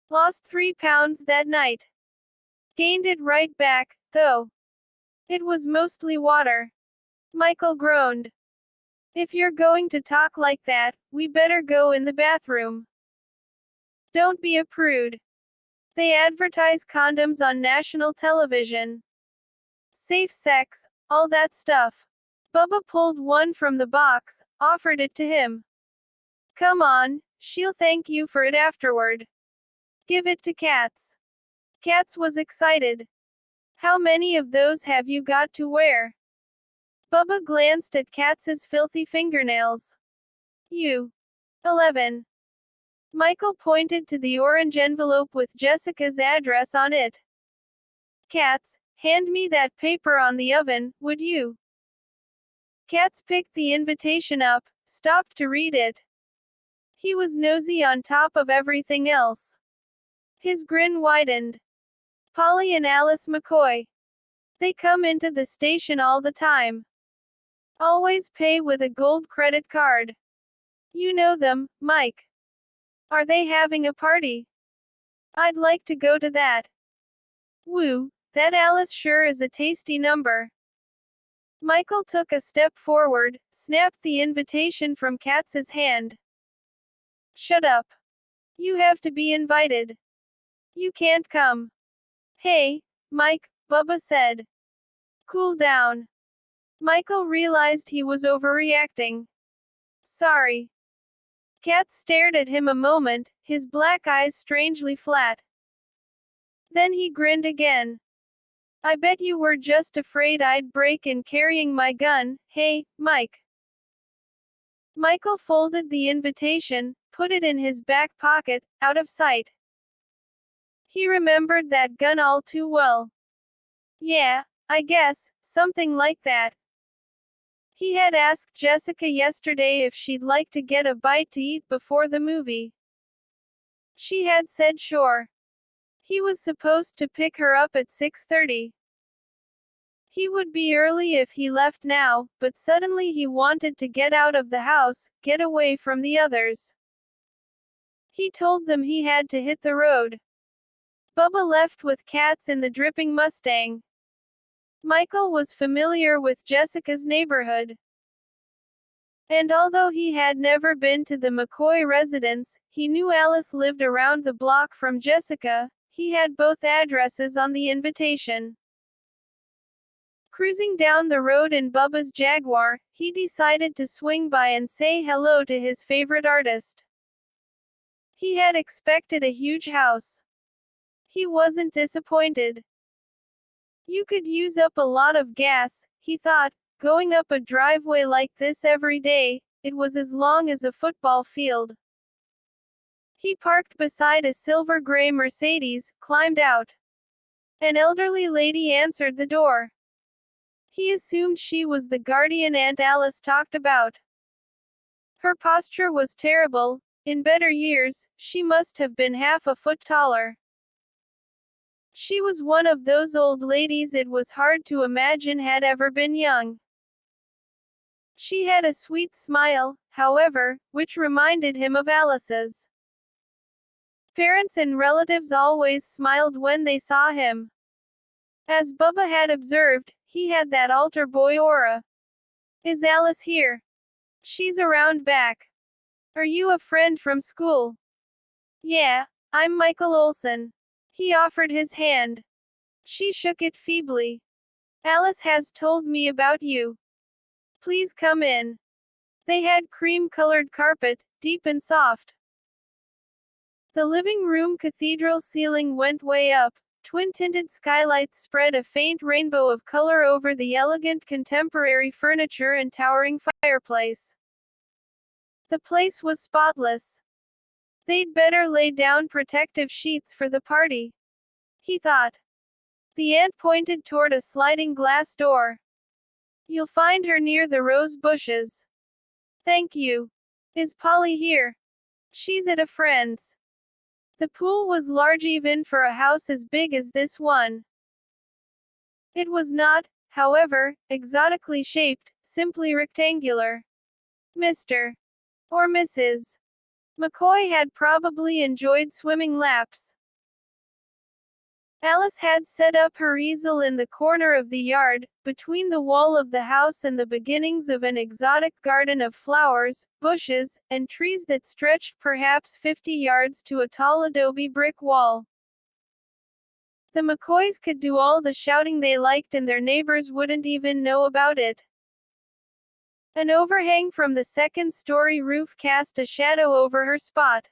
Lost 3 pounds that night. Gained it right back, though. It was mostly water. Michael groaned. If you're going to talk like that, we better go in the bathroom. Don't be a prude. They advertise condoms on national television. Safe sex, all that stuff. Bubba pulled one from the box, offered it to him. Come on, she'll thank you for it afterward. Give it to Katz. Katz was excited. How many of those have you got to wear? Bubba glanced at Katz's filthy fingernails. 11. Michael pointed to the orange envelope with Jessica's address on it. Katz, hand me that paper on the oven, would you? Katz picked the invitation up, stopped to read it. He was nosy on top of everything else. His grin widened. Polly and Alice McCoy. They come into the station all the time. Always pay with a gold credit card. You know them, Mike. Are they having a party? I'd like to go to that. Woo, that Alice sure is a tasty number. Michael took a step forward, snapped the invitation from Katz's hand. Shut up. You have to be invited. You can't come. Hey, Mike, Bubba said. Cool down. Michael realized he was overreacting. Sorry. Kat stared at him a moment, his black eyes strangely flat. Then he grinned again. I bet you were just afraid I'd break in carrying my gun. Hey, Mike. Michael folded the invitation, put it in his back pocket, out of sight. He remembered that gun all too well. Yeah, I guess, something like that. He had asked Jessica yesterday if she'd like to get a bite to eat before the movie. She had said sure. He was supposed to pick her up at 6:30. He would be early if he left now, but suddenly he wanted to get out of the house, get away from the others. He told them he had to hit the road. Bubba left with Cats in the dripping Mustang. Michael was familiar with Jessica's neighborhood. And although he had never been to the McCoy residence, he knew Alice lived around the block from Jessica. He had both addresses on the invitation. Cruising down the road in Bubba's Jaguar, he decided to swing by and say hello to his favorite artist. He had expected a huge house. He wasn't disappointed. You could use up a lot of gas, he thought, going up a driveway like this every day. It was as long as a football field. He parked beside a silver-gray Mercedes, climbed out. An elderly lady answered the door. He assumed she was the guardian Aunt Alice talked about. Her posture was terrible. In better years, she must have been half a foot taller. She was one of those old ladies it was hard to imagine had ever been young. She had a sweet smile, however, which reminded him of Alice's. Parents and relatives always smiled when they saw him. As Bubba had observed, he had that altar boy aura. Is Alice here? She's around back. Are you a friend from school? Yeah, I'm Michael Olson. He offered his hand. She shook it feebly. Alice has told me about you. Please come in. They had cream-colored carpet, deep and soft. The living room cathedral ceiling went way up. Twin-tinted skylights spread a faint rainbow of color over the elegant contemporary furniture and towering fireplace. The place was spotless. They'd better lay down protective sheets for the party, he thought. The aunt pointed toward a sliding glass door. You'll find her near the rose bushes. Thank you. Is Polly here? She's at a friend's. The pool was large even for a house as big as this one. It was not, however, exotically shaped, simply rectangular. Mr. or Mrs. McCoy had probably enjoyed swimming laps. Alice had set up her easel in the corner of the yard, between the wall of the house and the beginnings of an exotic garden of flowers, bushes, and trees that stretched perhaps 50 yards to a tall adobe brick wall. The McCoys could do all the shouting they liked and their neighbors wouldn't even know about it. An overhang from the second-story roof cast a shadow over her spot.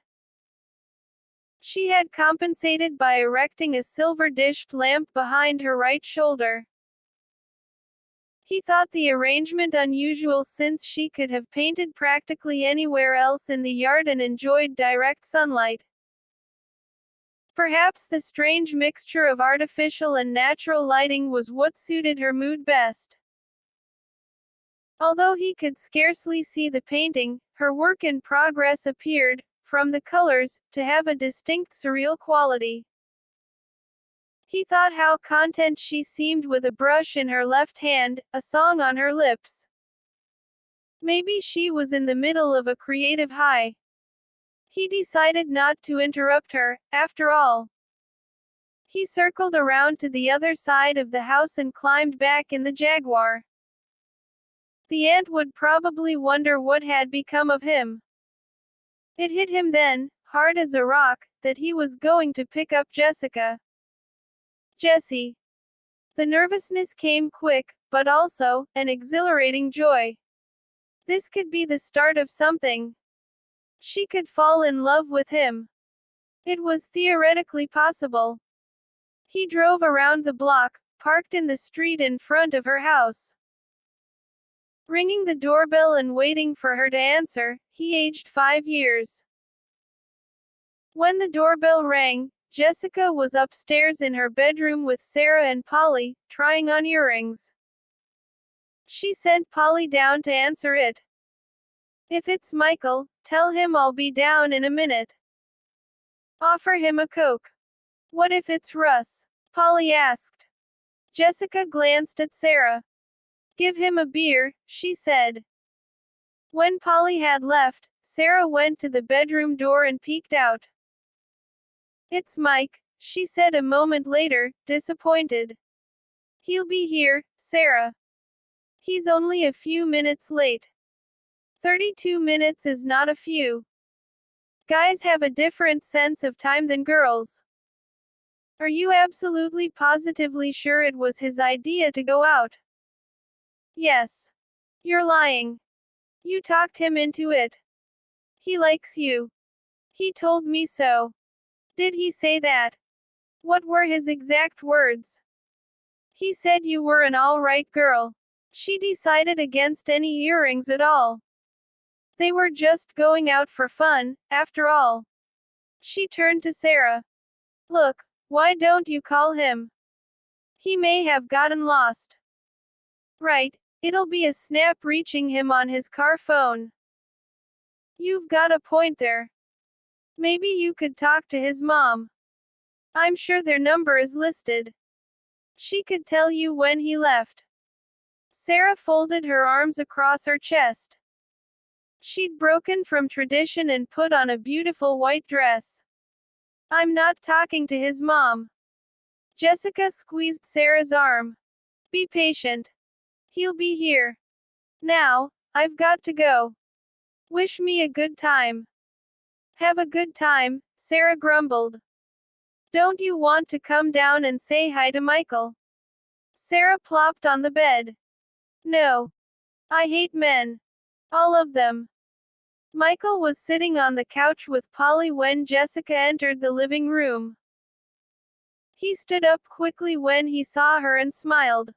She had compensated by erecting a silver-dished lamp behind her right shoulder. He thought the arrangement unusual since she could have painted practically anywhere else in the yard and enjoyed direct sunlight. Perhaps the strange mixture of artificial and natural lighting was what suited her mood best. Although he could scarcely see the painting, her work in progress appeared, from the colors, to have a distinct surreal quality. He thought how content she seemed with a brush in her left hand, a song on her lips. Maybe she was in the middle of a creative high. He decided not to interrupt her, after all. He circled around to the other side of the house and climbed back in the Jaguar. The aunt would probably wonder what had become of him. It hit him then, hard as a rock, that he was going to pick up Jessica. Jessie. The nervousness came quick, but also, an exhilarating joy. This could be the start of something. She could fall in love with him. It was theoretically possible. He drove around the block, parked in the street in front of her house. Ringing the doorbell and waiting for her to answer, he aged 5 years. When the doorbell rang, Jessica was upstairs in her bedroom with Sarah and Polly, trying on earrings. She sent Polly down to answer it. If it's Michael, tell him I'll be down in a minute. Offer him a Coke. What if it's Russ? Polly asked. Jessica glanced at Sarah. Give him a beer, she said. When Polly had left, Sarah went to the bedroom door and peeked out. It's Mike, she said a moment later, disappointed. He'll be here, Sarah. He's only a few minutes late. 32 minutes is not a few. Guys have a different sense of time than girls. Are you absolutely positively sure it was his idea to go out? Yes. You're lying. You talked him into it. He likes you. He told me so. Did he say that? What were his exact words? He said you were an all-right girl. She decided against any earrings at all. They were just going out for fun, after all. She turned to Sarah. Look, why don't you call him? He may have gotten lost. Right, it'll be a snap reaching him on his car phone. You've got a point there. Maybe you could talk to his mom. I'm sure their number is listed. She could tell you when he left. Sarah folded her arms across her chest. She'd broken from tradition and put on a beautiful white dress. I'm not talking to his mom. Jessica squeezed Sarah's arm. Be patient. He'll be here. Now, I've got to go. Wish me a good time. Have a good time, Sarah grumbled. Don't you want to come down and say hi to Michael? Sarah plopped on the bed. No. I hate men. All of them. Michael was sitting on the couch with Polly when Jessica entered the living room. He stood up quickly when he saw her and smiled.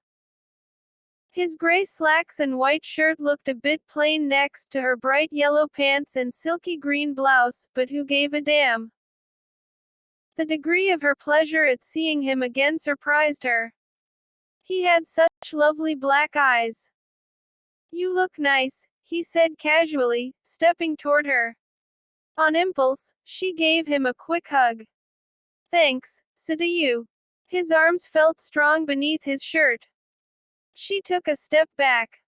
His gray slacks and white shirt looked a bit plain next to her bright yellow pants and silky green blouse, but who gave a damn? The degree of her pleasure at seeing him again surprised her. He had such lovely black eyes. You look nice, he said casually, stepping toward her. On impulse, she gave him a quick hug. Thanks, so do you. His arms felt strong beneath his shirt. She took a step back.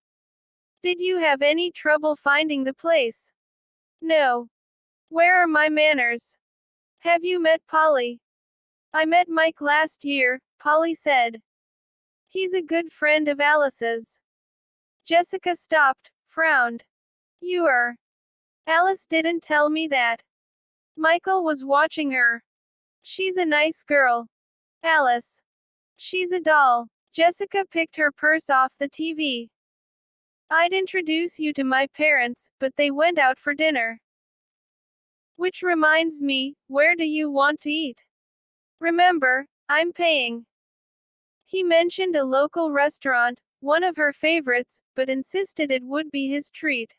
Did you have any trouble finding the place? No. Where are my manners? Have you met Polly? I met Mike last year, Polly said. He's a good friend of Alice's. Jessica stopped, frowned. You're. Alice didn't tell me that. Michael was watching her. She's a nice girl. Alice. She's a doll. Jessica picked her purse off the TV. I'd introduce you to my parents, but they went out for dinner. Which reminds me, where do you want to eat? Remember, I'm paying. He mentioned a local restaurant, one of her favorites, but insisted it would be his treat.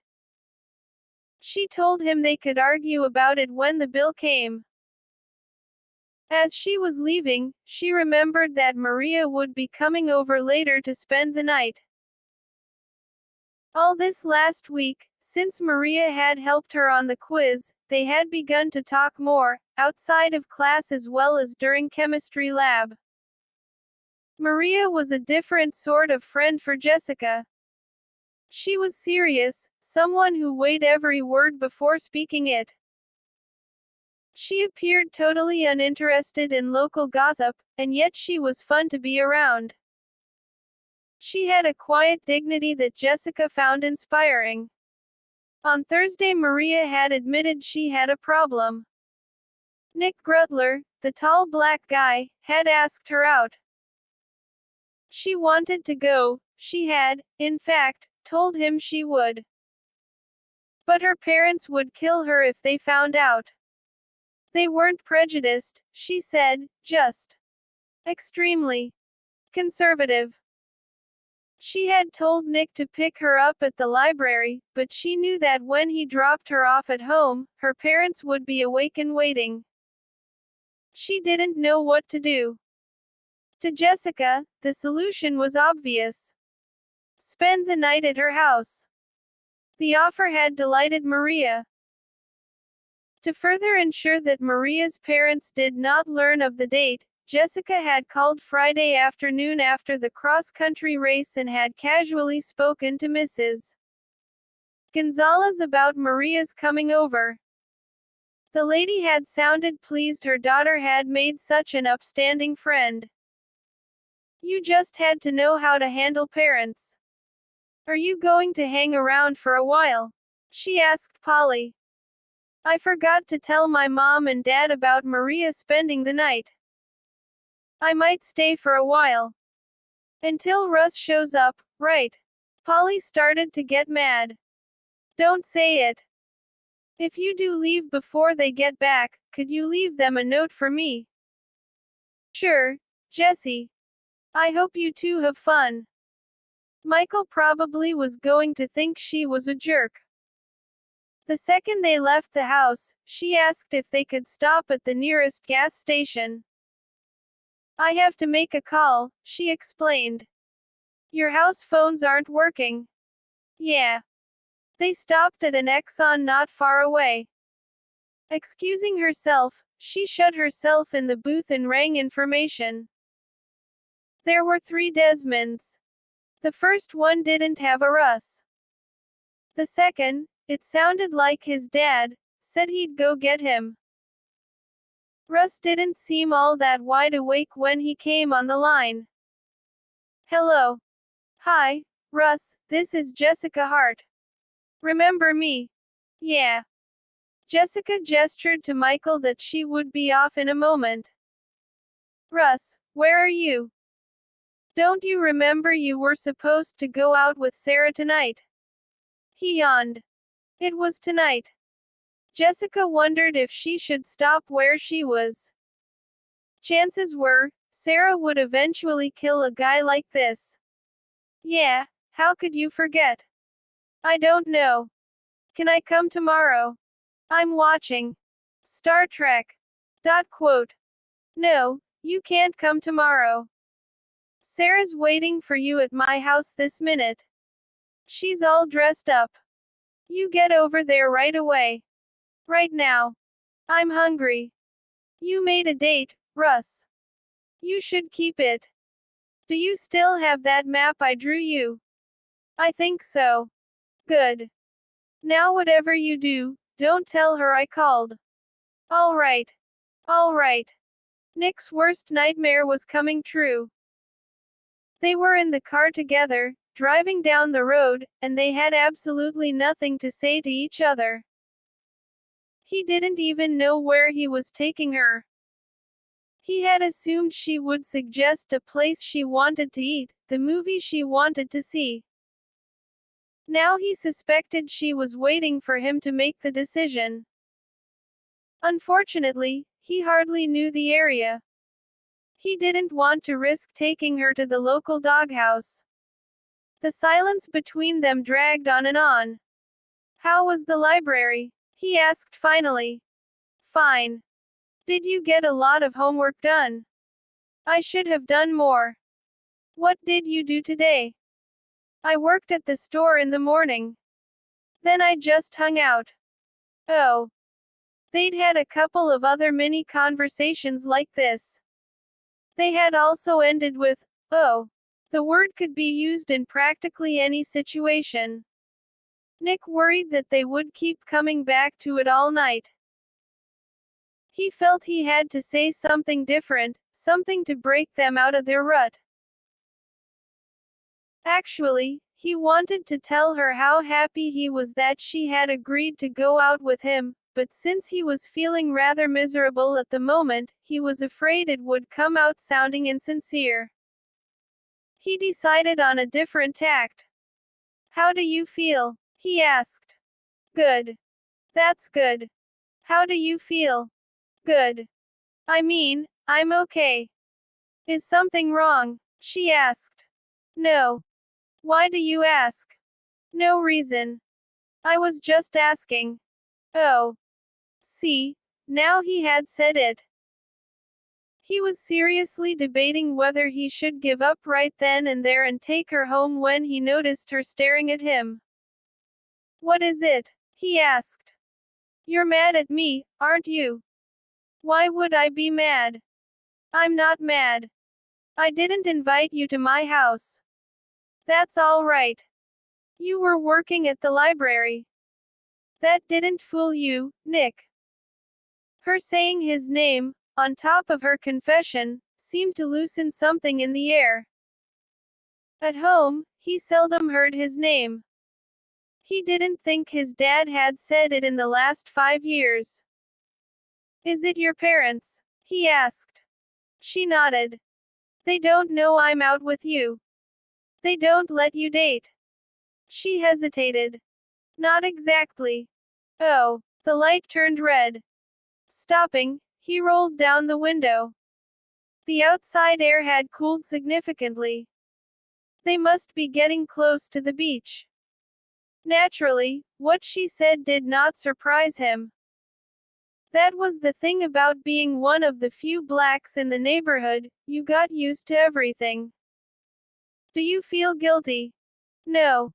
She told him they could argue about it when the bill came. As she was leaving, she remembered that Maria would be coming over later to spend the night. All this last week, since Maria had helped her on the quiz, they had begun to talk more, outside of class as well as during chemistry lab. Maria was a different sort of friend for Jessica. She was serious, someone who weighed every word before speaking it. She appeared totally uninterested in local gossip, and yet she was fun to be around. She had a quiet dignity that Jessica found inspiring. On Thursday, Maria had admitted she had a problem. Nick Grutler, the tall black guy, had asked her out. She wanted to go, she had, in fact, told him she would. But her parents would kill her if they found out. They weren't prejudiced, she said, just extremely conservative. She had told Nick to pick her up at the library, but she knew that when he dropped her off at home, her parents would be awake and waiting. She didn't know what to do. To Jessica, the solution was obvious. Spend the night at her house. The offer had delighted Maria. To further ensure that Maria's parents did not learn of the date, Jessica had called Friday afternoon after the cross-country race and had casually spoken to Mrs. Gonzalez about Maria's coming over. The lady had sounded pleased her daughter had made such an upstanding friend. You just had to know how to handle parents. Are you going to hang around for a while? She asked Polly. I forgot to tell my mom and dad about Maria spending the night. I might stay for a while. Until Russ shows up, right? Polly started to get mad. Don't say it. If you do leave before they get back, could you leave them a note for me? Sure, Jessie. I hope you two have fun. Michael probably was going to think she was a jerk. The second they left the house, she asked if they could stop at the nearest gas station. I have to make a call, she explained. Your house phones aren't working. Yeah. They stopped at an Exxon not far away. Excusing herself, she shut herself in the booth and rang information. There were 3 Desmonds. The first one didn't have a Russ. The second, it sounded like his dad, said he'd go get him. Russ didn't seem all that wide awake when he came on the line. Hello. Hi, Russ, this is Jessica Hart. Remember me? Yeah. Jessica gestured to Michael that she would be off in a moment. Russ, where are you? Don't you remember you were supposed to go out with Sarah tonight? He yawned. It was tonight. Jessica wondered if she should stop where she was. Chances were, Sarah would eventually kill a guy like this. Yeah, how could you forget? I don't know. Can I come tomorrow? I'm watching Star Trek. Quote. No, you can't come tomorrow. Sarah's waiting for you at my house this minute. She's all dressed up. You get over there right away. Right now. I'm hungry. You made a date, Russ. You should keep it. Do you still have that map I drew you? I think so. Good. Now whatever you do, don't tell her I called. All right. All right. Nick's worst nightmare was coming true. They were in the car together, driving down the road, and they had absolutely nothing to say to each other. He didn't even know where he was taking her. He had assumed she would suggest a place she wanted to eat, the movie she wanted to see. Now he suspected she was waiting for him to make the decision. Unfortunately, he hardly knew the area. He didn't want to risk taking her to the local doghouse. The silence between them dragged on and on. How was the library? He asked finally. Fine. Did you get a lot of homework done? I should have done more. What did you do today? I worked at the store in the morning. Then I just hung out. Oh. They'd had a couple of other mini conversations like this. They had also ended with, oh. The word could be used in practically any situation. Nick worried that they would keep coming back to it all night. He felt he had to say something different, something to break them out of their rut. Actually, he wanted to tell her how happy he was that she had agreed to go out with him, but since he was feeling rather miserable at the moment, he was afraid it would come out sounding insincere. He decided on a different tact. How do you feel? He asked. Good. That's good. How do you feel? Good. I mean, I'm okay. Is something wrong? She asked. No. Why do you ask? No reason. I was just asking. Oh. See, now he had said it. He was seriously debating whether he should give up right then and there and take her home when he noticed her staring at him. What is it? He asked. You're mad at me, aren't you? Why would I be mad? I'm not mad. I didn't invite you to my house. That's all right. You were working at the library. That didn't fool you, Nick. Her saying his name, on top of her confession, seemed to loosen something in the air. At home, he seldom heard his name. He didn't think his dad had said it in the last 5 years. Is it your parents? He asked. She nodded. They don't know I'm out with you. They don't let you date. She hesitated. Not exactly. Oh, the light turned red. Stopping, he rolled down the window. The outside air had cooled significantly. They must be getting close to the beach. Naturally, what she said did not surprise him. That was the thing about being one of the few blacks in the neighborhood, you got used to everything. Do you feel guilty? No.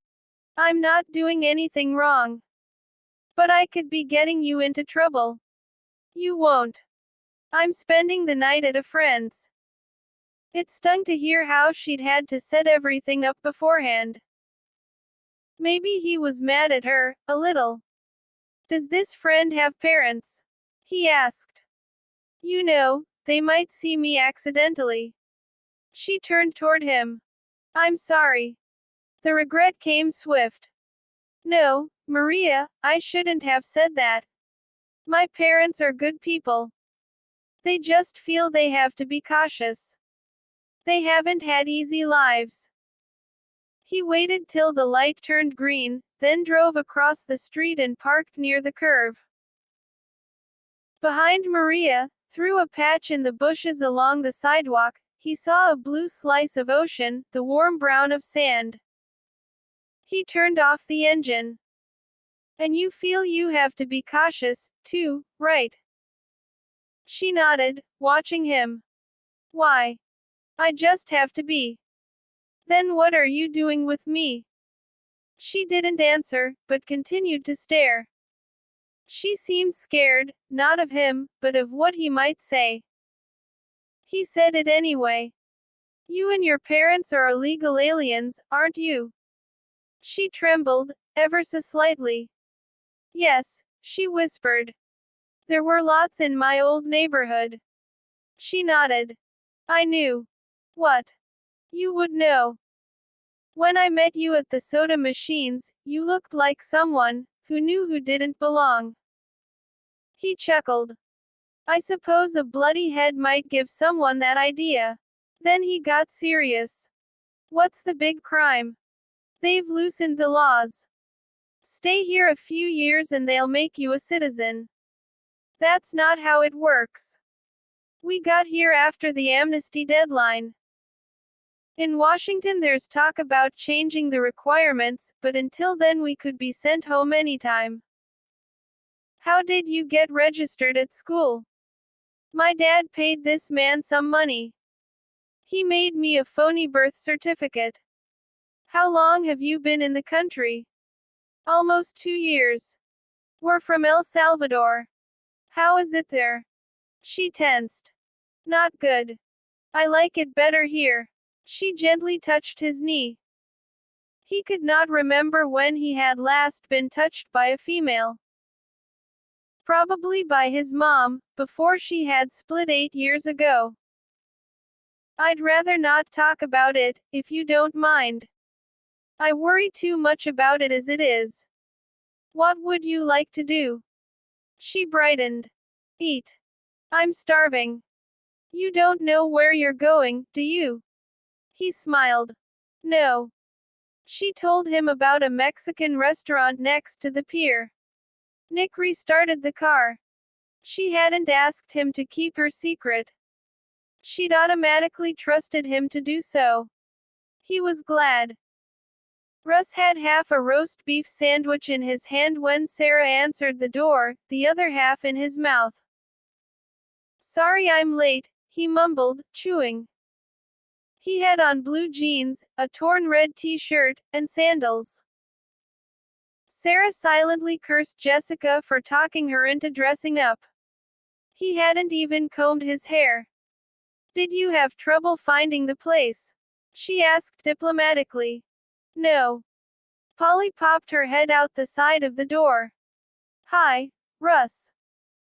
I'm not doing anything wrong. But I could be getting you into trouble. You won't. I'm spending the night at a friend's. It stung to hear how she'd had to set everything up beforehand. Maybe he was mad at her, a little. Does this friend have parents? He asked. You know, they might see me accidentally. She turned toward him. I'm sorry. The regret came swift. No, Maria, I shouldn't have said that. My parents are good people. They just feel they have to be cautious. They haven't had easy lives. He waited till the light turned green, then drove across the street and parked near the curve. Behind Maria, through a patch in the bushes along the sidewalk, he saw a blue slice of ocean, the warm brown of sand. He turned off the engine. And you feel you have to be cautious, too, right? She nodded, watching him. Why? I just have to be. Then what are you doing with me? She didn't answer, but continued to stare. She seemed scared, not of him, but of what he might say. He said it anyway. You and your parents are illegal aliens, aren't you? She trembled, ever so slightly. Yes, she whispered. There were lots in my old neighborhood. She nodded. I knew. What? You would know. When I met you at the soda machines, you looked like someone who knew who didn't belong. He chuckled. I suppose a bloody head might give someone that idea. Then he got serious. What's the big crime? They've loosened the laws. Stay here a few years and they'll make you a citizen. That's not how it works. We got here after the amnesty deadline. In Washington there's talk about changing the requirements, but until then we could be sent home anytime. How did you get registered at school? My dad paid this man some money. He made me a phony birth certificate. How long have you been in the country? Almost 2 years. We're from El Salvador. How is it there? She tensed. Not good. I like it better here. She gently touched his knee. He could not remember when he had last been touched by a female. Probably by his mom, before she had split 8 years ago. I'd rather not talk about it, if you don't mind. I worry too much about it as it is. What would you like to do? She brightened. Eat. I'm starving. You don't know where you're going, do you? He smiled. No. She told him about a Mexican restaurant next to the pier. Nick restarted the car. She hadn't asked him to keep her secret. She'd automatically trusted him to do so. He was glad. Russ had half a roast beef sandwich in his hand when Sarah answered the door, the other half in his mouth. "Sorry I'm late," he mumbled, chewing. He had on blue jeans, a torn red t-shirt, and sandals. Sarah silently cursed Jessica for talking her into dressing up. He hadn't even combed his hair. "Did you have trouble finding the place?" she asked diplomatically. "No." Polly popped her head out the side of the door. "Hi, Russ.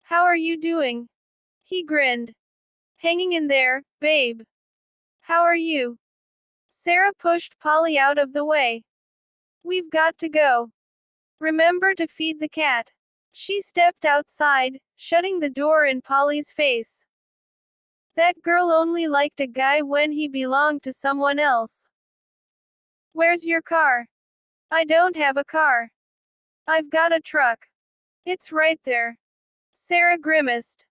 How are you doing?" He grinned. "Hanging in there, babe. How are you?" Sarah pushed Polly out of the way. "We've got to go. Remember to feed the cat." She stepped outside, shutting the door in Polly's face. That girl only liked a guy when he belonged to someone else. "Where's your car?" "I don't have a car. I've got a truck. It's right there." Sarah grimaced.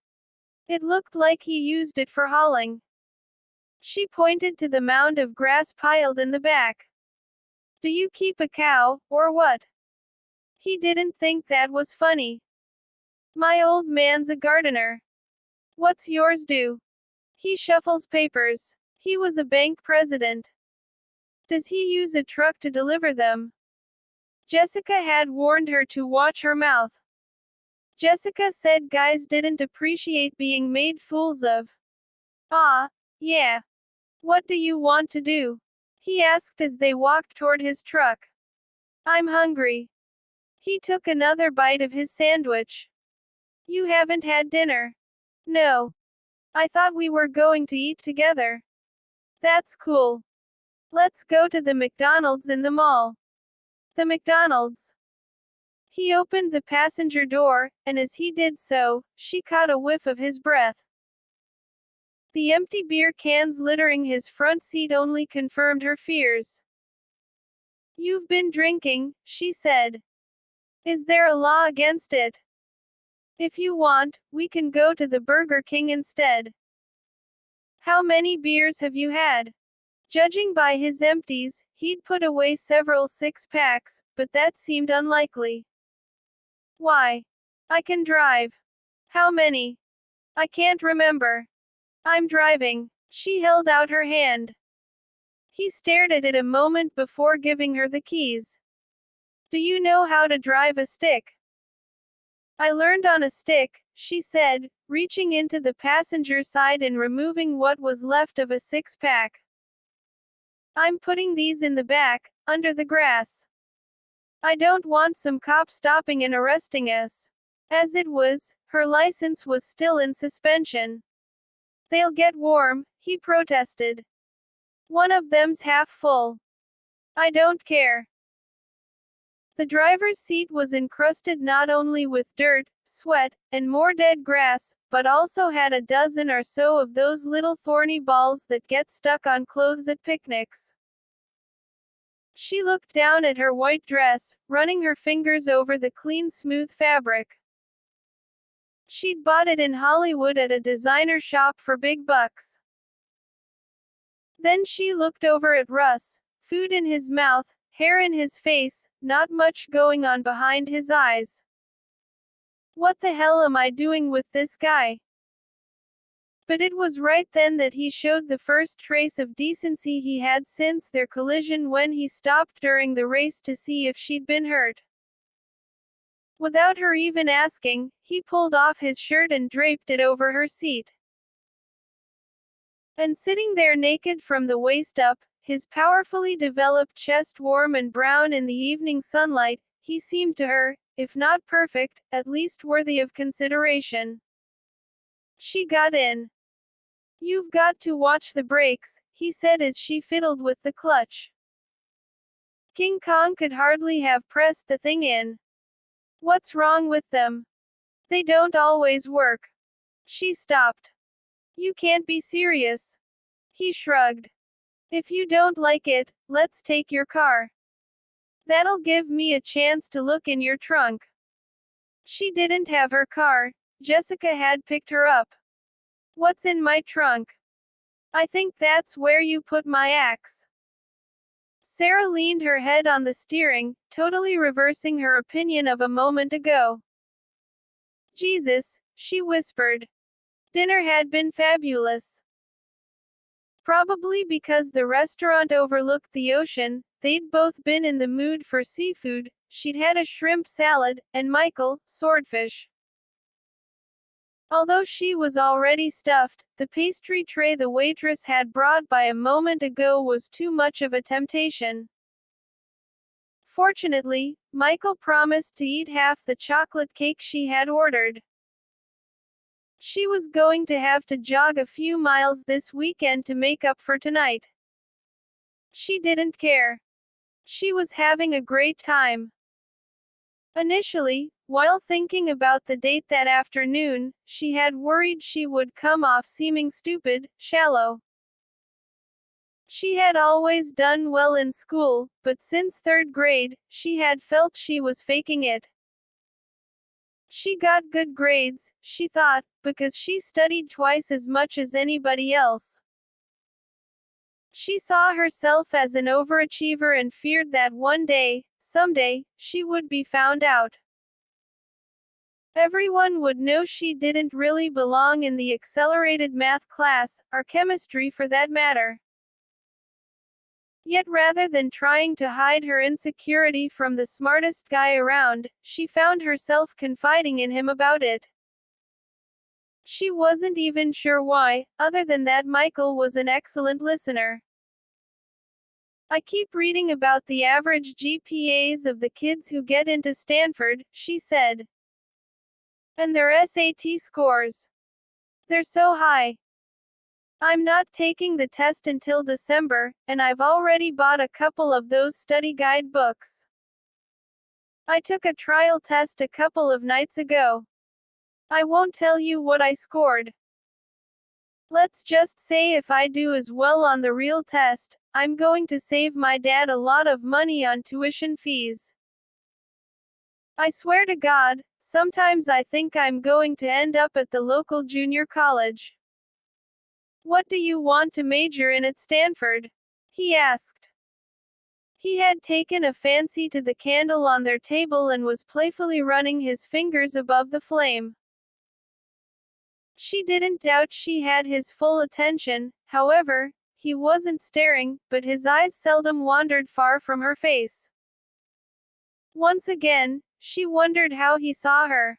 It looked like he used it for hauling. She pointed to the mound of grass piled in the back. "Do you keep a cow, or what?" He didn't think that was funny. "My old man's a gardener." "What's yours do?" "He shuffles papers. He was a bank president." "Does he use a truck to deliver them?" Jessica had warned her to watch her mouth. Jessica said guys didn't appreciate being made fools of. "Ah, yeah. What do you want to do?" he asked as they walked toward his truck. "I'm hungry." He took another bite of his sandwich. "You haven't had dinner?" "No. I thought we were going to eat together." "That's cool. Let's go to the McDonald's in the mall." "The McDonald's?" He opened the passenger door, and as he did so, she caught a whiff of his breath. The empty beer cans littering his front seat only confirmed her fears. "You've been drinking," she said. "Is there a law against it?" "If you want, we can go to the Burger King instead." "How many beers have you had?" Judging by his empties, he'd put away several six-packs, but that seemed unlikely. "Why? I can drive." "How many?" "I can't remember." "I'm driving." She held out her hand. He stared at it a moment before giving her the keys. "Do you know how to drive a stick?" "I learned on a stick," she said, reaching into the passenger side and removing what was left of a six-pack. "I'm putting these in the back, under the grass. I don't want some cop stopping and arresting us." As it was, her license was still in suspension. "They'll get warm," he protested. "One of them's half full." "I don't care." The driver's seat was encrusted not only with dirt, sweat, and more dead grass, but also had a dozen or so of those little thorny balls that get stuck on clothes at picnics. She looked down at her white dress, running her fingers over the clean smooth fabric. She'd bought it in Hollywood at a designer shop for big bucks. Then she looked over at Russ, food in his mouth, hair in his face, not much going on behind his eyes. "What the hell am I doing with this guy?" But it was right then that he showed the first trace of decency he had since their collision when he stopped during the race to see if she'd been hurt. Without her even asking, he pulled off his shirt and draped it over her seat. And sitting there naked from the waist up, his powerfully developed chest warm and brown in the evening sunlight, he seemed to her, if not perfect, at least worthy of consideration. She got in. "You've got to watch the brakes," he said as she fiddled with the clutch. King Kong could hardly have pressed the thing in. "What's wrong with them?" "They don't always work." She stopped. "You can't be serious." He shrugged. "If you don't like it, let's take your car. That'll give me a chance to look in your trunk." She didn't have her car. Jessica had picked her up. What's in my trunk? I think that's where you put my axe. Sarah leaned her head on the steering, totally reversing her opinion of a moment ago. Jesus, she whispered. Dinner had been fabulous. Probably because the restaurant overlooked the ocean, they'd both been in the mood for seafood. She'd had a shrimp salad, and Michael, swordfish. Although she was already stuffed, the pastry tray the waitress had brought by a moment ago was too much of a temptation. Fortunately, Michael promised to eat half the chocolate cake she had ordered. She was going to have to jog a few miles this weekend to make up for tonight. She didn't care. She was having a great time. Initially, while thinking about the date that afternoon, she had worried she would come off seeming stupid, shallow. She had always done well in school, but since third grade, she had felt she was faking it. She got good grades, she thought, because she studied twice as much as anybody else. She saw herself as an overachiever and feared that one day, someday, she would be found out. Everyone would know she didn't really belong in the accelerated math class, or chemistry for that matter. Yet rather than trying to hide her insecurity from the smartest guy around, she found herself confiding in him about it. She wasn't even sure why, other than that Michael was an excellent listener. I keep reading about the average GPAs of the kids who get into Stanford, she said. And their SAT scores. They're so high. I'm not taking the test until December, and I've already bought a couple of those study guide books. I took a trial test a couple of nights ago. I won't tell you what I scored. Let's just say if I do as well on the real test, I'm going to save my dad a lot of money on tuition fees. I swear to God, sometimes I think I'm going to end up at the local junior college. What do you want to major in at Stanford? He asked. He had taken a fancy to the candle on their table and was playfully running his fingers above the flame. She didn't doubt she had his full attention, however, he wasn't staring, but his eyes seldom wandered far from her face. Once again, she wondered how he saw her.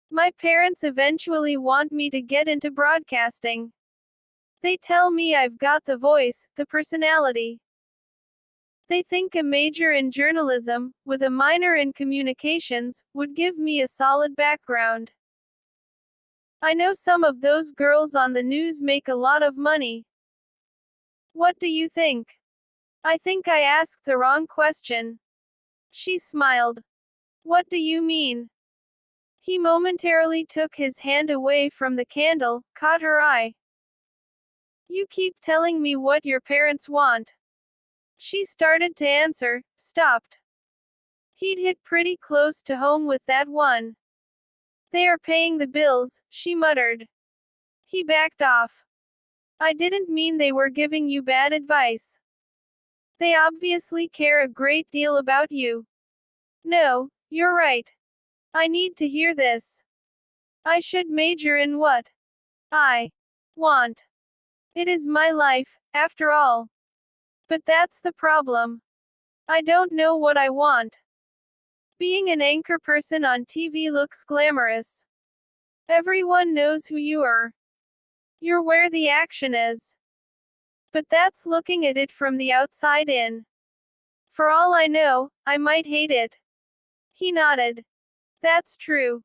My parents eventually want me to get into broadcasting. They tell me I've got the voice, the personality. They think a major in journalism, with a minor in communications, would give me a solid background. I know some of those girls on the news make a lot of money. What do you think? I think I asked the wrong question. She smiled. What do you mean? He momentarily took his hand away from the candle, caught her eye. You keep telling me what your parents want. She started to answer, stopped. He'd hit pretty close to home with that one. They are paying the bills, she muttered. He backed off. I didn't mean they were giving you bad advice. They obviously care a great deal about you. No, you're right. I need to hear this. I should major in what I want. It is my life, after all. But that's the problem. I don't know what I want. Being an anchor person on TV looks glamorous. Everyone knows who you are. You're where the action is. But that's looking at it from the outside in. For all I know, I might hate it. He nodded. That's true.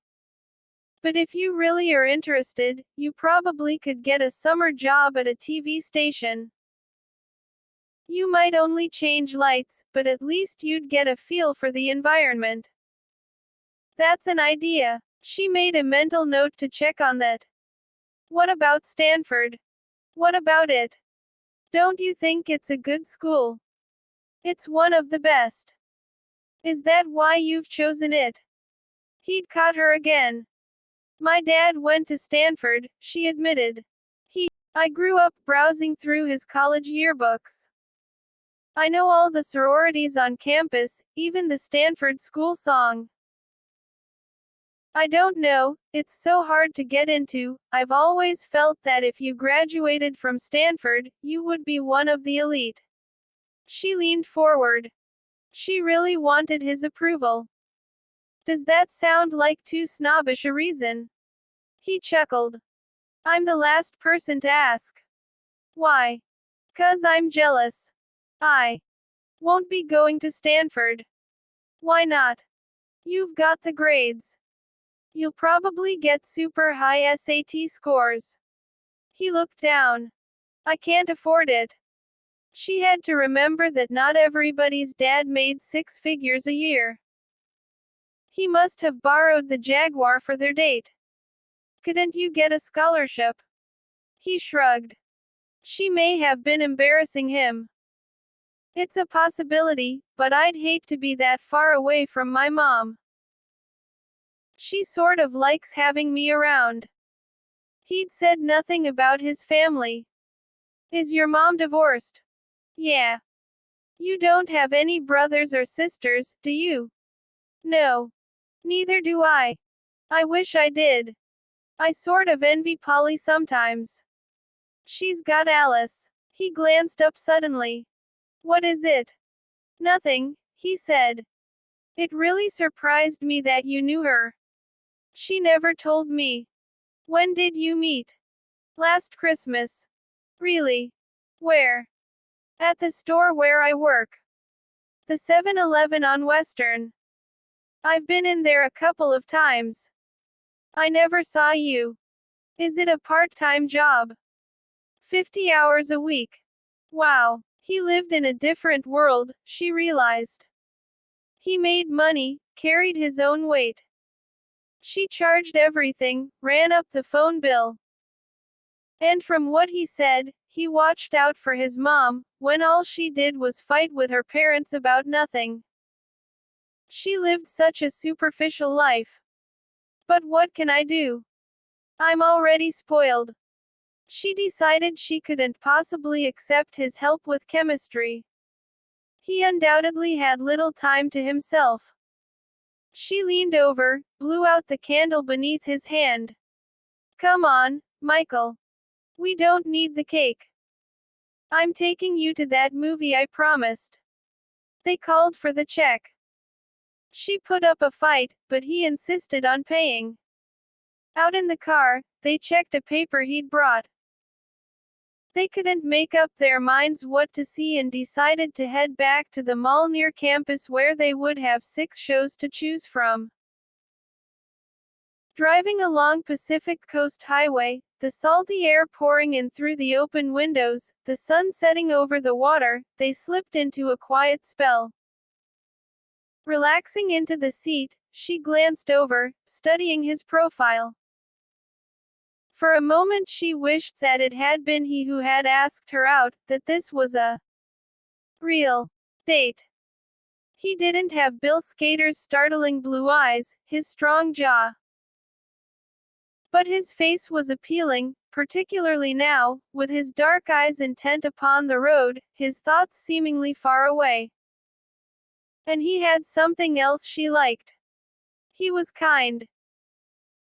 But if you really are interested, you probably could get a summer job at a TV station. You might only change lights, but at least you'd get a feel for the environment. That's an idea. She made a mental note to check on that. What about Stanford? What about it? Don't you think it's a good school? It's one of the best. Is that why you've chosen it? He'd caught her again. My dad went to Stanford, she admitted. I grew up browsing through his college yearbooks. I know all the sororities on campus, even the Stanford school song. I don't know, it's so hard to get into. I've always felt that if you graduated from Stanford, you would be one of the elite. She leaned forward. She really wanted his approval. Does that sound like too snobbish a reason? He chuckled. I'm the last person to ask. Why? 'Cause I'm jealous. I won't be going to Stanford. Why not? You've got the grades. You'll probably get super high SAT scores. He looked down. I can't afford it. She had to remember that not everybody's dad made 6 figures a year. He must have borrowed the Jaguar for their date. Couldn't you get a scholarship? He shrugged. She may have been embarrassing him. It's a possibility, but I'd hate to be that far away from my mom. She sort of likes having me around. He'd said nothing about his family. Is your mom divorced? Yeah. You don't have any brothers or sisters, do you? No. Neither do I. I wish I did. I sort of envy Polly sometimes. She's got Alice. He glanced up suddenly. What is it? Nothing, he said. It really surprised me that you knew her. She never told me. When did you meet? Last Christmas. Really? Where? At the store where I work. The 7-Eleven on Western. I've been in there a couple of times. I never saw you. Is it a part-time job? 50 hours a week. Wow. He lived in a different world, she realized. He made money, carried his own weight. She charged everything, ran up the phone bill. And from what he said, he watched out for his mom, when all she did was fight with her parents about nothing. She lived such a superficial life. But what can I do? I'm already spoiled. She decided she couldn't possibly accept his help with chemistry. He undoubtedly had little time to himself. She leaned over, blew out the candle beneath his hand. Come on, Michael. We don't need the cake. I'm taking you to that movie I promised. They called for the check. She put up a fight, but he insisted on paying. Out in the car, they checked a paper he'd brought. They couldn't make up their minds what to see and decided to head back to the mall near campus where they would have 6 shows to choose from. Driving along Pacific Coast Highway, the salty air pouring in through the open windows, the sun setting over the water, they slipped into a quiet spell. Relaxing into the seat, she glanced over, studying his profile. For a moment she wished that it had been he who had asked her out, that this was a real date. He didn't have Bill Skater's startling blue eyes, his strong jaw. But his face was appealing, particularly now, with his dark eyes intent upon the road, his thoughts seemingly far away. And he had something else she liked. He was kind.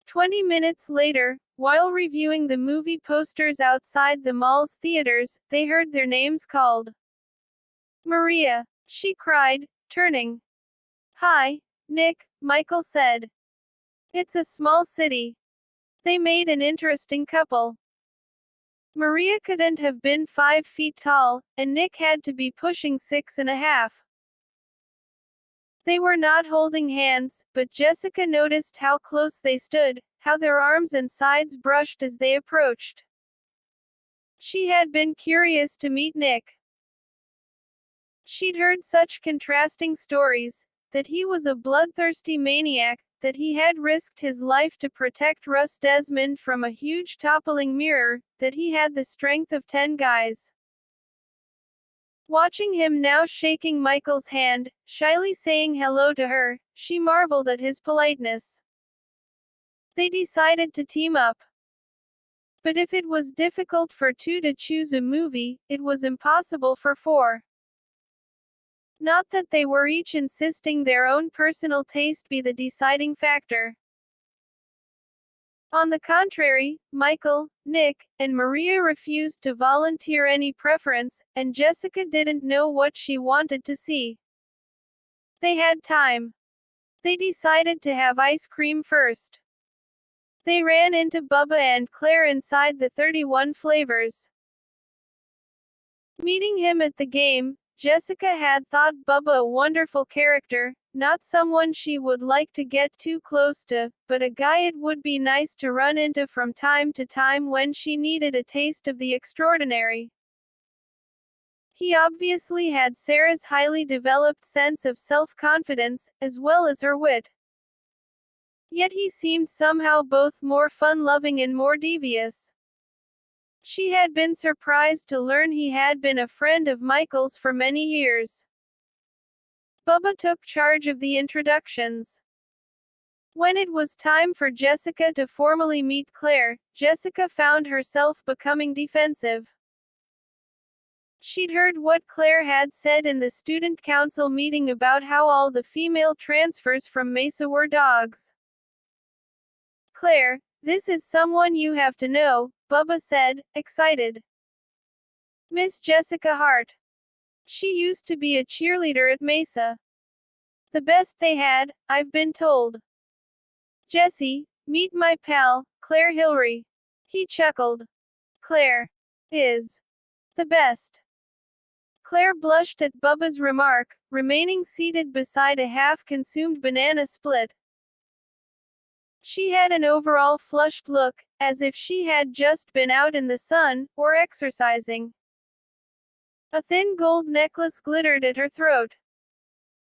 20 minutes later, while reviewing the movie posters outside the mall's theaters, they heard their names called. Maria, she cried, turning. Hi, Nick, Michael said. It's a small city. They made an interesting couple. Maria couldn't have been 5 feet tall, and Nick had to be pushing 6.5. They were not holding hands, but Jessica noticed how close they stood, how their arms and sides brushed as they approached. She had been curious to meet Nick. She'd heard such contrasting stories, that he was a bloodthirsty maniac, that he had risked his life to protect Russ Desmond from a huge toppling mirror, that he had the strength of 10 guys. Watching him now shaking Michael's hand, shyly saying hello to her, she marveled at his politeness. They decided to team up. But if it was difficult for two to choose a movie, it was impossible for four. Not that they were each insisting their own personal taste be the deciding factor. On the contrary, Michael, Nick, and Maria refused to volunteer any preference, and Jessica didn't know what she wanted to see. They had time. They decided to have ice cream first. They ran into Bubba and Claire inside the 31 Flavors. Meeting him at the game, Jessica had thought Bubba a wonderful character, not someone she would like to get too close to, but a guy it would be nice to run into from time to time when she needed a taste of the extraordinary. He obviously had Sarah's highly developed sense of self-confidence, as well as her wit. Yet he seemed somehow both more fun-loving and more devious. She had been surprised to learn he had been a friend of Michael's for many years. Bubba took charge of the introductions. When it was time for Jessica to formally meet Claire, Jessica found herself becoming defensive. She'd heard what Claire had said in the student council meeting about how all the female transfers from Mesa were dogs. Claire, this is someone you have to know, Bubba said, excited. Miss Jessica Hart. She used to be a cheerleader at Mesa. The best they had, I've been told. Jessie, meet my pal, Claire Hillary. He chuckled. Claire is the best. Claire blushed at Bubba's remark, remaining seated beside a half-consumed banana split. She had an overall flushed look, as if she had just been out in the sun, or exercising. A thin gold necklace glittered at her throat.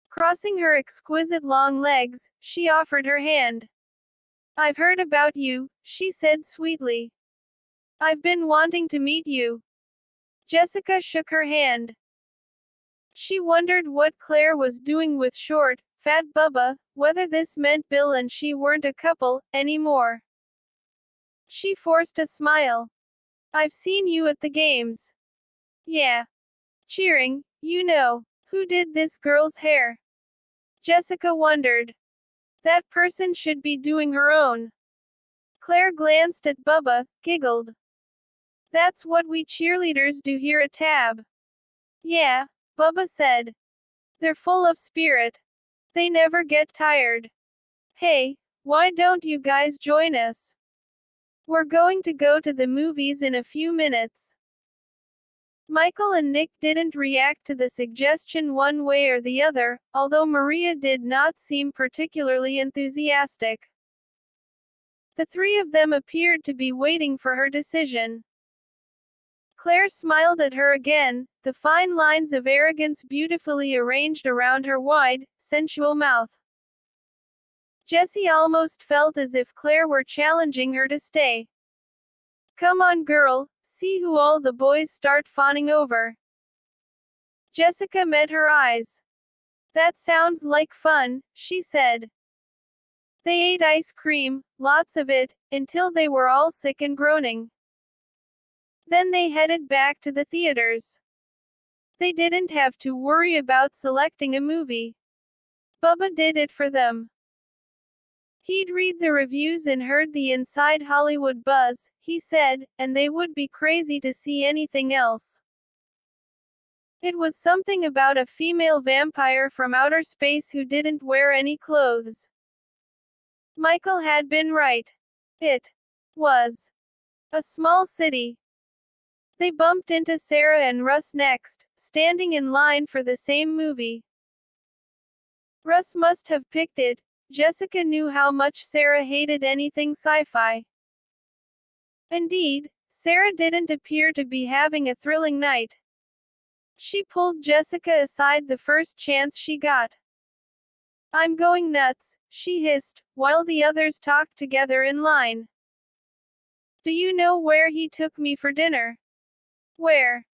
Crossing her exquisite long legs, she offered her hand. I've heard about you, she said sweetly. I've been wanting to meet you. Jessica shook her hand. She wondered what Claire was doing with short, fat Bubba, whether this meant Bill and she weren't a couple, anymore. She forced a smile. I've seen you at the games. Yeah. Cheering, you know. Who did this girl's hair? Jessica wondered. That person should be doing her own. Claire glanced at Bubba, giggled. That's what we cheerleaders do here at Tab. Yeah, Bubba said. They're full of spirit. They never get tired. Hey, why don't you guys join us? We're going to go to the movies in a few minutes. Michael and Nick didn't react to the suggestion one way or the other, although Maria did not seem particularly enthusiastic. The three of them appeared to be waiting for her decision. Claire smiled at her again, the fine lines of arrogance beautifully arranged around her wide, sensual mouth. Jessie almost felt as if Claire were challenging her to stay. Come on girl, see who all the boys start fawning over. Jessica met her eyes. That sounds like fun, she said. They ate ice cream, lots of it, until they were all sick and groaning. Then they headed back to the theaters. They didn't have to worry about selecting a movie. Bubba did it for them. He'd read the reviews and heard the inside Hollywood buzz, he said, and they would be crazy to see anything else. It was something about a female vampire from outer space who didn't wear any clothes. Michael had been right. It was a small city. They bumped into Sarah and Russ next, standing in line for the same movie. Russ must have picked it. Jessica knew how much Sarah hated anything sci-fi. Indeed, Sarah didn't appear to be having a thrilling night. She pulled Jessica aside the first chance she got. I'm going nuts, she hissed, while the others talked together in line. Do you know where he took me for dinner? Where?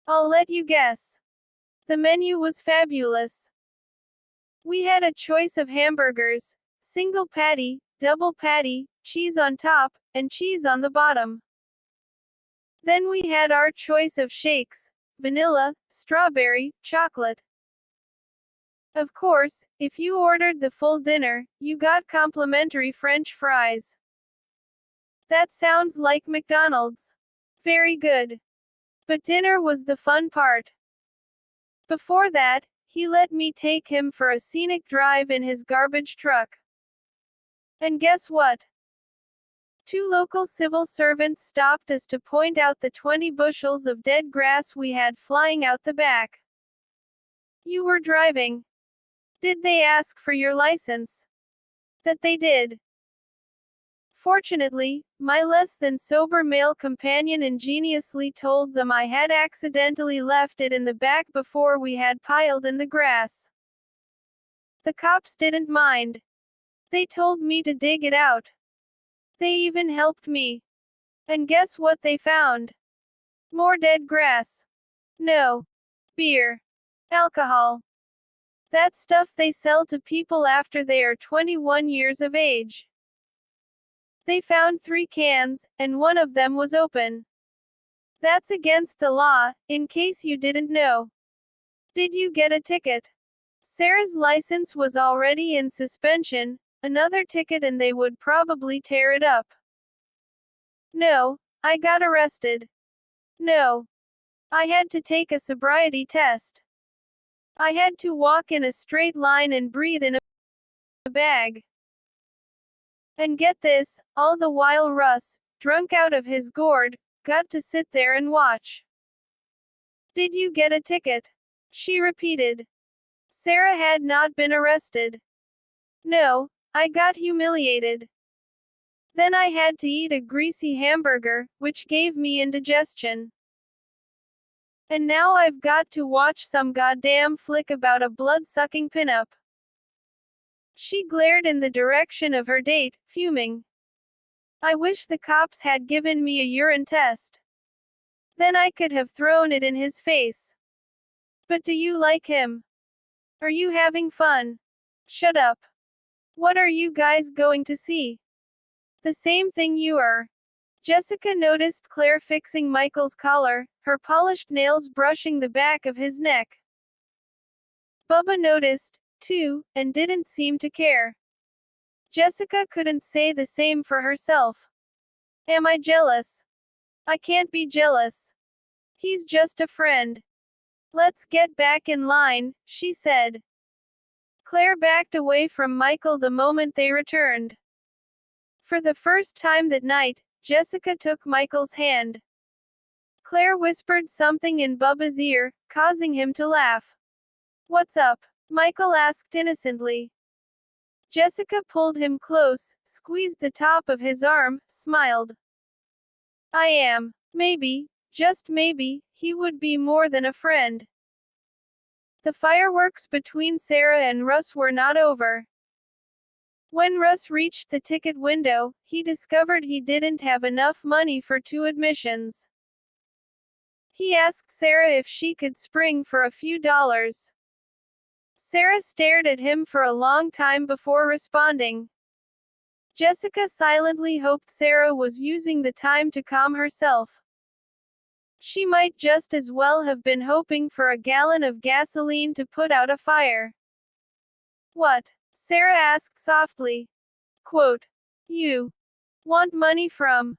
I'll let you guess. The menu was fabulous. We had a choice of hamburgers, single patty, double patty, cheese on top, and cheese on the bottom. Then we had our choice of shakes, vanilla, strawberry, chocolate. Of course, if you ordered the full dinner, you got complimentary French fries. That sounds like McDonald's. Very good. But dinner was the fun part. Before that, he let me take him for a scenic drive in his garbage truck. And guess what? 2 local civil servants stopped us to point out the 20 bushels of dead grass we had flying out the back. You were driving. Did they ask for your license? That they did. Fortunately, my less than sober male companion ingeniously told them I had accidentally left it in the back before we had piled in the grass. The cops didn't mind. They told me to dig it out. They even helped me. And guess what they found? More dead grass. No. Beer. Alcohol. That stuff they sell to people after they are 21 years of age. They found 3 cans, and one of them was open. That's against the law, in case you didn't know. Did you get a ticket? Sarah's license was already in suspension, another ticket and they would probably tear it up. No, I got arrested. No. I had to take a sobriety test. I had to walk in a straight line and breathe in a bag. And get this, all the while Russ, drunk out of his gourd, got to sit there and watch. Did you get a ticket? She repeated. Sarah had not been arrested. No, I got humiliated. Then I had to eat a greasy hamburger, which gave me indigestion. And now I've got to watch some goddamn flick about a blood-sucking pinup. She glared in the direction of her date, fuming. I wish the cops had given me a urine test. Then I could have thrown it in his face. But do you like him? Are you having fun? Shut up. What are you guys going to see? The same thing you are. Jessica noticed Claire fixing Michael's collar, her polished nails brushing the back of his neck. Bubba noticed, too, and didn't seem to care. Jessica couldn't say the same for herself. Am I jealous? I can't be jealous. He's just a friend. Let's get back in line, she said. Claire backed away from Michael the moment they returned. For the first time that night, Jessica took Michael's hand. Claire whispered something in Bubba's ear, causing him to laugh. What's up? Michael asked innocently. Jessica pulled him close, squeezed the top of his arm, smiled. I am. Maybe, just maybe, he would be more than a friend. The fireworks between Sarah and Russ were not over. When Russ reached the ticket window, he discovered he didn't have enough money for 2 admissions. He asked Sarah if she could spring for a few dollars. Sarah stared at him for a long time before responding. Jessica silently hoped Sarah was using the time to calm herself. She might just as well have been hoping for a gallon of gasoline to put out a fire. What? Sarah asked softly. Quote. You want money from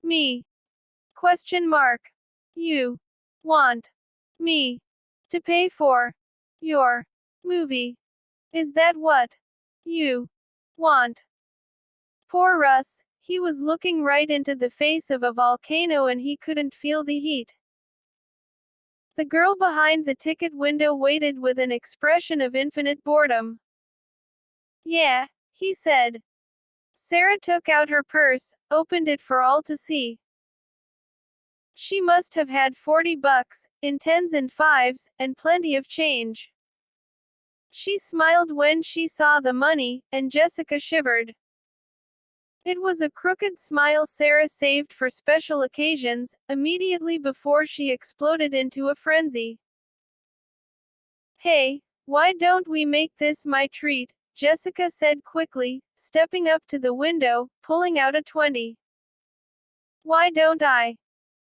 me? Question mark. You want me to pay for your movie? Is that what you want? Poor Russ, he was looking right into the face of a volcano and he couldn't feel the heat. The girl behind the ticket window waited with an expression of infinite boredom. Yeah, he said. Sarah took out her purse, opened it for all to see. She must have had $40, in 10s and 5s, and plenty of change. She smiled when she saw the money, and Jessica shivered. It was a crooked smile Sarah saved for special occasions, immediately before she exploded into a frenzy. Hey, why don't we make this my treat? Jessica said quickly, stepping up to the window, pulling out a 20. Why don't I?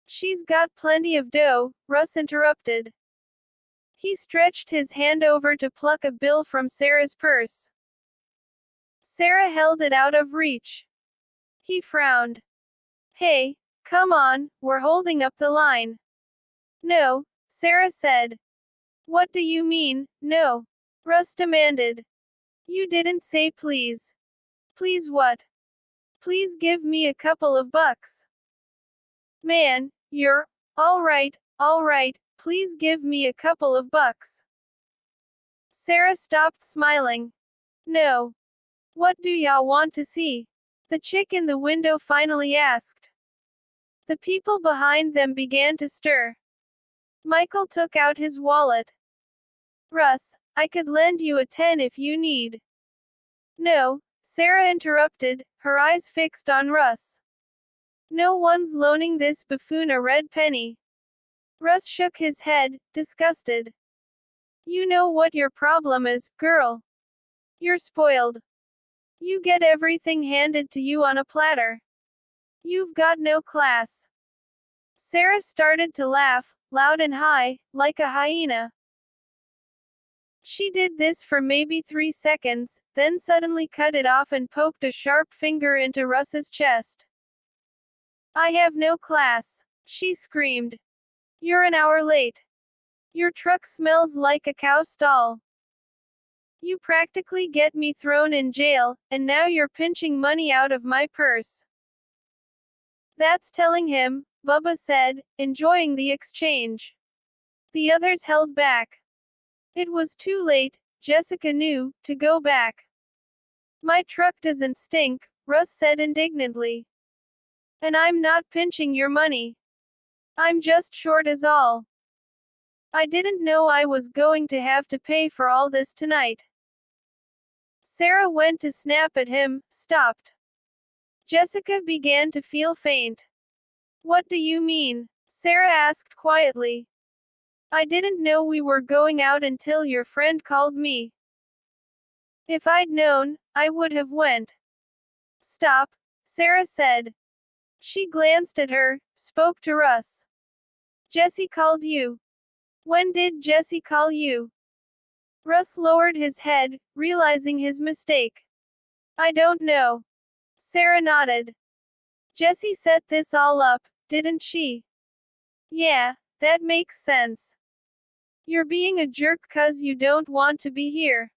She's got plenty of dough, Russ interrupted. He stretched his hand over to pluck a bill from Sarah's purse. Sarah held it out of reach. He frowned. Hey, come on, we're holding up the line. No, Sarah said. What do you mean, no? Russ demanded. You didn't say please. Please what? Please give me a couple of bucks. Man, you're, all right, please give me a couple of bucks. Sarah stopped smiling. No. What do y'all want to see? The chick in the window finally asked. The people behind them began to stir. Michael took out his wallet. Russ, I could lend you a 10 if you need. No, Sarah interrupted, her eyes fixed on Russ. No one's loaning this buffoon a red penny. Russ shook his head, disgusted. You know what your problem is, girl. You're spoiled. You get everything handed to you on a platter. You've got no class. Sarah started to laugh, loud and high, like a hyena. She did this for maybe 3 seconds, then suddenly cut it off and poked a sharp finger into Russ's chest. I have no class, she screamed. You're an hour late. Your truck smells like a cow stall. You practically get me thrown in jail, and now you're pinching money out of my purse. That's telling him, Bubba said, enjoying the exchange. The others held back. It was too late, Jessica knew, to go back. My truck doesn't stink, Russ said indignantly. And I'm not pinching your money. I'm just short is all. I didn't know I was going to have to pay for all this tonight. Sarah went to snap at him, stopped. Jessica began to feel faint. What do you mean? Sarah asked quietly. I didn't know we were going out until your friend called me. If I'd known, I would have went. Stop, Sarah said. She glanced at her, spoke to Russ. Jessie called you. When did Jessie call you? Russ lowered his head, realizing his mistake. I don't know. Sarah nodded. Jessie set this all up, didn't she? Yeah, that makes sense. You're being a jerk 'cause you don't want to be here.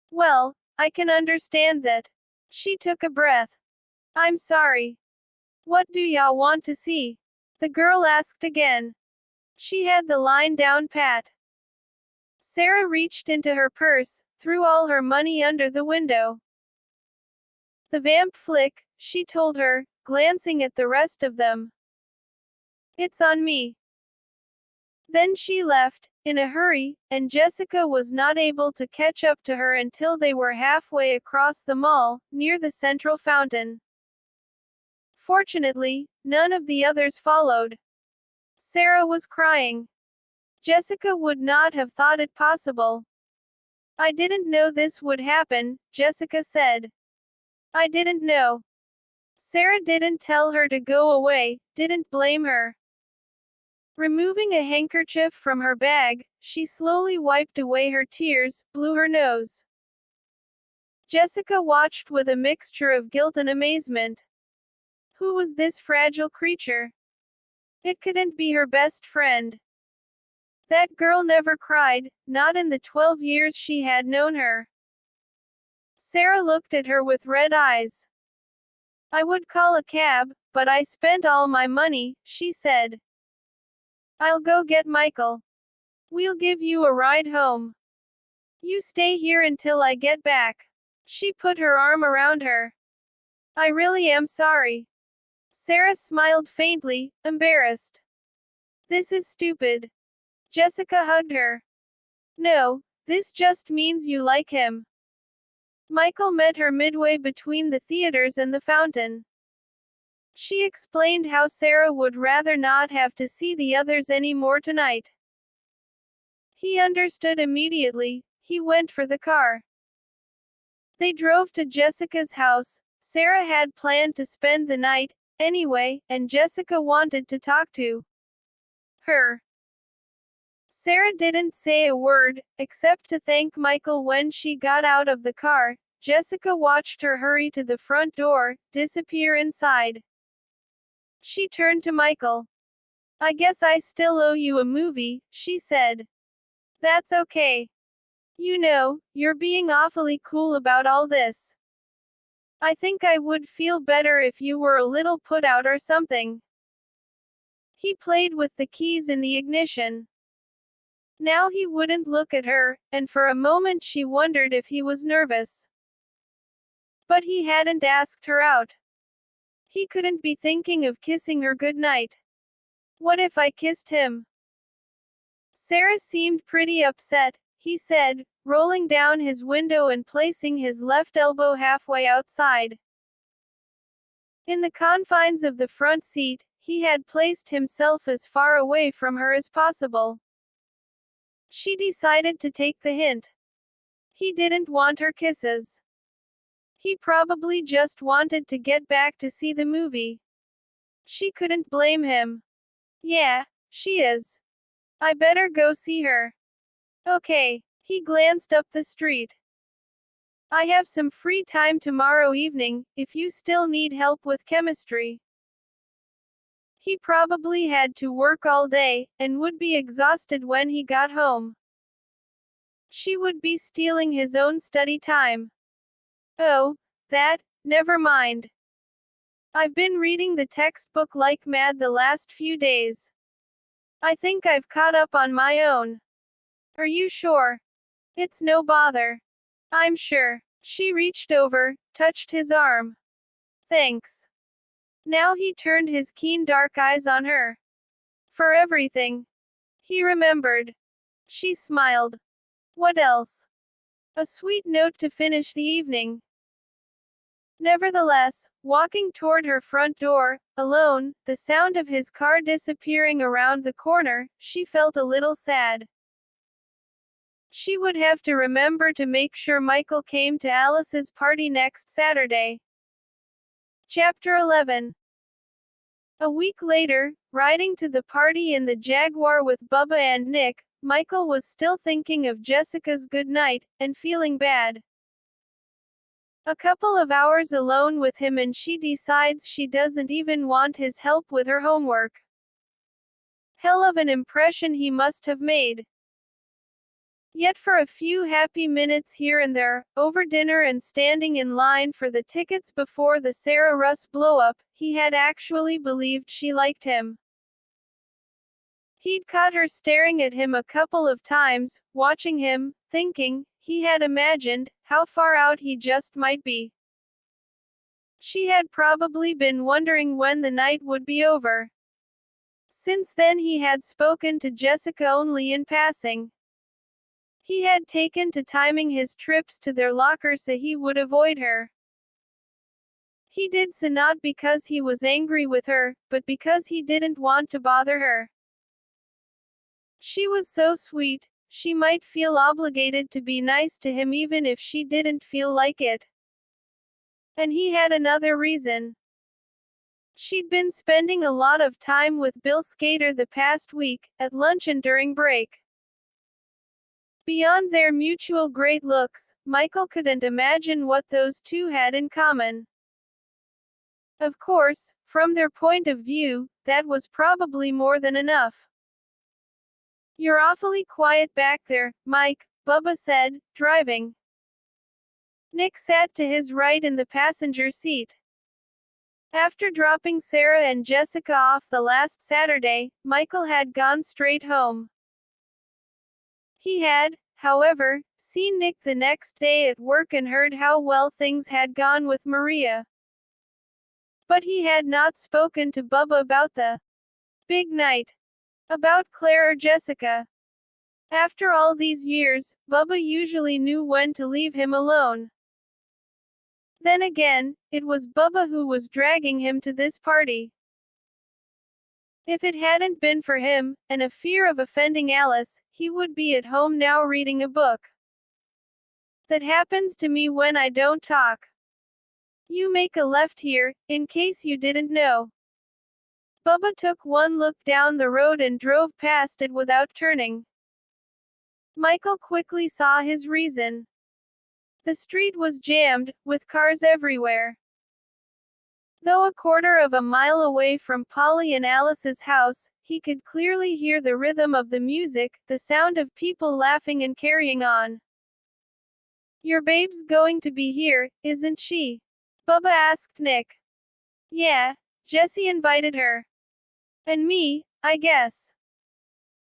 Well, I can understand that. She took a breath. I'm sorry. What do y'all want to see? The girl asked again. She had the line down pat. Sarah reached into her purse, threw all her money under the window. The vamp flick, she told her, glancing at the rest of them. It's on me. Then she left, in a hurry, and Jessica was not able to catch up to her until they were halfway across the mall, near the central fountain. Fortunately, none of the others followed. Sarah was crying. Jessica would not have thought it possible. I didn't know this would happen, Jessica said. I didn't know. Sarah didn't tell her to go away, didn't blame her. Removing a handkerchief from her bag, she slowly wiped away her tears, blew her nose. Jessica watched with a mixture of guilt and amazement. Who was this fragile creature? It couldn't be her best friend. That girl never cried, not in the 12 years she had known her. Sarah looked at her with red eyes. I would call a cab, but I spent all my money, she said. I'll go get Michael. We'll give you a ride home. You stay here until I get back. She put her arm around her. I really am sorry. Sarah smiled faintly, embarrassed. This is stupid. Jessica hugged her. No, this just means you like him. Michael met her midway between the theaters and the fountain. She explained how Sarah would rather not have to see the others anymore tonight. He understood immediately. He went for the car. They drove to Jessica's house. Sarah had planned to spend the night, anyway, and Jessica wanted to talk to her. Sarah didn't say a word, except to thank Michael when she got out of the car. Jessica watched her hurry to the front door, disappear inside. She turned to Michael. "I guess I still owe you a movie," she said. "That's okay. You know, you're being awfully cool about all this. I think I would feel better if you were a little put out or something." He played with the keys in the ignition. Now he wouldn't look at her, and for a moment she wondered if he was nervous. But he hadn't asked her out. He couldn't be thinking of kissing her goodnight. What if I kissed him? Sarah seemed pretty upset, he said, rolling down his window and placing his left elbow halfway outside. In the confines of the front seat, he had placed himself as far away from her as possible. She decided to take the hint. He didn't want her kisses. He probably just wanted to get back to see the movie. She couldn't blame him. "Yeah, she is. I better go see her." "Okay." He glanced up the street. "I have some free time tomorrow evening, if you still need help with chemistry." He probably had to work all day, and would be exhausted when he got home. She would be stealing his own study time. "Oh, never mind. I've been reading the textbook like mad the last few days. I think I've caught up on my own." "Are you sure?" "It's no bother. I'm sure." She reached over, touched his arm. "Thanks." Now he turned his keen dark eyes on her. "For everything." He remembered. She smiled. "What else?" "A sweet note to finish the evening." Nevertheless, walking toward her front door, alone, the sound of his car disappearing around the corner, she felt a little sad. She would have to remember to make sure Michael came to Alice's party next Saturday. Chapter 11. A week later, riding to the party in the Jaguar with Bubba and Nick, Michael was still thinking of Jessica's goodnight, and feeling bad. A couple of hours alone with him and she decides she doesn't even want his help with her homework. Hell of an impression he must have made. Yet for a few happy minutes here and there, over dinner and standing in line for the tickets before the Sarah Russ blow-up, he had actually believed she liked him. He'd caught her staring at him a couple of times, watching him, thinking, he had imagined, how far out he just might be. She had probably been wondering when the night would be over. Since then he had spoken to Jessica only in passing. He had taken to timing his trips to their locker so he would avoid her. He did so not because he was angry with her, but because he didn't want to bother her. She was so sweet, she might feel obligated to be nice to him even if she didn't feel like it. And he had another reason. She'd been spending a lot of time with Bill Skater the past week, at lunch and during break. Beyond their mutual great looks, Michael couldn't imagine what those two had in common. Of course, from their point of view, that was probably more than enough. "You're awfully quiet back there, Mike," Bubba said, driving. Nick sat to his right in the passenger seat. After dropping Sarah and Jessica off the last Saturday, Michael had gone straight home. He had, however, seen Nick the next day at work and heard how well things had gone with Maria. But he had not spoken to Bubba about the big night. About Claire or Jessica. After all these years, Bubba usually knew when to leave him alone. Then again, it was Bubba who was dragging him to this party. If it hadn't been for him, and a fear of offending Alice, he would be at home now reading a book. That happens to me when I don't talk. You make a left here, in case you didn't know. Bubba took one look down the road and drove past it without turning. Michael quickly saw his reason. The street was jammed, with cars everywhere. Though a quarter of a mile away from Polly and Alice's house, he could clearly hear the rhythm of the music, the sound of people laughing and carrying on. Your babe's going to be here, isn't she? Bubba asked Nick. Yeah, Jessie invited her. And me, I guess.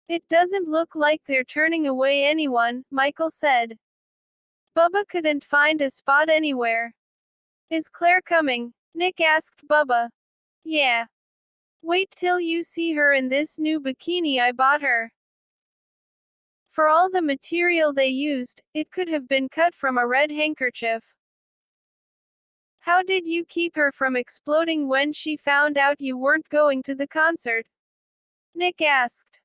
It doesn't look like they're turning away anyone, Michael said. Bubba couldn't find a spot anywhere. Is Claire coming? Nick asked Bubba. Yeah. Wait till you see her in this new bikini I bought her. For all the material they used, it could have been cut from a red handkerchief. How did you keep her from exploding when she found out you weren't going to the concert? Nick asked.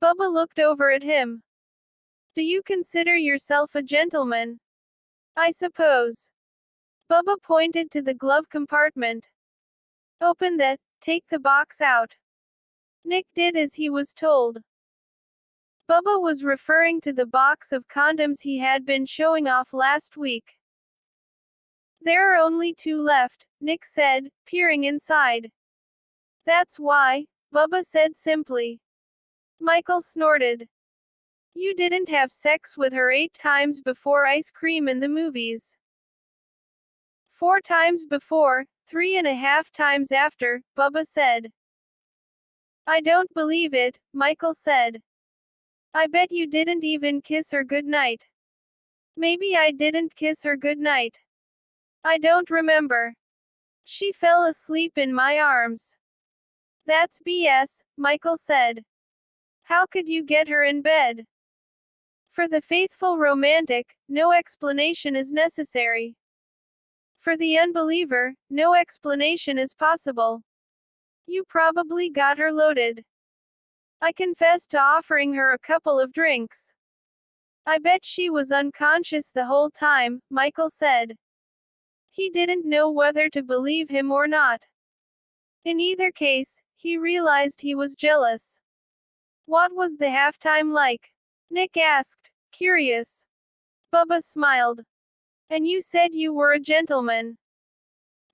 Bubba looked over at him. Do you consider yourself a gentleman? I suppose. Bubba pointed to the glove compartment. Open that, take the box out. Nick did as he was told. Bubba was referring to the box of condoms he had been showing off last week. There are only 2 left, Nick said, peering inside. That's why, Bubba said simply. Michael snorted. You didn't have sex with her 8 times before ice cream in the movies. 4 times before, 3.5 times after, Bubba said. I don't believe it, Michael said. I bet you didn't even kiss her goodnight. Maybe I didn't kiss her goodnight. I don't remember. She fell asleep in my arms. That's BS, Michael said. How could you get her in bed? For the faithful romantic, no explanation is necessary. For the unbeliever, no explanation is possible. You probably got her loaded. I confessed to offering her a couple of drinks. I bet she was unconscious the whole time, Michael said. He didn't know whether to believe him or not. In either case, he realized he was jealous. What was the halftime like? Nick asked, curious. Bubba smiled. And you said you were a gentleman.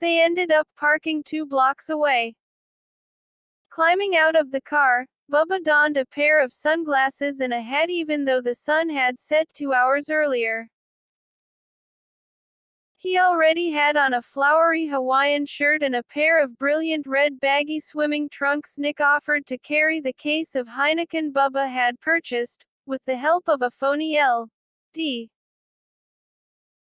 They ended up parking 2 blocks away. Climbing out of the car, Bubba donned a pair of sunglasses and a hat even though the sun had set 2 hours earlier. He already had on a flowery Hawaiian shirt and a pair of brilliant red baggy swimming trunks Nick offered to carry the case of Heineken Bubba had purchased, with the help of a phony L.D.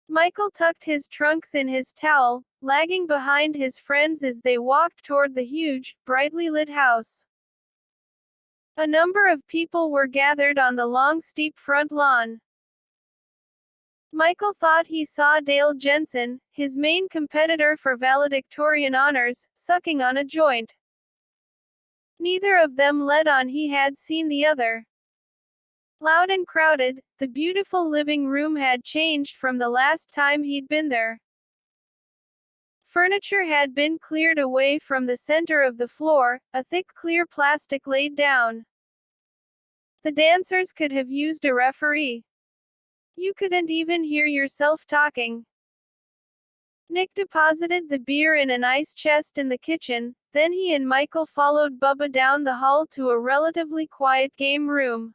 Michael tucked his trunks in his towel, lagging behind his friends as they walked toward the huge, brightly lit house. A number of people were gathered on the long steep front lawn. Michael thought he saw Dale Jensen, his main competitor for valedictorian honors, sucking on a joint. Neither of them let on he had seen the other. Loud and crowded, the beautiful living room had changed from the last time he'd been there. Furniture had been cleared away from the center of the floor, a thick clear plastic laid down. The dancers could have used a referee. You couldn't even hear yourself talking. Nick deposited the beer in an ice chest in the kitchen, then he and Michael followed Bubba down the hall to a relatively quiet game room.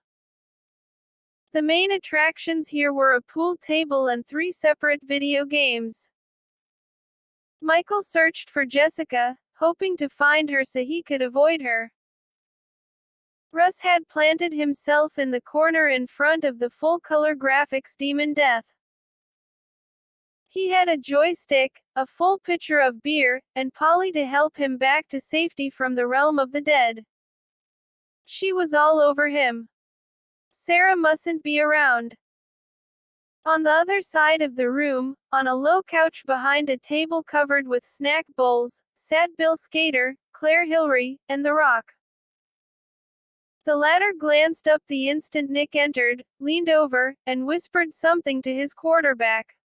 The main attractions here were a pool table and 3 separate video games. Michael searched for Jessica, hoping to find her so he could avoid her. Russ had planted himself in the corner in front of the full-color graphics Demon Death. He had a joystick, a full pitcher of beer, and Polly to help him back to safety from the realm of the dead. She was all over him. Sarah mustn't be around. On the other side of the room, on a low couch behind a table covered with snack bowls, sat Bill Skater, Claire Hillary, and The Rock. The latter glanced up the instant Nick entered, leaned over, and whispered something to his quarterback.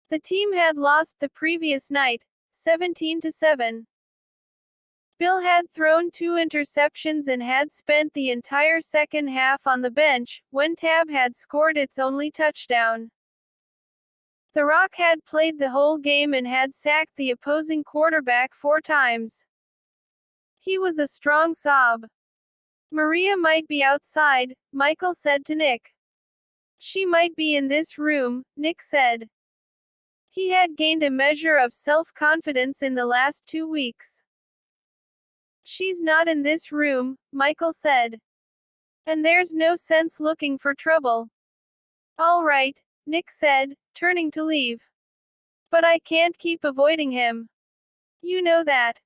The team had lost the previous night, 17-7. Bill had thrown 2 interceptions and had spent the entire second half on the bench, when Tab had scored its only touchdown. The Rock had played the whole game and had sacked the opposing quarterback 4 times. He was a strong sob. Maria might be outside, Michael said to Nick. She might be in this room, Nick said. He had gained a measure of self-confidence in the last 2 weeks. She's not in this room, Michael said. And there's no sense looking for trouble. All right, Nick said, turning to leave. But I can't keep avoiding him. You know that.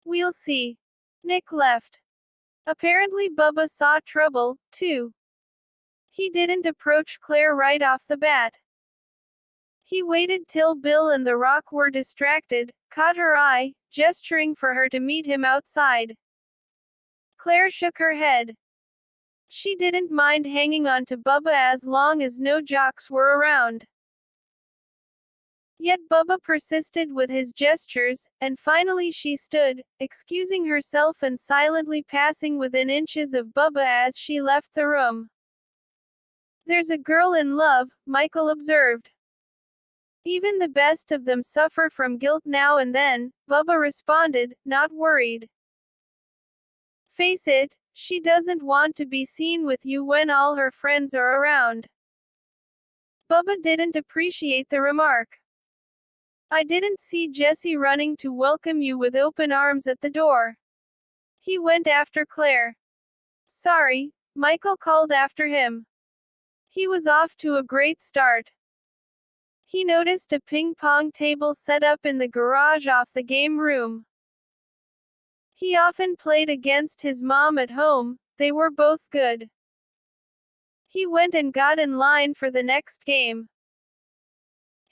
We'll see. Nick left. Apparently Bubba saw trouble, too. He didn't approach Claire right off the bat. He waited till Bill and the Rock were distracted, caught her eye, gesturing for her to meet him outside. Claire shook her head. She didn't mind hanging on to Bubba as long as no jocks were around. Yet Bubba persisted with his gestures, and finally she stood, excusing herself and silently passing within inches of Bubba as she left the room. There's a girl in love, Michael observed. Even the best of them suffer from guilt now and then, Bubba responded, not worried. Face it, she doesn't want to be seen with you when all her friends are around. Bubba didn't appreciate the remark. I didn't see Jesse running to welcome you with open arms at the door. He went after Claire. Sorry, Michael called after him. He was off to a great start. He noticed a ping-pong table set up in the garage off the game room. He often played against his mom at home, they were both good. He went and got in line for the next game.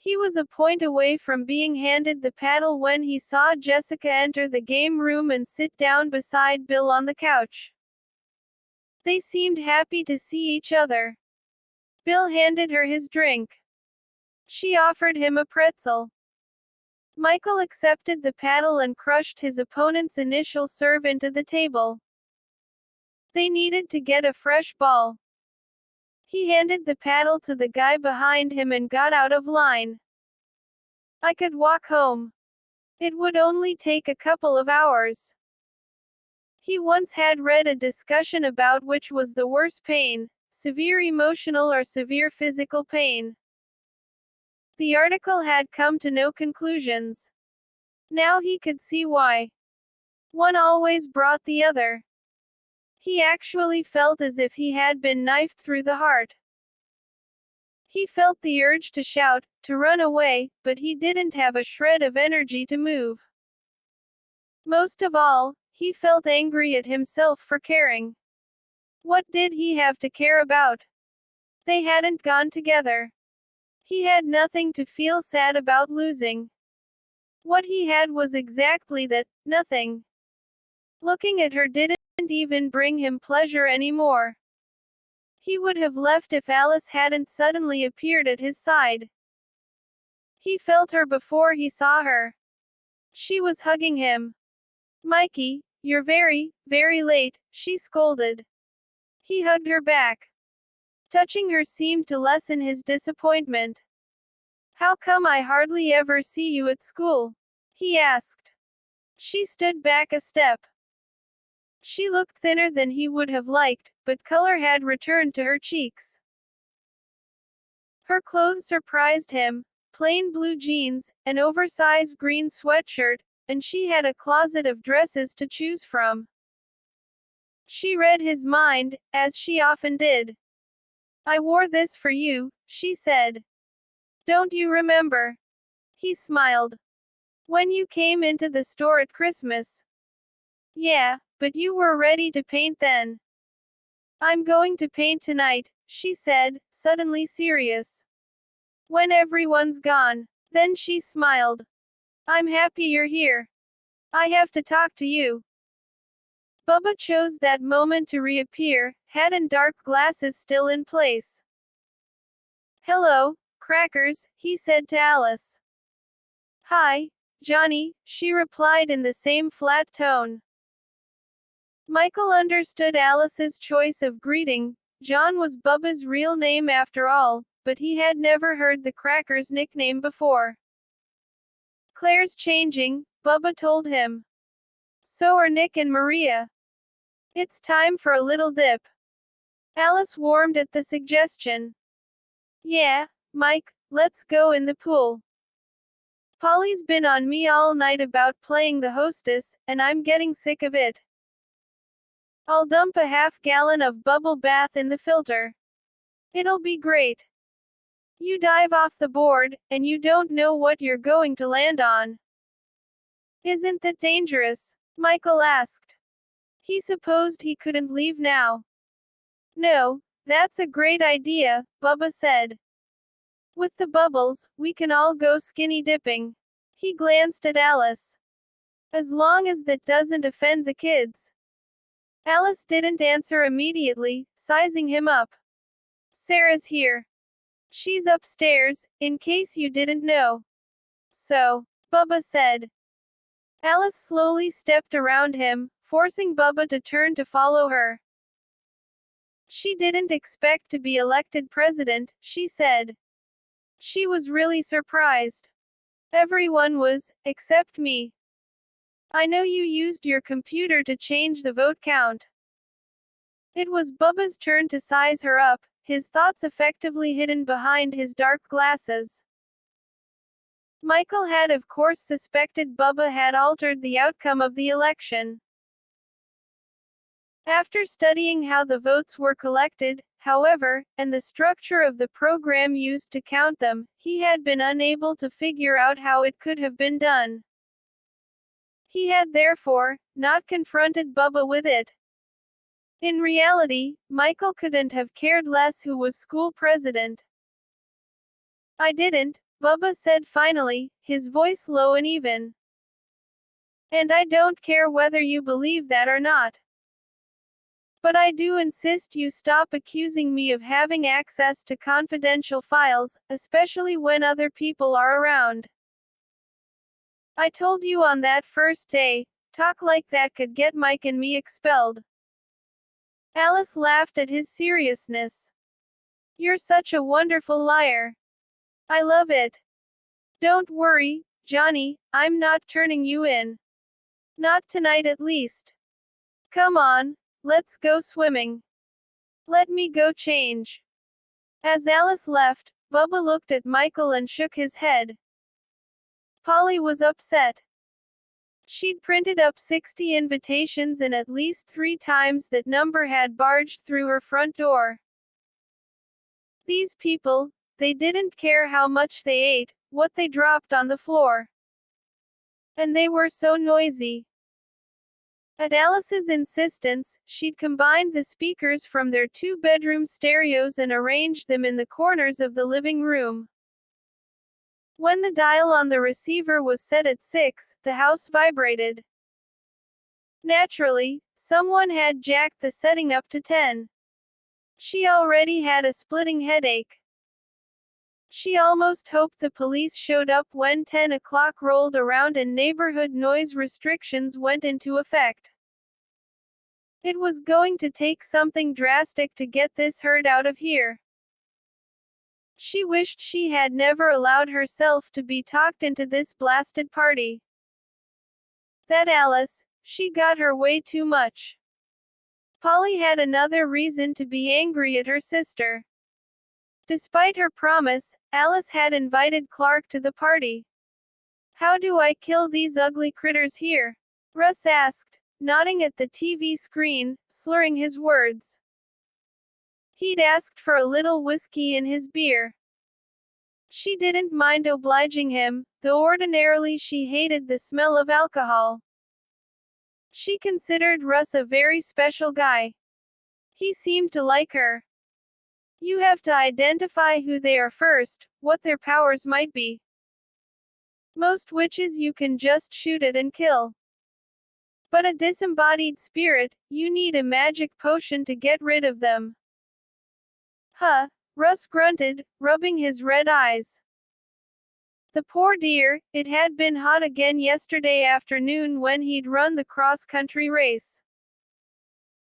He was a point away from being handed the paddle when he saw Jessica enter the game room and sit down beside Bill on the couch. They seemed happy to see each other. Bill handed her his drink. She offered him a pretzel. Michael accepted the paddle and crushed his opponent's initial serve into the table. They needed to get a fresh ball. He handed the paddle to the guy behind him and got out of line. I could walk home. It would only take a couple of hours. He once had read a discussion about which was the worse pain, severe emotional or severe physical pain. The article had come to no conclusions. Now he could see why. One always brought the other. He actually felt as if he had been knifed through the heart. He felt the urge to shout, to run away, but he didn't have a shred of energy to move. Most of all, he felt angry at himself for caring. What did he have to care about? They hadn't gone together. He had nothing to feel sad about losing. What he had was exactly that, nothing. Looking at her didn't even bring him pleasure anymore. He would have left if Alice hadn't suddenly appeared at his side. He felt her before he saw her. She was hugging him. Mikey, you're very, very late, she scolded. He hugged her back. Touching her seemed to lessen his disappointment. How come I hardly ever see you at school? He asked. She stood back a step. She looked thinner than he would have liked, but color had returned to her cheeks. Her clothes surprised him, plain blue jeans, an oversized green sweatshirt, and she had a closet of dresses to choose from. She read his mind, as she often did. I wore this for you, she said. Don't you remember? He smiled. When you came into the store at Christmas. Yeah, but you were ready to paint then. I'm going to paint tonight, she said, suddenly serious. When everyone's gone. Then she smiled. I'm happy you're here. I have to talk to you. Bubba chose that moment to reappear, hat and dark glasses still in place. "Hello, Crackers," he said to Alice. "Hi, Johnny," she replied in the same flat tone. Michael understood Alice's choice of greeting. John was Bubba's real name after all, but he had never heard the Crackers nickname before. "Claire's changing," Bubba told him. "So are Nick and Maria. It's time for a little dip." Alice warmed at the suggestion. "Yeah, Mike, let's go in the pool. Polly's been on me all night about playing the hostess, and I'm getting sick of it. I'll dump a half-gallon of bubble bath in the filter. It'll be great. You dive off the board, and you don't know what you're going to land on. Isn't that dangerous?" Michael asked. He supposed he couldn't leave now. "No, that's a great idea," Bubba said. "With the bubbles, we can all go skinny dipping." He glanced at Alice. "As long as that doesn't offend the kids." Alice didn't answer immediately, sizing him up. "Sarah's here. She's upstairs, in case you didn't know." "So," Bubba said. Alice slowly stepped around him, forcing Bubba to turn to follow her. She didn't expect to be elected president, she said. She was really surprised. Everyone was, except me. "I know you used your computer to change the vote count." It was Bubba's turn to size her up, his thoughts effectively hidden behind his dark glasses. Michael had of course suspected Bubba had altered the outcome of the election. After studying how the votes were collected, however, and the structure of the program used to count them, he had been unable to figure out how it could have been done. He had therefore not confronted Bubba with it. In reality, Michael couldn't have cared less who was school president. "I didn't," Bubba said finally, his voice low and even. "And I don't care whether you believe that or not. But I do insist you stop accusing me of having access to confidential files, especially when other people are around. I told you on that first day, talk like that could get Mike and me expelled." Alice laughed at his seriousness. "You're such a wonderful liar. I love it. Don't worry, Johnny, I'm not turning you in. Not tonight at least. Come on, let's go swimming. Let me go change." As Alice left, Bubba looked at Michael and shook his head. Polly was upset. She'd printed up 60 invitations and at least 3 times that number had barged through her front door. These people, they didn't care how much they ate, what they dropped on the floor. And they were so noisy. At Alice's insistence, she'd combined the speakers from their 2-bedroom stereos and arranged them in the corners of the living room. When the dial on the receiver was set at 6, the house vibrated. Naturally, someone had jacked the setting up to 10. She already had a splitting headache. She almost hoped the police showed up when 10 o'clock rolled around and neighborhood noise restrictions went into effect. It was going to take something drastic to get this herd out of here. She wished she had never allowed herself to be talked into this blasted party. That Alice, she got her way too much. Polly had another reason to be angry at her sister. Despite her promise, Alice had invited Clark to the party. "How do I kill these ugly critters here?" Russ asked, nodding at the TV screen, slurring his words. He'd asked for a little whiskey in his beer. She didn't mind obliging him, though ordinarily she hated the smell of alcohol. She considered Russ a very special guy. He seemed to like her. You have to identify who they are first, what their powers might be. Most witches you can just shoot at and kill. But a disembodied spirit, you need a magic potion to get rid of them. Huh, Russ grunted, rubbing his red eyes. The poor dear, it had been hot again yesterday afternoon when he'd run the cross-country race.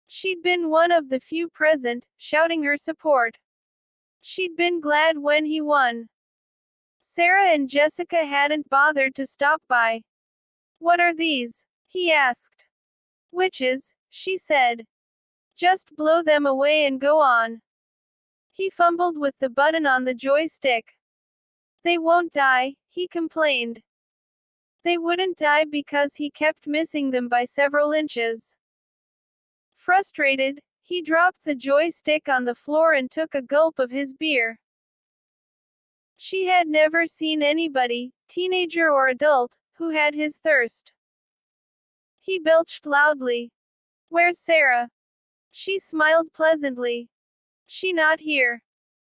She'd been one of the few present, shouting her support. She'd been glad when he won. Sarah and Jessica hadn't bothered to stop by. What are these? He asked. Witches, she said. Just blow them away and go on. He fumbled with the button on the joystick. They won't die, he complained. They wouldn't die because he kept missing them by several inches. Frustrated, he dropped the joystick on the floor and took a gulp of his beer. She had never seen anybody, teenager or adult, who had his thirst. He belched loudly. Where's Sarah? She smiled pleasantly. She not here.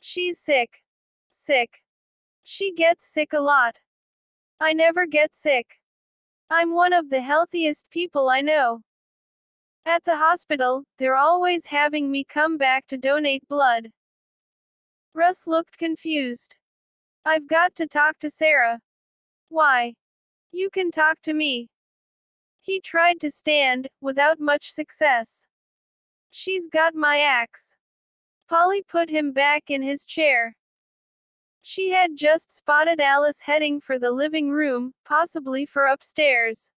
She's sick. Sick. She gets sick a lot. I never get sick. I'm one of the healthiest people I know. At the hospital, they're always having me come back to donate blood. Russ looked confused. I've got to talk to Sarah. Why? You can talk to me. He tried to stand, without much success. She's got my axe. Polly put him back in his chair. She had just spotted Alice heading for the living room, possibly for upstairs.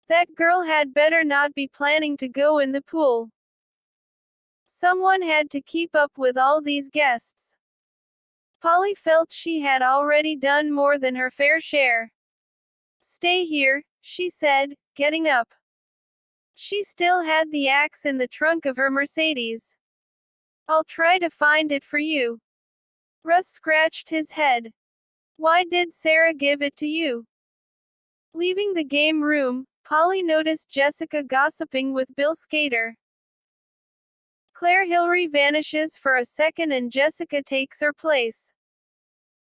That girl had better not be planning to go in the pool. Someone had to keep up with all these guests. Polly felt she had already done more than her fair share. Stay here, she said, getting up. She still had the axe in the trunk of her Mercedes. I'll try to find it for you. Russ scratched his head. Why did Sarah give it to you? Leaving the game room, Polly noticed Jessica gossiping with Bill Skater. Claire Hillary vanishes for a second and Jessica takes her place.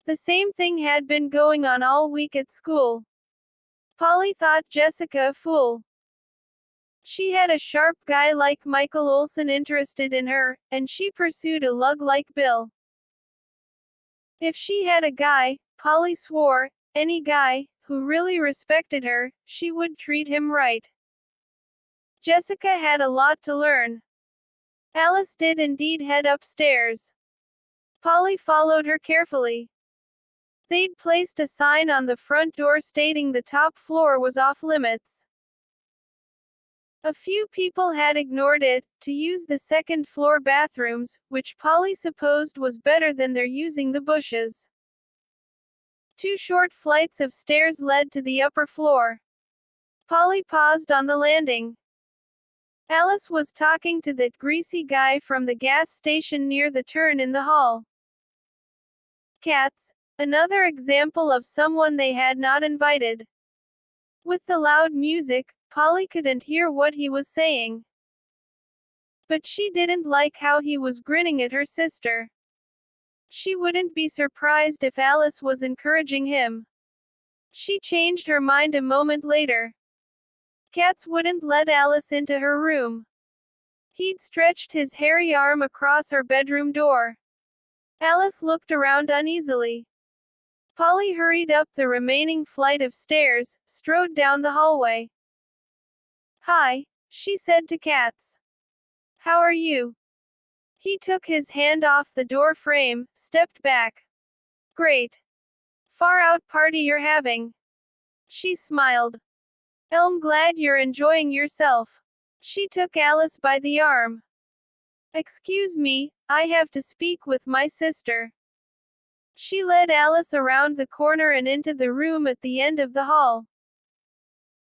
The same thing had been going on all week at school. Polly thought Jessica a fool. She had a sharp guy like Michael Olson interested in her, and she pursued a lug like Bill. If she had a guy, Polly swore, any guy, who really respected her, she would treat him right. Jessica had a lot to learn. Alice did indeed head upstairs. Polly followed her carefully. They'd placed a sign on the front door stating the top floor was off limits. A few people had ignored it, to use the second floor bathrooms, which Polly supposed was better than their using the bushes. 2 short flights of stairs led to the upper floor. Polly paused on the landing. Alice was talking to that greasy guy from the gas station near the turn in the hall. Cats, another example of someone they had not invited. With the loud music, Polly couldn't hear what he was saying. But she didn't like how he was grinning at her sister. She wouldn't be surprised if Alice was encouraging him. She changed her mind a moment later. Cats wouldn't let Alice into her room. He'd stretched his hairy arm across her bedroom door. Alice looked around uneasily. Polly hurried up the remaining flight of stairs, strode down the hallway. Hi, she said to Cats. How are you? He took his hand off the door frame, stepped back. Great. Far out party you're having. She smiled. I'm glad you're enjoying yourself. She took Alice by the arm. Excuse me, I have to speak with my sister. She led Alice around the corner and into the room at the end of the hall.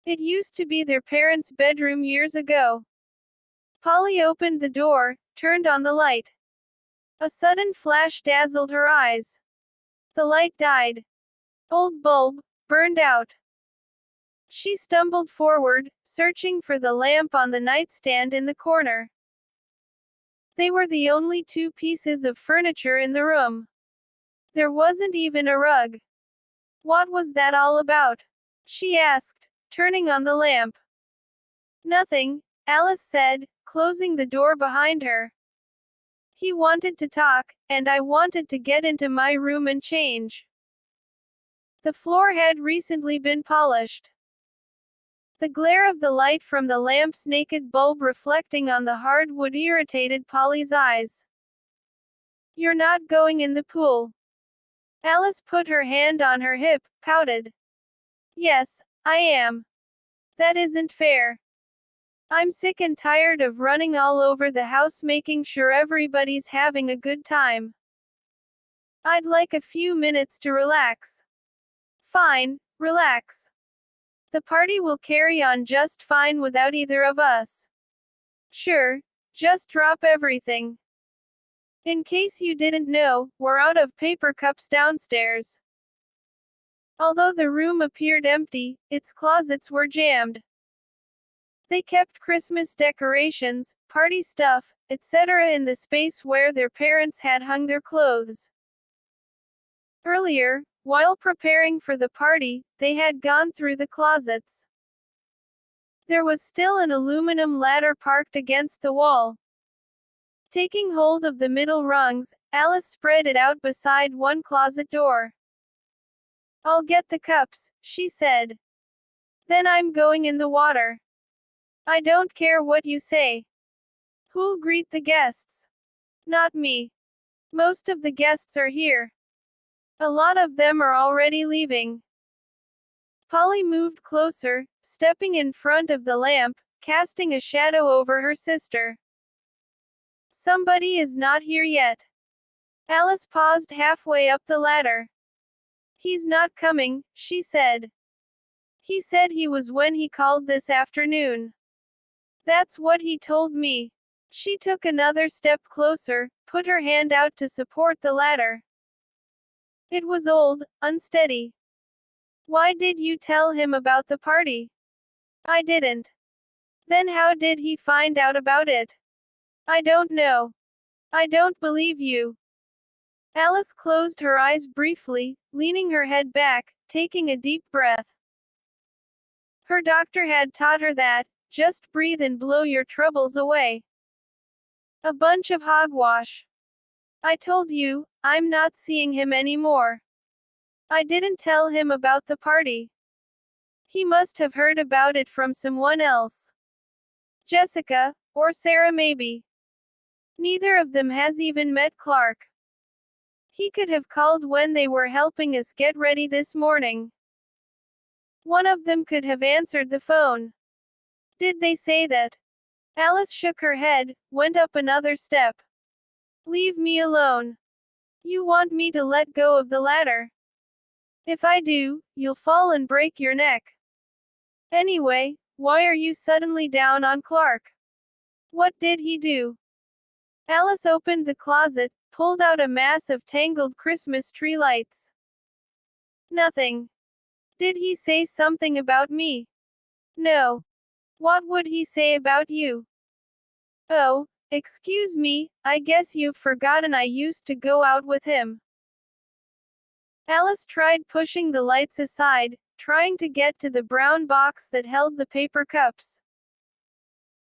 It used to be their parents' bedroom years ago. Polly opened the door, turned on the light. A sudden flash dazzled her eyes. The light died. Old bulb, burned out. She stumbled forward, searching for the lamp on the nightstand in the corner. They were the only 2 pieces of furniture in the room. There wasn't even a rug. What was that all about? She asked, turning on the lamp. Nothing, Alice said, closing the door behind her. He wanted to talk, and I wanted to get into my room and change. The floor had recently been polished. The glare of the light from the lamp's naked bulb reflecting on the hardwood irritated Polly's eyes. You're not going in the pool. Alice put her hand on her hip, pouted. Yes, I am. That isn't fair. I'm sick and tired of running all over the house making sure everybody's having a good time. I'd like a few minutes to relax. Fine, relax. The party will carry on just fine without either of us. Sure, just drop everything. In case you didn't know, we're out of paper cups downstairs. Although the room appeared empty, its closets were jammed. They kept Christmas decorations, party stuff, etc. in the space where their parents had hung their clothes. Earlier, while preparing for the party, they had gone through the closets. There was still an aluminum ladder parked against the wall. Taking hold of the middle rungs, Alice spread it out beside one closet door. I'll get the cups, she said. Then I'm going in the water. I don't care what you say. Who'll greet the guests? Not me. Most of the guests are here. A lot of them are already leaving. Polly moved closer, stepping in front of the lamp, casting a shadow over her sister. Somebody is not here yet. Alice paused halfway up the ladder. He's not coming, she said. He said he was when he called this afternoon. That's what he told me. She took another step closer, put her hand out to support the ladder. It was old, unsteady. Why did you tell him about the party? I didn't. Then how did he find out about it? I don't know. I don't believe you. Alice closed her eyes briefly, leaning her head back, taking a deep breath. Her doctor had taught her that, just breathe and blow your troubles away. A bunch of hogwash. I told you, I'm not seeing him anymore. I didn't tell him about the party. He must have heard about it from someone else. Jessica, or Sarah maybe. Neither of them has even met Clark. He could have called when they were helping us get ready this morning. One of them could have answered the phone. Did they say that? Alice shook her head, went up another step. Leave me alone. You want me to let go of the ladder? If I do, you'll fall and break your neck. Anyway, why are you suddenly down on Clark? What did he do? Alice opened the closet, pulled out a mass of tangled Christmas tree lights. Nothing. Did he say something about me? No. What would he say about you? Oh, excuse me, I guess you've forgotten I used to go out with him. Alice tried pushing the lights aside, trying to get to the brown box that held the paper cups.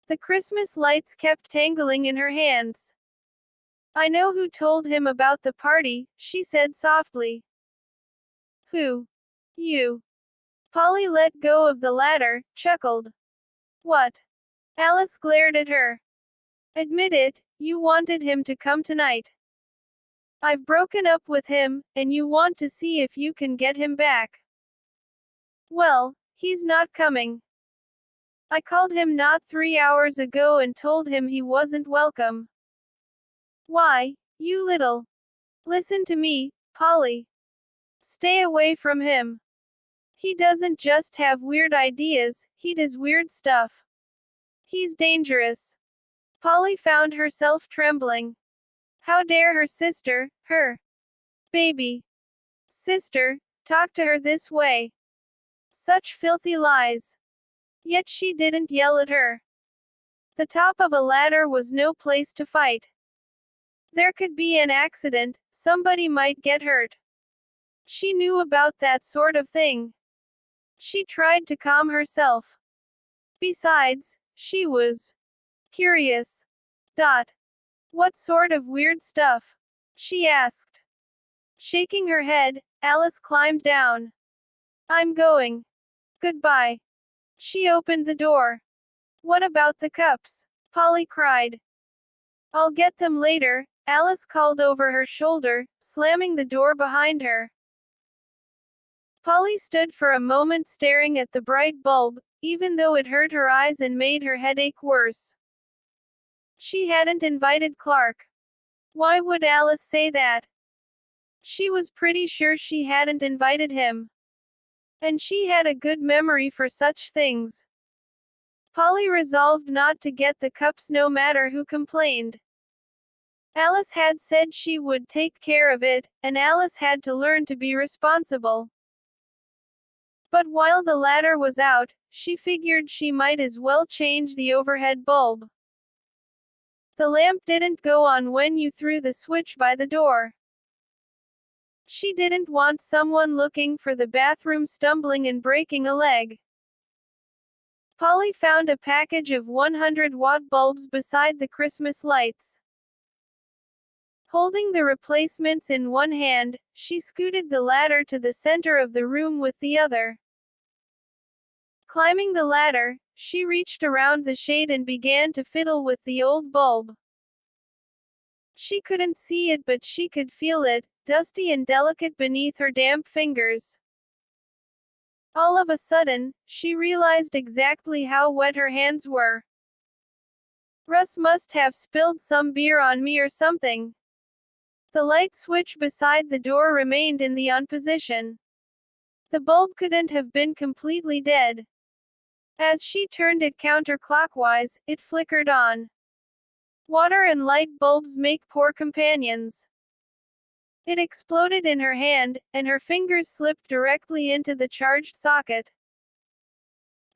The Christmas lights kept tangling in her hands. I know who told him about the party, she said softly. Who? You. Polly let go of the ladder, chuckled. What? Alice glared at her. Admit it, you wanted him to come tonight. I've broken up with him, and you want to see if you can get him back. Well, he's not coming. I called him not 3 hours ago and told him he wasn't welcome. Why, you little. Listen to me, Polly. Stay away from him. He doesn't just have weird ideas, he does weird stuff. He's dangerous. Polly found herself trembling. How dare her sister, her baby sister, talk to her this way? Such filthy lies. Yet she didn't yell at her. The top of a ladder was no place to fight. There could be an accident, somebody might get hurt. She knew about that sort of thing. She tried to calm herself. Besides, she was curious. What sort of weird stuff? She asked. Shaking her head, Alice climbed down. I'm going. Goodbye. She opened the door. What about the cups? Polly cried. I'll get them later, Alice called over her shoulder, slamming the door behind her. Polly stood for a moment staring at the bright bulb, even though it hurt her eyes and made her headache worse. She hadn't invited Clark. Why would Alice say that? She was pretty sure she hadn't invited him. And she had a good memory for such things. Polly resolved not to get the cups no matter who complained. Alice had said she would take care of it, and Alice had to learn to be responsible. But while the ladder was out, she figured she might as well change the overhead bulb. The lamp didn't go on when you threw the switch by the door. She didn't want someone looking for the bathroom stumbling and breaking a leg. Polly found a package of 100-watt bulbs beside the Christmas lights. Holding the replacements in one hand, she scooted the ladder to the center of the room with the other. Climbing the ladder, she reached around the shade and began to fiddle with the old bulb. She couldn't see it, but she could feel it, dusty and delicate beneath her damp fingers. All of a sudden, she realized exactly how wet her hands were. Russ must have spilled some beer on me or something. The light switch beside the door remained in the on position. The bulb couldn't have been completely dead. As she turned it counterclockwise, it flickered on. Water and light bulbs make poor companions. It exploded in her hand, and her fingers slipped directly into the charged socket.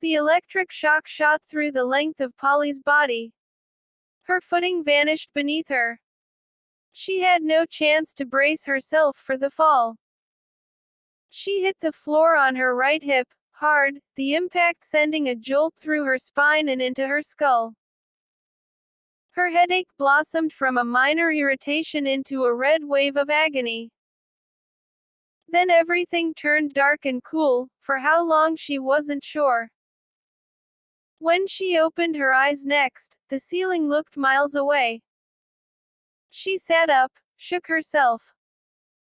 The electric shock shot through the length of Polly's body. Her footing vanished beneath her. She had no chance to brace herself for the fall. She hit the floor on her right hip, hard, the impact sending a jolt through her spine and into her skull. Her headache blossomed from a minor irritation into a red wave of agony. Then everything turned dark and cool, for how long she wasn't sure. When she opened her eyes next, the ceiling looked miles away. She sat up, shook herself.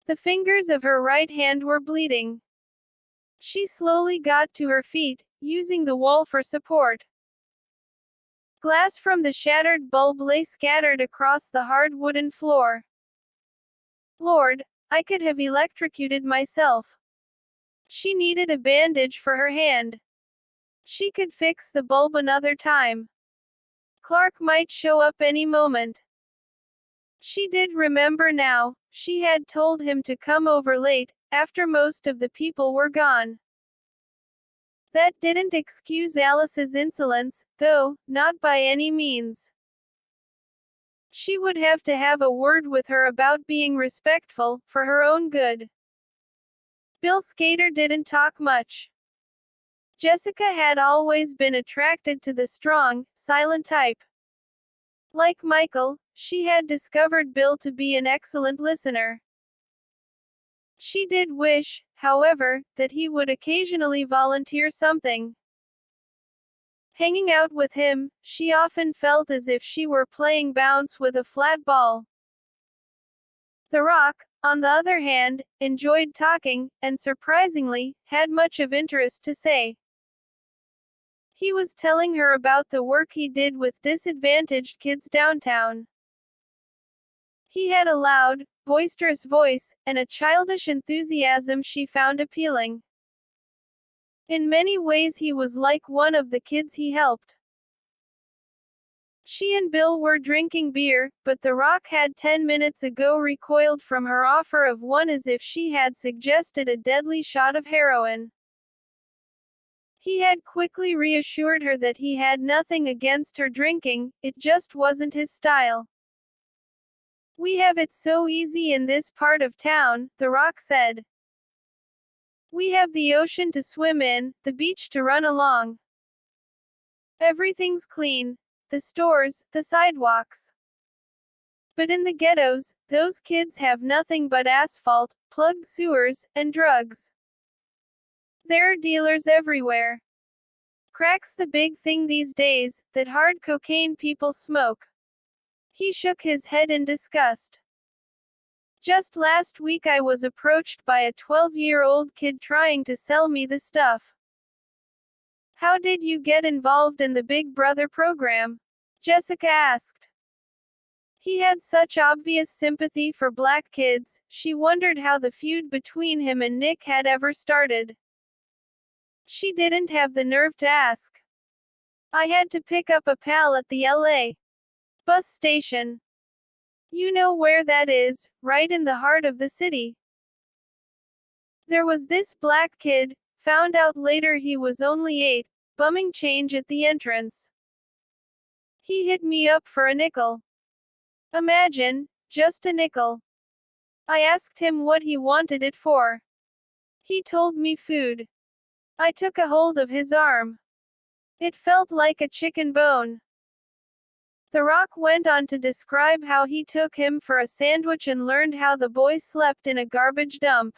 The fingers of her right hand were bleeding. She slowly got to her feet, using the wall for support. Glass from the shattered bulb lay scattered across the hard wooden floor. Lord, I could have electrocuted myself. She needed a bandage for her hand. She could fix the bulb another time. Clark might show up any moment. She did remember now, she had told him to come over late, after most of the people were gone. That didn't excuse Alice's insolence, though, not by any means. She would have to have a word with her about being respectful, for her own good. Bill Skater didn't talk much. Jessica had always been attracted to the strong, silent type. Like Michael, she had discovered Bill to be an excellent listener. She did wish, however, that he would occasionally volunteer something. Hanging out with him, she often felt as if she were playing bounce with a flat ball. The Rock, on the other hand, enjoyed talking, and surprisingly, had much of interest to say. He was telling her about the work he did with disadvantaged kids downtown. He had a loud, boisterous voice, and a childish enthusiasm she found appealing. In many ways he was like one of the kids he helped. She and Bill were drinking beer, but The Rock had 10 minutes ago recoiled from her offer of one as if she had suggested a deadly shot of heroin. He had quickly reassured her that he had nothing against her drinking, it just wasn't his style. We have it so easy in this part of town, The Rock said. We have the ocean to swim in, the beach to run along. Everything's clean. The stores, the sidewalks. But in the ghettos, those kids have nothing but asphalt, plugged sewers, and drugs. There are dealers everywhere. Crack's the big thing these days, that hard cocaine people smoke. He shook his head in disgust. Just last week I was approached by a 12-year-old kid trying to sell me the stuff. How did you get involved in the Big Brother program? Jessica asked. He had such obvious sympathy for black kids, she wondered how the feud between him and Nick had ever started. She didn't have the nerve to ask. I had to pick up a pal at the LA bus station. You know where that is, right in the heart of the city. There was this black kid, found out later he was only 8, bumming change at the entrance. He hit me up for a nickel. Imagine, just a nickel. I asked him what he wanted it for. He told me food. I took a hold of his arm. It felt like a chicken bone. The Rock went on to describe how he took him for a sandwich and learned how the boy slept in a garbage dump.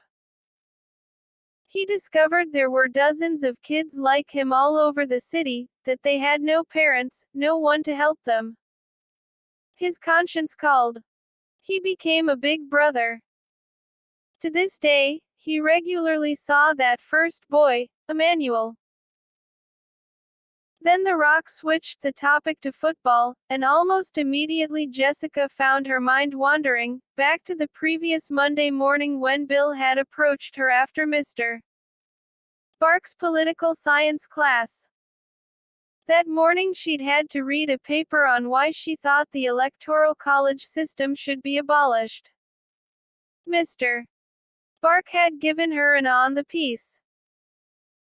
He discovered there were dozens of kids like him all over the city, that they had no parents, no one to help them. His conscience called. He became a big brother. To this day, he regularly saw that first boy, Emmanuel. Then The Rock switched the topic to football, and almost immediately Jessica found her mind wandering, back to the previous Monday morning when Bill had approached her after Mr. Bark's political science class. That morning she'd had to read a paper on why she thought the electoral college system should be abolished. Mr. Bark had given her an on the piece.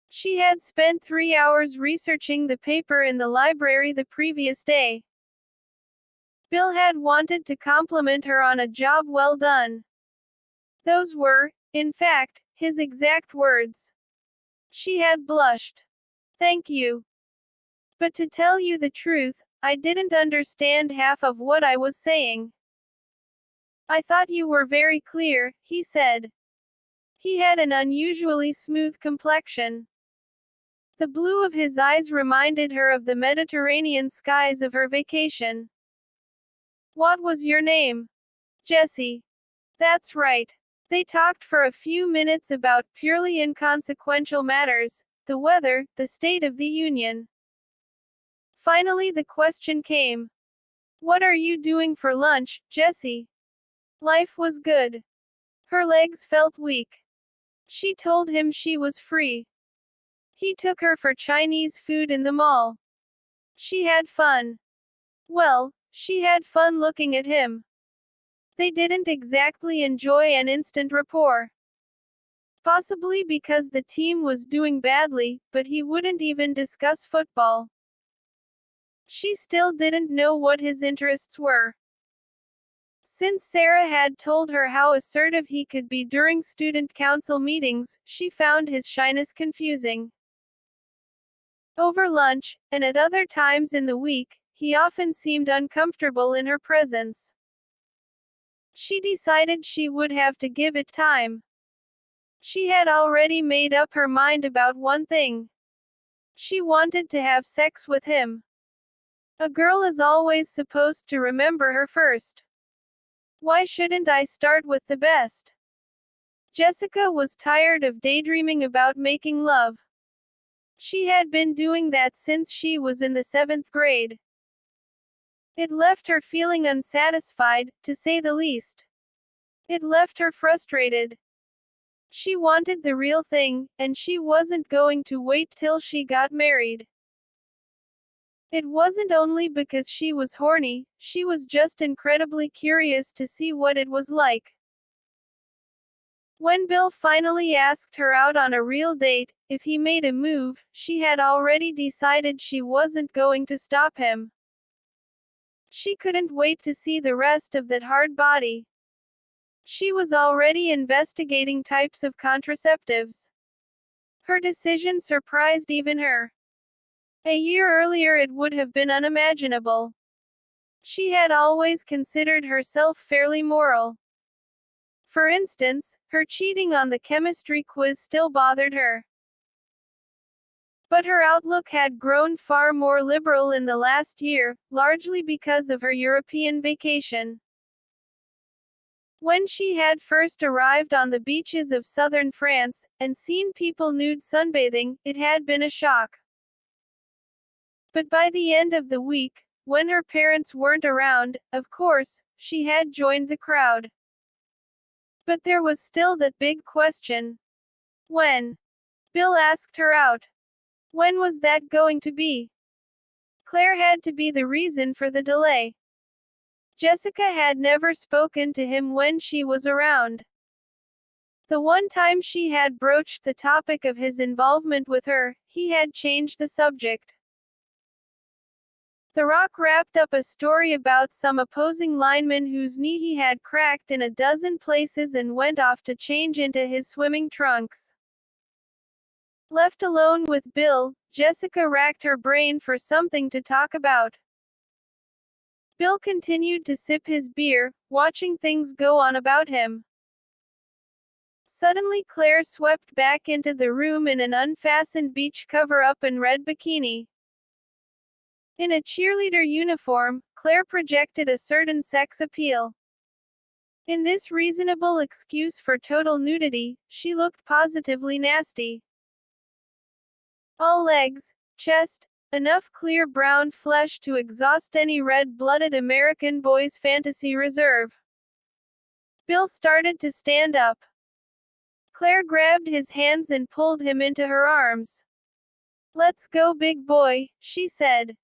She had spent 3 hours researching the paper in the library the previous day. Bill had wanted to compliment her on a job well done. Those were, in fact, his exact words. She had blushed. Thank you. But to tell you the truth, I didn't understand half of what I was saying. I thought you were very clear, he said. He had an unusually smooth complexion. The blue of his eyes reminded her of the Mediterranean skies of her vacation. What was your name? Jessie. That's right. They talked for a few minutes about purely inconsequential matters, the weather, the State of the Union. Finally the question came. What are you doing for lunch, Jessie? Life was good. Her legs felt weak. She told him she was free. He took her for Chinese food in the mall. She had fun. Well, she had fun looking at him. They didn't exactly enjoy an instant rapport. Possibly because the team was doing badly, but he wouldn't even discuss football. She still didn't know what his interests were. Since Sarah had told her how assertive he could be during student council meetings, she found his shyness confusing. Over lunch, and at other times in the week, he often seemed uncomfortable in her presence. She decided she would have to give it time. She had already made up her mind about one thing. She wanted to have sex with him. A girl is always supposed to remember her first. Why shouldn't I start with the best? Jessica was tired of daydreaming about making love. She had been doing that since she was in the 7th grade. It left her feeling unsatisfied, to say the least. It left her frustrated. She wanted the real thing, and she wasn't going to wait till she got married. It wasn't only because she was horny, she was just incredibly curious to see what it was like. When Bill finally asked her out on a real date, if he made a move, she had already decided she wasn't going to stop him. She couldn't wait to see the rest of that hard body. She was already investigating types of contraceptives. Her decision surprised even her. A year earlier it would have been unimaginable. She had always considered herself fairly moral. For instance, her cheating on the chemistry quiz still bothered her. But her outlook had grown far more liberal in the last year, largely because of her European vacation. When she had first arrived on the beaches of southern France, and seen people nude sunbathing, it had been a shock. But by the end of the week, when her parents weren't around, of course, she had joined the crowd. But there was still that big question. When? Bill asked her out. When was that going to be? Claire had to be the reason for the delay. Jessica had never spoken to him when she was around. The one time she had broached the topic of his involvement with her, he had changed the subject. The Rock wrapped up a story about some opposing lineman whose knee he had cracked in a dozen places and went off to change into his swimming trunks. Left alone with Bill, Jessica racked her brain for something to talk about. Bill continued to sip his beer, watching things go on about him. Suddenly Claire swept back into the room in an unfastened beach cover-up and red bikini. In a cheerleader uniform, Claire projected a certain sex appeal. In this reasonable excuse for total nudity, she looked positively nasty. All legs, chest, enough clear brown flesh to exhaust any red-blooded American boy's fantasy reserve. Bill started to stand up. Claire grabbed his hands and pulled him into her arms. "Let's go, big boy," she said.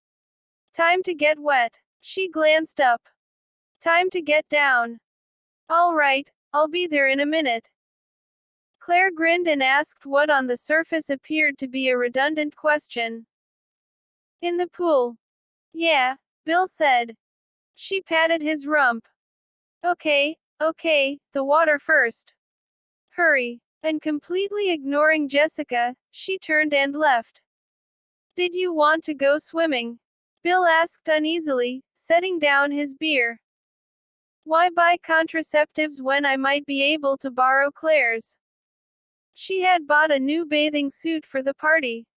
"Time to get wet." She glanced up. "Time to get down." "All right, I'll be there in a minute." Claire grinned and asked what on the surface appeared to be a redundant question. "In the pool." "Yeah," Bill said. She patted his rump. Okay, the water first. Hurry." And completely ignoring Jessica, she turned and left. "Did you want to go swimming?" Bill asked uneasily, setting down his beer. Why buy contraceptives when I might be able to borrow Claire's? She had bought a new bathing suit for the party.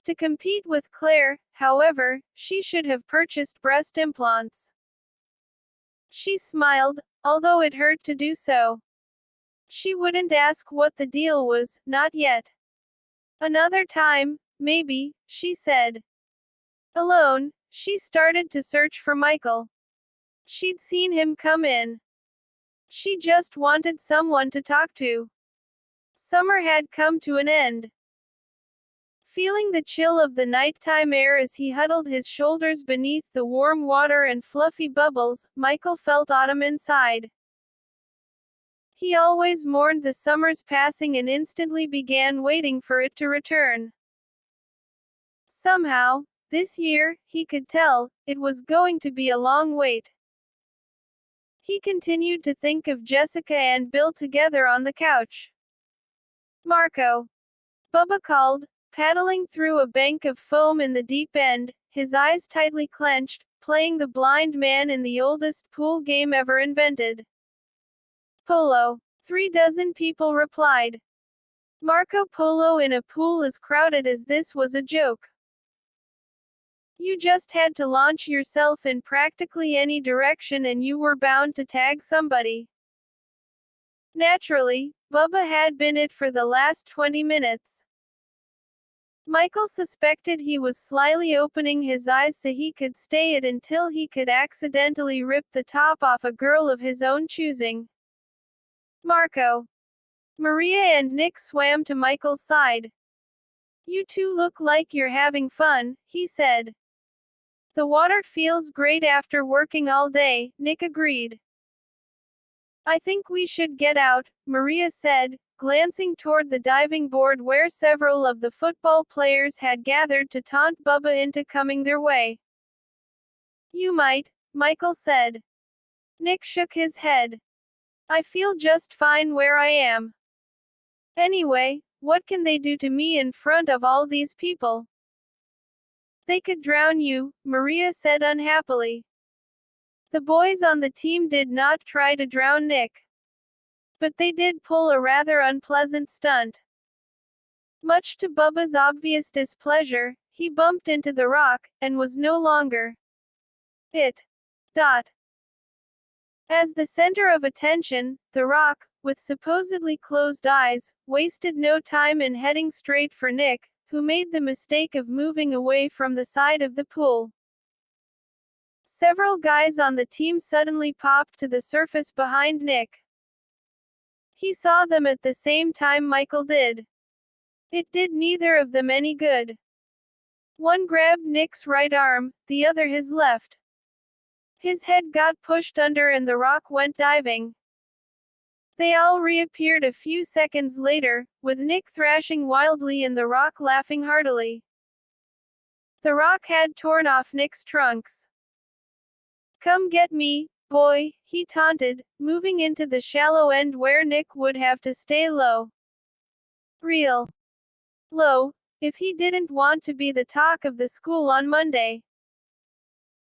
To compete with Claire, however, she should have purchased breast implants. She smiled, although it hurt to do so. She wouldn't ask what the deal was, not yet. "Another time, maybe," she said. Alone, she started to search for Michael. She'd seen him come in. She just wanted someone to talk to. Summer had come to an end. Feeling the chill of the nighttime air as he huddled his shoulders beneath the warm water and fluffy bubbles, Michael felt autumn inside. He always mourned the summer's passing and instantly began waiting for it to return. Somehow, this year, he could tell, it was going to be a long wait. He continued to think of Jessica and Bill together on the couch. "Marco," Bubba called, paddling through a bank of foam in the deep end, his eyes tightly clenched, playing the blind man in the oldest pool game ever invented. "Polo." 36 people replied. Marco Polo in a pool as crowded as this was a joke. You just had to launch yourself in practically any direction and you were bound to tag somebody. Naturally, Bubba had been it for the last 20 minutes. Michael suspected he was slyly opening his eyes so he could stay it until he could accidentally rip the top off a girl of his own choosing. "Marco." Maria and Nick swam to Michael's side. "You two look like you're having fun," he said. "The water feels great after working all day," Nick agreed. "I think we should get out," Maria said, glancing toward the diving board where several of the football players had gathered to taunt Bubba into coming their way. "You might," Michael said. Nick shook his head. "I feel just fine where I am. Anyway, what can they do to me in front of all these people?" They could drown you, Maria said unhappily. The boys on the team did not try to drown Nick. But they did pull a rather unpleasant stunt. Much to Bubba's obvious displeasure, he bumped into the rock, and was no longer it. As the center of attention, the rock, with supposedly closed eyes, wasted no time in heading straight for Nick, who made the mistake of moving away from the side of the pool. Several guys on the team suddenly popped to the surface behind Nick. He saw them at the same time Michael did. It did neither of them any good. One grabbed Nick's right arm, the other his left. His head got pushed under and the rock went diving. They all reappeared a few seconds later, with Nick thrashing wildly and the rock laughing heartily. The rock had torn off Nick's trunks. "Come get me, boy," he taunted, moving into the shallow end where Nick would have to stay low. Real low, if he didn't want to be the talk of the school on Monday.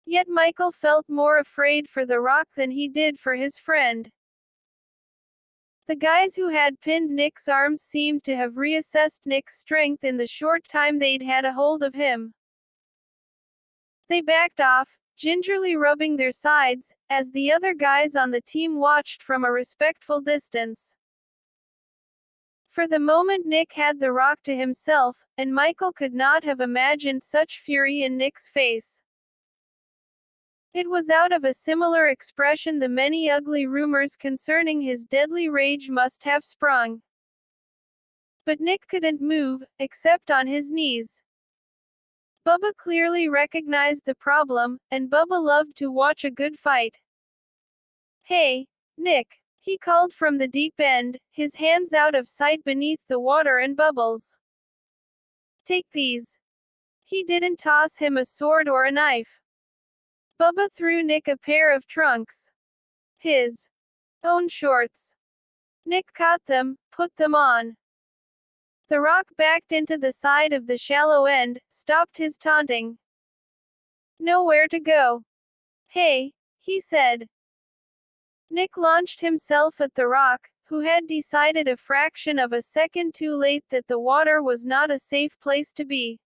Yet Michael felt more afraid for the rock than he did for his friend. The guys who had pinned Nick's arms seemed to have reassessed Nick's strength in the short time they'd had a hold of him. They backed off, gingerly rubbing their sides, as the other guys on the team watched from a respectful distance. For the moment Nick had the rock to himself, and Michael could not have imagined such fury in Nick's face. It was out of a similar expression the many ugly rumors concerning his deadly rage must have sprung. But Nick couldn't move, except on his knees. Bubba clearly recognized the problem, and Bubba loved to watch a good fight. "Hey, Nick," he called from the deep end, his hands out of sight beneath the water and bubbles. "Take these." He didn't toss him a sword or a knife. Bubba threw Nick a pair of trunks. His own shorts. Nick caught them, put them on. The rock backed into the side of the shallow end, stopped his taunting. "Nowhere to go." "Hey," he said. Nick launched himself at the rock, who had decided a fraction of a second too late that the water was not a safe place to be.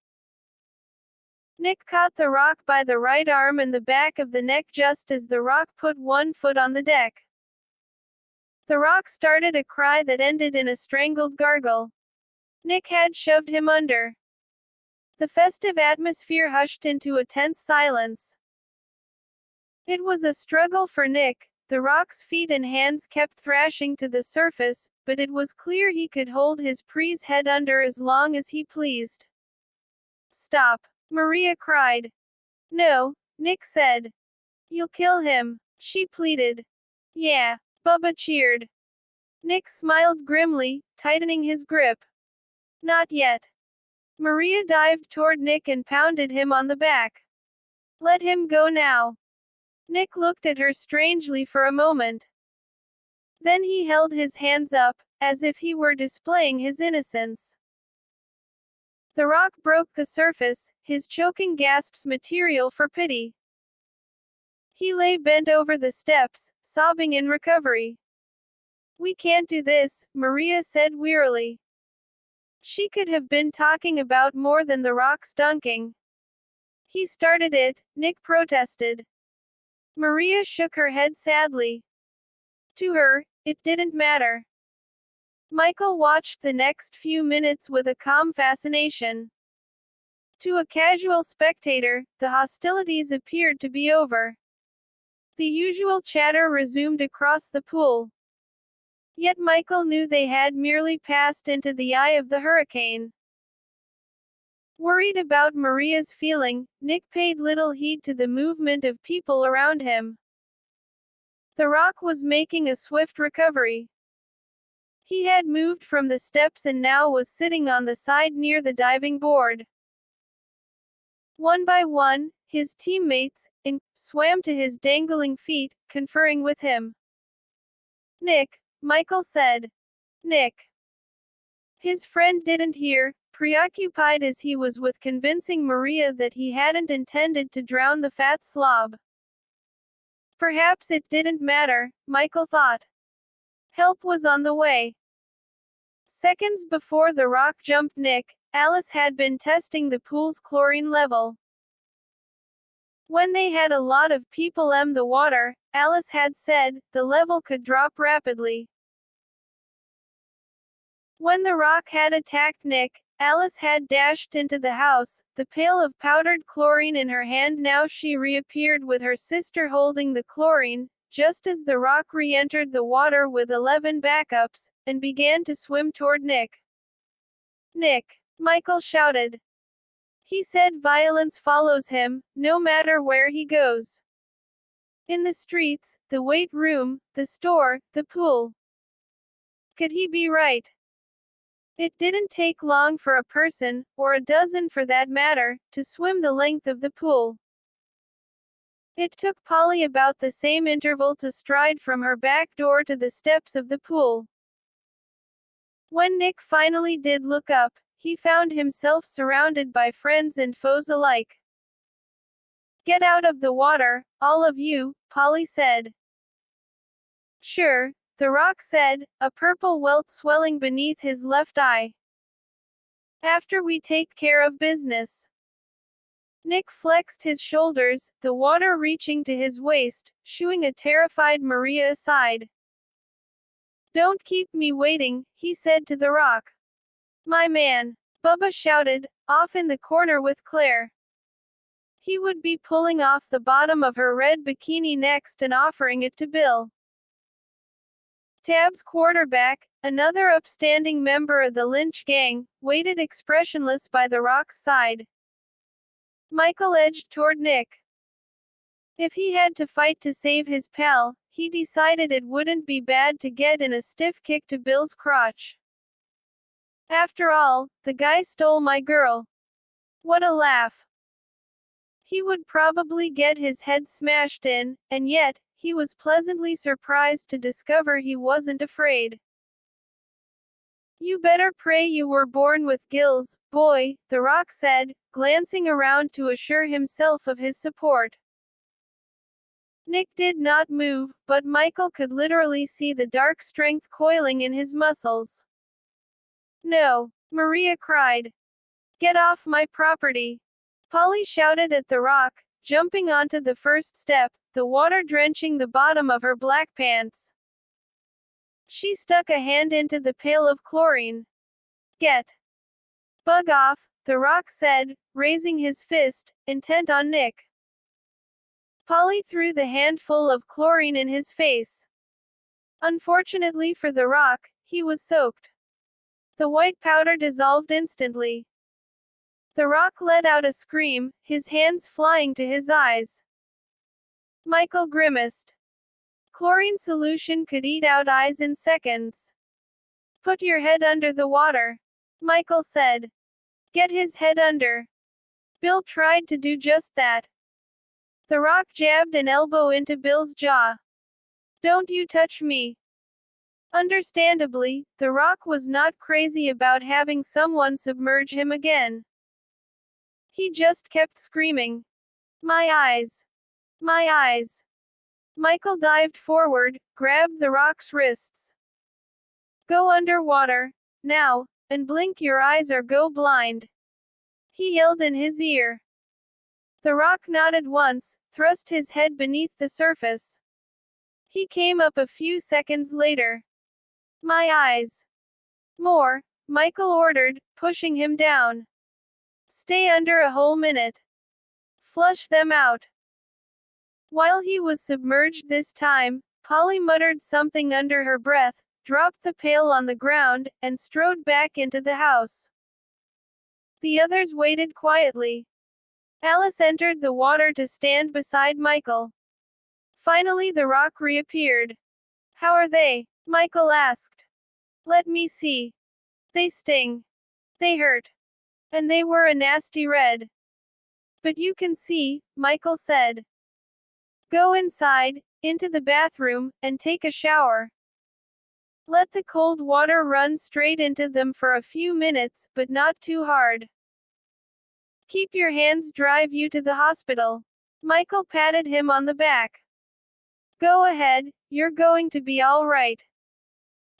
Nick caught the rock by the right arm and the back of the neck just as the rock put one foot on the deck. The rock started a cry that ended in a strangled gargle. Nick had shoved him under. The festive atmosphere hushed into a tense silence. It was a struggle for Nick. The rock's feet and hands kept thrashing to the surface, but it was clear he could hold his pre's head under as long as he pleased. "Stop," Maria cried. "No," Nick said. "You'll kill him," she pleaded. "Yeah," Bubba cheered. Nick smiled grimly, tightening his grip. "Not yet." Maria dived toward Nick and pounded him on the back. "Let him go now." Nick looked at her strangely for a moment. Then he held his hands up, as if he were displaying his innocence. The rock broke the surface, his choking gasps material for pity. He lay bent over the steps, sobbing in recovery. "We can't do this," Maria said wearily. She could have been talking about more than the rock's dunking. "He started it," Nick protested. Maria shook her head sadly. To her, it didn't matter. Michael watched the next few minutes with a calm fascination. To a casual spectator, the hostilities appeared to be over. The usual chatter resumed across the pool. Yet Michael knew they had merely passed into the eye of the hurricane. Worried about Maria's feeling, Nick paid little heed to the movement of people around him. The rock was making a swift recovery. He had moved from the steps and now was sitting on the side near the diving board. One by one, his teammates, swam to his dangling feet, conferring with him. "Nick," Michael said. "Nick." His friend didn't hear, preoccupied as he was with convincing Maria that he hadn't intended to drown the fat slob. Perhaps it didn't matter, Michael thought. Help was on the way. Seconds before the rock jumped Nick, Alice had been testing the pool's chlorine level. When they had a lot of people in the water, Alice had said, the level could drop rapidly. When the rock had attacked Nick, Alice had dashed into the house, the pail of powdered chlorine in her hand. Now she reappeared with her sister holding the chlorine, just as the rock re-entered the water with 11 backups, and began to swim toward Nick. Nick! Michael shouted. He said violence follows him, no matter where he goes. In the streets, the weight room, the store, the pool. Could he be right? It didn't take long for a person, or a dozen for that matter, to swim the length of the pool. It took Polly about the same interval to stride from her back door to the steps of the pool. When Nick finally did look up, he found himself surrounded by friends and foes alike. Get out of the water, all of you, Polly said. Sure, the rock said, a purple welt swelling beneath his left eye. After we take care of business. Nick flexed his shoulders, the water reaching to his waist, shooing a terrified Maria aside. Don't keep me waiting, he said to the rock. My man, Bubba shouted, off in the corner with Claire. He would be pulling off the bottom of her red bikini next and offering it to Bill. Tab's quarterback, another upstanding member of the Lynch gang, waited expressionless by the rock's side. Michael edged toward Nick. If he had to fight to save his pal, he decided it wouldn't be bad to get in a stiff kick to Bill's crotch. After all, the guy stole my girl. What a laugh. He would probably get his head smashed in, and yet, he was pleasantly surprised to discover he wasn't afraid. You better pray you were born with gills, boy, the rock said, glancing around to assure himself of his support. Nick did not move, but Michael could literally see the dark strength coiling in his muscles. No, Maria cried. Get off my property. Polly shouted at the rock, jumping onto the first step, the water drenching the bottom of her black pants. She stuck a hand into the pail of chlorine. Get. Bug off, the rock said, raising his fist, intent on Nick. Polly threw the handful of chlorine in his face. Unfortunately for the rock, he was soaked. The white powder dissolved instantly. The rock let out a scream, his hands flying to his eyes. Michael grimaced. Chlorine solution could eat out eyes in seconds. Put your head under the water, Michael said. Get his head under. Bill tried to do just that. The rock jabbed an elbow into Bill's jaw. Don't you touch me. Understandably, the rock was not crazy about having someone submerge him again. He just kept screaming. My eyes. My eyes. Michael dived forward, grabbed the rock's wrists. Go underwater, now, and blink your eyes or go blind. He yelled in his ear. The rock nodded once, thrust his head beneath the surface. He came up a few seconds later. My eyes. More, Michael ordered, pushing him down. Stay under a whole minute. Flush them out. While he was submerged this time, Polly muttered something under her breath, dropped the pail on the ground, and strode back into the house. The others waited quietly. Alice entered the water to stand beside Michael. Finally the rock reappeared. How are they? Michael asked. Let me see. They sting. They hurt. And they were a nasty red. But you can see, Michael said. Go inside, into the bathroom, and take a shower. Let the cold water run straight into them for a few minutes, but not too hard. Keep your hands drive you to the hospital. Michael patted him on the back. Go ahead, you're going to be all right.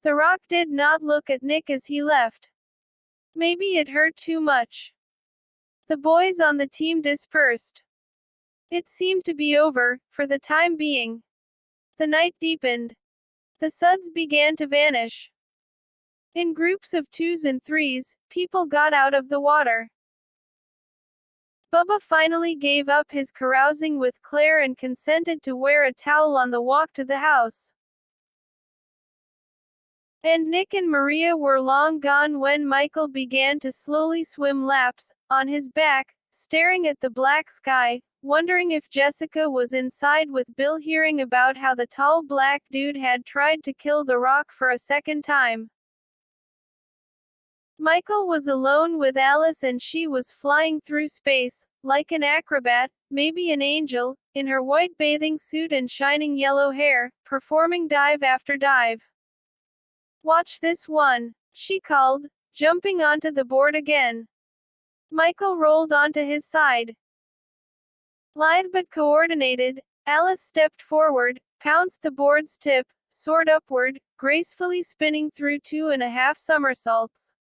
The Rock did not look at Nick as he left. Maybe it hurt too much. The boys on the team dispersed. It seemed to be over, for the time being. The night deepened. The suds began to vanish. In groups of 2s and 3s, people got out of the water. Bubba finally gave up his carousing with Claire and consented to wear a towel on the walk to the house. And Nick and Maria were long gone when Michael began to slowly swim laps, on his back, staring at the black sky, wondering if Jessica was inside with Bill, hearing about how the tall black dude had tried to kill the Rock for a second time. Michael was alone with Alice and she was flying through space, like an acrobat, maybe an angel, in her white bathing suit and shining yellow hair, performing dive after dive. Watch this one, she called, jumping onto the board again. Michael rolled onto his side. Lithe but coordinated, Alice stepped forward, pounced the board's tip, soared upward, gracefully spinning through 2.5 somersaults.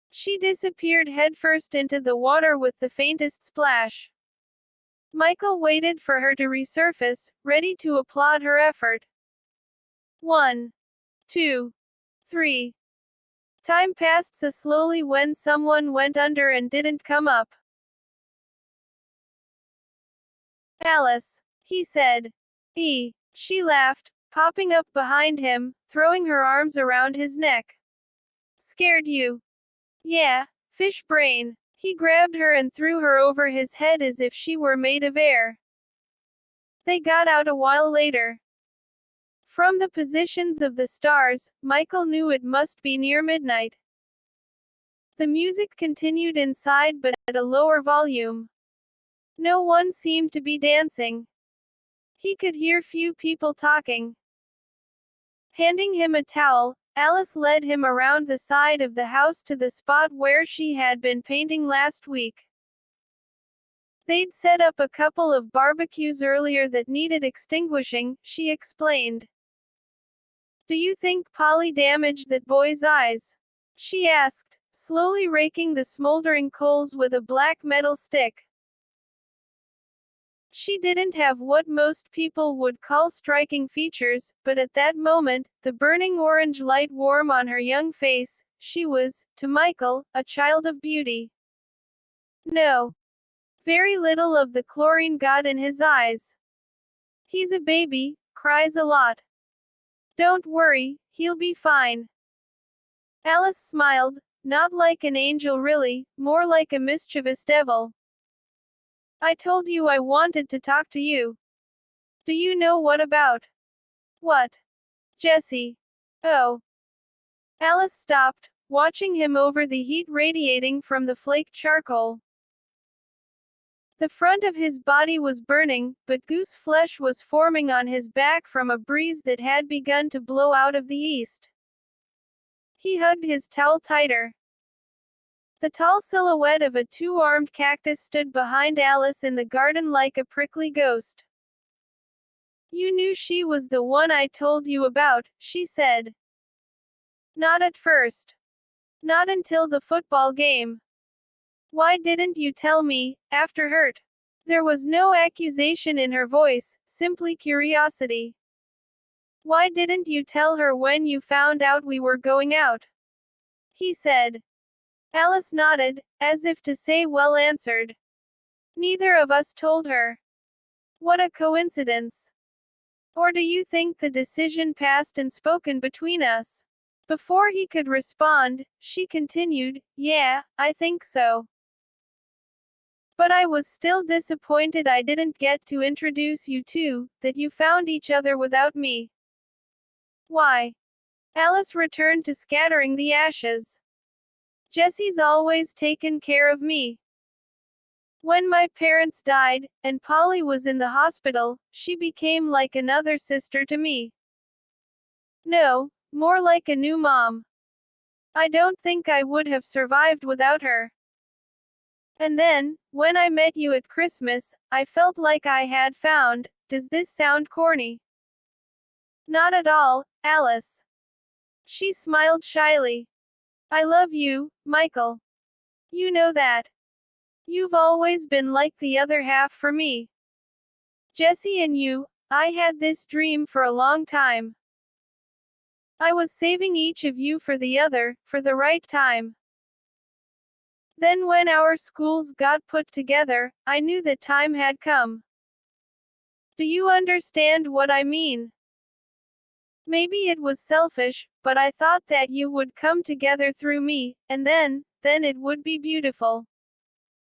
She disappeared headfirst into the water with the faintest splash. Michael waited for her to resurface, ready to applaud her effort. 1, 2, 3. Time passed so slowly when someone went under and didn't come up. Alice, he said. She laughed, popping up behind him, throwing her arms around his neck. Scared you? Yeah, fish brain. He grabbed her and threw her over his head as if she were made of air. They got out a while later. From the positions of the stars, Michael knew it must be near midnight. The music continued inside but at a lower volume. No one seemed to be dancing. He could hear few people talking. Handing him a towel, Alice led him around the side of the house to the spot where she had been painting last week. They'd set up a couple of barbecues earlier that needed extinguishing, she explained. Do you think Polly damaged that boy's eyes? She asked, slowly raking the smoldering coals with a black metal stick. She didn't have what most people would call striking features, but at that moment, the burning orange light warm on her young face, she was, to Michael, a child of beauty. No. Very little of the chlorine got in his eyes. He's a baby, cries a lot. Don't worry, he'll be fine. Alice smiled, not like an angel really, more like a mischievous devil. I told you I wanted to talk to you. Do you know what about? What? Jessie. Oh. Alice stopped, watching him over the heat radiating from the flaked charcoal. The front of his body was burning, but goose flesh was forming on his back from a breeze that had begun to blow out of the east. He hugged his towel tighter. The tall silhouette of a two-armed cactus stood behind Alice in the garden like a prickly ghost. You knew she was the one I told you about, she said. Not at first. Not until the football game. Why didn't you tell me, after hurt? There was no accusation in her voice, simply curiosity. Why didn't you tell her when you found out we were going out? He said. Alice nodded, as if to say well answered. Neither of us told her. What a coincidence. Or do you think the decision passed and spoken between us? Before he could respond, she continued, yeah, I think so. But I was still disappointed I didn't get to introduce you two, that you found each other without me. Why? Alice returned to scattering the ashes. Jessie's always taken care of me. When my parents died, and Polly was in the hospital, she became like another sister to me. No, More like a new mom. I don't think I would have survived without her. And then, when I met you at Christmas, I felt like I had found. Does this sound corny? Not at all, Alice. She smiled shyly. I love you, Michael. You know that. You've always been like the other half for me. Jesse and you, I had this dream for a long time. I was saving each of you for the other, for the right time. Then when our schools got put together, I knew that time had come. Do you understand what I mean? Maybe it was selfish, but I thought that you would come together through me, and then it would be beautiful.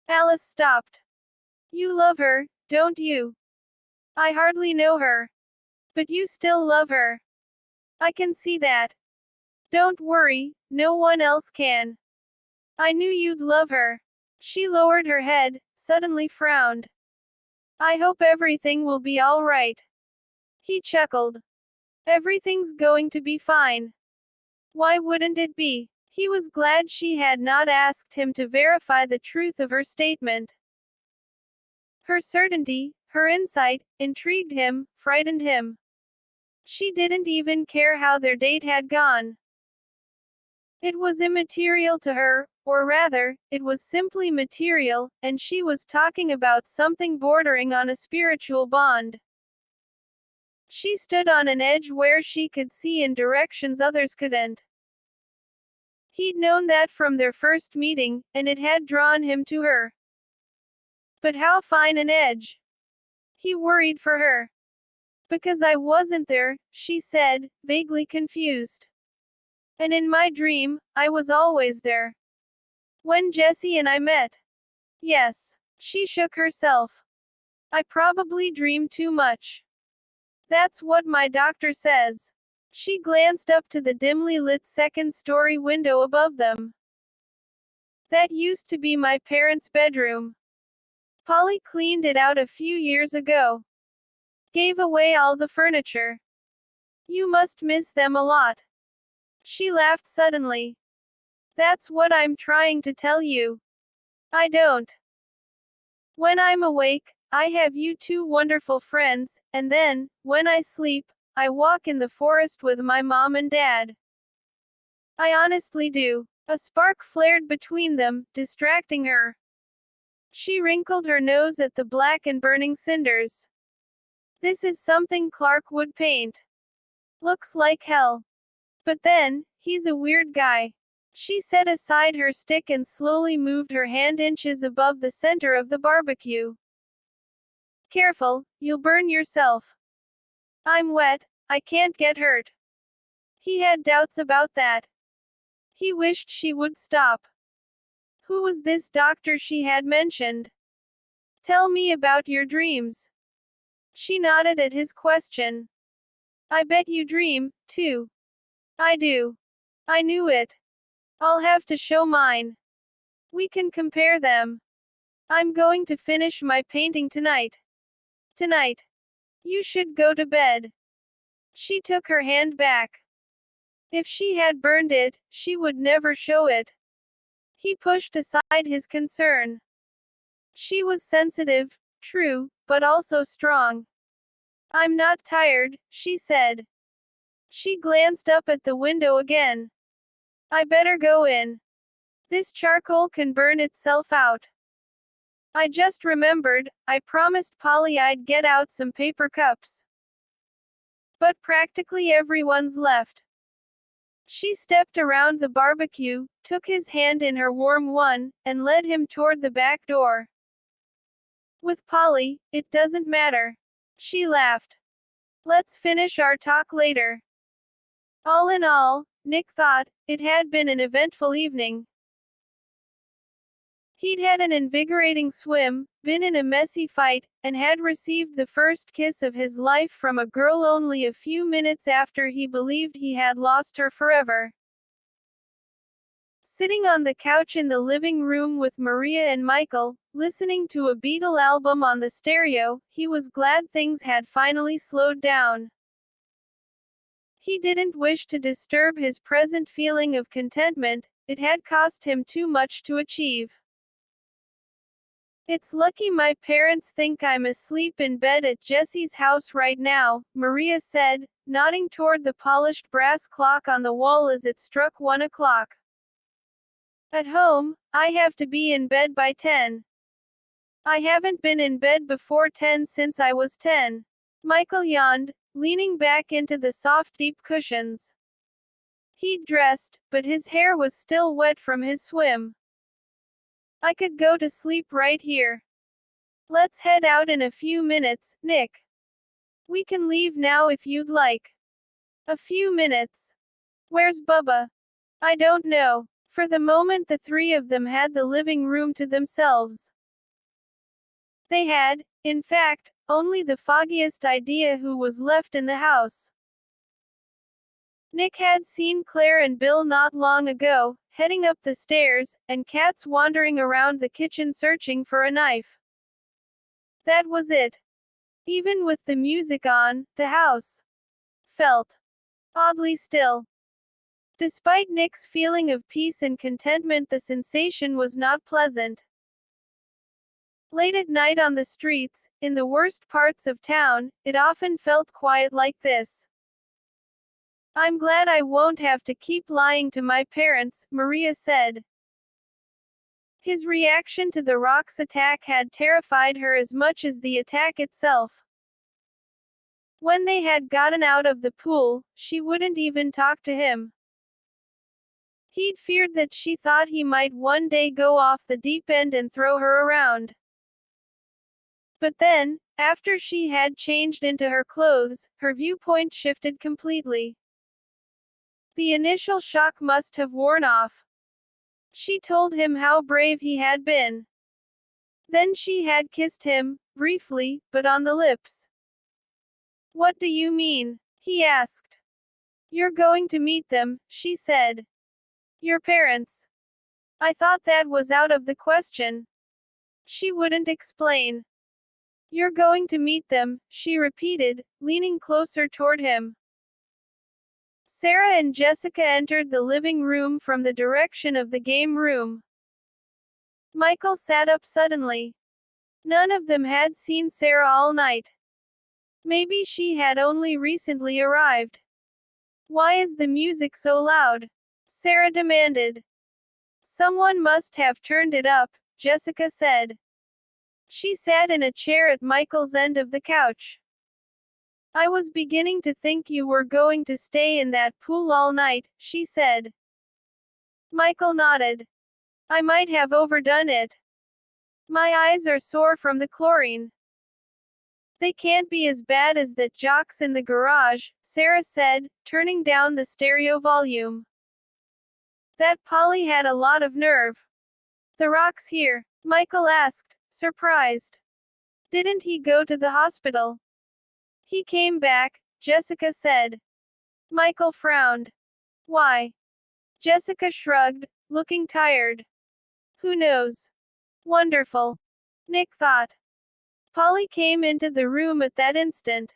Alice stopped. You love her, don't you? I hardly know her. But you still love her. I can see that. Don't worry, no one else can. I knew you'd love her. She lowered her head, suddenly frowned. I hope everything will be all right. He chuckled. Everything's going to be fine. Why wouldn't it be? He was glad she had not asked him to verify the truth of her statement. Her certainty, her insight, intrigued him, frightened him. She didn't even care how their date had gone. It was immaterial to her, or rather, it was simply material, and she was talking about something bordering on a spiritual bond. She stood on an edge where she could see in directions others couldn't. He'd known that from their first meeting, and it had drawn him to her. But how fine an edge? He worried for her. Because I wasn't there, she said, vaguely confused. And in my dream, I was always there. When Jesse and I met. Yes. She shook herself. I probably dreamed too much. That's what my doctor says. She glanced up to the dimly lit second-story window above them. That used to be my parents' bedroom. Polly cleaned it out a few years ago. Gave away all the furniture. You must miss them a lot. She laughed suddenly. That's what I'm trying to tell you. I don't. When I'm awake, I have you two wonderful friends, and then, when I sleep, I walk in the forest with my mom and dad. I honestly do. A spark flared between them, distracting her. She wrinkled her nose at the black and burning cinders. This is something Clark would paint. Looks like hell. But then, he's a weird guy. She set aside her stick and slowly moved her hand inches above the center of the barbecue. Careful, you'll burn yourself. I'm wet, I can't get hurt. He had doubts about that. He wished she would stop. Who was this doctor she had mentioned? Tell me about your dreams. She nodded at his question. I bet you dream, too. I do. I knew it. I'll have to show mine. We can compare them. I'm going to finish my painting tonight. Tonight. You should go to bed. She took her hand back. If she had burned it, she would never show it. He pushed aside his concern. She was sensitive, true, but also strong. I'm not tired, she said. She glanced up at the window again. I better go in. This charcoal can burn itself out. I just remembered, I promised Polly I'd get out some paper cups. But practically everyone's left. She stepped around the barbecue, took his hand in her warm one, and led him toward the back door. With Polly, it doesn't matter. She laughed. Let's finish our talk later. All in all, Nick thought, it had been an eventful evening. He'd had an invigorating swim, been in a messy fight, and had received the first kiss of his life from a girl only a few minutes after he believed he had lost her forever. Sitting on the couch in the living room with Maria and Michael, listening to a Beatle album on the stereo, he was glad things had finally slowed down. He didn't wish to disturb his present feeling of contentment, it had cost him too much to achieve. It's lucky my parents think I'm asleep in bed at Jesse's house right now, Maria said, nodding toward the polished brass clock on the wall as it struck 1 o'clock. At home, I have to be in bed by 10. I haven't been in bed before 10 since I was 10. Michael yawned, leaning back into the soft deep cushions. He'd dressed, but his hair was still wet from his swim. I could go to sleep right here. Let's head out in a few minutes, Nick. We can leave now if you'd like. A few minutes. Where's Bubba? I don't know. For the moment the three of them had the living room to themselves. They had, in fact, only the foggiest idea who was left in the house. Nick had seen Claire and Bill not long ago, heading up the stairs, and Kat's wandering around the kitchen searching for a knife. That was it. Even with the music on, the house felt oddly still. Despite Nick's feeling of peace and contentment, the sensation was not pleasant. Late at night on the streets, in the worst parts of town, it often felt quiet like this. I'm glad I won't have to keep lying to my parents, Maria said. His reaction to the rock's attack had terrified her as much as the attack itself. When they had gotten out of the pool, she wouldn't even talk to him. He'd feared that she thought he might one day go off the deep end and throw her around. But then, after she had changed into her clothes, her viewpoint shifted completely. The initial shock must have worn off. She told him how brave he had been. Then she had kissed him, briefly, but on the lips. What do you mean? He asked. You're going to meet them, she said. Your parents. I thought that was out of the question. She wouldn't explain. You're going to meet them, she repeated, leaning closer toward him. Sarah and Jessica entered the living room from the direction of the game room. Michael sat up suddenly. None of them had seen Sarah all night. Maybe she had only recently arrived. Why is the music so loud? Sarah demanded. Someone must have turned it up, Jessica said. She sat in a chair at Michael's end of the couch. I was beginning to think you were going to stay in that pool all night, she said. Michael nodded. I might have overdone it. My eyes are sore from the chlorine. They can't be as bad as that jocks in the garage, Sarah said, turning down the stereo volume. That Polly had a lot of nerve. The rock's here, Michael asked, surprised. Didn't he go to the hospital? He came back, Jessica said. Michael frowned. Why? Jessica shrugged, looking tired. Who knows? Wonderful. Nick thought. Polly came into the room at that instant.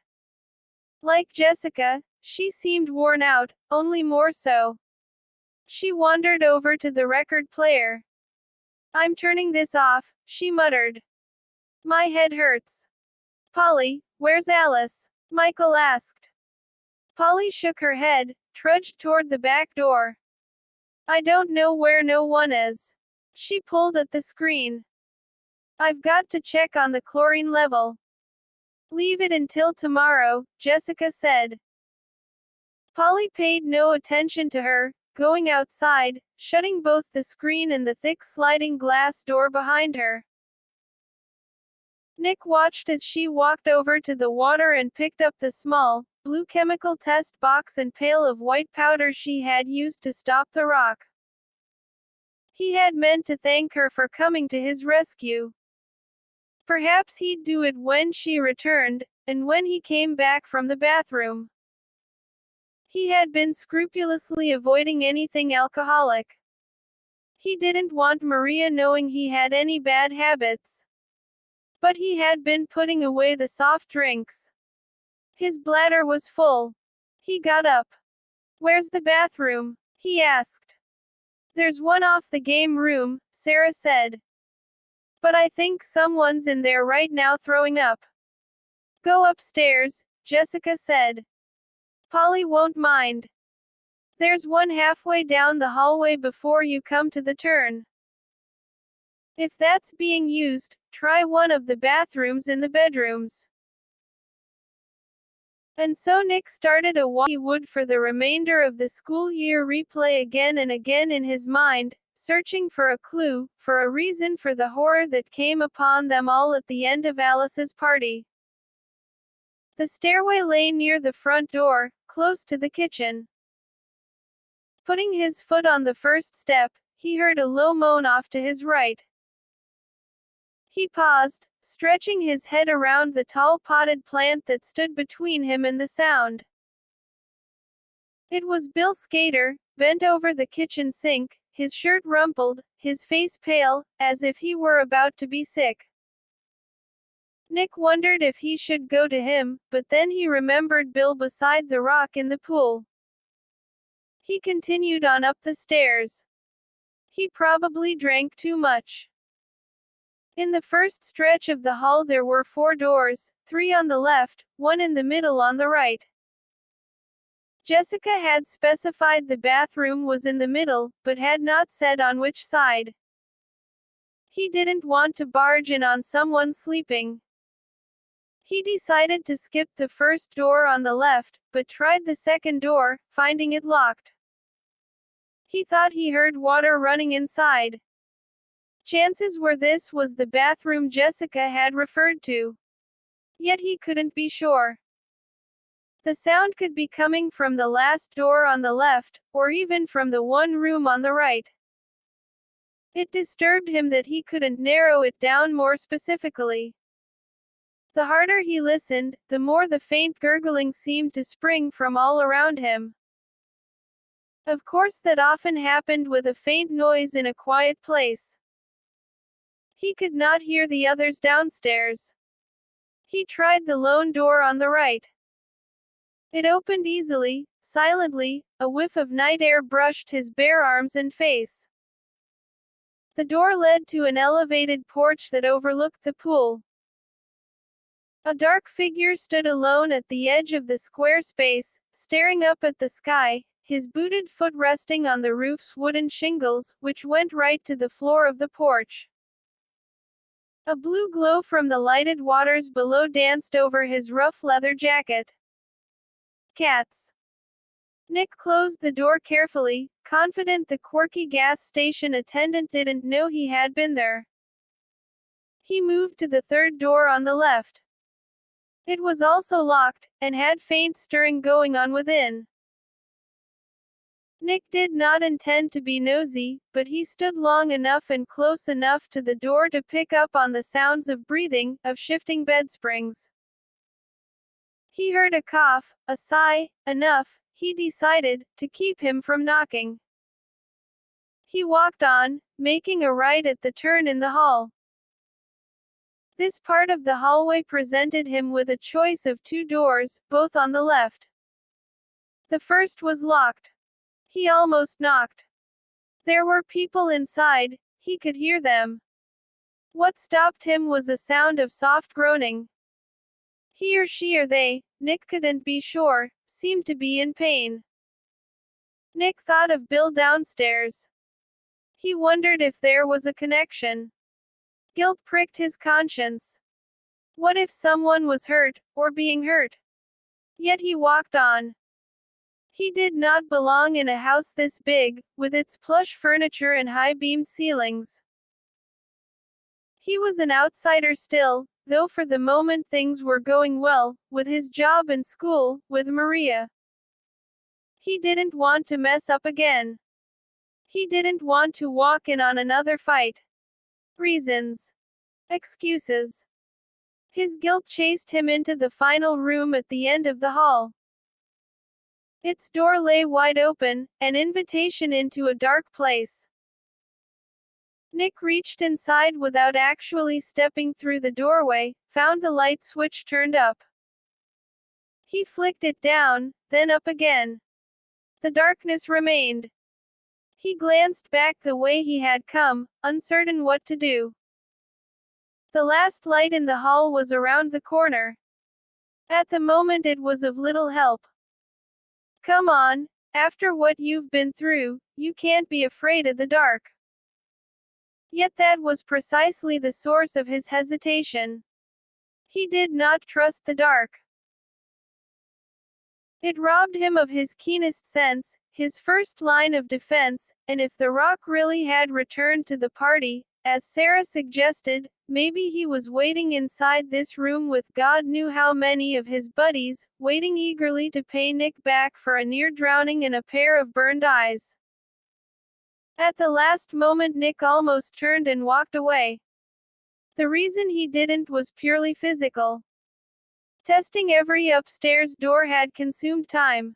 Like Jessica, she seemed worn out, only more so. She wandered over to the record player. I'm turning this off, she muttered. My head hurts. Polly, where's Alice? Michael asked. Polly shook her head, trudged toward the back door. I don't know where no one is. She pulled at the screen. I've got to check on the chlorine level. Leave it until tomorrow, Jessica said. Polly paid no attention to her, going outside, shutting both the screen and the thick sliding glass door behind her. Nick watched as she walked over to the water and picked up the small, blue chemical test box and pail of white powder she had used to stop the rock. He had meant to thank her for coming to his rescue. Perhaps he'd do it when she returned, and when he came back from the bathroom. He had been scrupulously avoiding anything alcoholic. He didn't want Maria knowing he had any bad habits. But he had been putting away the soft drinks. His bladder was full. He got up. "Where's the bathroom?" he asked. "There's one off the game room," Sarah said. "But I think someone's in there right now throwing up." "Go upstairs," Jessica said. "Polly won't mind. There's one halfway down the hallway before you come to the turn. If that's being used, try one of the bathrooms in the bedrooms." And so Nick started a walk he would for the remainder of the school year replay again and again in his mind, searching for a clue, for a reason for the horror that came upon them all at the end of Alice's party. The stairway lay near the front door, close to the kitchen. Putting his foot on the first step, he heard a low moan off to his right. He paused, stretching his head around the tall potted plant that stood between him and the sound. It was Bill Skater, bent over the kitchen sink, his shirt rumpled, his face pale, as if he were about to be sick. Nick wondered if he should go to him, but then he remembered Bill beside the rock in the pool. He continued on up the stairs. He probably drank too much. In the first stretch of the hall there were 4 doors, 3 on the left, 1 in the middle on the right. Jessica had specified the bathroom was in the middle, but had not said on which side. He didn't want to barge in on someone sleeping. He decided to skip the first door on the left, but tried the second door, finding it locked. He thought he heard water running inside. Chances were this was the bathroom Jessica had referred to. Yet he couldn't be sure. The sound could be coming from the last door on the left, or even from the one room on the right. It disturbed him that he couldn't narrow it down more specifically. The harder he listened, the more the faint gurgling seemed to spring from all around him. Of course that often happened with a faint noise in a quiet place. He could not hear the others downstairs. He tried the lone door on the right. It opened easily, silently, a whiff of night air brushed his bare arms and face. The door led to an elevated porch that overlooked the pool. A dark figure stood alone at the edge of the square space, staring up at the sky, his booted foot resting on the roof's wooden shingles, which went right to the floor of the porch. A blue glow from the lighted waters below danced over his rough leather jacket. Cats. Nick closed the door carefully, confident the quirky gas station attendant didn't know he had been there. He moved to the third door on the left. It was also locked, and had faint stirring going on within. Nick did not intend to be nosy, but he stood long enough and close enough to the door to pick up on the sounds of breathing, of shifting bedsprings. He heard a cough, a sigh, enough, he decided, to keep him from knocking. He walked on, making a right at the turn in the hall. This part of the hallway presented him with a choice of 2 doors, both on the left. The first was locked. He almost knocked. There were people inside, he could hear them. What stopped him was a sound of soft groaning. He or she or they, Nick couldn't be sure, seemed to be in pain. Nick thought of Bill downstairs. He wondered if there was a connection. Guilt pricked his conscience. What if someone was hurt, or being hurt? Yet he walked on. He did not belong in a house this big, with its plush furniture and high-beamed ceilings. He was an outsider still, though for the moment things were going well, with his job and school, with Maria. He didn't want to mess up again. He didn't want to walk in on another fight. Reasons. Excuses. His guilt chased him into the final room at the end of the hall. Its door lay wide open, an invitation into a dark place. Nick reached inside without actually stepping through the doorway, found the light switch turned up. He flicked it down, then up again. The darkness remained. He glanced back the way he had come, uncertain what to do. The last light in the hall was around the corner. At the moment it was of little help. Come on, after what you've been through, you can't be afraid of the dark. Yet that was precisely the source of his hesitation. He did not trust the dark. It robbed him of his keenest sense, his first line of defense, and if the rock really had returned to the party, as Sarah suggested, maybe he was waiting inside this room with God knew how many of his buddies, waiting eagerly to pay Nick back for a near drowning and a pair of burned eyes. At the last moment Nick almost turned and walked away. The reason he didn't was purely physical. Testing every upstairs door had consumed time.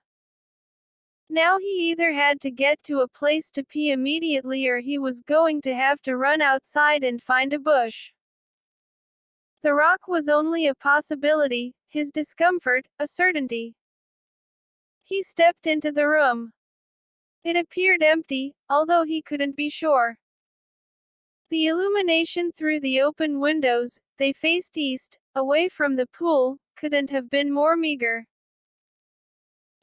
Now he either had to get to a place to pee immediately or he was going to have to run outside and find a bush. The rock was only a possibility, his discomfort, a certainty. He stepped into the room. It appeared empty, although he couldn't be sure. The illumination through the open windows, they faced east, away from the pool, couldn't have been more meager.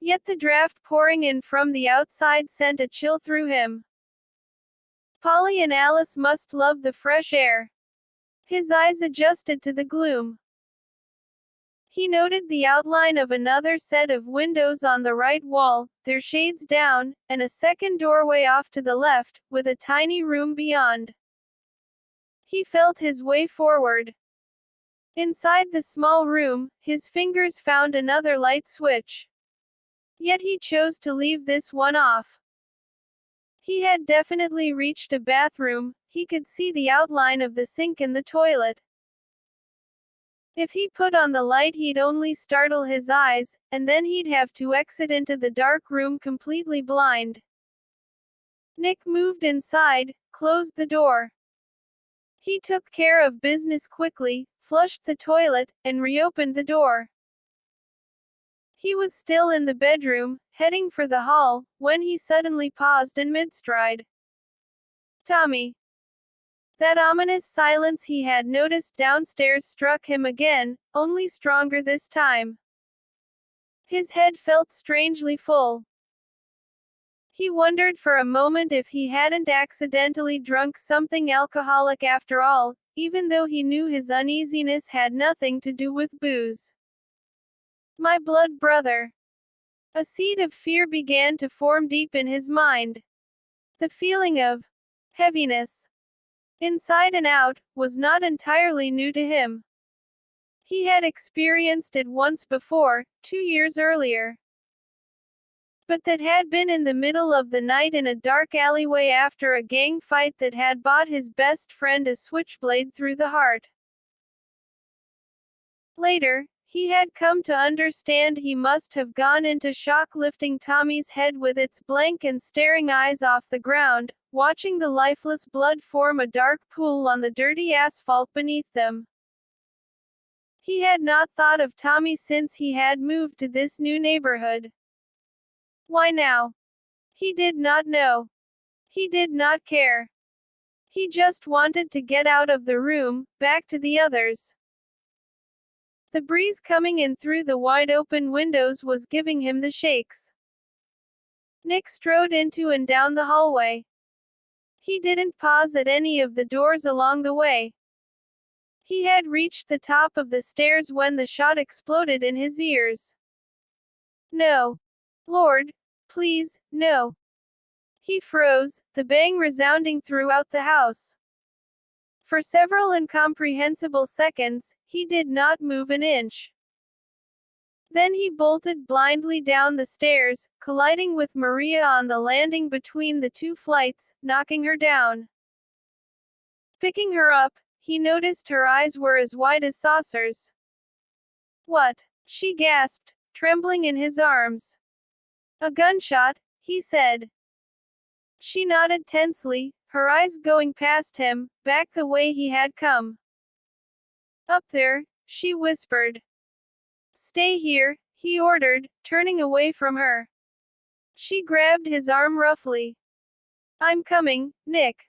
Yet the draft pouring in from the outside sent a chill through him. Polly and Alice must love the fresh air. His eyes adjusted to the gloom. He noted the outline of another set of windows on the right wall, their shades down, and a second doorway off to the left, with a tiny room beyond. He felt his way forward. Inside the small room, his fingers found another light switch. Yet he chose to leave this one off. He had definitely reached a bathroom, he could see the outline of the sink and the toilet. If he put on the light he'd only startle his eyes, and then he'd have to exit into the dark room completely blind. Nick moved inside, closed the door. He took care of business quickly, flushed the toilet, and reopened the door. He was still in the bedroom, heading for the hall, when he suddenly paused in mid-stride. Tommy. That ominous silence he had noticed downstairs struck him again, only stronger this time. His head felt strangely full. He wondered for a moment if he hadn't accidentally drunk something alcoholic after all, even though he knew his uneasiness had nothing to do with booze. My blood brother. A seed of fear began to form deep in his mind. The feeling of heaviness, inside and out, was not entirely new to him. He had experienced it once before, 2 years earlier. But that had been in the middle of the night in a dark alleyway after a gang fight that had bought his best friend a switchblade through the heart. Later, he had come to understand he must have gone into shock lifting Tommy's head with its blank and staring eyes off the ground, watching the lifeless blood form a dark pool on the dirty asphalt beneath them. He had not thought of Tommy since he had moved to this new neighborhood. Why now? He did not know. He did not care. He just wanted to get out of the room, back to the others. The breeze coming in through the wide-open windows was giving him the shakes. Nick strode into and down the hallway. He didn't pause at any of the doors along the way. He had reached the top of the stairs when the shot exploded in his ears. No. Lord, please, no. He froze, the bang resounding throughout the house. For several incomprehensible seconds, he did not move an inch. Then he bolted blindly down the stairs, colliding with Maria on the landing between the 2 flights, knocking her down. Picking her up, he noticed her eyes were as wide as saucers. What? She gasped, trembling in his arms. A gunshot, he said. She nodded tensely, her eyes going past him, back the way he had come. Up there, she whispered. Stay here, he ordered, turning away from her. She grabbed his arm roughly. I'm coming, Nick.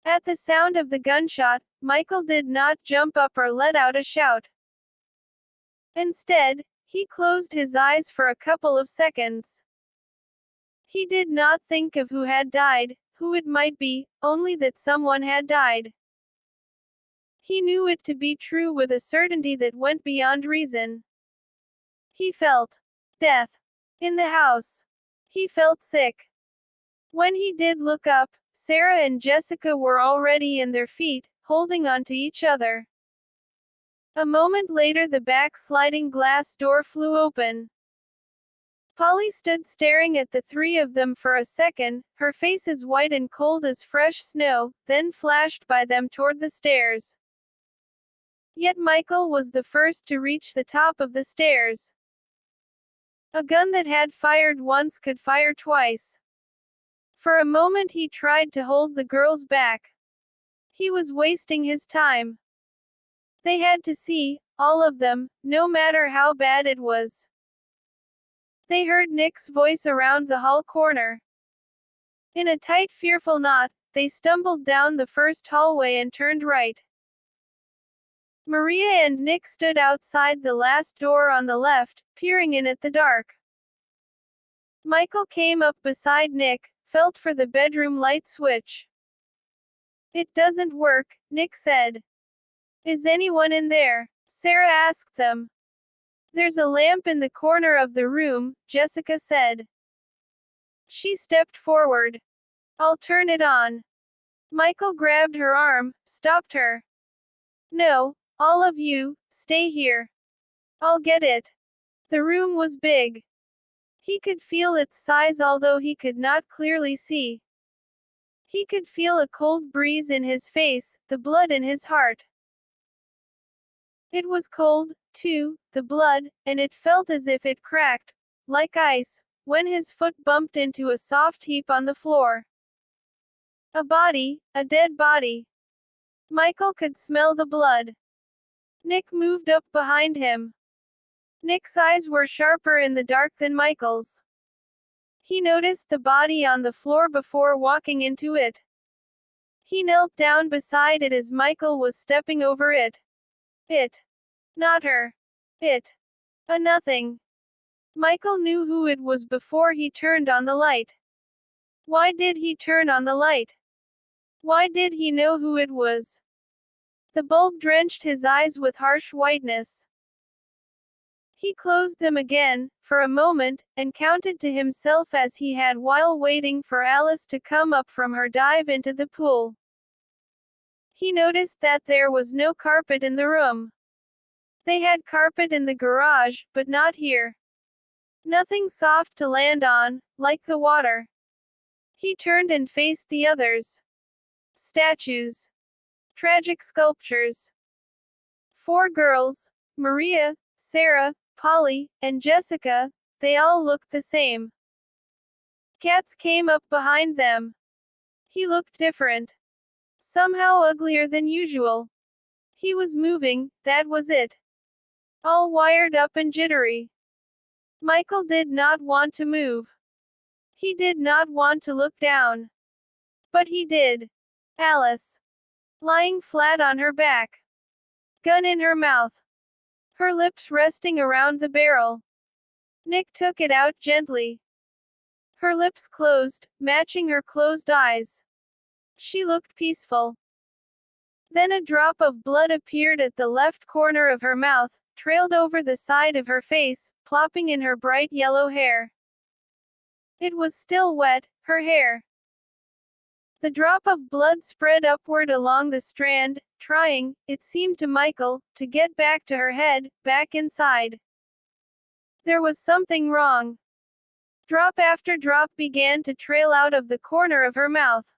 At the sound of the gunshot, Michael did not jump up or let out a shout. Instead, he closed his eyes for a couple of seconds. He did not think of who had died, who it might be, only that someone had died. He knew it to be true with a certainty that went beyond reason. He felt death in the house. He felt sick. When he did look up, Sarah and Jessica were already in their feet, holding on to each other. A moment later, the back sliding glass door flew open. Polly stood staring at the three of them for a second, her face as white and cold as fresh snow, then flashed by them toward the stairs. Yet Michael was the first to reach the top of the stairs. A gun that had fired once could fire twice. For a moment he tried to hold the girls back. He was wasting his time. They had to see, all of them, no matter how bad it was. They heard Nick's voice around the hall corner. In a tight, fearful knot, they stumbled down the first hallway and turned right. Maria and Nick stood outside the last door on the left, peering in at the dark. Michael came up beside Nick, felt for the bedroom light switch. It doesn't work, Nick said. Is anyone in there? Sarah asked them. There's a lamp in the corner of the room, Jessica said. She stepped forward. I'll turn it on. Michael grabbed her arm, stopped her. No, all of you, stay here. I'll get it. The room was big. He could feel its size although he could not clearly see. He could feel a cold breeze in his face, the blood in his heart. It was cold, too, the blood, and it felt as if it cracked, like ice, when his foot bumped into a soft heap on the floor. A body, a dead body. Michael could smell the blood. Nick moved up behind him. Nick's eyes were sharper in the dark than Michael's. He noticed the body on the floor before walking into it. He knelt down beside it as Michael was stepping over it. It. Not her. It. A nothing. Michael knew who it was before he turned on the light. Why did he turn on the light? Why did he know who it was? The bulb drenched his eyes with harsh whiteness. He closed them again, for a moment, and counted to himself as he had while waiting for Alice to come up from her dive into the pool. He noticed that there was no carpet in the room. They had carpet in the garage, but not here. Nothing soft to land on, like the water. He turned and faced the others. Statues. Tragic sculptures. 4 girls, Maria, Sarah, Polly, and Jessica, they all looked the same. Cats came up behind them. He looked different. Somehow uglier than usual. He was moving, that was it. All wired up and jittery. Michael did not want to move. He did not want to look down. But he did. Alice. Lying flat on her back. Gun in her mouth. Her lips resting around the barrel. Nick took it out gently. Her lips closed, matching her closed eyes. She looked peaceful. Then a drop of blood appeared at the left corner of her mouth, trailed over the side of her face, plopping in her bright yellow hair. It was still wet, her hair. The drop of blood spread upward along the strand, trying, it seemed to Michael, to get back to her head, back inside. There was something wrong. Drop after drop began to trail out of the corner of her mouth.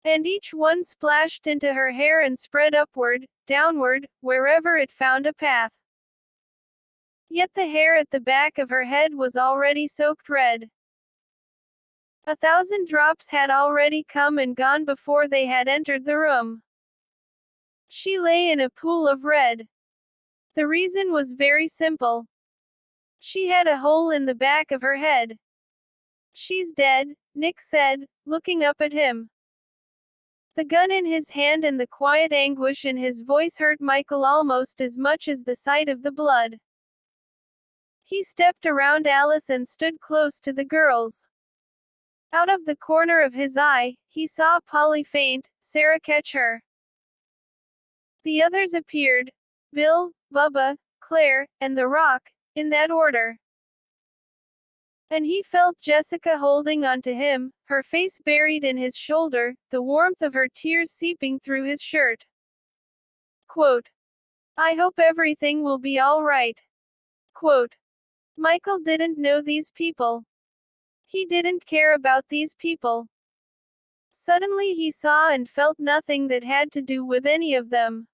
And each one splashed into her hair and spread upward, downward, wherever it found a path. Yet the hair at the back of her head was already soaked red. 1,000 drops had already come and gone before they had entered the room. She lay in a pool of red. The reason was very simple. She had a hole in the back of her head. She's dead, Nick said, looking up at him. The gun in his hand and the quiet anguish in his voice hurt Michael almost as much as the sight of the blood. He stepped around Alice and stood close to the girls. Out of the corner of his eye, he saw Polly faint, Sarah catch her. The others appeared, Bill, Bubba, Claire, and The Rock, in that order. And he felt Jessica holding onto him, her face buried in his shoulder, the warmth of her tears seeping through his shirt. Quote, I hope everything will be all right. Quote, Michael didn't know these people. He didn't care about these people. Suddenly he saw and felt nothing that had to do with any of them.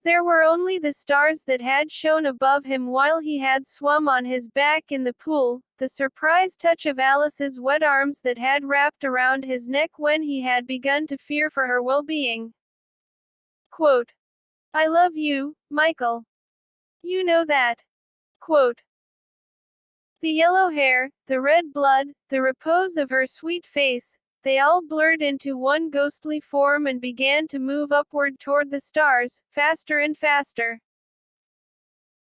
There were only the stars that had shone above him while he had swum on his back in the pool, the surprise touch of Alice's wet arms that had wrapped around his neck when he had begun to fear for her well-being. Quote, I love you, Michael. You know that. Quote, the yellow hair, the red blood, the repose of her sweet face, they all blurred into one ghostly form and began to move upward toward the stars, faster and faster.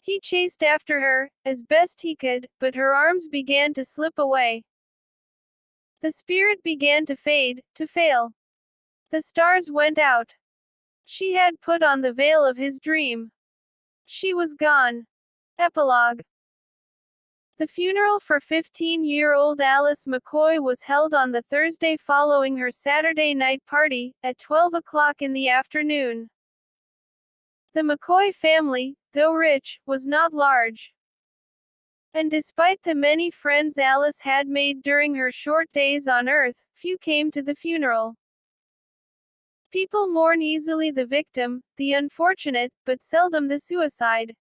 He chased after her, as best he could, but her arms began to slip away. The spirit began to fade, to fail. The stars went out. She had put on the veil of his dream. She was gone. Epilogue. The funeral for 15-year-old Alice McCoy was held on the Thursday following her Saturday night party, at 12 o'clock in the afternoon. The McCoy family, though rich, was not large. And despite the many friends Alice had made during her short days on Earth, few came to the funeral. People mourn easily the victim, the unfortunate, but seldom the suicide.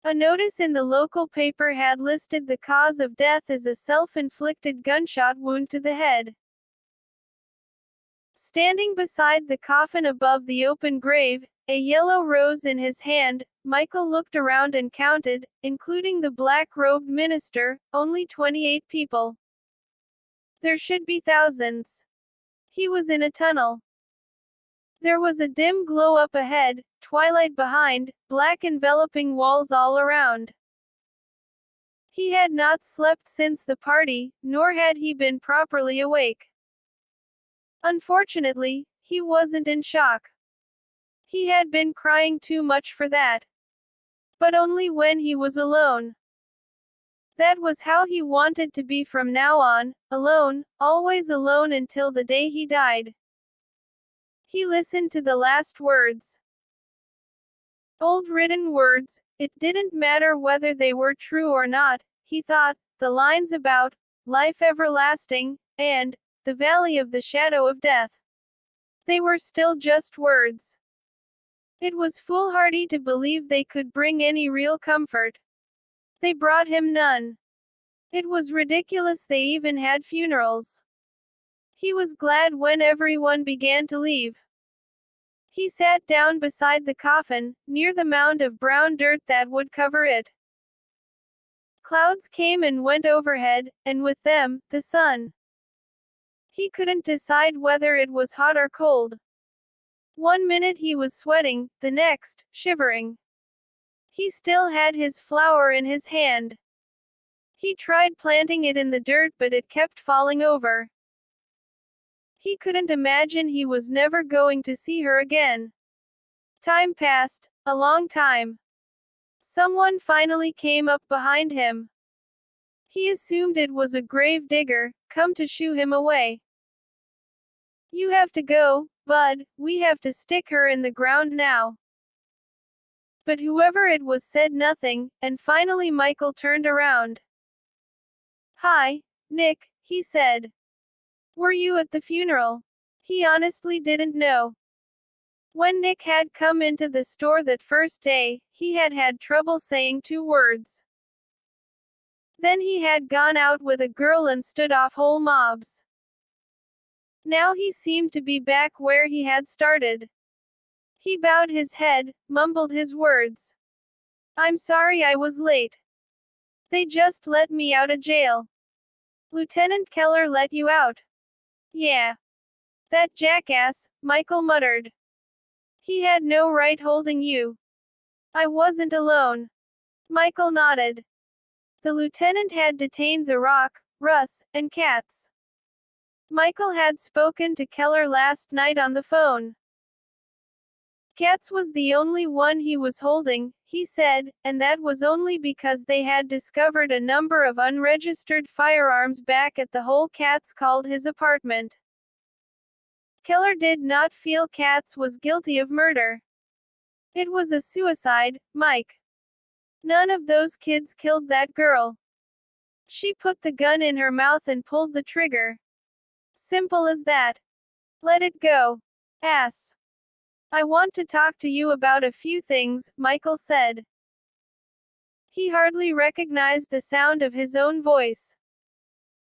A notice in the local paper had listed the cause of death as a self-inflicted gunshot wound to the head. Standing beside the coffin above the open grave, a yellow rose in his hand, Michael looked around and counted, including the black-robed minister, only 28 people. There should be thousands. He was in a tunnel. There was a dim glow up ahead, twilight behind, black enveloping walls all around. He had not slept since the party, nor had he been properly awake. Unfortunately, he wasn't in shock. He had been crying too much for that. But only when he was alone. That was how he wanted to be from now on, alone, always alone until the day he died. He listened to the last words. Old written words, it didn't matter whether they were true or not, he thought, the lines about life everlasting, and the valley of the shadow of death. They were still just words. It was foolhardy to believe they could bring any real comfort. They brought him none. It was ridiculous they even had funerals. He was glad when everyone began to leave. He sat down beside the coffin, near the mound of brown dirt that would cover it. Clouds came and went overhead, and with them, the sun. He couldn't decide whether it was hot or cold. One minute he was sweating, the next, shivering. He still had his flower in his hand. He tried planting it in the dirt but it kept falling over. He couldn't imagine he was never going to see her again. Time passed, a long time. Someone finally came up behind him. He assumed it was a grave digger, come to shoo him away. You have to go, Bud, we have to stick her in the ground now. But whoever it was said nothing, and finally Michael turned around. Hi, Nick, he said. Were you at the funeral? He honestly didn't know. When Nick had come into the store that first day, he had had trouble saying 2 words. Then he had gone out with a girl and stood off whole mobs. Now he seemed to be back where he had started. He bowed his head, mumbled his words. I'm sorry I was late. They just let me out of jail. Lieutenant Keller let you out. Yeah. That jackass, Michael muttered. He had no right holding you. I wasn't alone. Michael nodded. The lieutenant had detained the Rock, Russ, and Katz. Michael had spoken to Keller last night on the phone. Katz was the only one he was holding, he said, and that was only because they had discovered a number of unregistered firearms back at the hole Katz called his apartment. Keller did not feel Katz was guilty of murder. It was a suicide, Mike. None of those kids killed that girl. She put the gun in her mouth and pulled the trigger. Simple as that. Let it go. Ass. I want to talk to you about a few things, Michael said. He hardly recognized the sound of his own voice.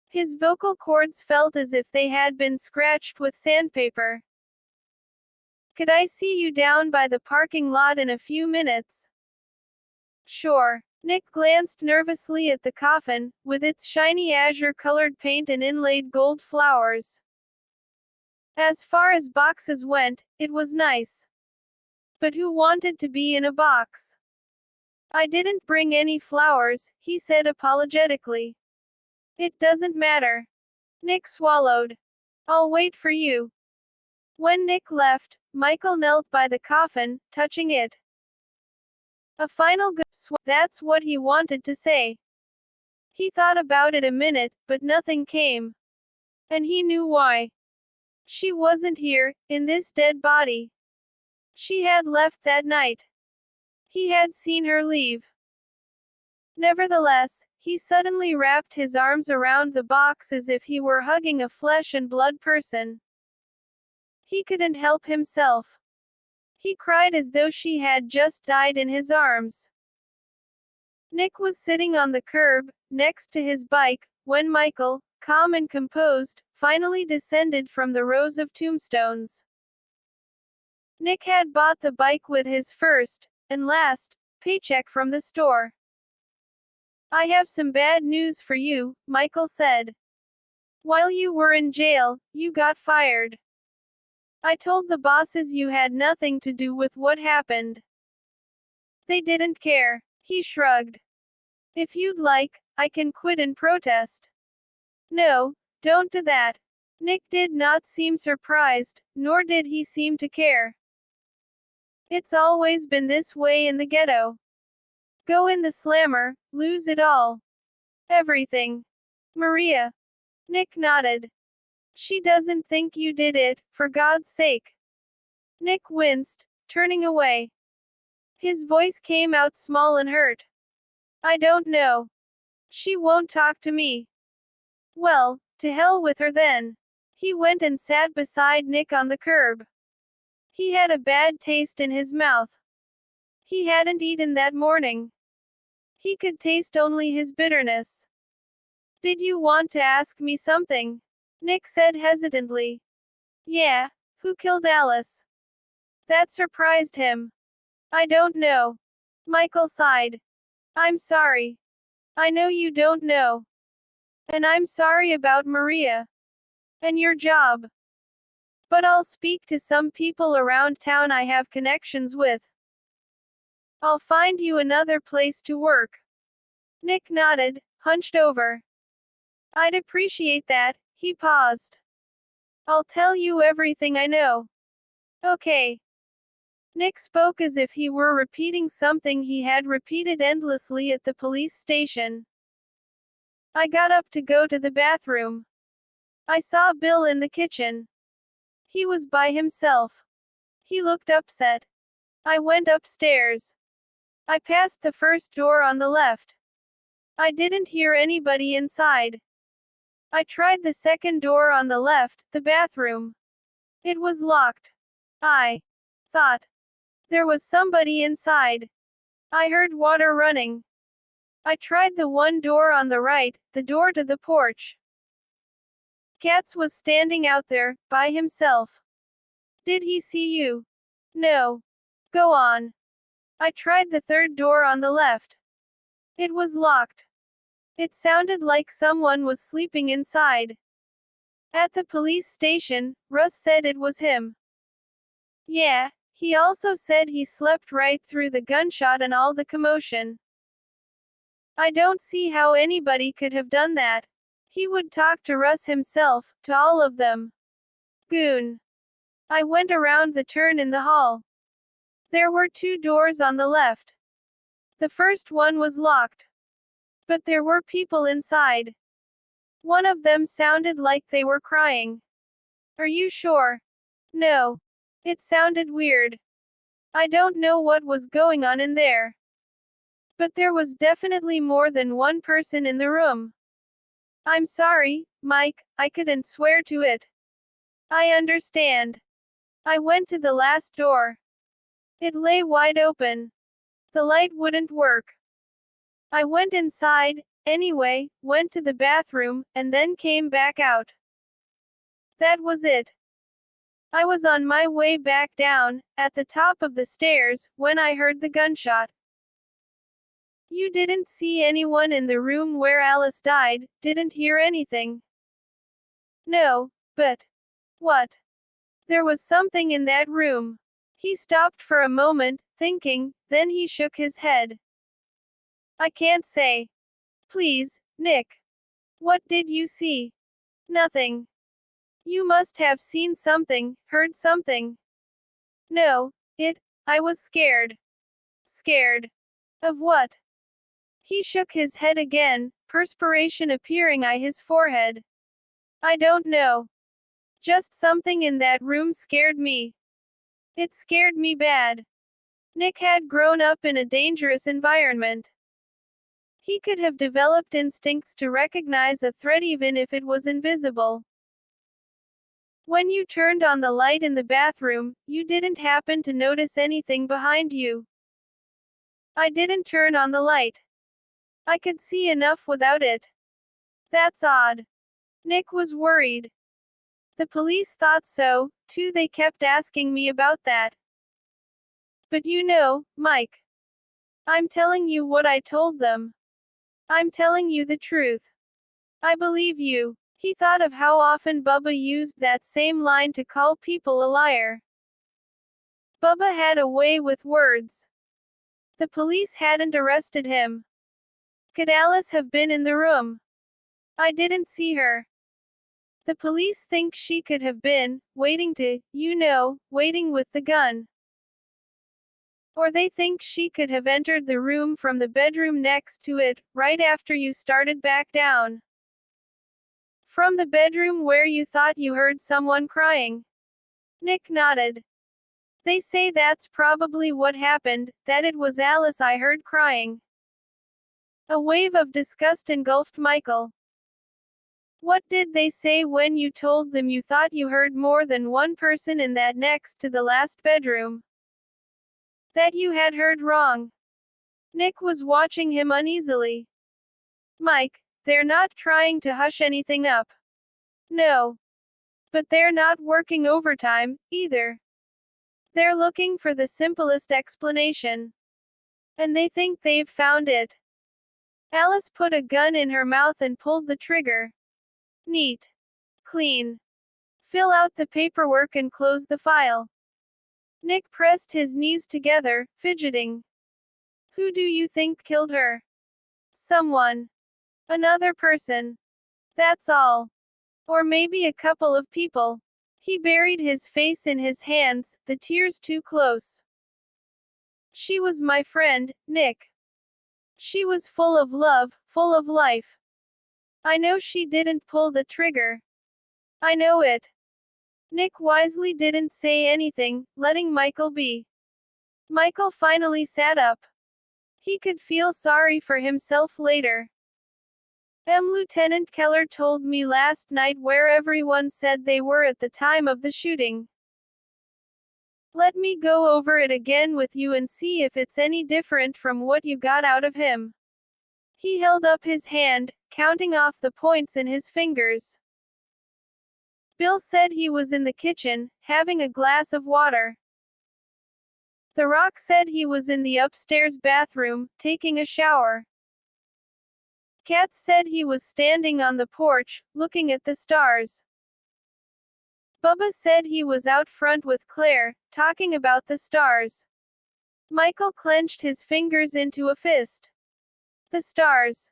His vocal cords felt as if they had been scratched with sandpaper. Could I see you down by the parking lot in a few minutes? Sure. Nick glanced nervously at the coffin, with its shiny azure-colored paint and inlaid gold flowers. As far as boxes went, it was nice. But who wanted to be in a box? I didn't bring any flowers, he said apologetically. It doesn't matter. Nick swallowed. I'll wait for you. When Nick left, Michael knelt by the coffin, touching it. A final that's what he wanted to say. He thought about it a minute, but nothing came. And he knew why. She wasn't here, in this dead body. She had left that night. He had seen her leave. Nevertheless, he suddenly wrapped his arms around the box as if he were hugging a flesh and blood person. He couldn't help himself. He cried as though she had just died in his arms. Nick was sitting on the curb, next to his bike, when Michael, calm and composed, finally descended from the rows of tombstones. Nick had bought the bike with his first, and last, paycheck from the store. I have some bad news for you, Michael said. While you were in jail, you got fired. I told the bosses you had nothing to do with what happened. They didn't care. He shrugged. If you'd like, I can quit and protest. No, don't do that. Nick did not seem surprised, nor did he seem to care. It's always been this way in the ghetto. Go in the slammer, lose it all. Everything. Maria. Nick nodded. She doesn't think you did it, for God's sake. Nick winced, turning away. His voice came out small and hurt. I don't know. She won't talk to me. Well, to hell with her then. He went and sat beside Nick on the curb. He had a bad taste in his mouth. He hadn't eaten that morning. He could taste only his bitterness. Did you want to ask me something? Nick said hesitantly. Yeah, who killed Alice? That surprised him. I don't know. Michael sighed. I'm sorry. I know you don't know. And I'm sorry about Maria. And your job. But I'll speak to some people around town I have connections with. I'll find you another place to work. Nick nodded, hunched over. I'd appreciate that. He paused. I'll tell you everything I know. Okay. Nick spoke as if he were repeating something he had repeated endlessly at the police station. I got up to go to the bathroom. I saw Bill in the kitchen. He was by himself. He looked upset. I went upstairs. I passed the first door on the left. I didn't hear anybody inside. I tried the second door on the left, the bathroom. It was locked. I thought there was somebody inside. I heard water running. I tried the one door on the right, the door to the porch. Katz was standing out there, by himself. Did he see you? No. Go on. I tried the third door on the left. It was locked. It sounded like someone was sleeping inside. At the police station, Russ said it was him. Yeah, he also said he slept right through the gunshot and all the commotion. I don't see how anybody could have done that. He would talk to Russ himself, to all of them. Goon. I went around the turn in the hall. There were 2 doors on the left. The first one was locked. But there were people inside. One of them sounded like they were crying. Are you sure? No. It sounded weird. I don't know what was going on in there. But there was definitely more than one person in the room. I'm sorry, Mike, I couldn't swear to it. I understand. I went to the last door. It lay wide open. The light wouldn't work. I went inside, anyway, went to the bathroom, and then came back out. That was it. I was on my way back down, at the top of the stairs, when I heard the gunshot. You didn't see anyone in the room where Alice died, didn't hear anything? No, but. What? There was something in that room. He stopped for a moment, thinking, then he shook his head. I can't say. Please, Nick. What did you see? Nothing. You must have seen something, heard something. No, I was scared. Scared. Of what? He shook his head again, perspiration appearing on his forehead. I don't know. Just something in that room scared me. It scared me bad. Nick had grown up in a dangerous environment. He could have developed instincts to recognize a threat even if it was invisible. When you turned on the light in the bathroom, you didn't happen to notice anything behind you. I didn't turn on the light. I could see enough without it. That's odd. Nick was worried. The police thought so, too. They kept asking me about that. But you know, Mike. I'm telling you what I told them. I'm telling you the truth. I believe you. He thought of how often Bubba used that same line to call people a liar. Bubba had a way with words. The police hadn't arrested him. Could Alice have been in the room? I didn't see her. The police think she could have been, waiting waiting with the gun. Or they think she could have entered the room from the bedroom next to it, right after you started back down. From the bedroom where you thought you heard someone crying. Nick nodded. They say that's probably what happened, that it was Alice I heard crying. A wave of disgust engulfed Michael. What did they say when you told them you thought you heard more than one person in that next to the last bedroom? That you had heard wrong. Nick was watching him uneasily. Mike, they're not trying to hush anything up. No. But they're not working overtime, either. They're looking for the simplest explanation. And they think they've found it. Alice put a gun in her mouth and pulled the trigger. Neat. Clean. Fill out the paperwork and close the file. Nick pressed his knees together, fidgeting. Who do you think killed her? Someone. Another person. That's all. Or maybe a couple of people. He buried his face in his hands, the tears too close. She was my friend, Nick. She was full of love, full of life. I know she didn't pull the trigger. I know it. Nick wisely didn't say anything, letting Michael be. Michael finally sat up. He could feel sorry for himself later. Lieutenant Keller told me last night where everyone said they were at the time of the shooting. Let me go over it again with you and see if it's any different from what you got out of him. He held up his hand, counting off the points in his fingers. Bill said he was in the kitchen, having a glass of water. The Rock said he was in the upstairs bathroom, taking a shower. Katz said he was standing on the porch, looking at the stars. Bubba said he was out front with Claire, talking about the stars. Michael clenched his fingers into a fist. The stars.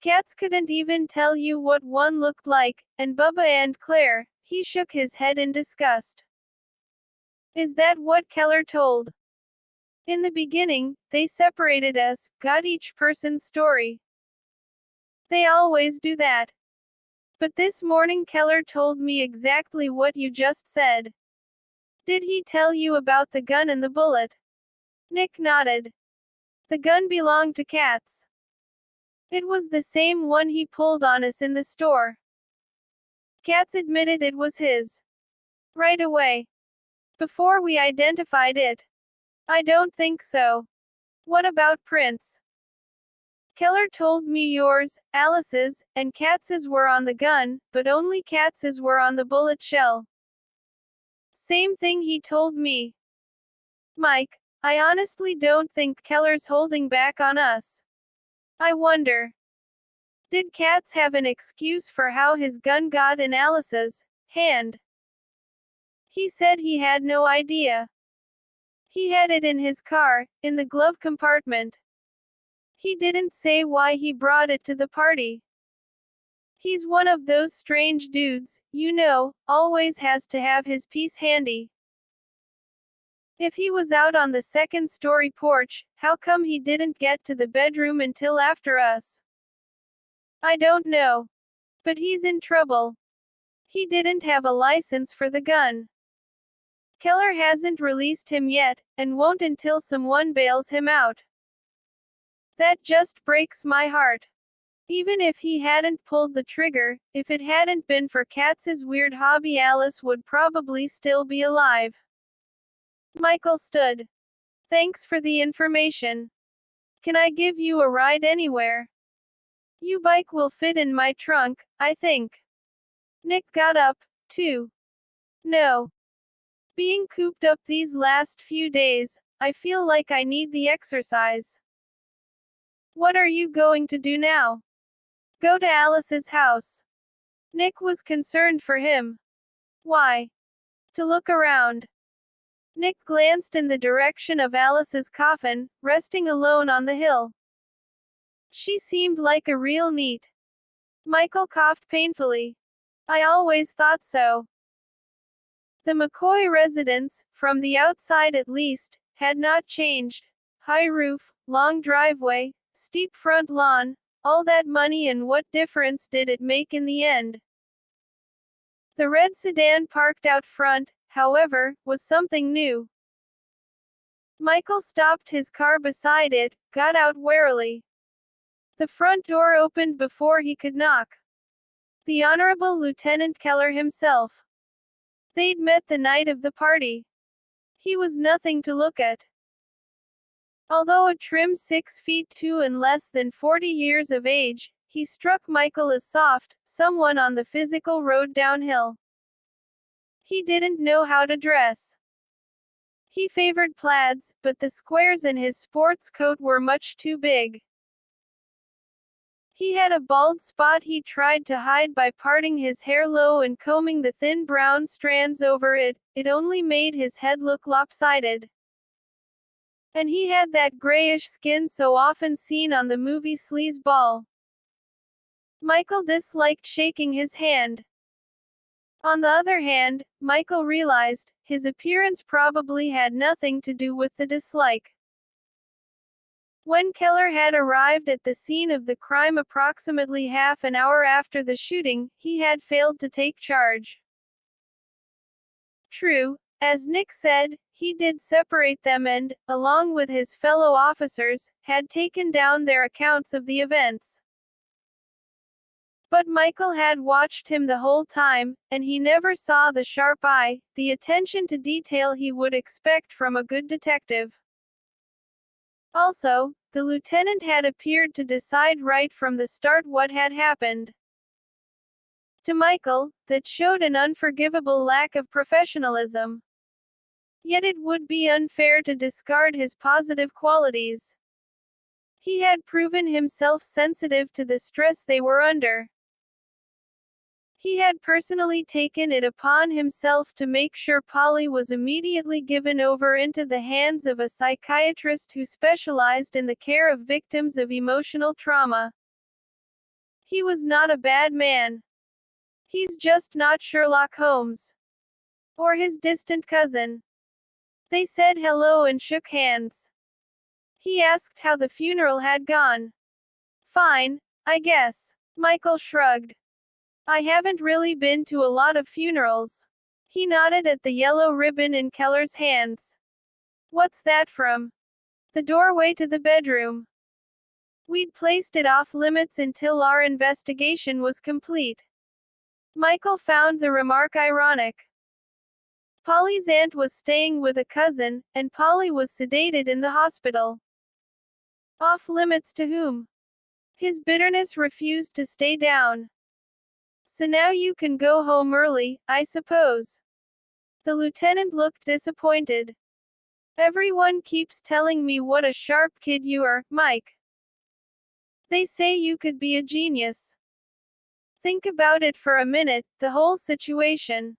Katz couldn't even tell you what one looked like, and Bubba and Claire, he shook his head in disgust. Is that what Keller told? In the beginning, they separated us, got each person's story. They always do that. But this morning Keller told me exactly what you just said. Did he tell you about the gun and the bullet? Nick nodded. The gun belonged to Katz. It was the same one he pulled on us in the store. Katz admitted it was his. Right away. Before we identified it. I don't think so. What about prints? Keller told me yours, Alice's, and Katz's were on the gun, but only Katz's were on the bullet shell. Same thing he told me. Mike, I honestly don't think Keller's holding back on us. I wonder. Did Katz have an excuse for how his gun got in Alice's hand? He said he had no idea. He had it in his car, in the glove compartment. He didn't say why he brought it to the party. He's one of those strange dudes, you know, always has to have his piece handy. If he was out on the second-story porch, how come he didn't get to the bedroom until after us? I don't know. But he's in trouble. He didn't have a license for the gun. Keller hasn't released him yet, and won't until someone bails him out. That just breaks my heart. Even if he hadn't pulled the trigger, if it hadn't been for Katz's weird hobby, Alice would probably still be alive. Michael stood. Thanks for the information. Can I give you a ride anywhere? Your bike will fit in my trunk, I think. Nick got up, too. No. Being cooped up these last few days, I feel like I need the exercise. What are you going to do now? Go to Alice's house. Nick was concerned for him. Why? To look around. Nick glanced in the direction of Alice's coffin, resting alone on the hill. She seemed like a real neat. Michael coughed painfully. I always thought so. The McCoy residence, from the outside at least, had not changed. High roof, long driveway, steep front lawn, all that money, and what difference did it make in the end? The red sedan parked out front, however, was something new. Michael stopped his car beside it, got out warily. The front door opened before he could knock. The Honorable Lieutenant Keller himself. They'd met the night of the party. He was nothing to look at. Although a trim 6'2" and less than 40 years of age, he struck Michael as soft, someone on the physical road downhill. He didn't know how to dress. He favored plaids, but the squares in his sports coat were much too big. He had a bald spot he tried to hide by parting his hair low and combing the thin brown strands over it. It only made his head look lopsided. And he had that grayish skin so often seen on the movie Sleazeball. Michael disliked shaking his hand. On the other hand, Michael realized, his appearance probably had nothing to do with the dislike. When Keller had arrived at the scene of the crime approximately half an hour after the shooting, he had failed to take charge. True, as Nick said, he did separate them and, along with his fellow officers, had taken down their accounts of the events. But Michael had watched him the whole time, and he never saw the sharp eye, the attention to detail he would expect from a good detective. Also, the lieutenant had appeared to decide right from the start what had happened. To Michael, that showed an unforgivable lack of professionalism. Yet it would be unfair to discard his positive qualities. He had proven himself sensitive to the stress they were under. He had personally taken it upon himself to make sure Polly was immediately given over into the hands of a psychiatrist who specialized in the care of victims of emotional trauma. He was not a bad man. He's just not Sherlock Holmes. Or his distant cousin. They said hello and shook hands. He asked how the funeral had gone. Fine, I guess. Michael shrugged. I haven't really been to a lot of funerals. He nodded at the yellow ribbon in Keller's hands. What's that from? The doorway to the bedroom. We'd placed it off limits until our investigation was complete. Michael found the remark ironic. Polly's aunt was staying with a cousin, and Polly was sedated in the hospital. Off limits to whom? His bitterness refused to stay down. So now you can go home early, I suppose. The lieutenant looked disappointed. Everyone keeps telling me what a sharp kid you are, Mike. They say you could be a genius. Think about it for a minute, the whole situation.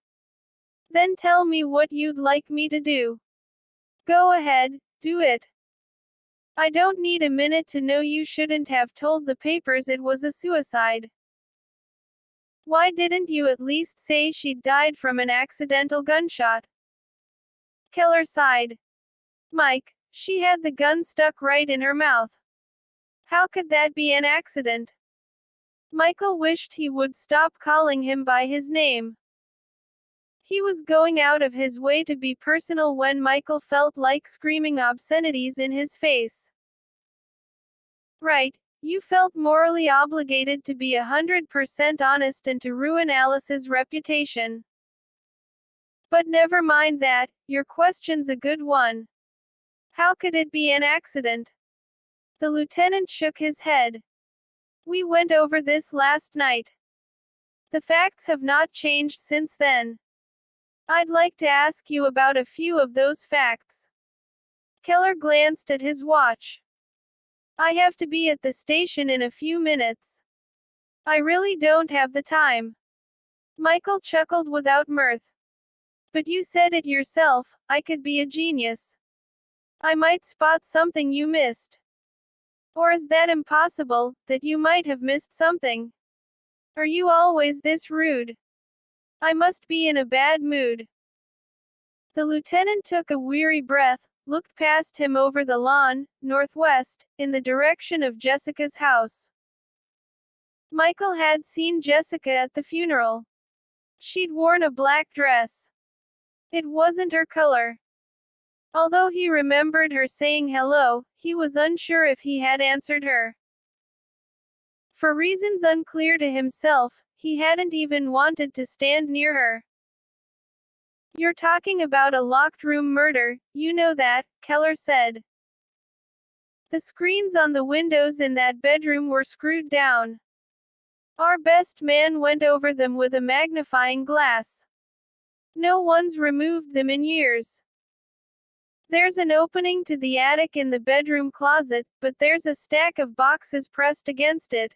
Then tell me what you'd like me to do. Go ahead, do it. I don't need a minute to know you shouldn't have told the papers it was a suicide. Why didn't you at least say she'd died from an accidental gunshot? Keller sighed. Mike, she had the gun stuck right in her mouth. How could that be an accident? Michael wished he would stop calling him by his name. He was going out of his way to be personal when Michael felt like screaming obscenities in his face. Right, you felt morally obligated to be 100% honest and to ruin Alice's reputation. But never mind that, your question's a good one. How could it be an accident? The lieutenant shook his head. We went over this last night. The facts have not changed since then. I'd like to ask you about a few of those facts. Keller glanced at his watch. I have to be at the station in a few minutes. I really don't have the time. Michael chuckled without mirth. But you said it yourself, I could be a genius. I might spot something you missed. Or is that impossible, that you might have missed something? Are you always this rude? I must be in a bad mood. The lieutenant took a weary breath, looked past him over the lawn, northwest, in the direction of Jessica's house. Michael had seen Jessica at the funeral. She'd worn a black dress. It wasn't her color. Although he remembered her saying hello, he was unsure if he had answered her. For reasons unclear to himself, he hadn't even wanted to stand near her. You're talking about a locked room murder, you know that, Keller said. The screens on the windows in that bedroom were screwed down. Our best man went over them with a magnifying glass. No one's removed them in years. There's an opening to the attic in the bedroom closet, but there's a stack of boxes pressed against it.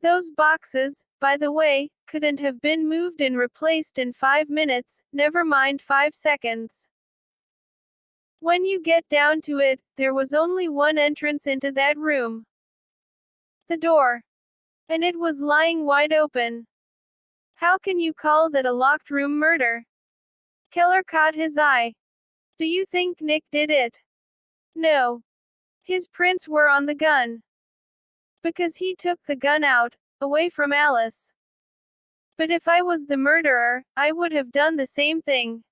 Those boxes, by the way, couldn't have been moved and replaced in 5 minutes, never mind 5 seconds. When you get down to it, there was only one entrance into that room. The door. And it was lying wide open. How can you call that a locked room murder? Keller caught his eye. Do you think Nick did it? No. His prints were on the gun. Because he took the gun out, away from Alice. But if I was the murderer, I would have done the same thing.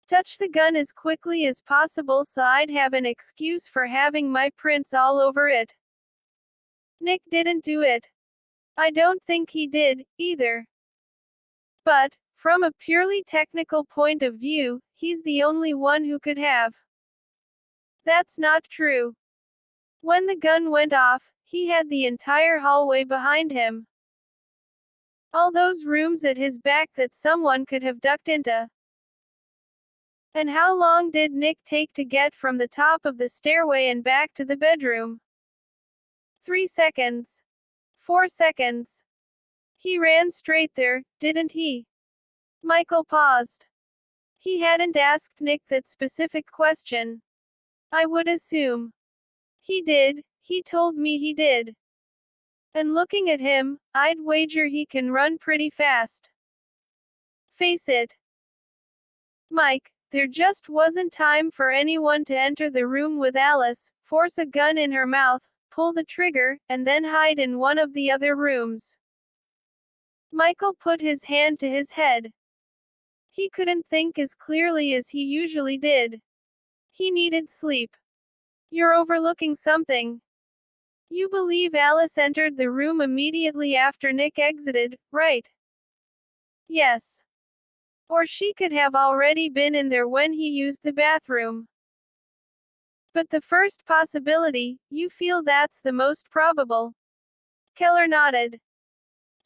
Touch the gun as quickly as possible so I'd have an excuse for having my prints all over it. Nick didn't do it. I don't think he did, either. But, from a purely technical point of view, he's the only one who could have. That's not true. When the gun went off, he had the entire hallway behind him. All those rooms at his back that someone could have ducked into. And how long did Nick take to get from the top of the stairway and back to the bedroom? 3 seconds. 4 seconds. He ran straight there, didn't he? Michael paused. He hadn't asked Nick that specific question. I would assume. He did, he told me he did. And looking at him, I'd wager he can run pretty fast. Face it, Mike, there just wasn't time for anyone to enter the room with Alice, force a gun in her mouth, pull the trigger, and then hide in one of the other rooms. Michael put his hand to his head. He couldn't think as clearly as he usually did. He needed sleep. You're overlooking something. You believe Alice entered the room immediately after Nick exited, right? Yes. Or she could have already been in there when he used the bathroom. But the first possibility, you feel that's the most probable? Keller nodded.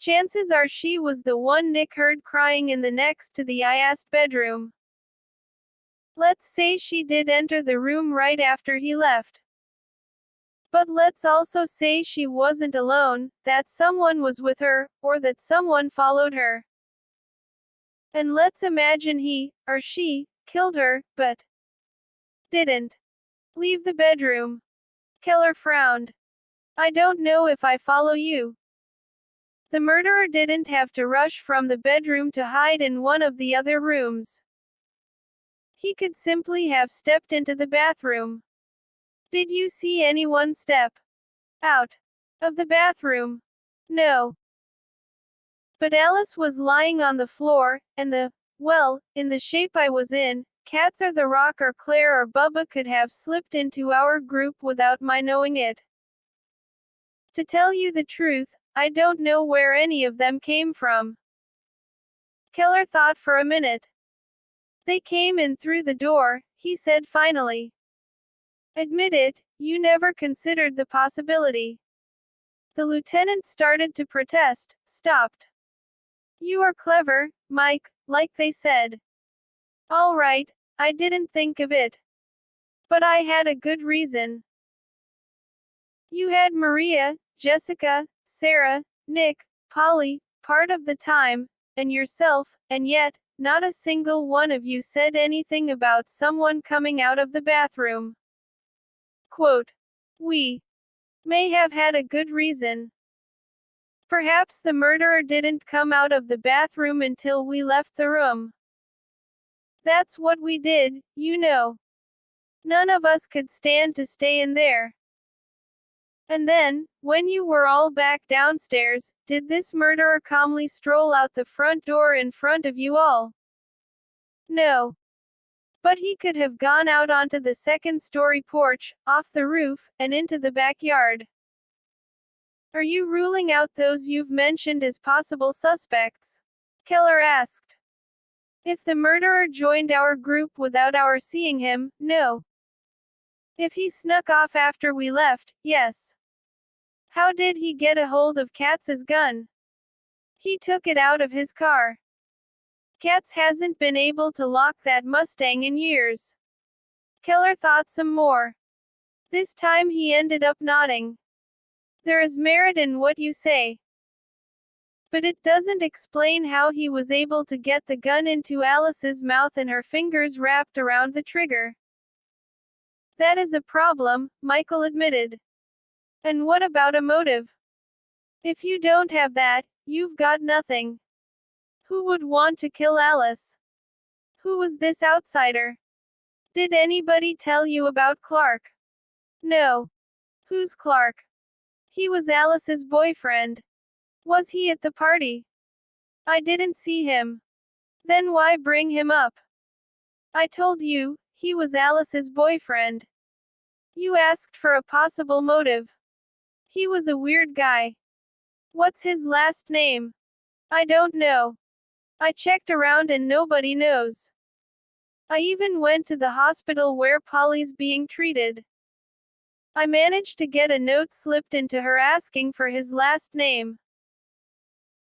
Chances are she was the one Nick heard crying in the next to the IAST bedroom. Let's say she did enter the room right after he left. But let's also say she wasn't alone, that someone was with her, or that someone followed her. And let's imagine he, or she, killed her, but didn't leave the bedroom. Keller frowned. I don't know if I follow you. The murderer didn't have to rush from the bedroom to hide in one of the other rooms. He could simply have stepped into the bathroom. Did you see anyone step out of the bathroom? No. But Alice was lying on the floor, and in the shape I was in, Cats or the Rock or Claire or Bubba could have slipped into our group without my knowing it. To tell you the truth, I don't know where any of them came from. Keller thought for a minute. They came in through the door, he said finally. Admit it, you never considered the possibility. The lieutenant started to protest, stopped. You are clever, Mike, like they said. All right, I didn't think of it. But I had a good reason. You had Maria, Jessica, Sarah, Nick, Polly, part of the time, and yourself, and yet, not a single one of you said anything about someone coming out of the bathroom. Quote, we may have had a good reason. Perhaps the murderer didn't come out of the bathroom until we left the room. That's what we did, you know. None of us could stand to stay in there. And then, when you were all back downstairs, did this murderer calmly stroll out the front door in front of you all? No. But he could have gone out onto the second-story porch, off the roof, and into the backyard. Are you ruling out those you've mentioned as possible suspects? Keller asked. If the murderer joined our group without our seeing him, no. If he snuck off after we left, yes. How did he get a hold of Katz's gun? He took it out of his car. Katz hasn't been able to lock that Mustang in years. Keller thought some more. This time he ended up nodding. There is merit in what you say. But it doesn't explain how he was able to get the gun into Alice's mouth and her fingers wrapped around the trigger. That is a problem, Michael admitted. And what about a motive? If you don't have that, you've got nothing. Who would want to kill Alice? Who was this outsider? Did anybody tell you about Clark? No. Who's Clark? He was Alice's boyfriend. Was he at the party? I didn't see him. Then why bring him up? I told you, he was Alice's boyfriend. You asked for a possible motive. He was a weird guy. What's his last name? I don't know. I checked around and nobody knows. I even went to the hospital where Polly's being treated. I managed to get a note slipped into her asking for his last name.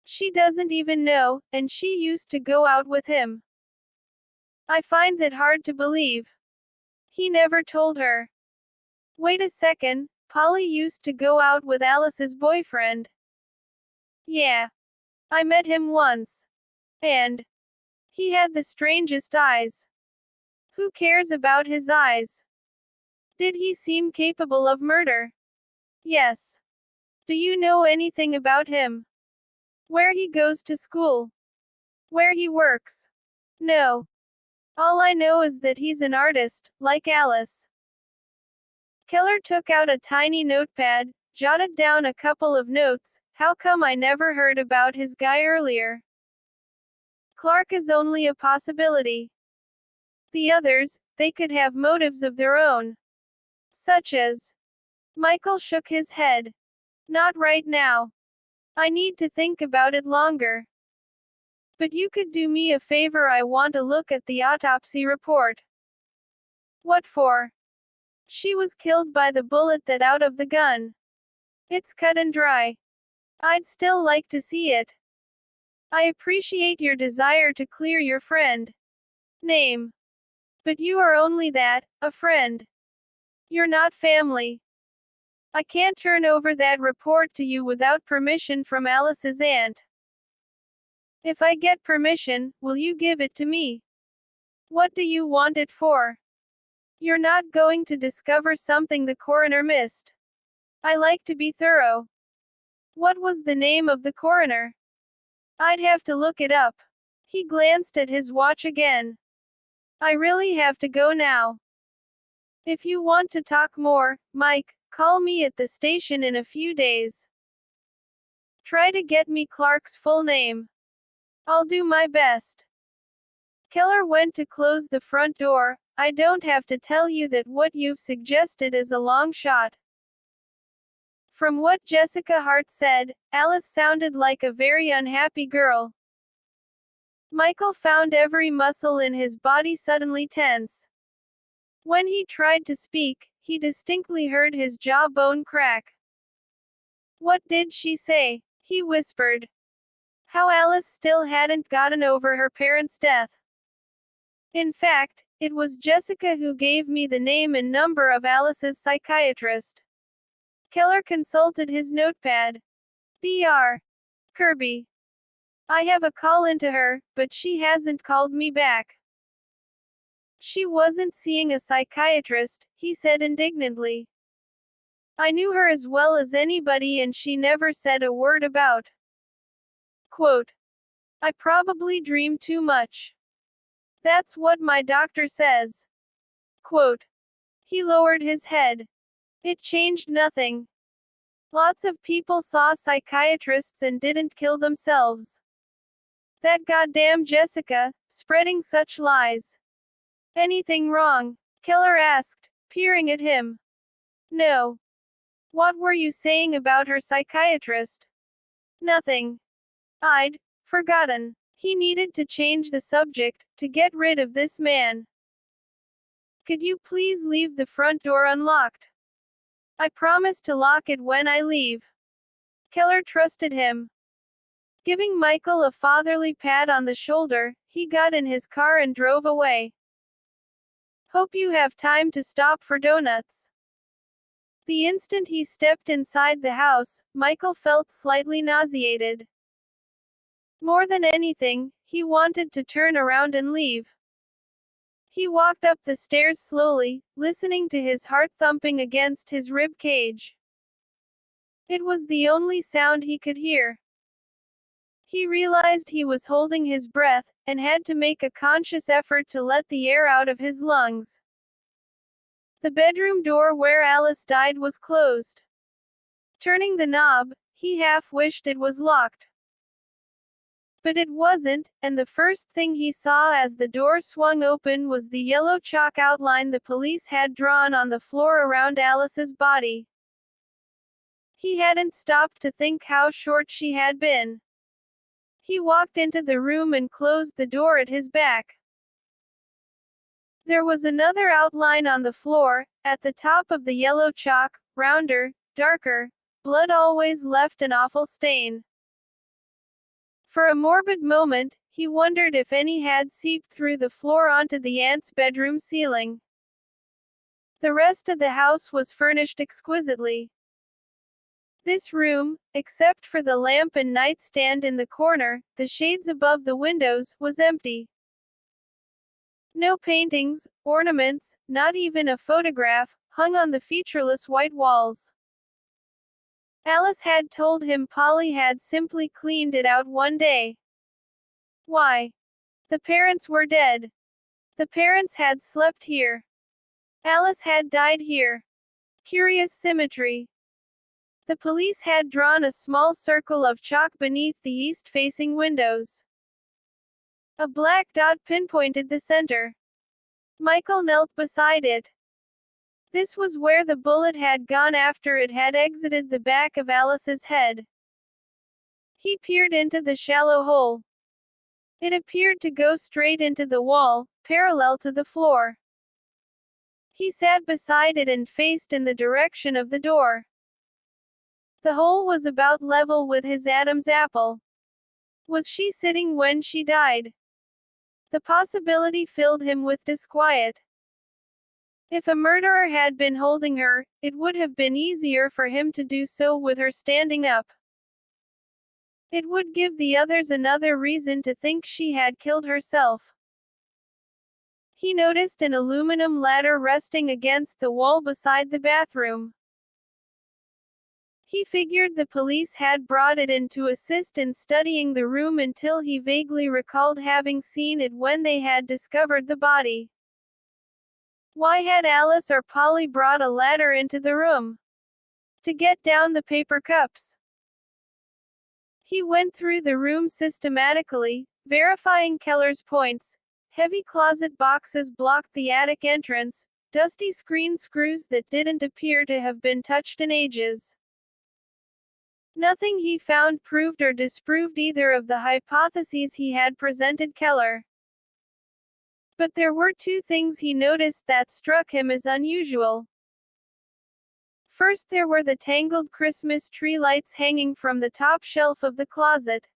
She doesn't even know, and she used to go out with him. I find that hard to believe. He never told her. Wait a second, Polly used to go out with Alice's boyfriend. Yeah. I met him once. And he had the strangest eyes. Who cares about his eyes? Did he seem capable of murder? Yes. Do you know anything about him? Where he goes to school? Where he works? No. All I know is that he's an artist, like Alice. Keller took out a tiny notepad, jotted down a couple of notes. How come I never heard about his guy earlier? Clark is only a possibility. The others, they could have motives of their own. Such as. Michael shook his head. Not right now. I need to think about it longer. But you could do me a favor. I want to look at the autopsy report. What for? She was killed by the bullet that out of the gun. It's cut and dry. I'd still like to see it. I appreciate your desire to clear your friend name. But you are only that, a friend. You're not family. I can't turn over that report to you without permission from Alice's aunt. If I get permission, will you give it to me? What do you want it for? You're not going to discover something the coroner missed. I like to be thorough. What was the name of the coroner? I'd have to look it up. He glanced at his watch again. I really have to go now. If you want to talk more, Mike, call me at the station in a few days. Try to get me Clark's full name. I'll do my best. Keller went to close the front door. I don't have to tell you that what you've suggested is a long shot. From what Jessica Hart said, Alice sounded like a very unhappy girl. Michael found every muscle in his body suddenly tense. When he tried to speak, he distinctly heard his jawbone crack. What did she say? He whispered. How Alice still hadn't gotten over her parents' death. In fact, it was Jessica who gave me the name and number of Alice's psychiatrist. Keller consulted his notepad. Dr. Kirby. I have a call into her, but she hasn't called me back. She wasn't seeing a psychiatrist, he said indignantly. I knew her as well as anybody and she never said a word about. Quote. I probably dream too much. That's what my doctor says. Quote. He lowered his head. It changed nothing. Lots of people saw psychiatrists and didn't kill themselves. That goddamn Jessica, spreading such lies. Anything wrong? Keller asked, peering at him. No. What were you saying about her psychiatrist? Nothing. I'd forgotten. He needed to change the subject, to get rid of this man. Could you please leave the front door unlocked? I promise to lock it when I leave. Keller trusted him. Giving Michael a fatherly pat on the shoulder, he got in his car and drove away. Hope you have time to stop for donuts. The instant he stepped inside the house, Michael felt slightly nauseated. More than anything, he wanted to turn around and leave. He walked up the stairs slowly, listening to his heart thumping against his rib cage. It was the only sound he could hear. He realized he was holding his breath, and had to make a conscious effort to let the air out of his lungs. The bedroom door where Alice died was closed. Turning the knob, he half wished it was locked. But it wasn't, and the first thing he saw as the door swung open was the yellow chalk outline the police had drawn on the floor around Alice's body. He hadn't stopped to think how short she had been. He walked into the room and closed the door at his back. There was another outline on the floor, at the top of the yellow chalk, rounder, darker. Blood always left an awful stain. For a morbid moment, he wondered if any had seeped through the floor onto the aunt's bedroom ceiling. The rest of the house was furnished exquisitely. This room, except for the lamp and nightstand in the corner, the shades above the windows, was empty. No paintings, ornaments, not even a photograph, hung on the featureless white walls. Alice had told him Polly had simply cleaned it out one day. Why? The parents were dead. The parents had slept here. Alice had died here. Curious symmetry. The police had drawn a small circle of chalk beneath the east-facing windows. A black dot pinpointed the center. Michael knelt beside it. This was where the bullet had gone after it had exited the back of Alice's head. He peered into the shallow hole. It appeared to go straight into the wall, parallel to the floor. He sat beside it and faced in the direction of the door. The hole was about level with his Adam's apple. Was she sitting when she died? The possibility filled him with disquiet. If a murderer had been holding her, it would have been easier for him to do so with her standing up. It would give the others another reason to think she had killed herself. He noticed an aluminum ladder resting against the wall beside the bathroom. He figured the police had brought it in to assist in studying the room until he vaguely recalled having seen it when they had discovered the body. Why had Alice or Polly brought a ladder into the room? To get down the paper cups. He went through the room systematically, verifying Keller's points. Heavy closet boxes blocked the attic entrance, dusty screen screws that didn't appear to have been touched in ages. Nothing he found proved or disproved either of the hypotheses he had presented Keller. But there were two things he noticed that struck him as unusual. First, there were the tangled Christmas tree lights hanging from the top shelf of the closet.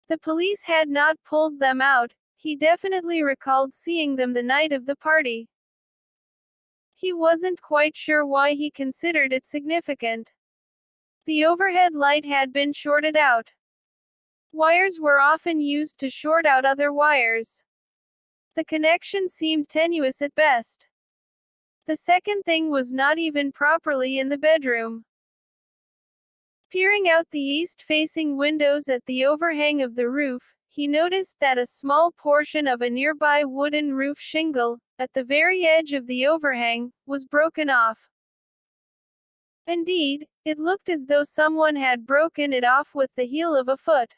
The police had not pulled them out. He definitely recalled seeing them the night of the party. He wasn't quite sure why he considered it significant. The overhead light had been shorted out. Wires were often used to short out other wires. The connection seemed tenuous at best. The second thing was not even properly in the bedroom. Peering out the east-facing windows at the overhang of the roof, he noticed that a small portion of a nearby wooden roof shingle, at the very edge of the overhang, was broken off. Indeed, it looked as though someone had broken it off with the heel of a foot.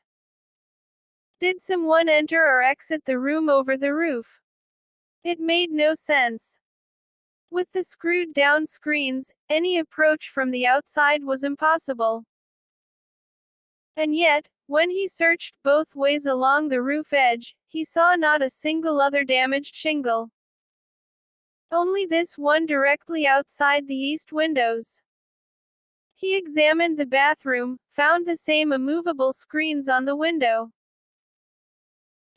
Did someone enter or exit the room over the roof? It made no sense. With the screwed-down screens, any approach from the outside was impossible. And yet, when he searched both ways along the roof edge, he saw not a single other damaged shingle. Only this one directly outside the east windows. He examined the bathroom, found the same immovable screens on the window.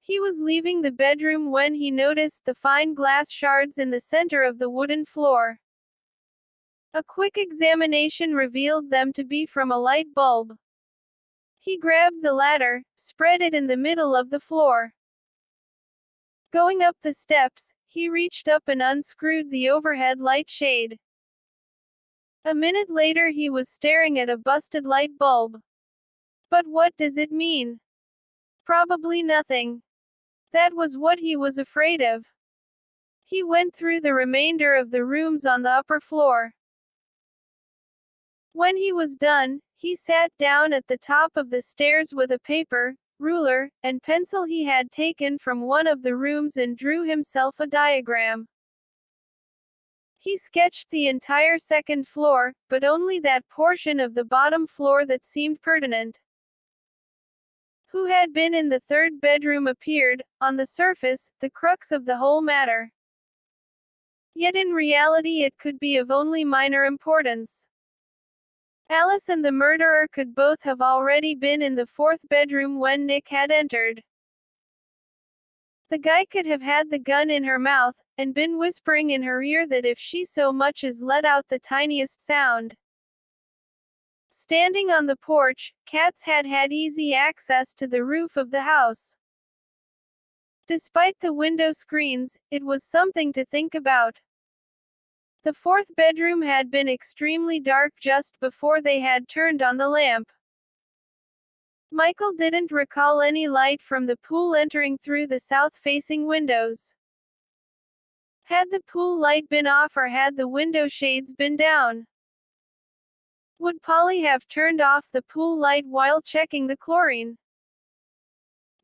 He was leaving the bedroom when he noticed the fine glass shards in the center of the wooden floor. A quick examination revealed them to be from a light bulb. He grabbed the ladder, spread it in the middle of the floor. Going up the steps, he reached up and unscrewed the overhead light shade. A minute later he was staring at a busted light bulb. But what does it mean? Probably nothing. That was what he was afraid of. He went through the remainder of the rooms on the upper floor. When he was done, he sat down at the top of the stairs with a paper, ruler, and pencil he had taken from one of the rooms and drew himself a diagram. He sketched the entire second floor, but only that portion of the bottom floor that seemed pertinent. Who had been in the third bedroom appeared, on the surface, the crux of the whole matter. Yet in reality it could be of only minor importance. Alice and the murderer could both have already been in the fourth bedroom when Nick had entered. The guy could have had the gun in her mouth, and been whispering in her ear that if she so much as let out the tiniest sound. Standing on the porch, Katz had had easy access to the roof of the house. Despite the window screens, it was something to think about. The fourth bedroom had been extremely dark just before they had turned on the lamp. Michael didn't recall any light from the pool entering through the south-facing windows. Had the pool light been off or had the window shades been down? Would Polly have turned off the pool light while checking the chlorine?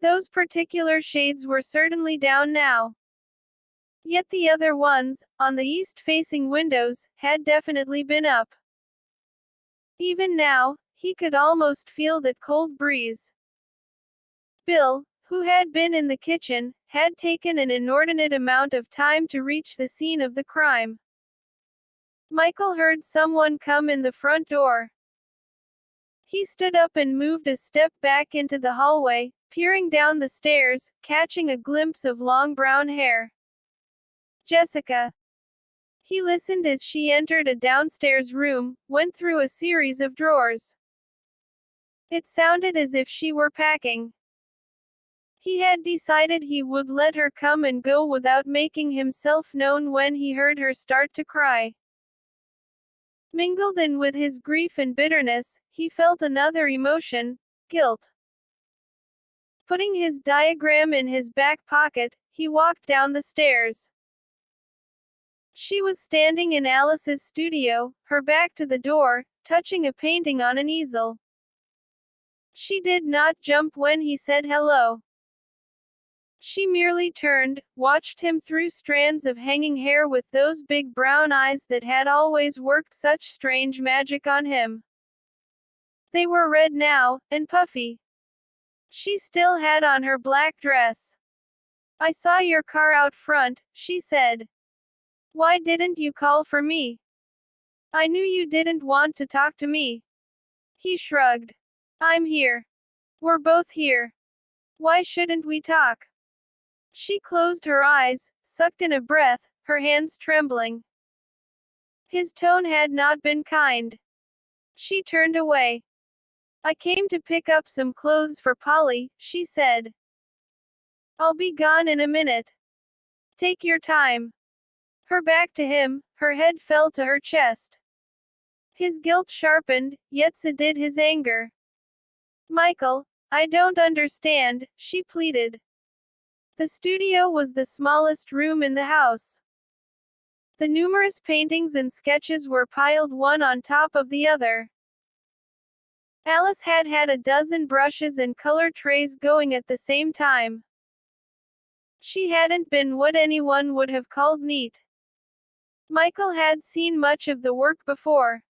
Those particular shades were certainly down now. Yet the other ones, on the east-facing windows, had definitely been up. Even now, he could almost feel that cold breeze. Bill, who had been in the kitchen, had taken an inordinate amount of time to reach the scene of the crime. Michael heard someone come in the front door. He stood up and moved a step back into the hallway, peering down the stairs, catching a glimpse of long brown hair. Jessica. He listened as she entered a downstairs room, went through a series of drawers. It sounded as if she were packing. He had decided he would let her come and go without making himself known when he heard her start to cry. Mingled in with his grief and bitterness, he felt another emotion, guilt. Putting his diagram in his back pocket, he walked down the stairs. She was standing in Alice's studio, her back to the door, touching a painting on an easel. She did not jump when he said hello. She merely turned, watched him through strands of hanging hair with those big brown eyes that had always worked such strange magic on him. They were red now, and puffy. She still had on her black dress. "I saw your car out front," she said. "Why didn't you call for me? I knew you didn't want to talk to me." He shrugged. "I'm here. We're both here. Why shouldn't we talk?" She closed her eyes, sucked in a breath, her hands trembling. His tone had not been kind. She turned away. "I came to pick up some clothes for Polly," she said. "I'll be gone in a minute. Take your time." Her back to him, her head fell to her chest. His guilt sharpened, yet so did his anger. "Michael, I don't understand," she pleaded. The studio was the smallest room in the house. The numerous paintings and sketches were piled one on top of the other. Alice had had a dozen brushes and color trays going at the same time. She hadn't been what anyone would have called neat. Michael had seen much of the work before.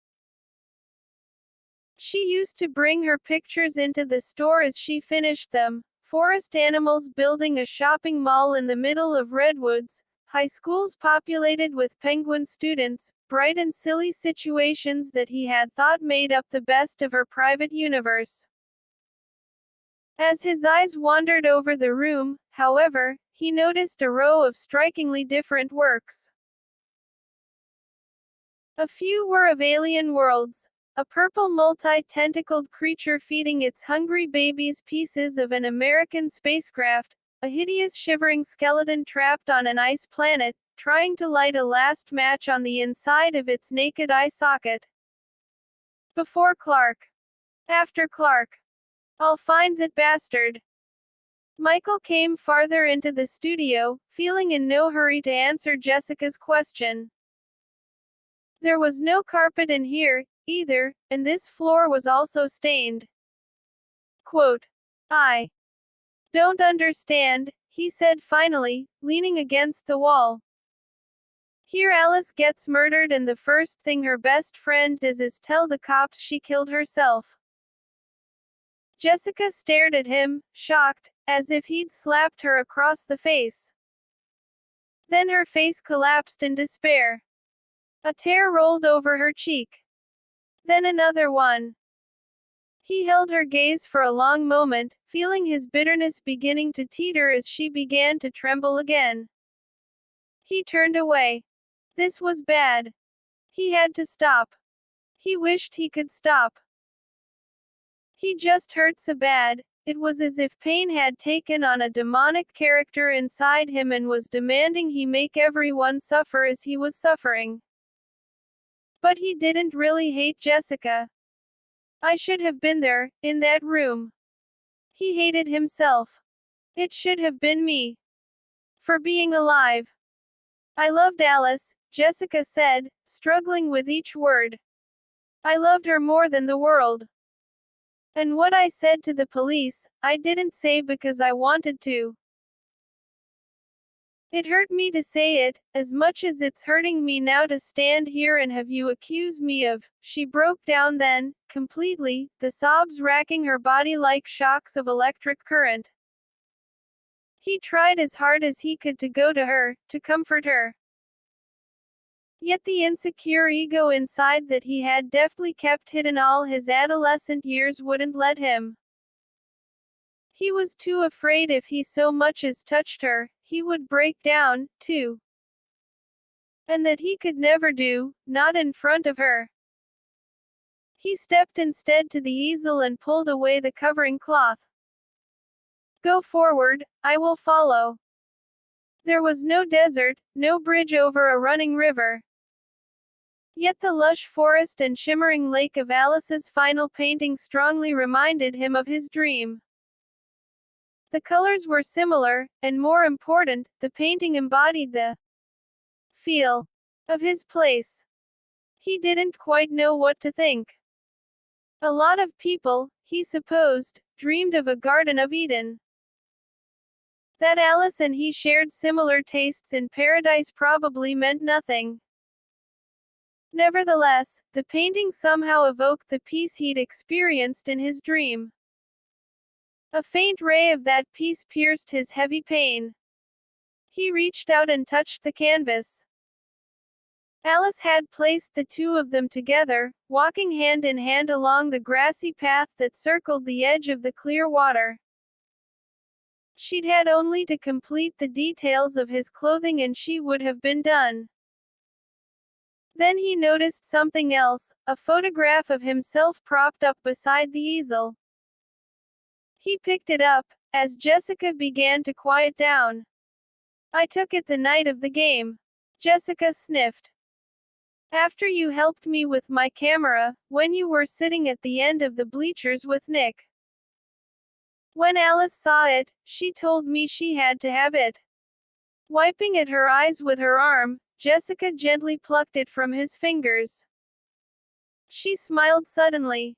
She used to bring her pictures into the store as she finished them. Forest animals building a shopping mall in the middle of redwoods, high schools populated with penguin students, bright and silly situations that he had thought made up the best of her private universe. As his eyes wandered over the room, however, he noticed a row of strikingly different works. A few were of alien worlds. A purple multi-tentacled creature feeding its hungry babies pieces of an American spacecraft, a hideous shivering skeleton trapped on an ice planet, trying to light a last match on the inside of its naked eye socket. Before Clark. After Clark. I'll find that bastard. Michael came farther into the studio, feeling in no hurry to answer Jessica's question. There was no carpet in here, either, and this floor was also stained. Quote, "I don't understand," he said finally, leaning against the wall. "Here Alice gets murdered and the first thing her best friend does is tell the cops she killed herself." Jessica stared at him, shocked, as if he'd slapped her across the face. Then her face collapsed in despair. A tear rolled over her cheek. Then another one. He held her gaze for a long moment, feeling his bitterness beginning to teeter as she began to tremble again. He turned away. This was bad. He had to stop. He wished he could stop. He just hurt so bad. It was as if pain had taken on a demonic character inside him and was demanding he make everyone suffer as he was suffering. But he didn't really hate Jessica. I should have been there, in that room. He hated himself. It should have been me. For being alive. I loved Alice, Jessica said, struggling with each word. I loved her more than the world. And what I said to the police, I didn't say because I wanted to. It hurt me to say it, as much as it's hurting me now to stand here and have you accuse me of. She broke down then, completely, the sobs racking her body like shocks of electric current. He tried as hard as he could to go to her, to comfort her. Yet the insecure ego inside that he had deftly kept hidden all his adolescent years wouldn't let him. He was too afraid if he so much as touched her, he would break down, too. And that he could never do, not in front of her. He stepped instead to the easel and pulled away the covering cloth. Go forward, I will follow. There was no desert, no bridge over a running river. Yet the lush forest and shimmering lake of Alice's final painting strongly reminded him of his dream. The colors were similar, and more important, the painting embodied the feel of his place. He didn't quite know what to think. A lot of people, he supposed, dreamed of a Garden of Eden. That Alice and he shared similar tastes in paradise probably meant nothing. Nevertheless, the painting somehow evoked the peace he'd experienced in his dream. A faint ray of that peace pierced his heavy pain. He reached out and touched the canvas. Alice had placed the two of them together, walking hand in hand along the grassy path that circled the edge of the clear water. She'd had only to complete the details of his clothing and she would have been done. Then he noticed something else, a photograph of himself propped up beside the easel. He picked it up, as Jessica began to quiet down. I took it the night of the game. Jessica sniffed. After you helped me with my camera, when you were sitting at the end of the bleachers with Nick. When Alice saw it, she told me she had to have it. Wiping at her eyes with her arm, Jessica gently plucked it from his fingers. She smiled suddenly.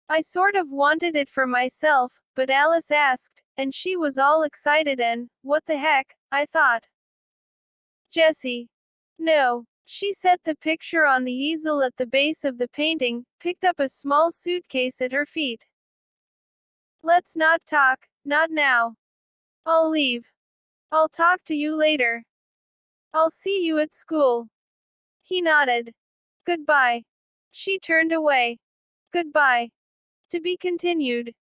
I sort of wanted it for myself, but Alice asked, and she was all excited and, what the heck, I thought. Jessie. No. She set the picture on the easel at the base of the painting, picked up a small suitcase at her feet. Let's not talk, not now. I'll leave. I'll talk to you later. I'll see you at school. He nodded. Goodbye. She turned away. Goodbye. To be continued.